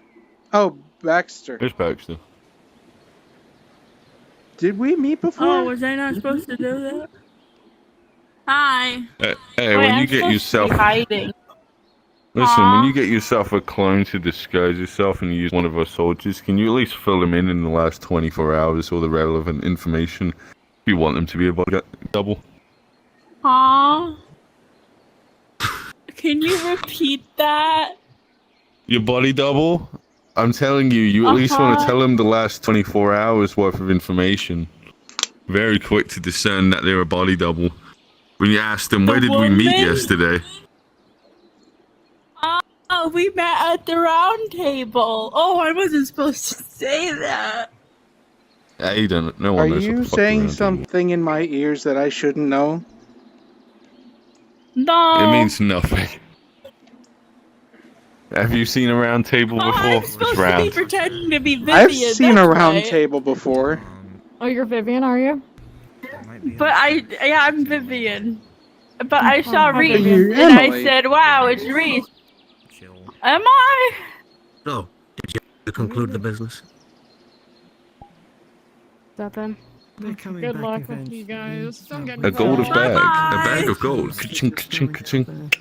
Oh, Baxter. It's Baxter. Did we meet before? Oh, was I not supposed to do that? Hi. Hey, Wait, when I'm you get supposed yourself... to be hiding. Listen, when you get yourself a clone to disguise yourself and you use one of our soldiers, can you at least fill them in the last 24 hours all the relevant information if you want them to be a body double? Huh? Can you repeat that? Your body double? I'm telling you, you at least want to tell them the last 24 hours worth of information. Very quick to discern that they're a body double. When you ask them, where did we meet yesterday? Oh, we met at the round table. Oh, I wasn't supposed to say that. Hey, don't, no Are one knows what you the fuck saying around something in my ears that I shouldn't know? No. It means nothing. Have you seen a round table before? I'm supposed to be pretending to be Vivian. I've seen a that's round right. table before. Oh, you're Vivian, are you? But I'm Vivian. But I saw Hi, Rhys, Vivian. and I Emily. said, wow, it's Rhys. Am I? So, did you conclude the business? Is that them? Good luck with you guys. Don't get A gold involved. bag. A bag of gold. Ka-ching, ka-ching, ka-ching.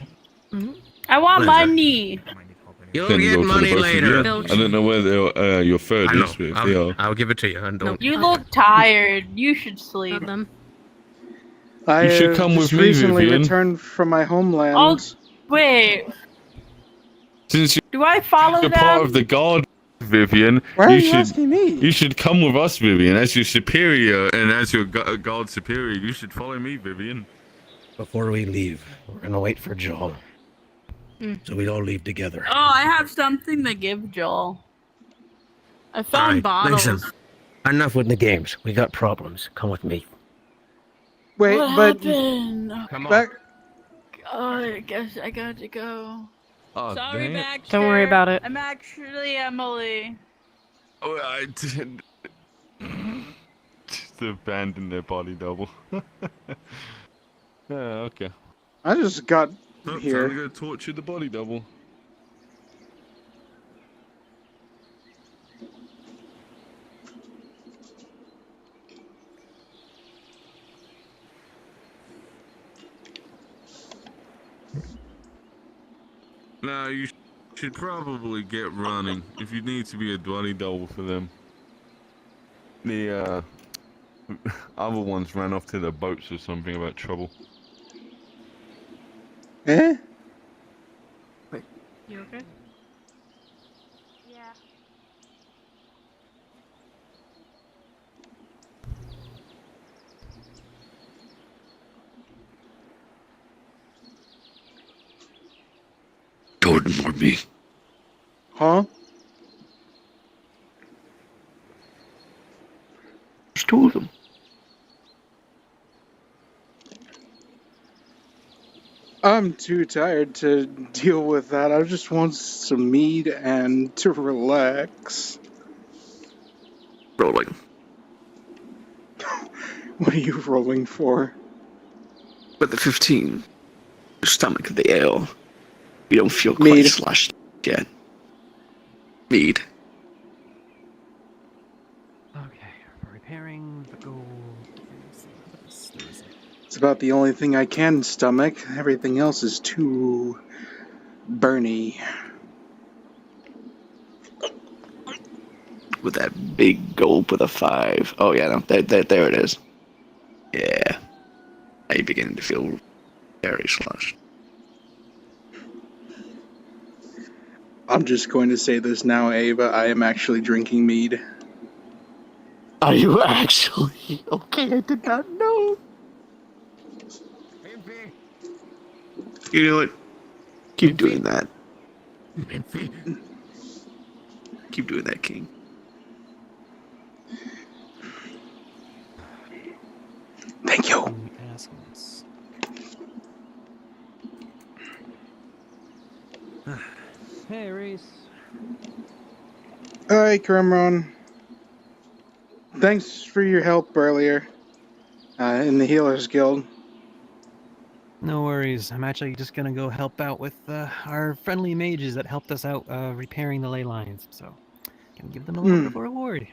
I want What is money. You'll Then you get go for the money both of later. you. I don't know where your third I know. is, but if they are. I'll give it to you. And don't. You look tired. You should sleep. I You should come just with me, recently Vivian. returned from my homeland. Oh, wait. Since Do I follow you're them? part of the guard, Vivian, Why are you you should asking me? you should come with us, Vivian, as your superior and as your guard superior. You should follow me, Vivian. Before we leave, we're gonna wait for Joel. So we all leave together. Oh, I have something to give Joel. I found Alright, bottles. listen. Enough with the games. We got problems. Come with me. Wait, What but happened? Come back. Oh, I guess I got to go. Oh, Sorry, damn. Baxter. Don't worry about it. I'm actually Emily. Oh, I did. Just abandon their body double. Yeah, okay. I just got Oh, here. time to go torture the body double. Now you should probably get running if you need to be a body double for them. The other ones ran off to their boats or something about trouble. Eh? You okay? Yeah. Don't ignore me. Huh? There's two of them. I'm too tired to deal with that. I just want some mead and to relax. Rolling. What are you rolling for? With the 15, your stomach of the ale. You don't feel quite Mead. slashed yet. Mead. Okay, repairing the gold. It's about the only thing I can stomach. Everything else is too burny. With that big gulp with a 5. Oh yeah, no, there it is. Yeah. Now you're beginning to feel very sloshed. I'm just going to say this now, Ava. I am actually drinking mead. Are you actually? Okay, I did not know. You know what? Keep doing that. Keep doing that, King. Thank you. Assholes. Hey, Rhys. Hi, Cameron. Thanks for your help earlier in the Healers Guild. No worries. I'm actually just gonna go help out with our friendly mages that helped us out repairing the ley lines. So, can give them a little bit of a reward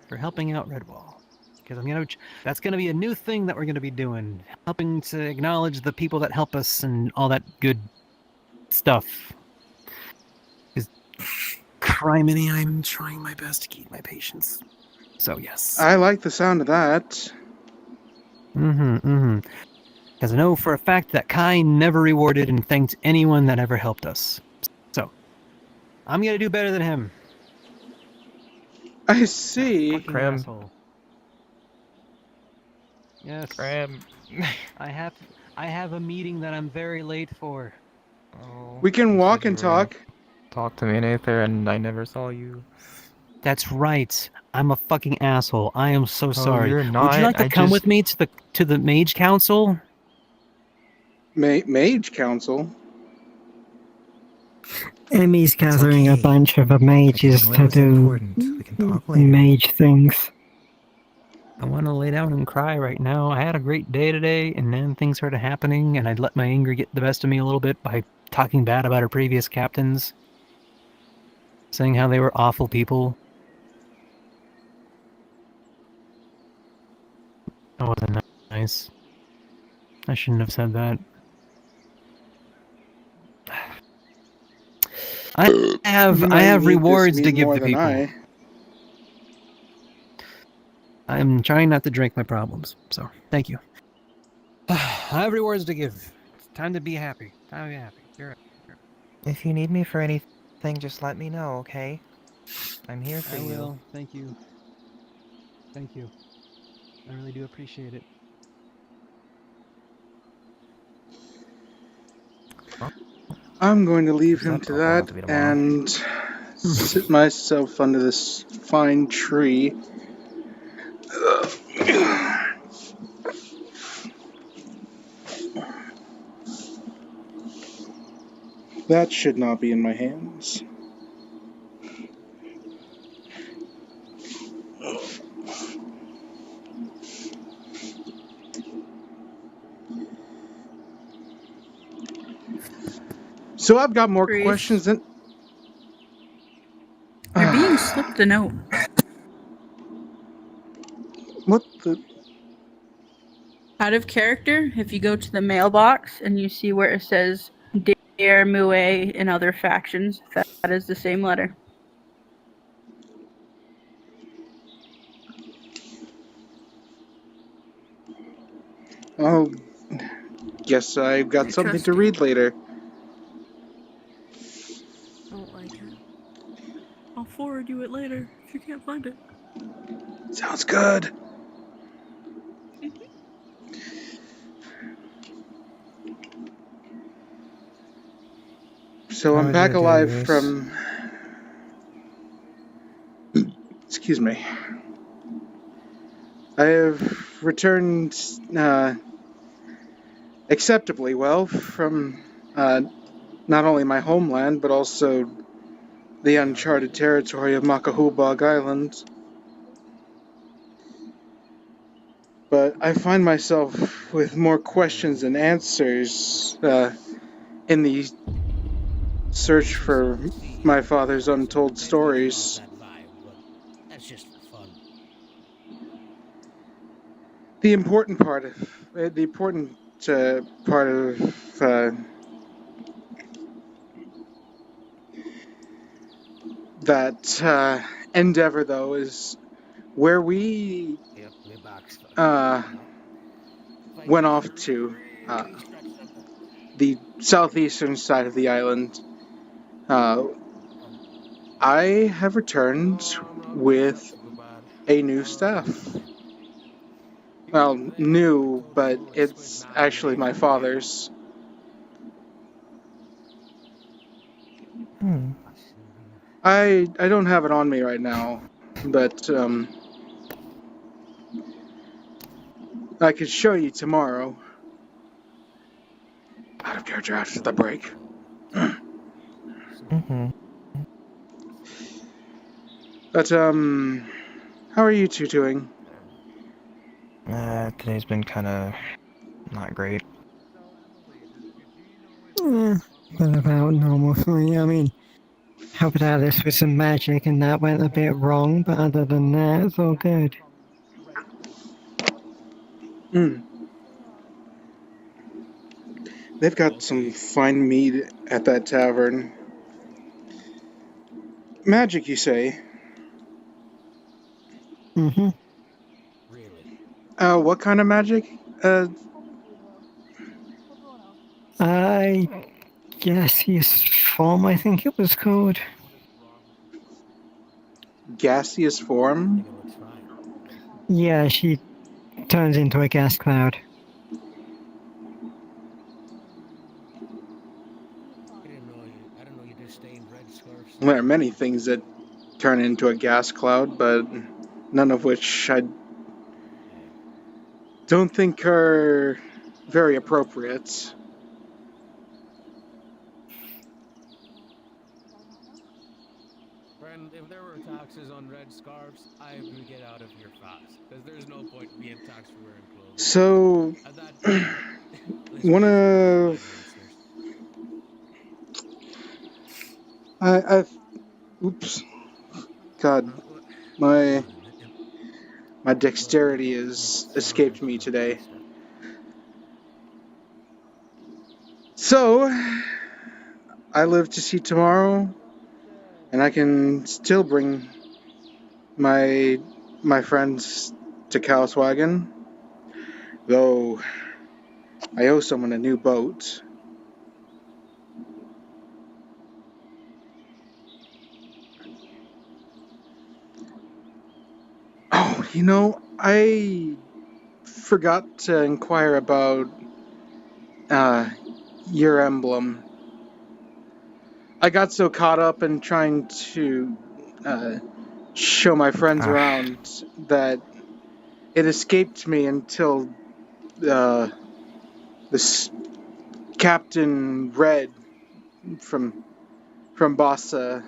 for helping out Redwall. Because that's gonna be a new thing that we're gonna be doing, helping to acknowledge the people that help us and all that good stuff. Because, criminy, I'm trying my best to keep my patience. So yes. I like the sound of that. Because I know for a fact that Kai never rewarded and thanked anyone that ever helped us. So, I'm gonna do better than him. I see. Fucking asshole. Yes. Cram. I have a meeting that I'm very late for. Oh, We can walk and talk. Talk to me in Aether, and I never saw you. That's right. I'm a fucking asshole. I am so sorry. you're Would not. you like to I come just- with me to the Mage Council? Mage Council? Emmy's gathering a bunch of mages to do mage things. I want to lay down and cry right now. I had a great day today, and then things started happening, and I'd let my anger get the best of me a little bit by talking bad about our previous captains, saying how they were awful people. That wasn't nice. I shouldn't have said that. I have rewards to give to people. I'm trying not to drink my problems, so thank you. Every word's to give. It's time to be happy. Time to be happy. You're right. If you need me for anything, just let me know, okay? I'm here for I you. will. Thank you. Thank you. I really do appreciate it. I'm going to leave him to that and sit myself under this fine tree. That should not be in my hands. So I've got more Rhys. questions than... You're being slipped a note. What the... Out of character, if you go to the mailbox and you see where it says Dear Mue and other factions, that is the same letter. Oh, guess I've got something to read later. Don't like it. I'll forward you it later if you can't find it. Sounds good. So I'm back alive from... Excuse me. I have returned acceptably well from not only my homeland, but also the uncharted territory of Makahubog Island. But I find myself with more questions than answers in the search for my father's untold stories. That's just for fun. The important part of that endeavor, though, is where we went off to the southeastern side of the island. I have returned with a new staff. Well, new, but it's actually my father's. I don't have it on me right now, but I could show you tomorrow. Out of character after the break. But how are you two doing? Today's been kinda not great. Been about normal for me. I mean, helped Alice with some magic and that went a bit wrong, but other than that, it's all good. They've got some fine mead at that tavern. Magic, you say? Mm-hmm. What kind of magic? Gaseous form, I think it was called. Gaseous form? Yeah, she turns into a gas cloud. There are many things that turn into a gas cloud, but none of which I don't think are very appropriate. Friend, if there were taxes on red scarves, I would get out of here fast. Because there's no point being taxed for wearing clothes. So, one of... Oops. God. My dexterity has escaped me today. So, I live to see tomorrow, and I can still bring my friends to Kauswagen, though I owe someone a new boat. Oh, you know, I forgot to inquire about your emblem. I got so caught up in trying to show my friends around that it escaped me until this Captain Red from Bossa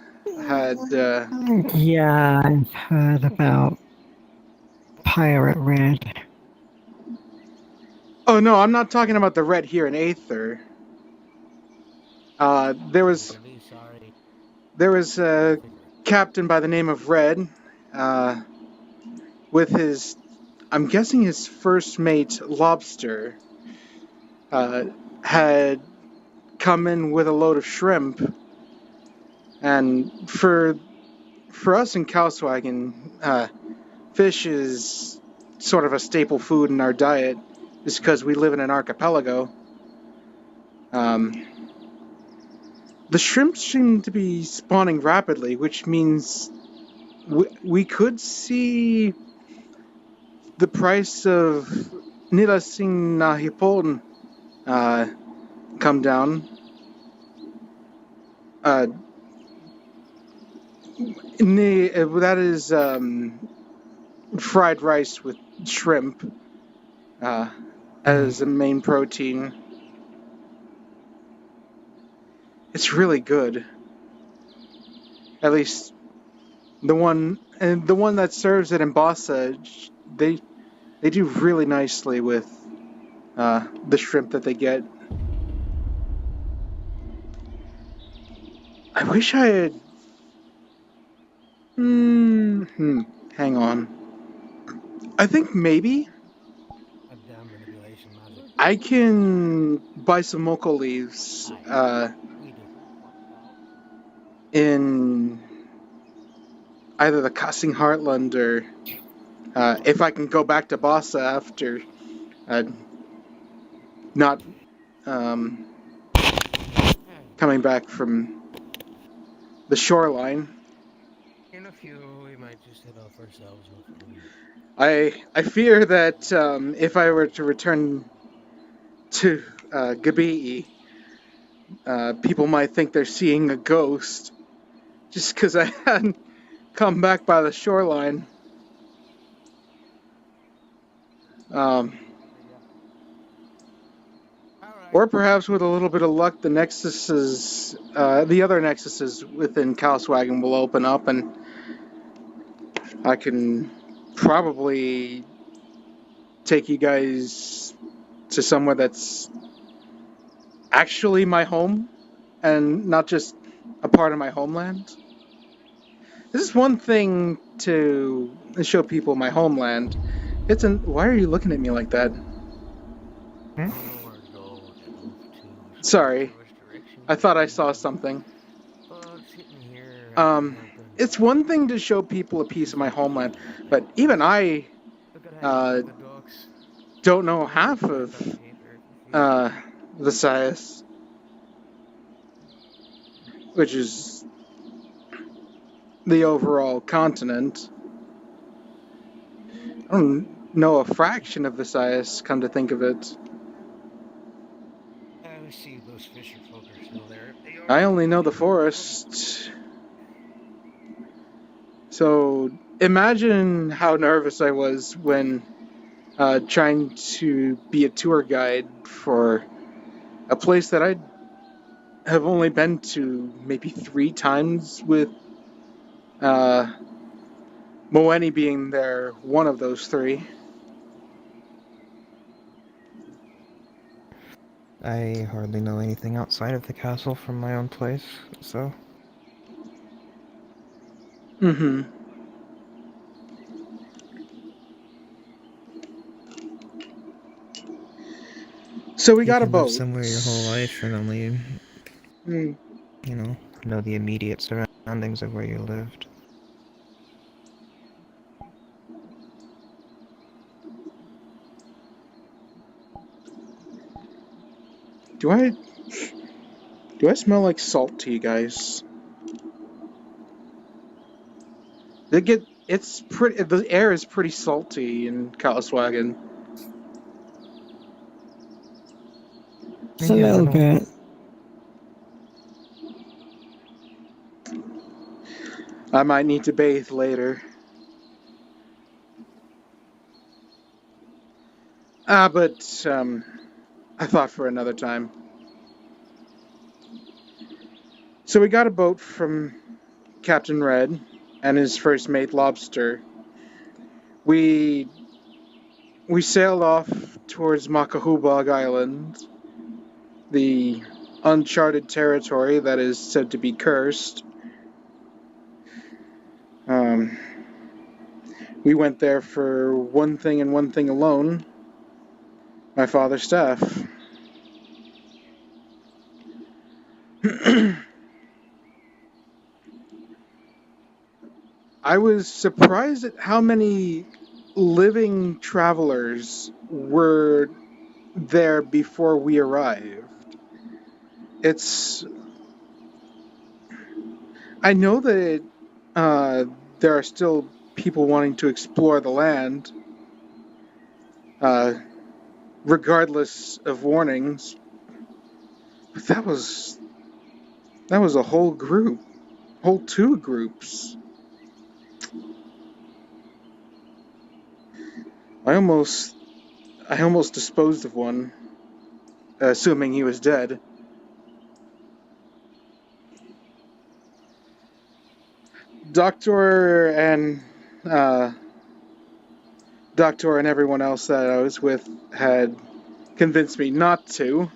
had. Yeah, I've heard about Pirate Red. Oh no, I'm not talking about the Red here in Aether. There was a captain by the name of Red, with his, I'm guessing his first mate Lobster, had come in with a load of shrimp, and for us in Kalswagen, fish is sort of a staple food in our diet, just because we live in an archipelago. The shrimp seem to be spawning rapidly, which means we could see the price of Nilasing Nahipon come down. That is fried rice with shrimp as a main protein. It's really good. At least the one that serves it in Bossa, they do really nicely with the shrimp that they get. I wish I had. Hang on. I think maybe I can buy some mocha leaves in either the Casting Heartland or if I can go back to Bossa after not coming back from the shoreline. In a few, we might just hit off ourselves. I fear that if I were to return to Gabii, people might think they're seeing a ghost just because I hadn't come back by the shoreline. Or perhaps with a little bit of luck, the nexuses, the other nexuses within Kalswagen will open up, and I can probably take you guys to somewhere that's actually my home and not just a part of my homeland. This is one thing to show people my homeland. Why are you looking at me like that? Sorry, I thought I saw something. It's one thing to show people a piece of my homeland, but even I don't know half of the Sias, which is the overall continent. I don't know a fraction of the Sias, come to think of it. I see those fisher folk are still there. I only know the forest. So imagine how nervous I was when trying to be a tour guide for a place that I have only been to maybe 3 times, with Moeni being there one of those 3. I hardly know anything outside of the castle from my own place, so... Mm-hmm. So we got a boat. You can live somewhere your whole life and only, you know the immediate surroundings of where you lived. Do I smell like salt to you guys? It's pretty. The air is pretty salty in Kalaswagen. Just a little bit. I might need to bathe later. But I thought for another time. So we got a boat from Captain Red and his first mate Lobster. We sailed off towards Makahubog Island, the uncharted territory that is said to be cursed. We went there for one thing and one thing alone: my father's staff. I was surprised at how many living travelers were there before we arrived. I know that there are still people wanting to explore the land, regardless of warnings. But that was a whole group, whole 2 groups. I almost disposed of one, assuming he was dead. Doctor and everyone else that I was with had convinced me not to.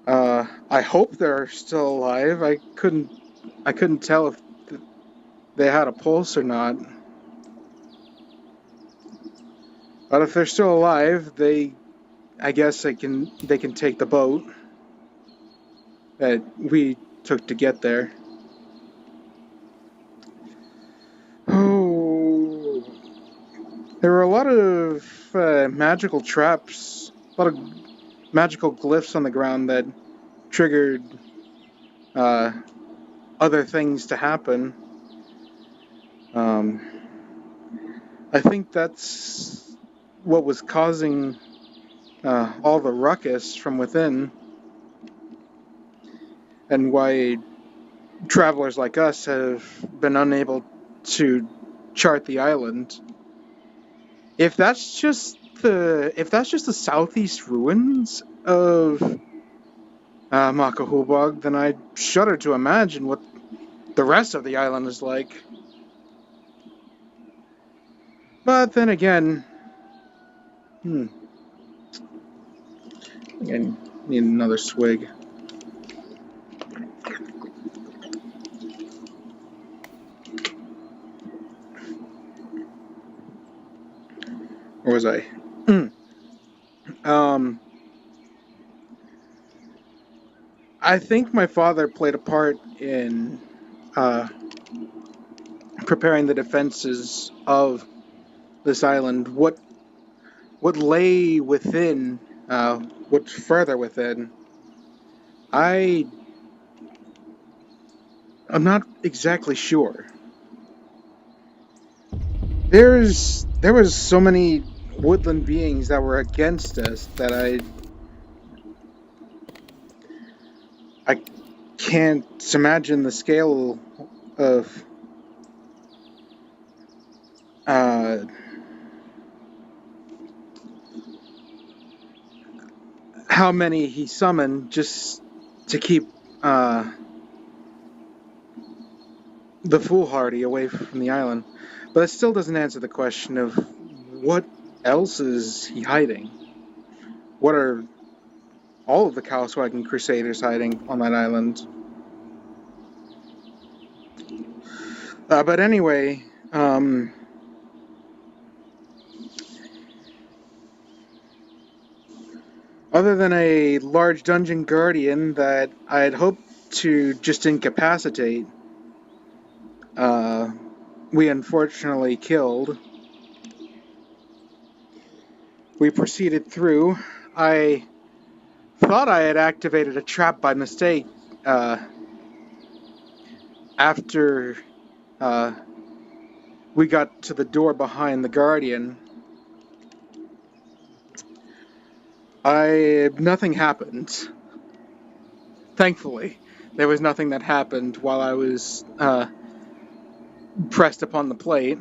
I hope they're still alive. I couldn't tell if they had a pulse or not. But if they're still alive, I guess they can take the boat that we took to get there. Oh, there were a lot of magical traps, a lot of magical glyphs on the ground that triggered other things to happen. I think that's what was causing all the ruckus from within, and why travelers like us have been unable to chart the island. If that's just the southeast ruins of Makahubog, then I shudder to imagine what the rest of the island is like. But then again, I need another swig. Where was I? I think my father played a part in preparing the defenses of this island. What lay within, what's further within, I'm not exactly sure. There was so many woodland beings that were against us that I can't imagine the scale of how many he summoned just to keep the foolhardy away from the island. But it still doesn't answer the question of what else is he hiding? What are all of the Kalaswagen Crusaders hiding on that island? But anyway, other than a large dungeon guardian that I had hoped to just incapacitate, we unfortunately killed. We proceeded through. I thought I had activated a trap by mistake after we got to the door behind the Guardian. Nothing happened. Thankfully, there was nothing that happened while I was pressed upon the plate.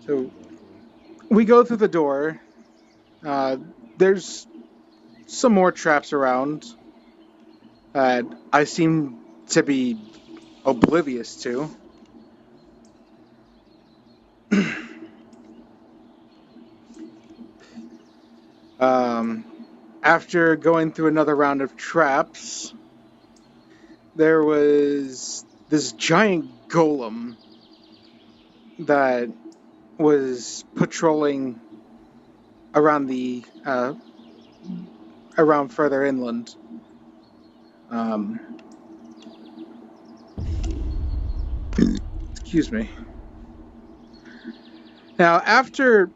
So we go through the door. There's some more traps around that I seem to be oblivious to. After going through another round of traps, there was this giant golem that was patrolling around around further inland. Excuse me. Now, after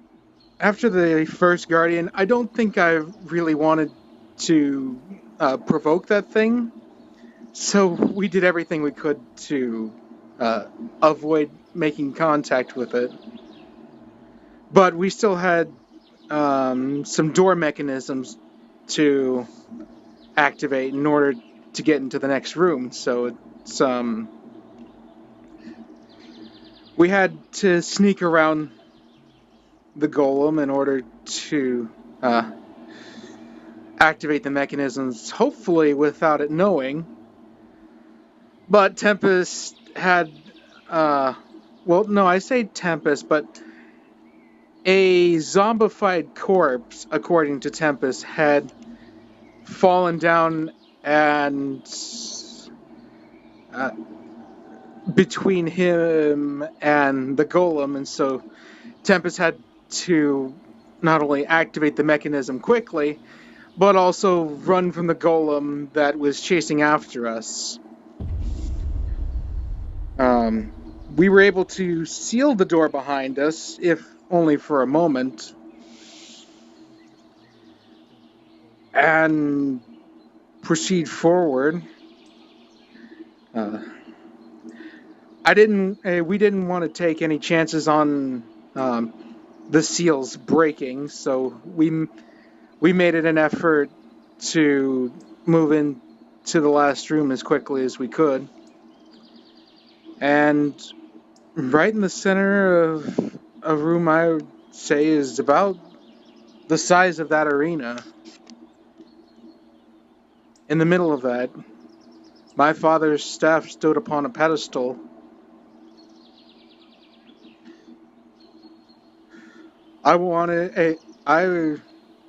the first Guardian, I don't think I really wanted to provoke that thing, so we did everything we could to avoid making contact with it. But we still had some door mechanisms to activate in order to get into the next room, so it's we had to sneak around the golem in order to activate the mechanisms, hopefully without it knowing. But Tempest had, well, no, I say Tempest, but a zombified corpse, according to Tempest, had fallen down and between him and the golem, and so Tempest had to not only activate the mechanism quickly, but also run from the golem that was chasing after us. We were able to seal the door behind us, if only for a moment, and proceed forward. We didn't want to take any chances on the seals breaking, so we made it an effort to move into the last room as quickly as we could. And right in the center of a room I would say is about the size of that arena. In the middle of that, my father's staff stood upon a pedestal.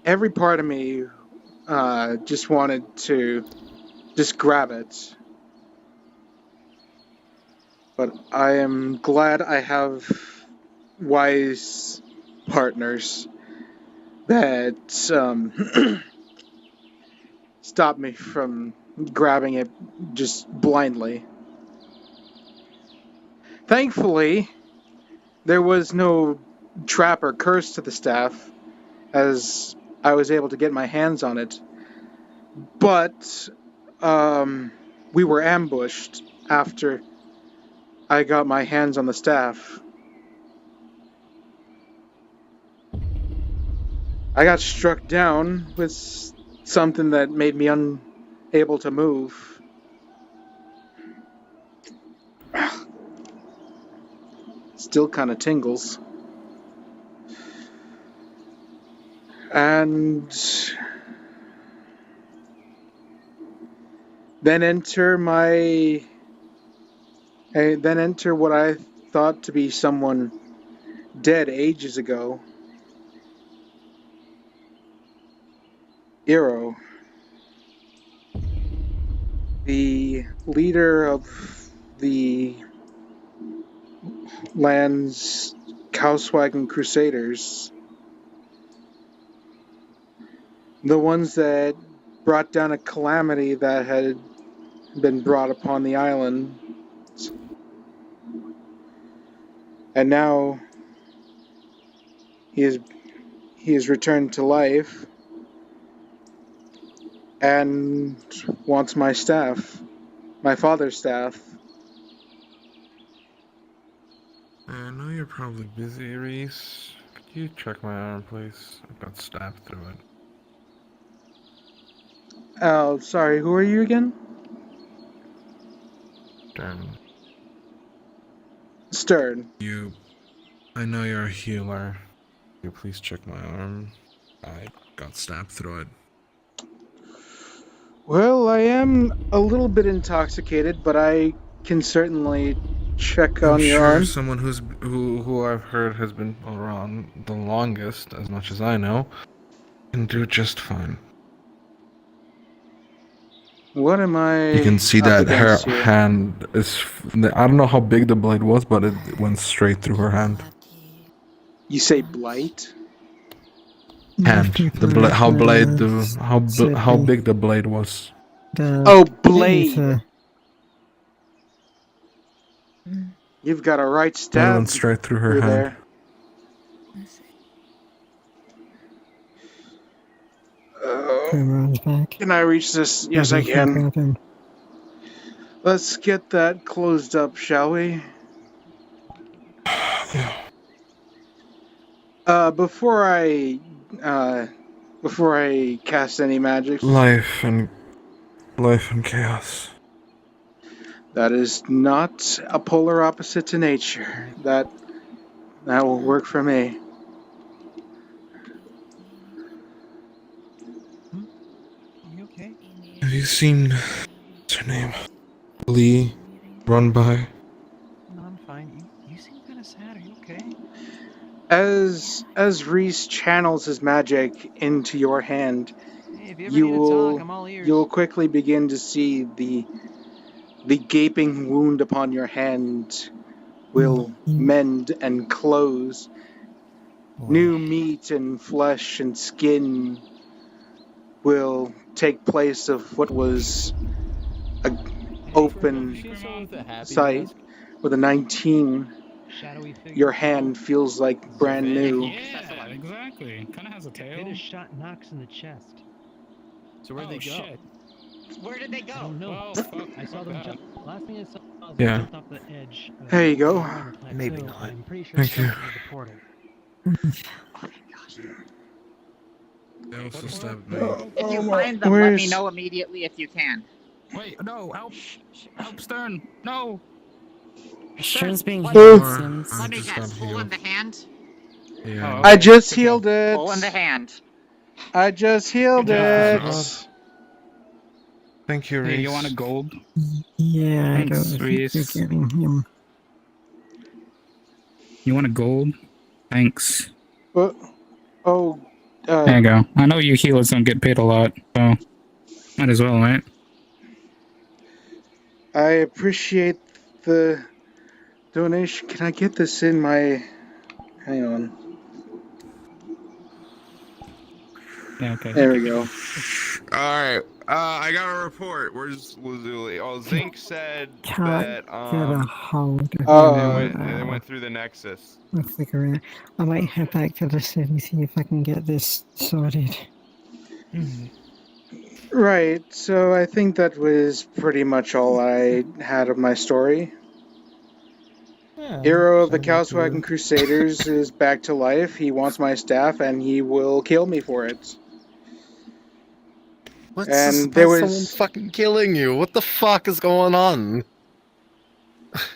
Every part of me just wanted to just grab it. But I am glad I have wise partners that stop me from grabbing it just blindly. Thankfully, there was no trap or curse to the staff, as I was able to get my hands on it. But we were ambushed after I got my hands on the staff. I got struck down with something that made me unable to move. Still kind of tingles. And then enter what I thought to be someone dead ages ago. Iro, the leader of the land's Cowswagon Crusaders. The ones that brought down a calamity that had been brought upon the island. And now he he is returned to life and wants my staff, my father's staff. I know you're probably busy, Rhys. Could you check my arm, please? I've got stabbed through it. Oh, sorry, who are you again? Stern. Stern. I know you're a healer. Could you please check my arm? I got stabbed through it. Well, I am a little bit intoxicated, but I can certainly check on your arm. Someone who I've heard has been around the longest, as much as I know, can do just fine. What am I? You can see up that her against here? hand is. I don't know how big the blade was, but it went straight through her hand. You say blight? Hand. The blade. How big the blade was. Oh, blade. You've got a right Blade stab. went straight through her hand. There. Can I reach this? Yes, I can. Let's get that closed up, shall we? Before I cast any magic. Life and chaos. That is not a polar opposite to nature. That will work for me. You okay? Have you seen what's her name? Lee run by? No, I'm fine. You seem kind of sad. Are you okay? As Rhys channels his magic into your hand, Hey, if you ever need to talk, I'm all ears. you will quickly begin to see the gaping wound upon your hand will mend and close. New meat and flesh and skin will take place of what was an open sight. With a 19, your hand feels like brand new. Yeah, exactly. Kind of has a tail. Hit a shot knocks in the chest. So where'd they go? Shit. Where did they go? I don't know. Oh, fuck. I saw them jump. Last thing I saw was Yeah. they jumped off the edge. There you go. Maybe not. I'm pretty sure Thank you. the portal. They also stabbed me. If you find them, let me know immediately if you can. Wait, no, help! Help, Stern! No! Stern's being Oh. healed. Let me guess. Full in the hand? Yeah. I just healed it. Full in the hand. I just healed it. Thank you, Rhys. Hey, you want a gold? Yeah, I Thanks, don't think Rhys. you're getting him. You want a gold? Thanks. There There you go. I know you healers don't get paid a lot, so might as well, right? I appreciate the donation. Can I get this in my... Hang on. Yeah, okay. There we go. Alright, I got a report. Where's Lazuli? Oh, Zinc said that, Get a hold of they went through the Nexus. I'll figure it. I might head back to the city, see if I can get this sorted. Right, so I think that was pretty much all I had of my story. Hero of the Cowswagon Crusaders is back to life. He wants my staff, and he will kill me for it. What's And this about there was- someone fucking killing you? What the fuck is going on?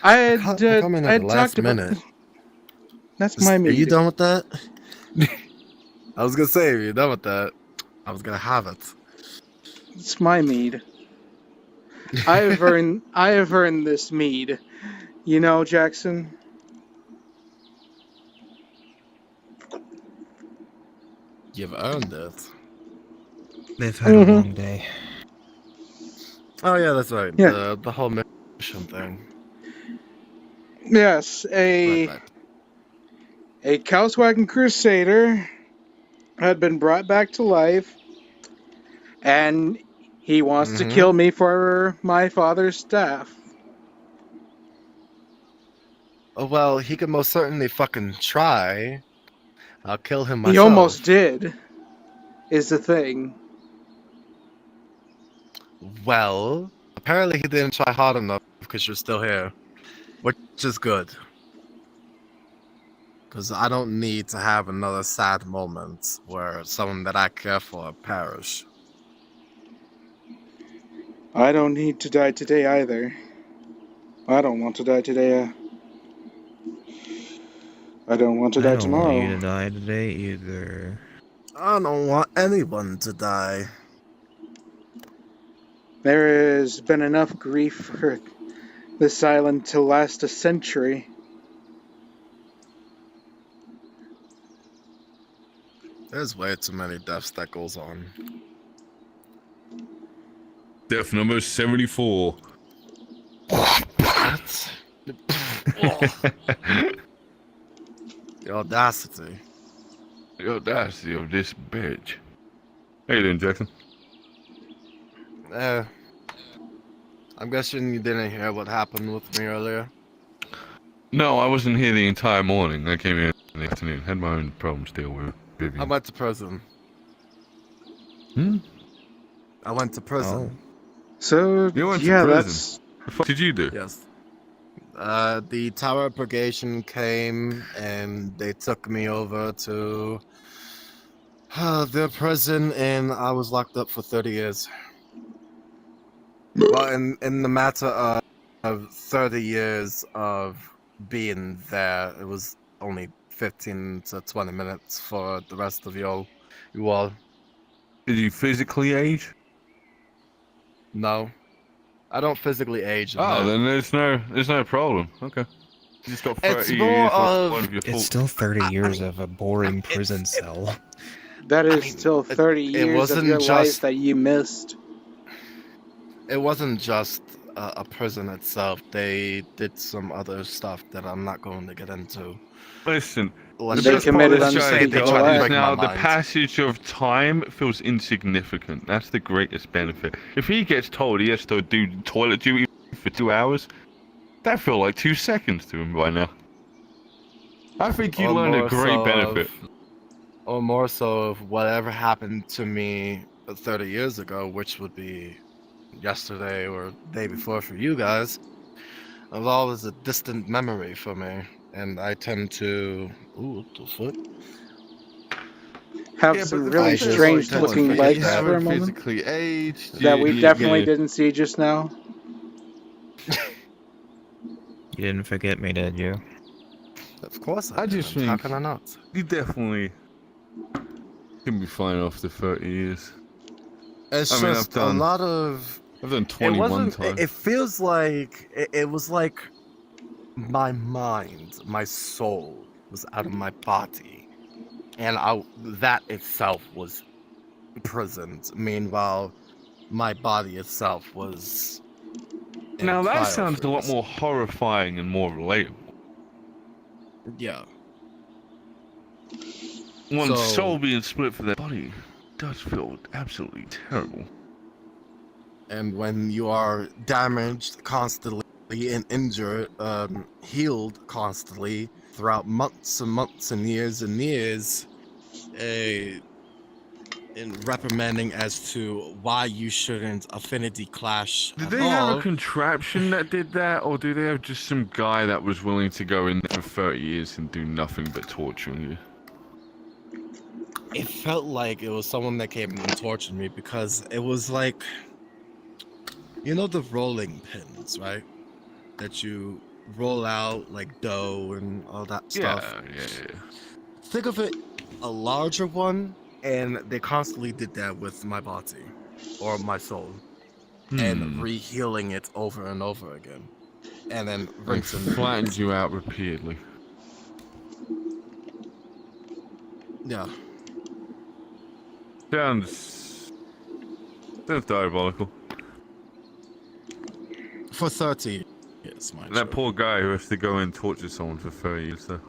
I had Come in at the last talked about... minute. That's my Are meat. you done with that? I was gonna say, are you done with that? I was gonna have it. It's my mead. I have earned this mead. You know, Jackson? You've earned it. They've had a long day. Oh yeah, that's right. Yeah. The whole mission thing. Yes, a Cowswagon Crusader had been brought back to life, and he wants to kill me for my father's staff. Oh, well, he could most certainly fucking try. I'll kill him myself. He almost did, is the thing. Well, apparently he didn't try hard enough because you're still here, which is good. Because I don't need to have another sad moment where someone that I care for perish. I don't need to die today either. I don't want to die today. I don't want to die tomorrow. I don't want you to die today either. I don't want anyone to die. There has been enough grief for this island to last a century. There's way too many deaths that goes on. Death number 74. What? The audacity. The audacity of this bitch. How you doing, Jackson? I'm guessing you didn't hear what happened with me earlier. No, I wasn't here the entire morning. I came here in the afternoon. Had my own problems to deal with. Vivian. I went to prison. I went to prison. So, You went yeah, to prison? that's... The fuck did you do? Yes. The Tower of Purgation came and they took me over to their prison and I was locked up for 30 years. Well, in the matter of 30 years of being there, it was only 15 to 20 minutes for the rest of you all. Did you physically age? No. I don't physically age. Oh, then there's no problem. Okay. You just got 30 It's years. more like of- one of your It's fault. still 30 years of a boring prison cell. That is still 30 years of wasn't your just- life that you missed. It wasn't just a prison itself. They did some other stuff that I'm not going to get into. Listen, Let's They just committed let's just say they unspeakable tried to acts. break now my the mind. passage of time feels insignificant. That's the greatest benefit. If he gets told he has to do toilet duty for 2 hours, that feel like 2 seconds to him by now. I think you Or learned a more great so benefit. Or more so of whatever happened to me 30 years ago, which would be yesterday or day before for you guys, was always a distant memory for me. And I tend to... Ooh, what the fuck? Have Yeah, some but the really fact is, strange like, looking you legs haven't for a moment. physically aged. That we definitely yeah. didn't see just now. You didn't forget me, did you? Of course I just didn't. How think can I not? you definitely can be fine after 30 years. It's I mean, just a lot of... I've done 21 times. It feels like... It was like... My mind, my soul was out of my body. And that itself was imprisoned. Meanwhile, my body itself was... in Now that cryo sounds a lot freeze. more horrifying and more relatable. Yeah. One's So- soul being split from their body does feel absolutely terrible. And when you are damaged constantly and injured, healed constantly throughout months and months and years, in reprimanding as to why you shouldn't affinity clash Did at they have all. a contraption that did that, or do they have just some guy that was willing to go in there for 30 years and do nothing but torturing you? It felt like it was someone that came and tortured me because it was like, you know, the rolling pins, right? That you roll out like dough and all that stuff. Yeah. Think of it a larger one, and they constantly did that with my body or my soul, and re-healing it over and over again, and then Like rinsing. flattened you out repeatedly. Yeah. Sounds diabolical. For 30 years, mind That you. poor guy who has to go and torture someone for 30 years. So,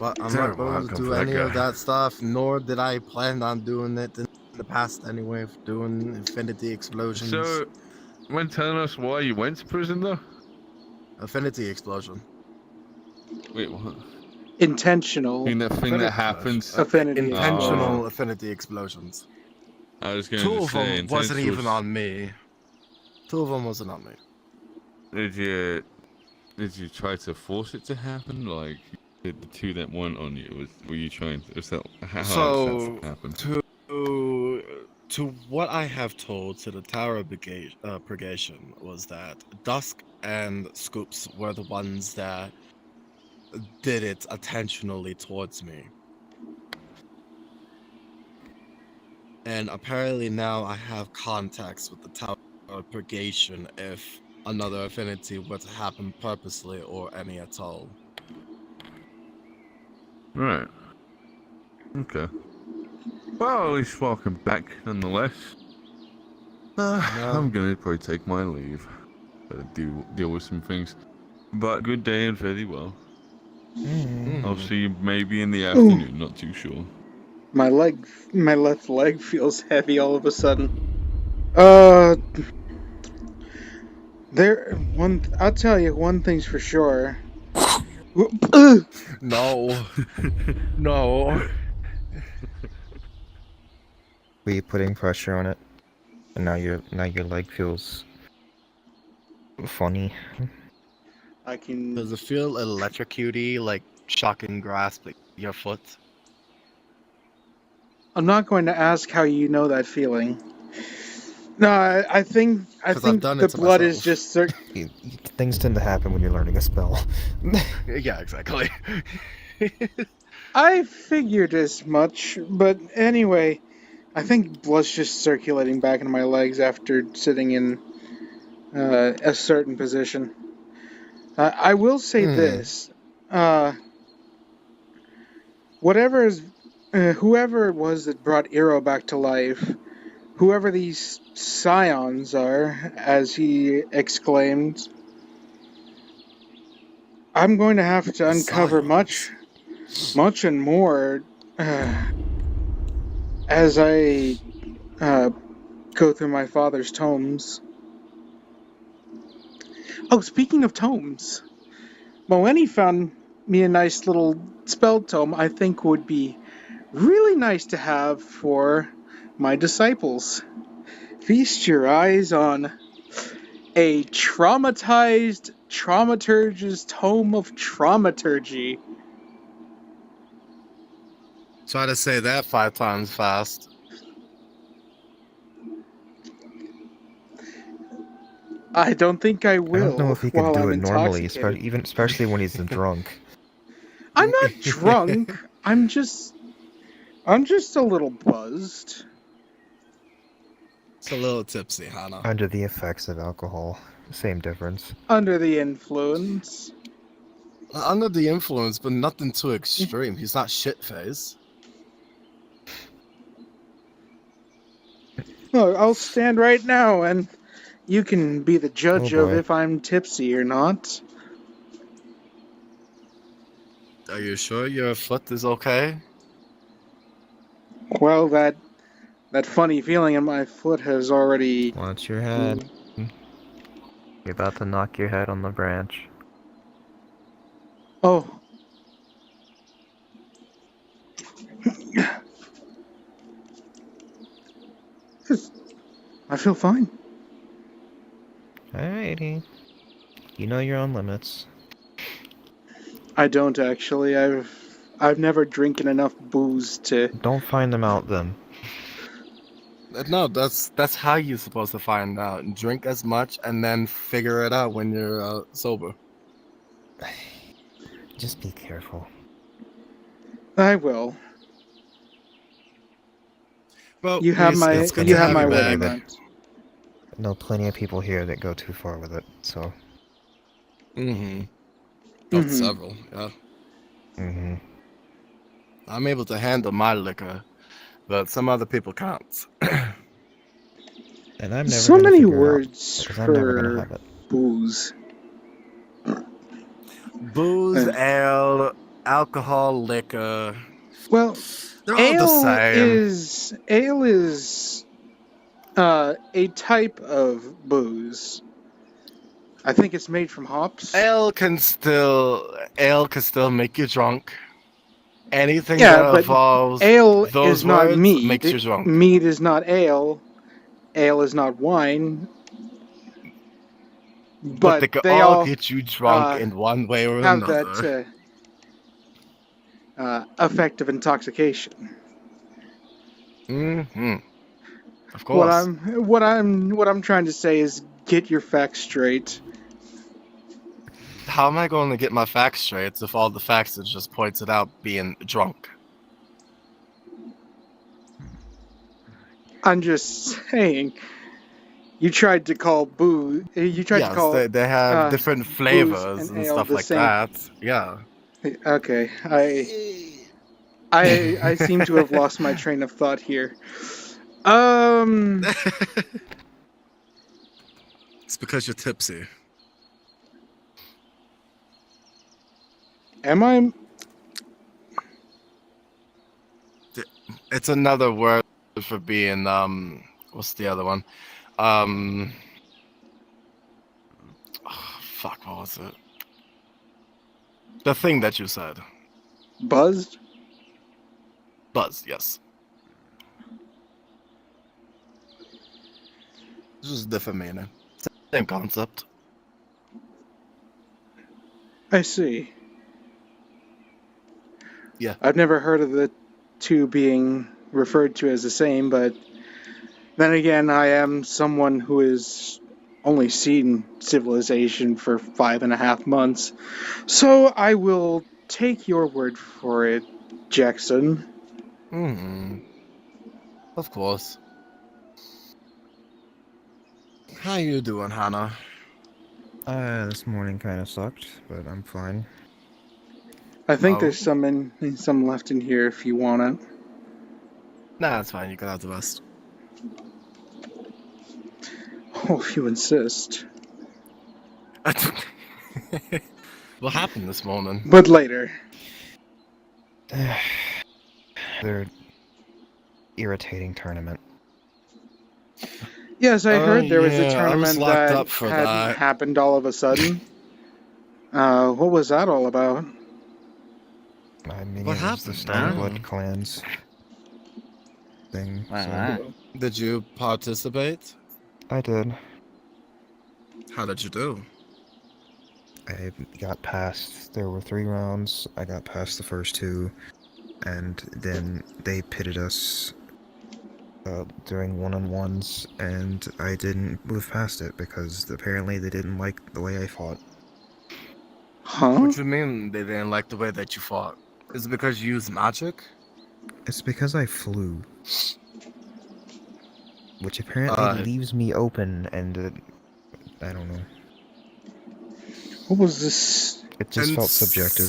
But I'm Terrible not going to outcome do for that any of guy. that stuff, nor did I plan on doing it in the past anyway, of doing infinity explosions. So, when telling us why you went to prison, though? Affinity explosion. Wait, what? Intentional. Thing that happens. Affinity Intentional affinity explosions. I was going Two to of say them wasn't intentional- even on me. Two of them wasn't on me. Did you try to force it to happen? Like the two that weren't on you, were you trying to? Is that how So that happened? to what I have told to the Tower Purgation was that Dusk and Scoops were the ones that did it intentionally towards me. And apparently now I have contacts with the Tower Purgation if another affinity were to happen purposely or any at all. Right. Okay. Well, at least welcome back, nonetheless. I'm gonna probably take my leave. Deal with some things. But good day and fairly well. I'll see you maybe in the afternoon, not too sure. My left leg feels heavy all of a sudden. I'll tell you one thing's for sure. No. No. Were you putting pressure on it? And now your leg feels funny. Does it feel electrocutey, like shocking grasp at your foot? I'm not going to ask how you know that feeling. No, I think the blood is just Things tend to happen when you're learning a spell. Yeah, exactly. I figured as much, but anyway, I think blood's just circulating back into my legs after sitting in a certain position. I will say this: whoever it was that brought Eero back to life, whoever these scions are, as he exclaimed, I'm going to have to uncover much and more as I go through my father's tomes. Oh, speaking of tomes, Moeni found me a nice little spell tome I think would be really nice to have for my disciples. Feast your eyes on a traumatized Traumaturge's Tome of Traumaturgy. Try to say that 5 times fast. I don't think I will. I don't know if he can while do I'm it normally, intoxicated. especially when he's drunk. I'm not drunk. I'm just a little buzzed. It's a little tipsy, Hannah. Under the effects of alcohol. Same difference. Under the influence. Under the influence, but nothing too extreme. He's not shit-faced. Look, I'll stand right now and you can be the judge of boy. if I'm tipsy or not. Are you sure your foot is okay? Well, that funny feeling in my foot has already... Watch your head. You're about to knock your head on the branch. Oh. I feel fine. Alrighty. You know your own limits. I don't actually. I've never drinking enough booze to... Don't find them out then. No, that's how you're supposed to find out. Drink as much and then figure it out when you're sober. Just be careful. I will. Well, you have my word on that. I know plenty of people here that go too far with it, so. Several, yeah. I'm able to handle my liquor, but some other people can't. And I'm never so many words for booze. Booze, ale, alcohol, liquor. Well, they're all the same. Ale is a type of booze. I think it's made from hops. Ale can still make you drunk. Anything Yeah, that but involves ale those is not words mead. makes you drunk. Mead is not ale. Ale is not wine. But they can all get you drunk in one way or have another. that effect of intoxication. Mm-hmm. Of course. What I'm trying to say is get your facts straight. How am I going to get my facts straight if all the facts that just pointed out being drunk? I'm just saying. You tried to call booze. You tried to call. They have different flavors and ale stuff the like same. that. Yeah. Okay, I seem to have lost my train of thought here. It's because you're tipsy. Am I? It's another word for being what's the other one? Oh, fuck, what was it? The thing that you said. Buzzed? Buzzed, yes. This is different meaning. Same concept. I see. Yeah. I've never heard of the two being referred to as the same, but then again, I am someone who has only seen civilization for 5.5 months, so I will take your word for it, Jackson. Of course. How you doing, Hannah? This morning kind of sucked, but I'm fine. I think there's some left in here if you want it. Nah, it's fine. You can have the rest. Oh, if you insist. What happened this morning? But later. They're irritating tournament. Yes, I heard there was a tournament that up for had that. happened all of a sudden. What was that all about? I mean, What it was the happened? Stormblood clans thing. So Did you participate? I did. How did you do? I got past. There were 3 rounds. I got past the first 2, and then they pitted us during one-on-ones, and I didn't move past it because apparently they didn't like the way I fought. Huh? What do you mean they didn't like the way that you fought? Is it because you used magic? It's because I flew. Which apparently leaves me open, and I don't know. What was this? It just felt subjective.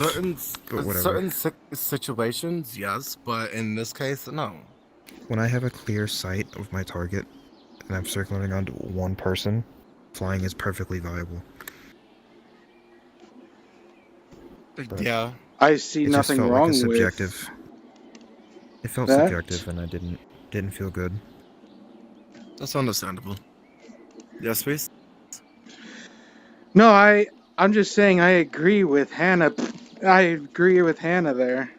But whatever. Certain situations, yes, but in this case, no. When I have a clear sight of my target, and I'm circling around one person, flying is perfectly viable. But yeah. I see it nothing just felt wrong like a with subjective. It felt that. subjective, and I didn't feel good. That's understandable. Yes, please. No, I'm just saying I agree with Hannah. I agree with Hannah there.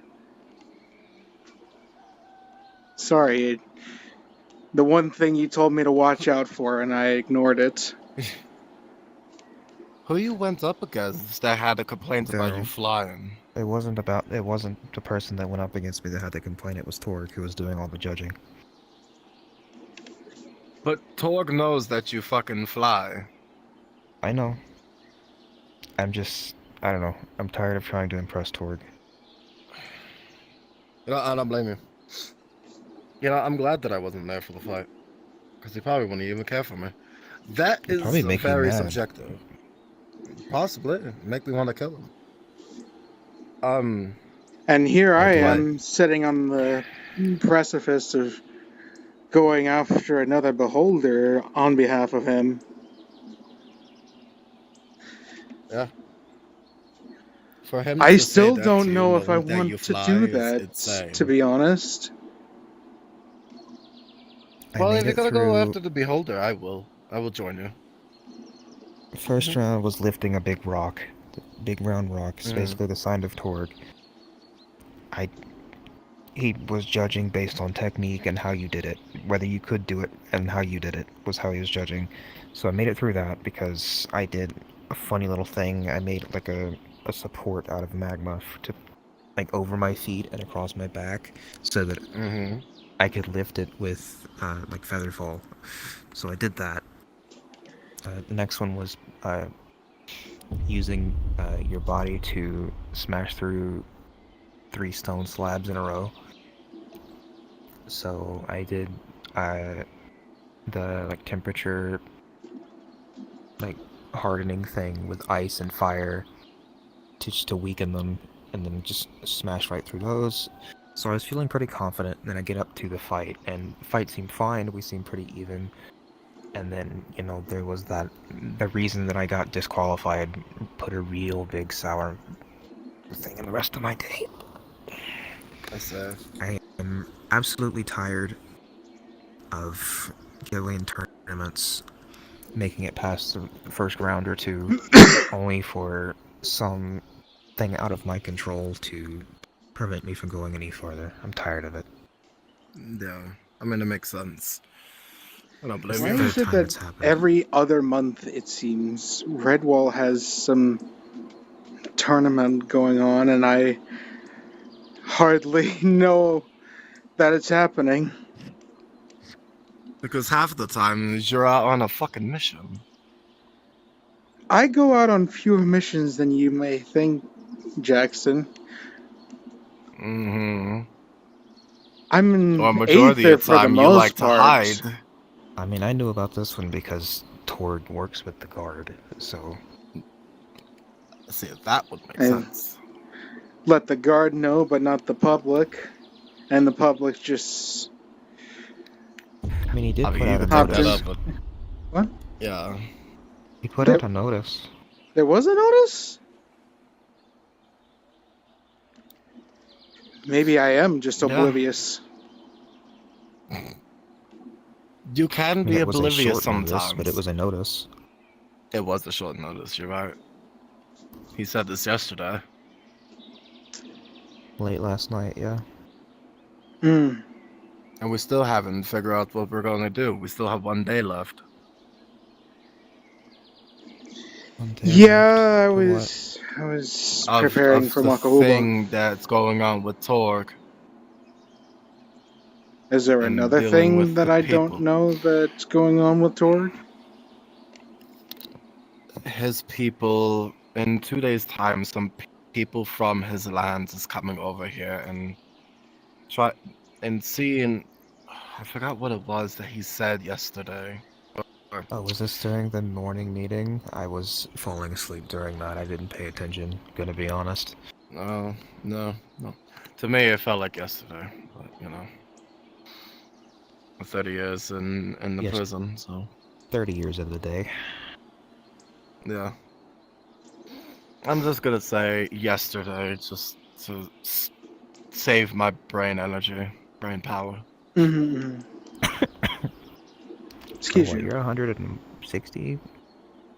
Sorry. The one thing you told me to watch out for, and I ignored it. Who you went up against that had a complaint about you flying? It wasn't the person that went up against me that had the complaint. It was Torg who was doing all the judging. But Torg knows that you fucking fly. I know. I don't know. I'm tired of trying to impress Torg. I don't blame you. I'm glad that I wasn't there for the fight. Because he probably wouldn't even care for me. That is very subjective. Possibly. Make me want to kill him. And here I am, sitting on the precipice of going after another beholder on behalf of him. Yeah. For him I to say still that don't to you, know if I knowing that you want to fly do is that, insane. to be honest. Well, if you're gonna go after the beholder, I will. I will join you. First round was lifting a big rock. Big round rock. It's basically the sign of Torg. He was judging based on technique and how you did it. Whether you could do it and how you did it was how he was judging. So I made it through that because I did a funny little thing. I made like a support out of magma to like over my feet and across my back so that I could lift it with like feather fall. So I did that. The next one was using your body to smash through 3 stone slabs in a row. So I did the like temperature like hardening thing with ice and fire to weaken them, and then just smash right through those. So I was feeling pretty confident. Then I get up to the fight, and the fight seemed fine. We seemed pretty even. And then, you know, there was the reason that I got disqualified put a real big sour thing in the rest of my day. I am absolutely tired of Gillian tournaments, making it past the first round or two, only for something out of my control to prevent me from going any farther. I'm tired of it. Yeah, I mean, it makes sense. I don't blame Why you. is it that every other month, it seems, Redwall has some tournament going on, and I hardly know that it's happening? Because half the time you're out on a fucking mission. I go out on fewer missions than you may think, Jackson. I'm in majority Aether of the for the time you most like to part. hide. I mean, I knew about this one because Torg works with the guard, so... See, that would make And sense. let the guard know, but not the public. And the public just... I mean, he did put you out a could take that notice. up, but... What? Yeah. He put out a notice. There was a notice? Maybe I am just oblivious. You can I mean, be it was a oblivious short sometimes. notice, but it was a notice. It was a short notice, you're right. He said this yesterday. Late last night, yeah. And we still haven't figured out what we're going to do. We still have 1 day left. Yeah, I was preparing for the Makahubog. thing that's going on with Torg. Is there and another dealing thing with that the I people. don't know that's going on with Torg? His people, in 2 days' time, some people from his lands is coming over here and seeing. I forgot what it was that he said yesterday. Oh, was this during the morning meeting? I was falling asleep during that. I didn't pay attention, gonna be honest. No. To me, it felt like yesterday, but you know. 30 years in the Yes. prison, so. 30 years of the day. Yeah. I'm just gonna say yesterday, just to save my brain energy, brain power. Excuse you. you. You're 160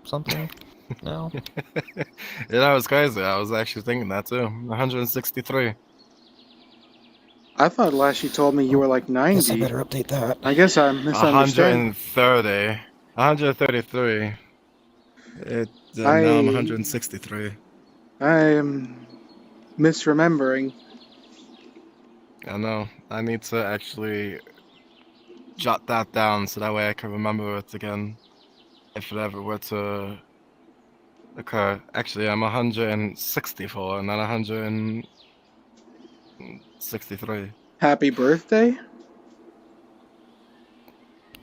something now? Yeah, that was crazy. I was actually thinking that too. 163. I thought last you told me you were like 90. Guess I better update that. I guess I'm misunderstanding. 130. 133. Now I'm 163. I am misremembering. I know. I need to actually jot that down so that way I can remember it again if it ever were to occur. Actually, I'm 164 and not 163. Happy birthday?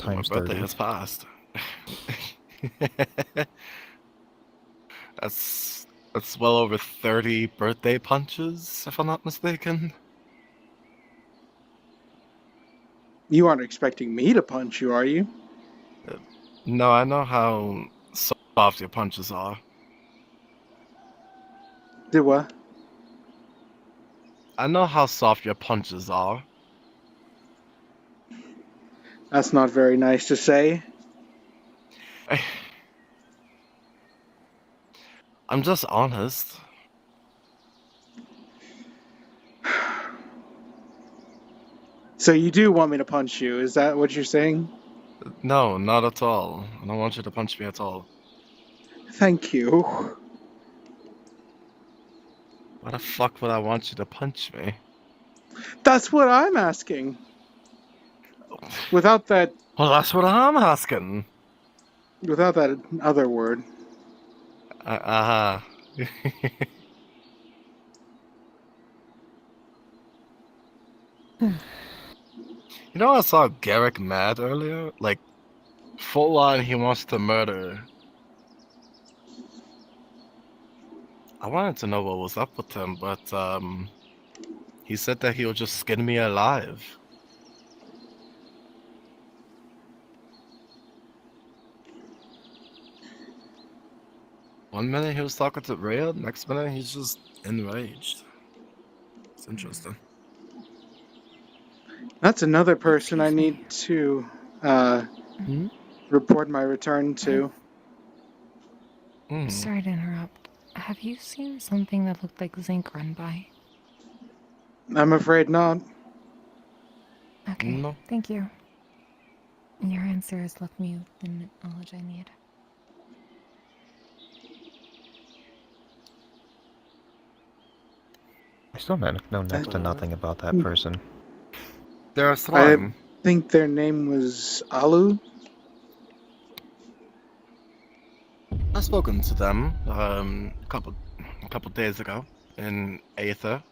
My birthday has passed. That's well over 30 birthday punches, if I'm not mistaken. You aren't expecting me to punch you, are you? No, I know how soft your punches are. Do what? I know how soft your punches are. That's not very nice to say. I'm just honest. So you do want me to punch you? Is that what you're saying? No, not at all. I don't want you to punch me at all. Thank you. Why the fuck would I want you to punch me? That's what I'm asking. Without that. Well, that's what I'm asking. Without that other word. You know, I saw Garrick mad earlier. Like, full on, he wants to murder. I wanted to know what was up with him, but he said that he'll just skin me alive. One minute he was talking to Rhea, next minute he's just enraged. It's interesting. That's another person I need to report my return to. Sorry to interrupt. Have you seen something that looked like Zinc run by? I'm afraid not. Okay, No. thank you. Your answer has left me with the knowledge I need. I still know next to nothing about that person. They're a slime. I think their name was Alu. I've spoken to them a couple days ago in Aether.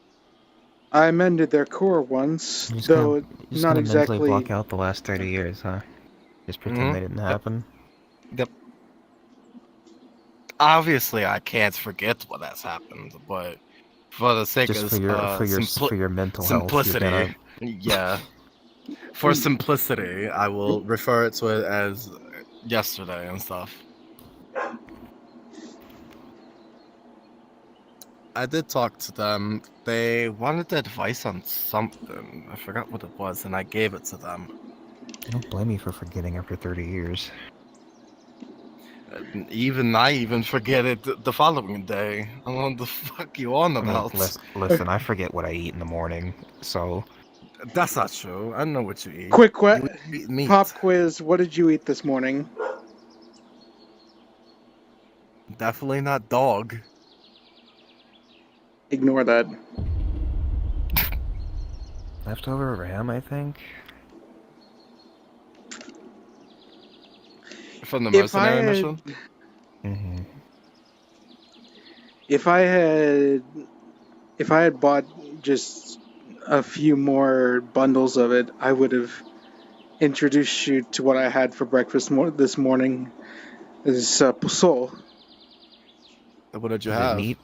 I mended their core once, though Just not gonna exactly. mentally block out the last 30 years, huh? Just pretend they didn't happen. Yep. Obviously, I can't forget what has happened, but for the sake Just of for your mental simplicity, health, yeah. For simplicity, I will refer to it as yesterday and stuff. I did talk to them. They wanted advice on something. I forgot what it was, and I gave it to them. I don't blame you for forgetting after 30 years. I even forget it the following day. I don't know what the fuck you on about. Listen, I forget what I eat in the morning, so... That's not true. I know what you eat. Quick You eat meat. pop quiz. What did you eat this morning? Definitely not dog. Ignore that. Leftover ram, I think? From the mercenary mission? Mm-hmm. If I had bought just a few more bundles of it, I would have introduced you to what I had for breakfast this morning. Is pozole. What did you have? Meat?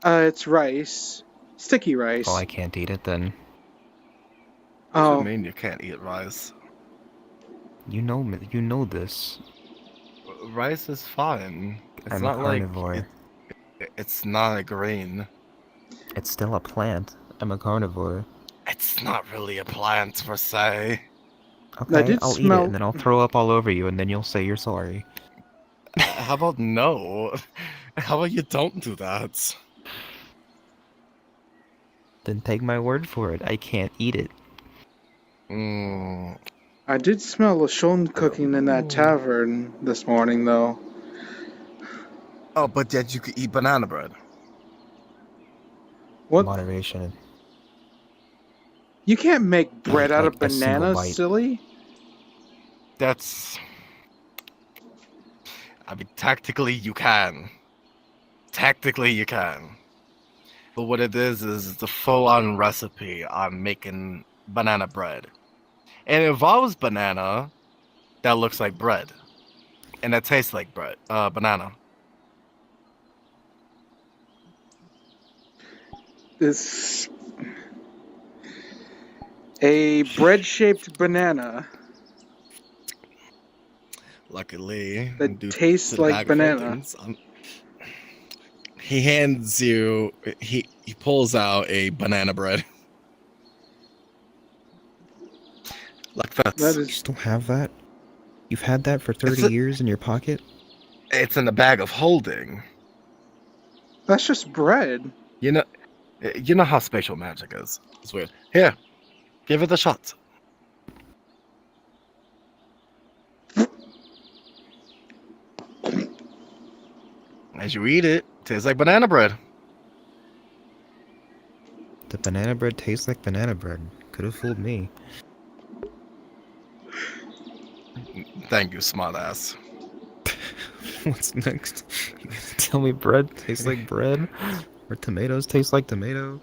It's rice, sticky rice. Oh, I can't eat it then. What do you mean you can't eat rice? You know this. Rice is fine. It's I'm not a carnivore. like it's not a grain. It's still a plant. I'm a carnivore. It's not really a plant per se. Okay, I'll eat it and then I'll throw up all over you and then you'll say you're sorry. How about no? How about you don't do that? Then take my word for it. I can't eat it. I did smell Lashon cooking in that tavern this morning, though. Oh, but yet you could eat banana bread. What? Moderation. You can't make bread out of Like a single bananas, bite. silly. That's... I mean, tactically you can. Tactically you can. But what it is the full-on recipe on making banana bread. And it involves banana that looks like bread. And that tastes like bread. Banana. It's a bread-shaped banana Luckily, that due tastes to the like bag of banana. holdings, he hands you. He pulls out a banana bread. Like that. That You is still have that? You've had that for 30 years in your pocket? It's in the bag of holding. That's just bread. You know how spatial magic is. It's weird. Here, give it a shot. As you eat it, tastes like banana bread. The banana bread tastes like banana bread. Could have fooled me. Thank you, smartass. What's next? You gonna tell me bread tastes like bread? Or tomatoes taste like tomato?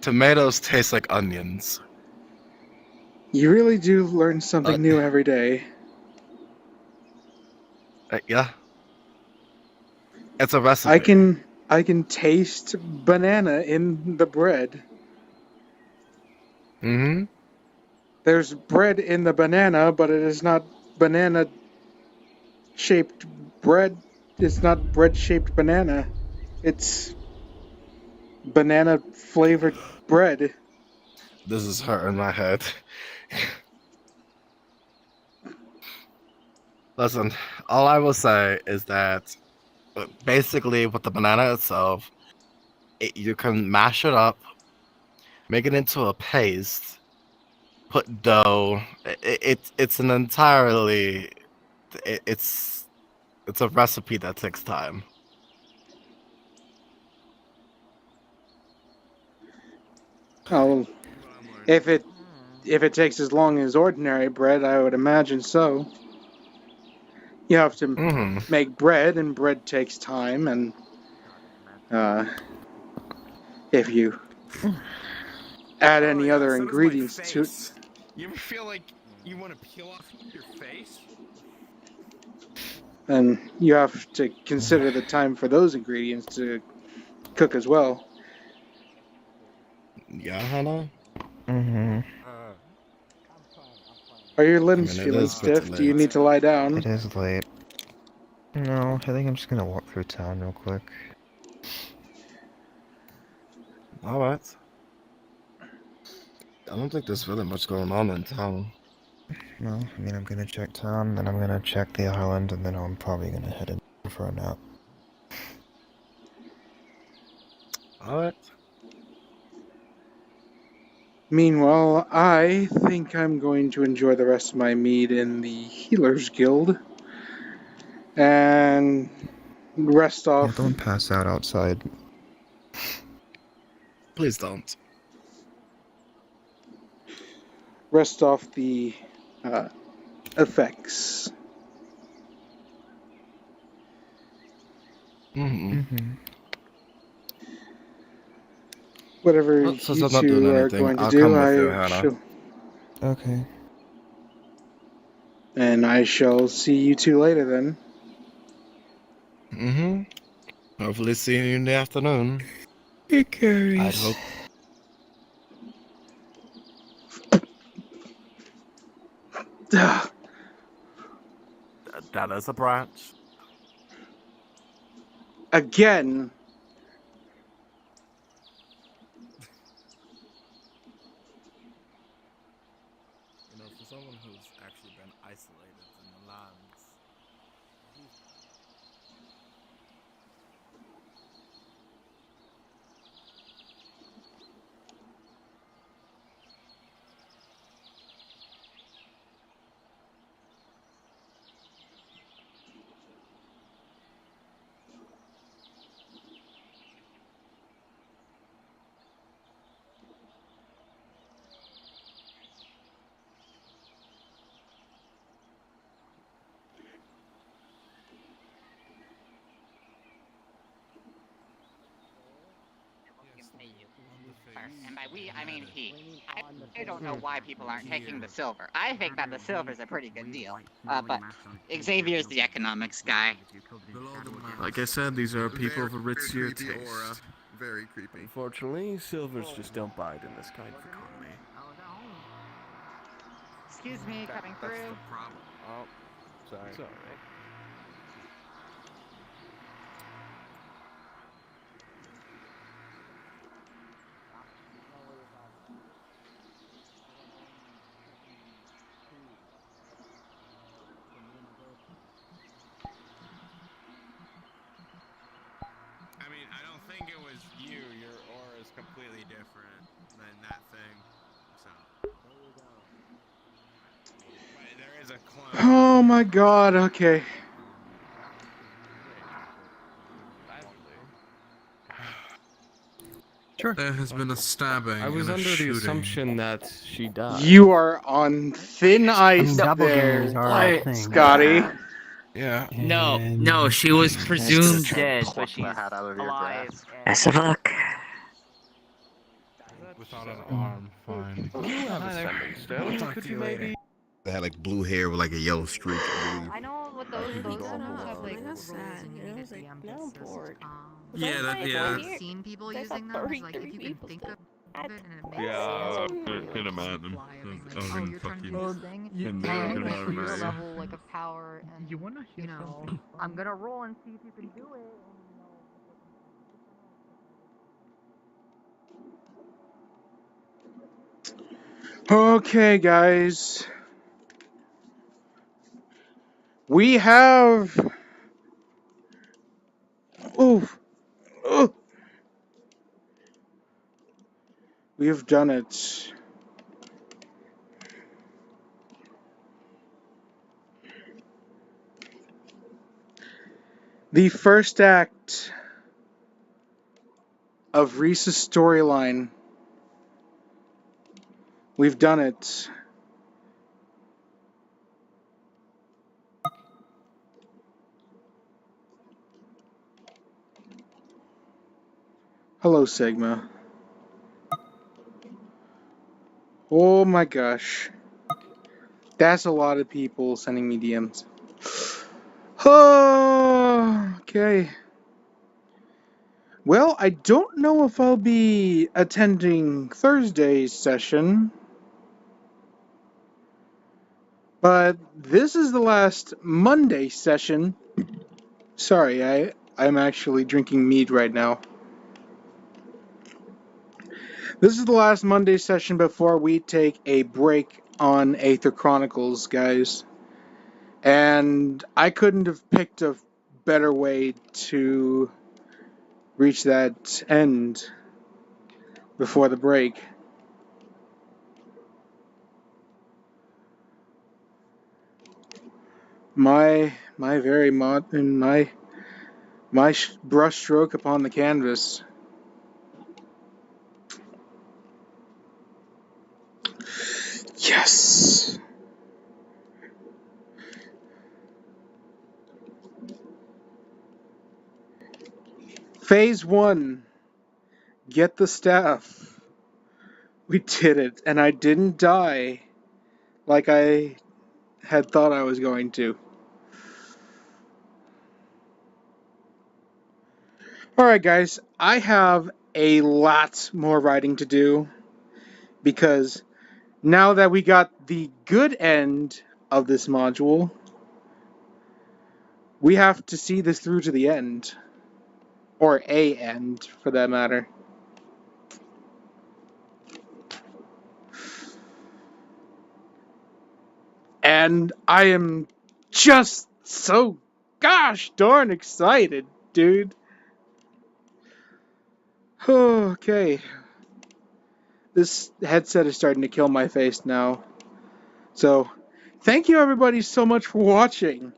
Tomatoes taste like onions. You really do learn something new every day. Yeah. It's a recipe. I can taste banana in the bread. Mm-hmm. There's bread in the banana, but it is not banana shaped bread. It's not bread shaped banana. It's banana flavored bread. This is hurting my head. Listen, all I will say is that basically with the banana itself, you can mash it up, make it into a paste, put dough. It's an entirely it's a recipe that takes time. Oh, if it takes as long as ordinary bread, I would imagine so. You have to make bread, and bread takes time, and if you add any other ingredients to it. You ever feel like you want to peel off your face? And you have to consider the time for those ingredients to cook as well. Yeah, Hannah? Mm-hmm. Are your limbs it feeling is pretty stiff? Do you late. need to lie down? It is late. No, I think I'm just gonna walk through town real quick. Alright. I don't think there's really much going on in town. No, I mean, I'm gonna check town, then I'm gonna check the island, and then I'm probably gonna head in for a nap. Alright. Meanwhile, I think I'm going to enjoy the rest of my mead in the Healers Guild. And rest off. Yeah, don't pass out outside. Please don't. Rest off the effects. Whatever Well, since you I'm not doing two are anything, going to I'll do, come with you, Hannah. Okay. And I shall see you two later then. Mm-hmm. Hopefully see you in the afternoon. It carries. I'd hope. That is a branch. Again. You know, for someone who's actually been isolated in the lands. And by we, I mean he. I don't know why people aren't taking the silver. I think that the silver's a pretty good deal. But Xavier's the economics guy. Like I said, these are people of a ritzier taste. Very creepy. Unfortunately, silvers just don't bite in this kind of economy. Excuse me, coming through. Oh, sorry. It's alright. is completely different than that thing. So there you go. But there is a clone. Oh my god, okay. Sure. There has been a stabbing I was and a under the shooting. assumption that she died. You are on thin ice doppelgangers there, are a thing. Scotty. Yeah. No, she was presumed dead, but Pluck she's the hat out of your alive. grass. Best of luck. Without an arm, fine. You have a sending stone. Could you maybe? They had like blue hair with like a yellow streak, I believe. I know what those have like That's sad. you know, it's like now I'm bored. Yeah, Seen people using them. It's like if you can think of it and it makes Yeah, sense. could imagine. Oh, you're trying to do this thing. Your level like of power and you know, I'm gonna roll and see if you can do it. Okay, guys. We have... Oof. Oh. We have done it. The first act of Rhys's storyline. We've done it. Hello, Sigma. Oh my gosh. That's a lot of people sending me DMs. Oh, okay. Well, I don't know if I'll be attending Thursday's session. But this is the last Monday session. Sorry, I'm actually drinking mead right now. This is the last Monday session before we take a break on Aether Chronicles, guys. And I couldn't have picked a better way to reach that end before the break. My brush stroke upon the canvas. Yes. Phase 1. Get the staff. We did it, and I didn't die like I had thought I was going to. Alright guys, I have a lot more writing to do, because now that we got the good end of this module, we have to see this through to the end. Or a end, for that matter. And I am just so gosh darn excited, dude. Okay. This headset is starting to kill my face now. So, thank you everybody so much for watching.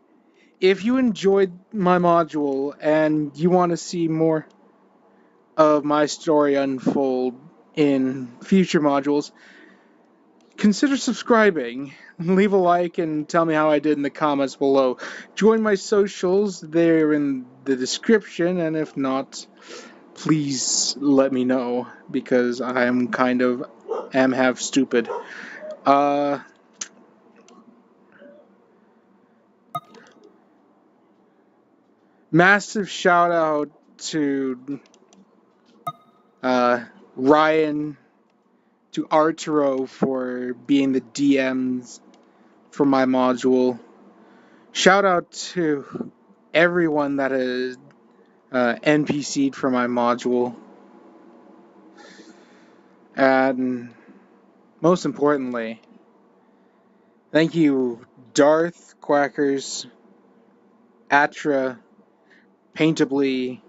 If you enjoyed my module and you want to see more of my story unfold in future modules, consider subscribing. Leave a like and tell me how I did in the comments below. Join my socials, they're in the description, and if not, please let me know, because I am kind of half stupid. Massive shout out to Ryan, to Arturo for being the DMs for my module. Shout out to everyone that has NPC'd for my module. And most importantly, thank you Darth, Quackers, Atra, Paintably,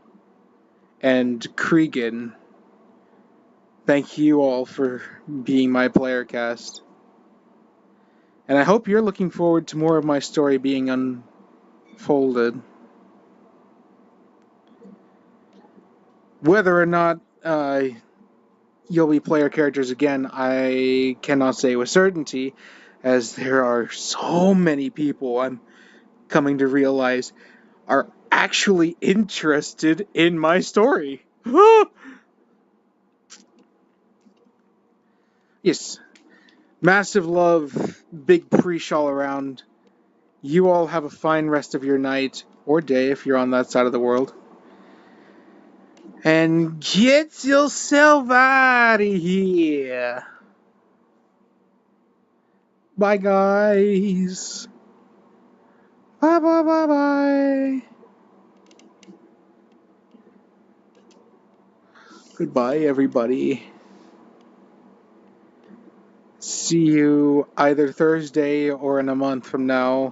and Cregan thank you all for being my player cast. And I hope you're looking forward to more of my story being unfolded. Whether or not you'll be player characters again, I cannot say with certainty, as there are so many people I'm coming to realize are actually interested in my story. Yes. Massive love, big preach all around. You all have a fine rest of your night, or day if you're on that side of the world. And get yourself out of here. Bye, guys. Bye, bye, bye, bye. Goodbye, everybody. See you either Thursday or in a month from now.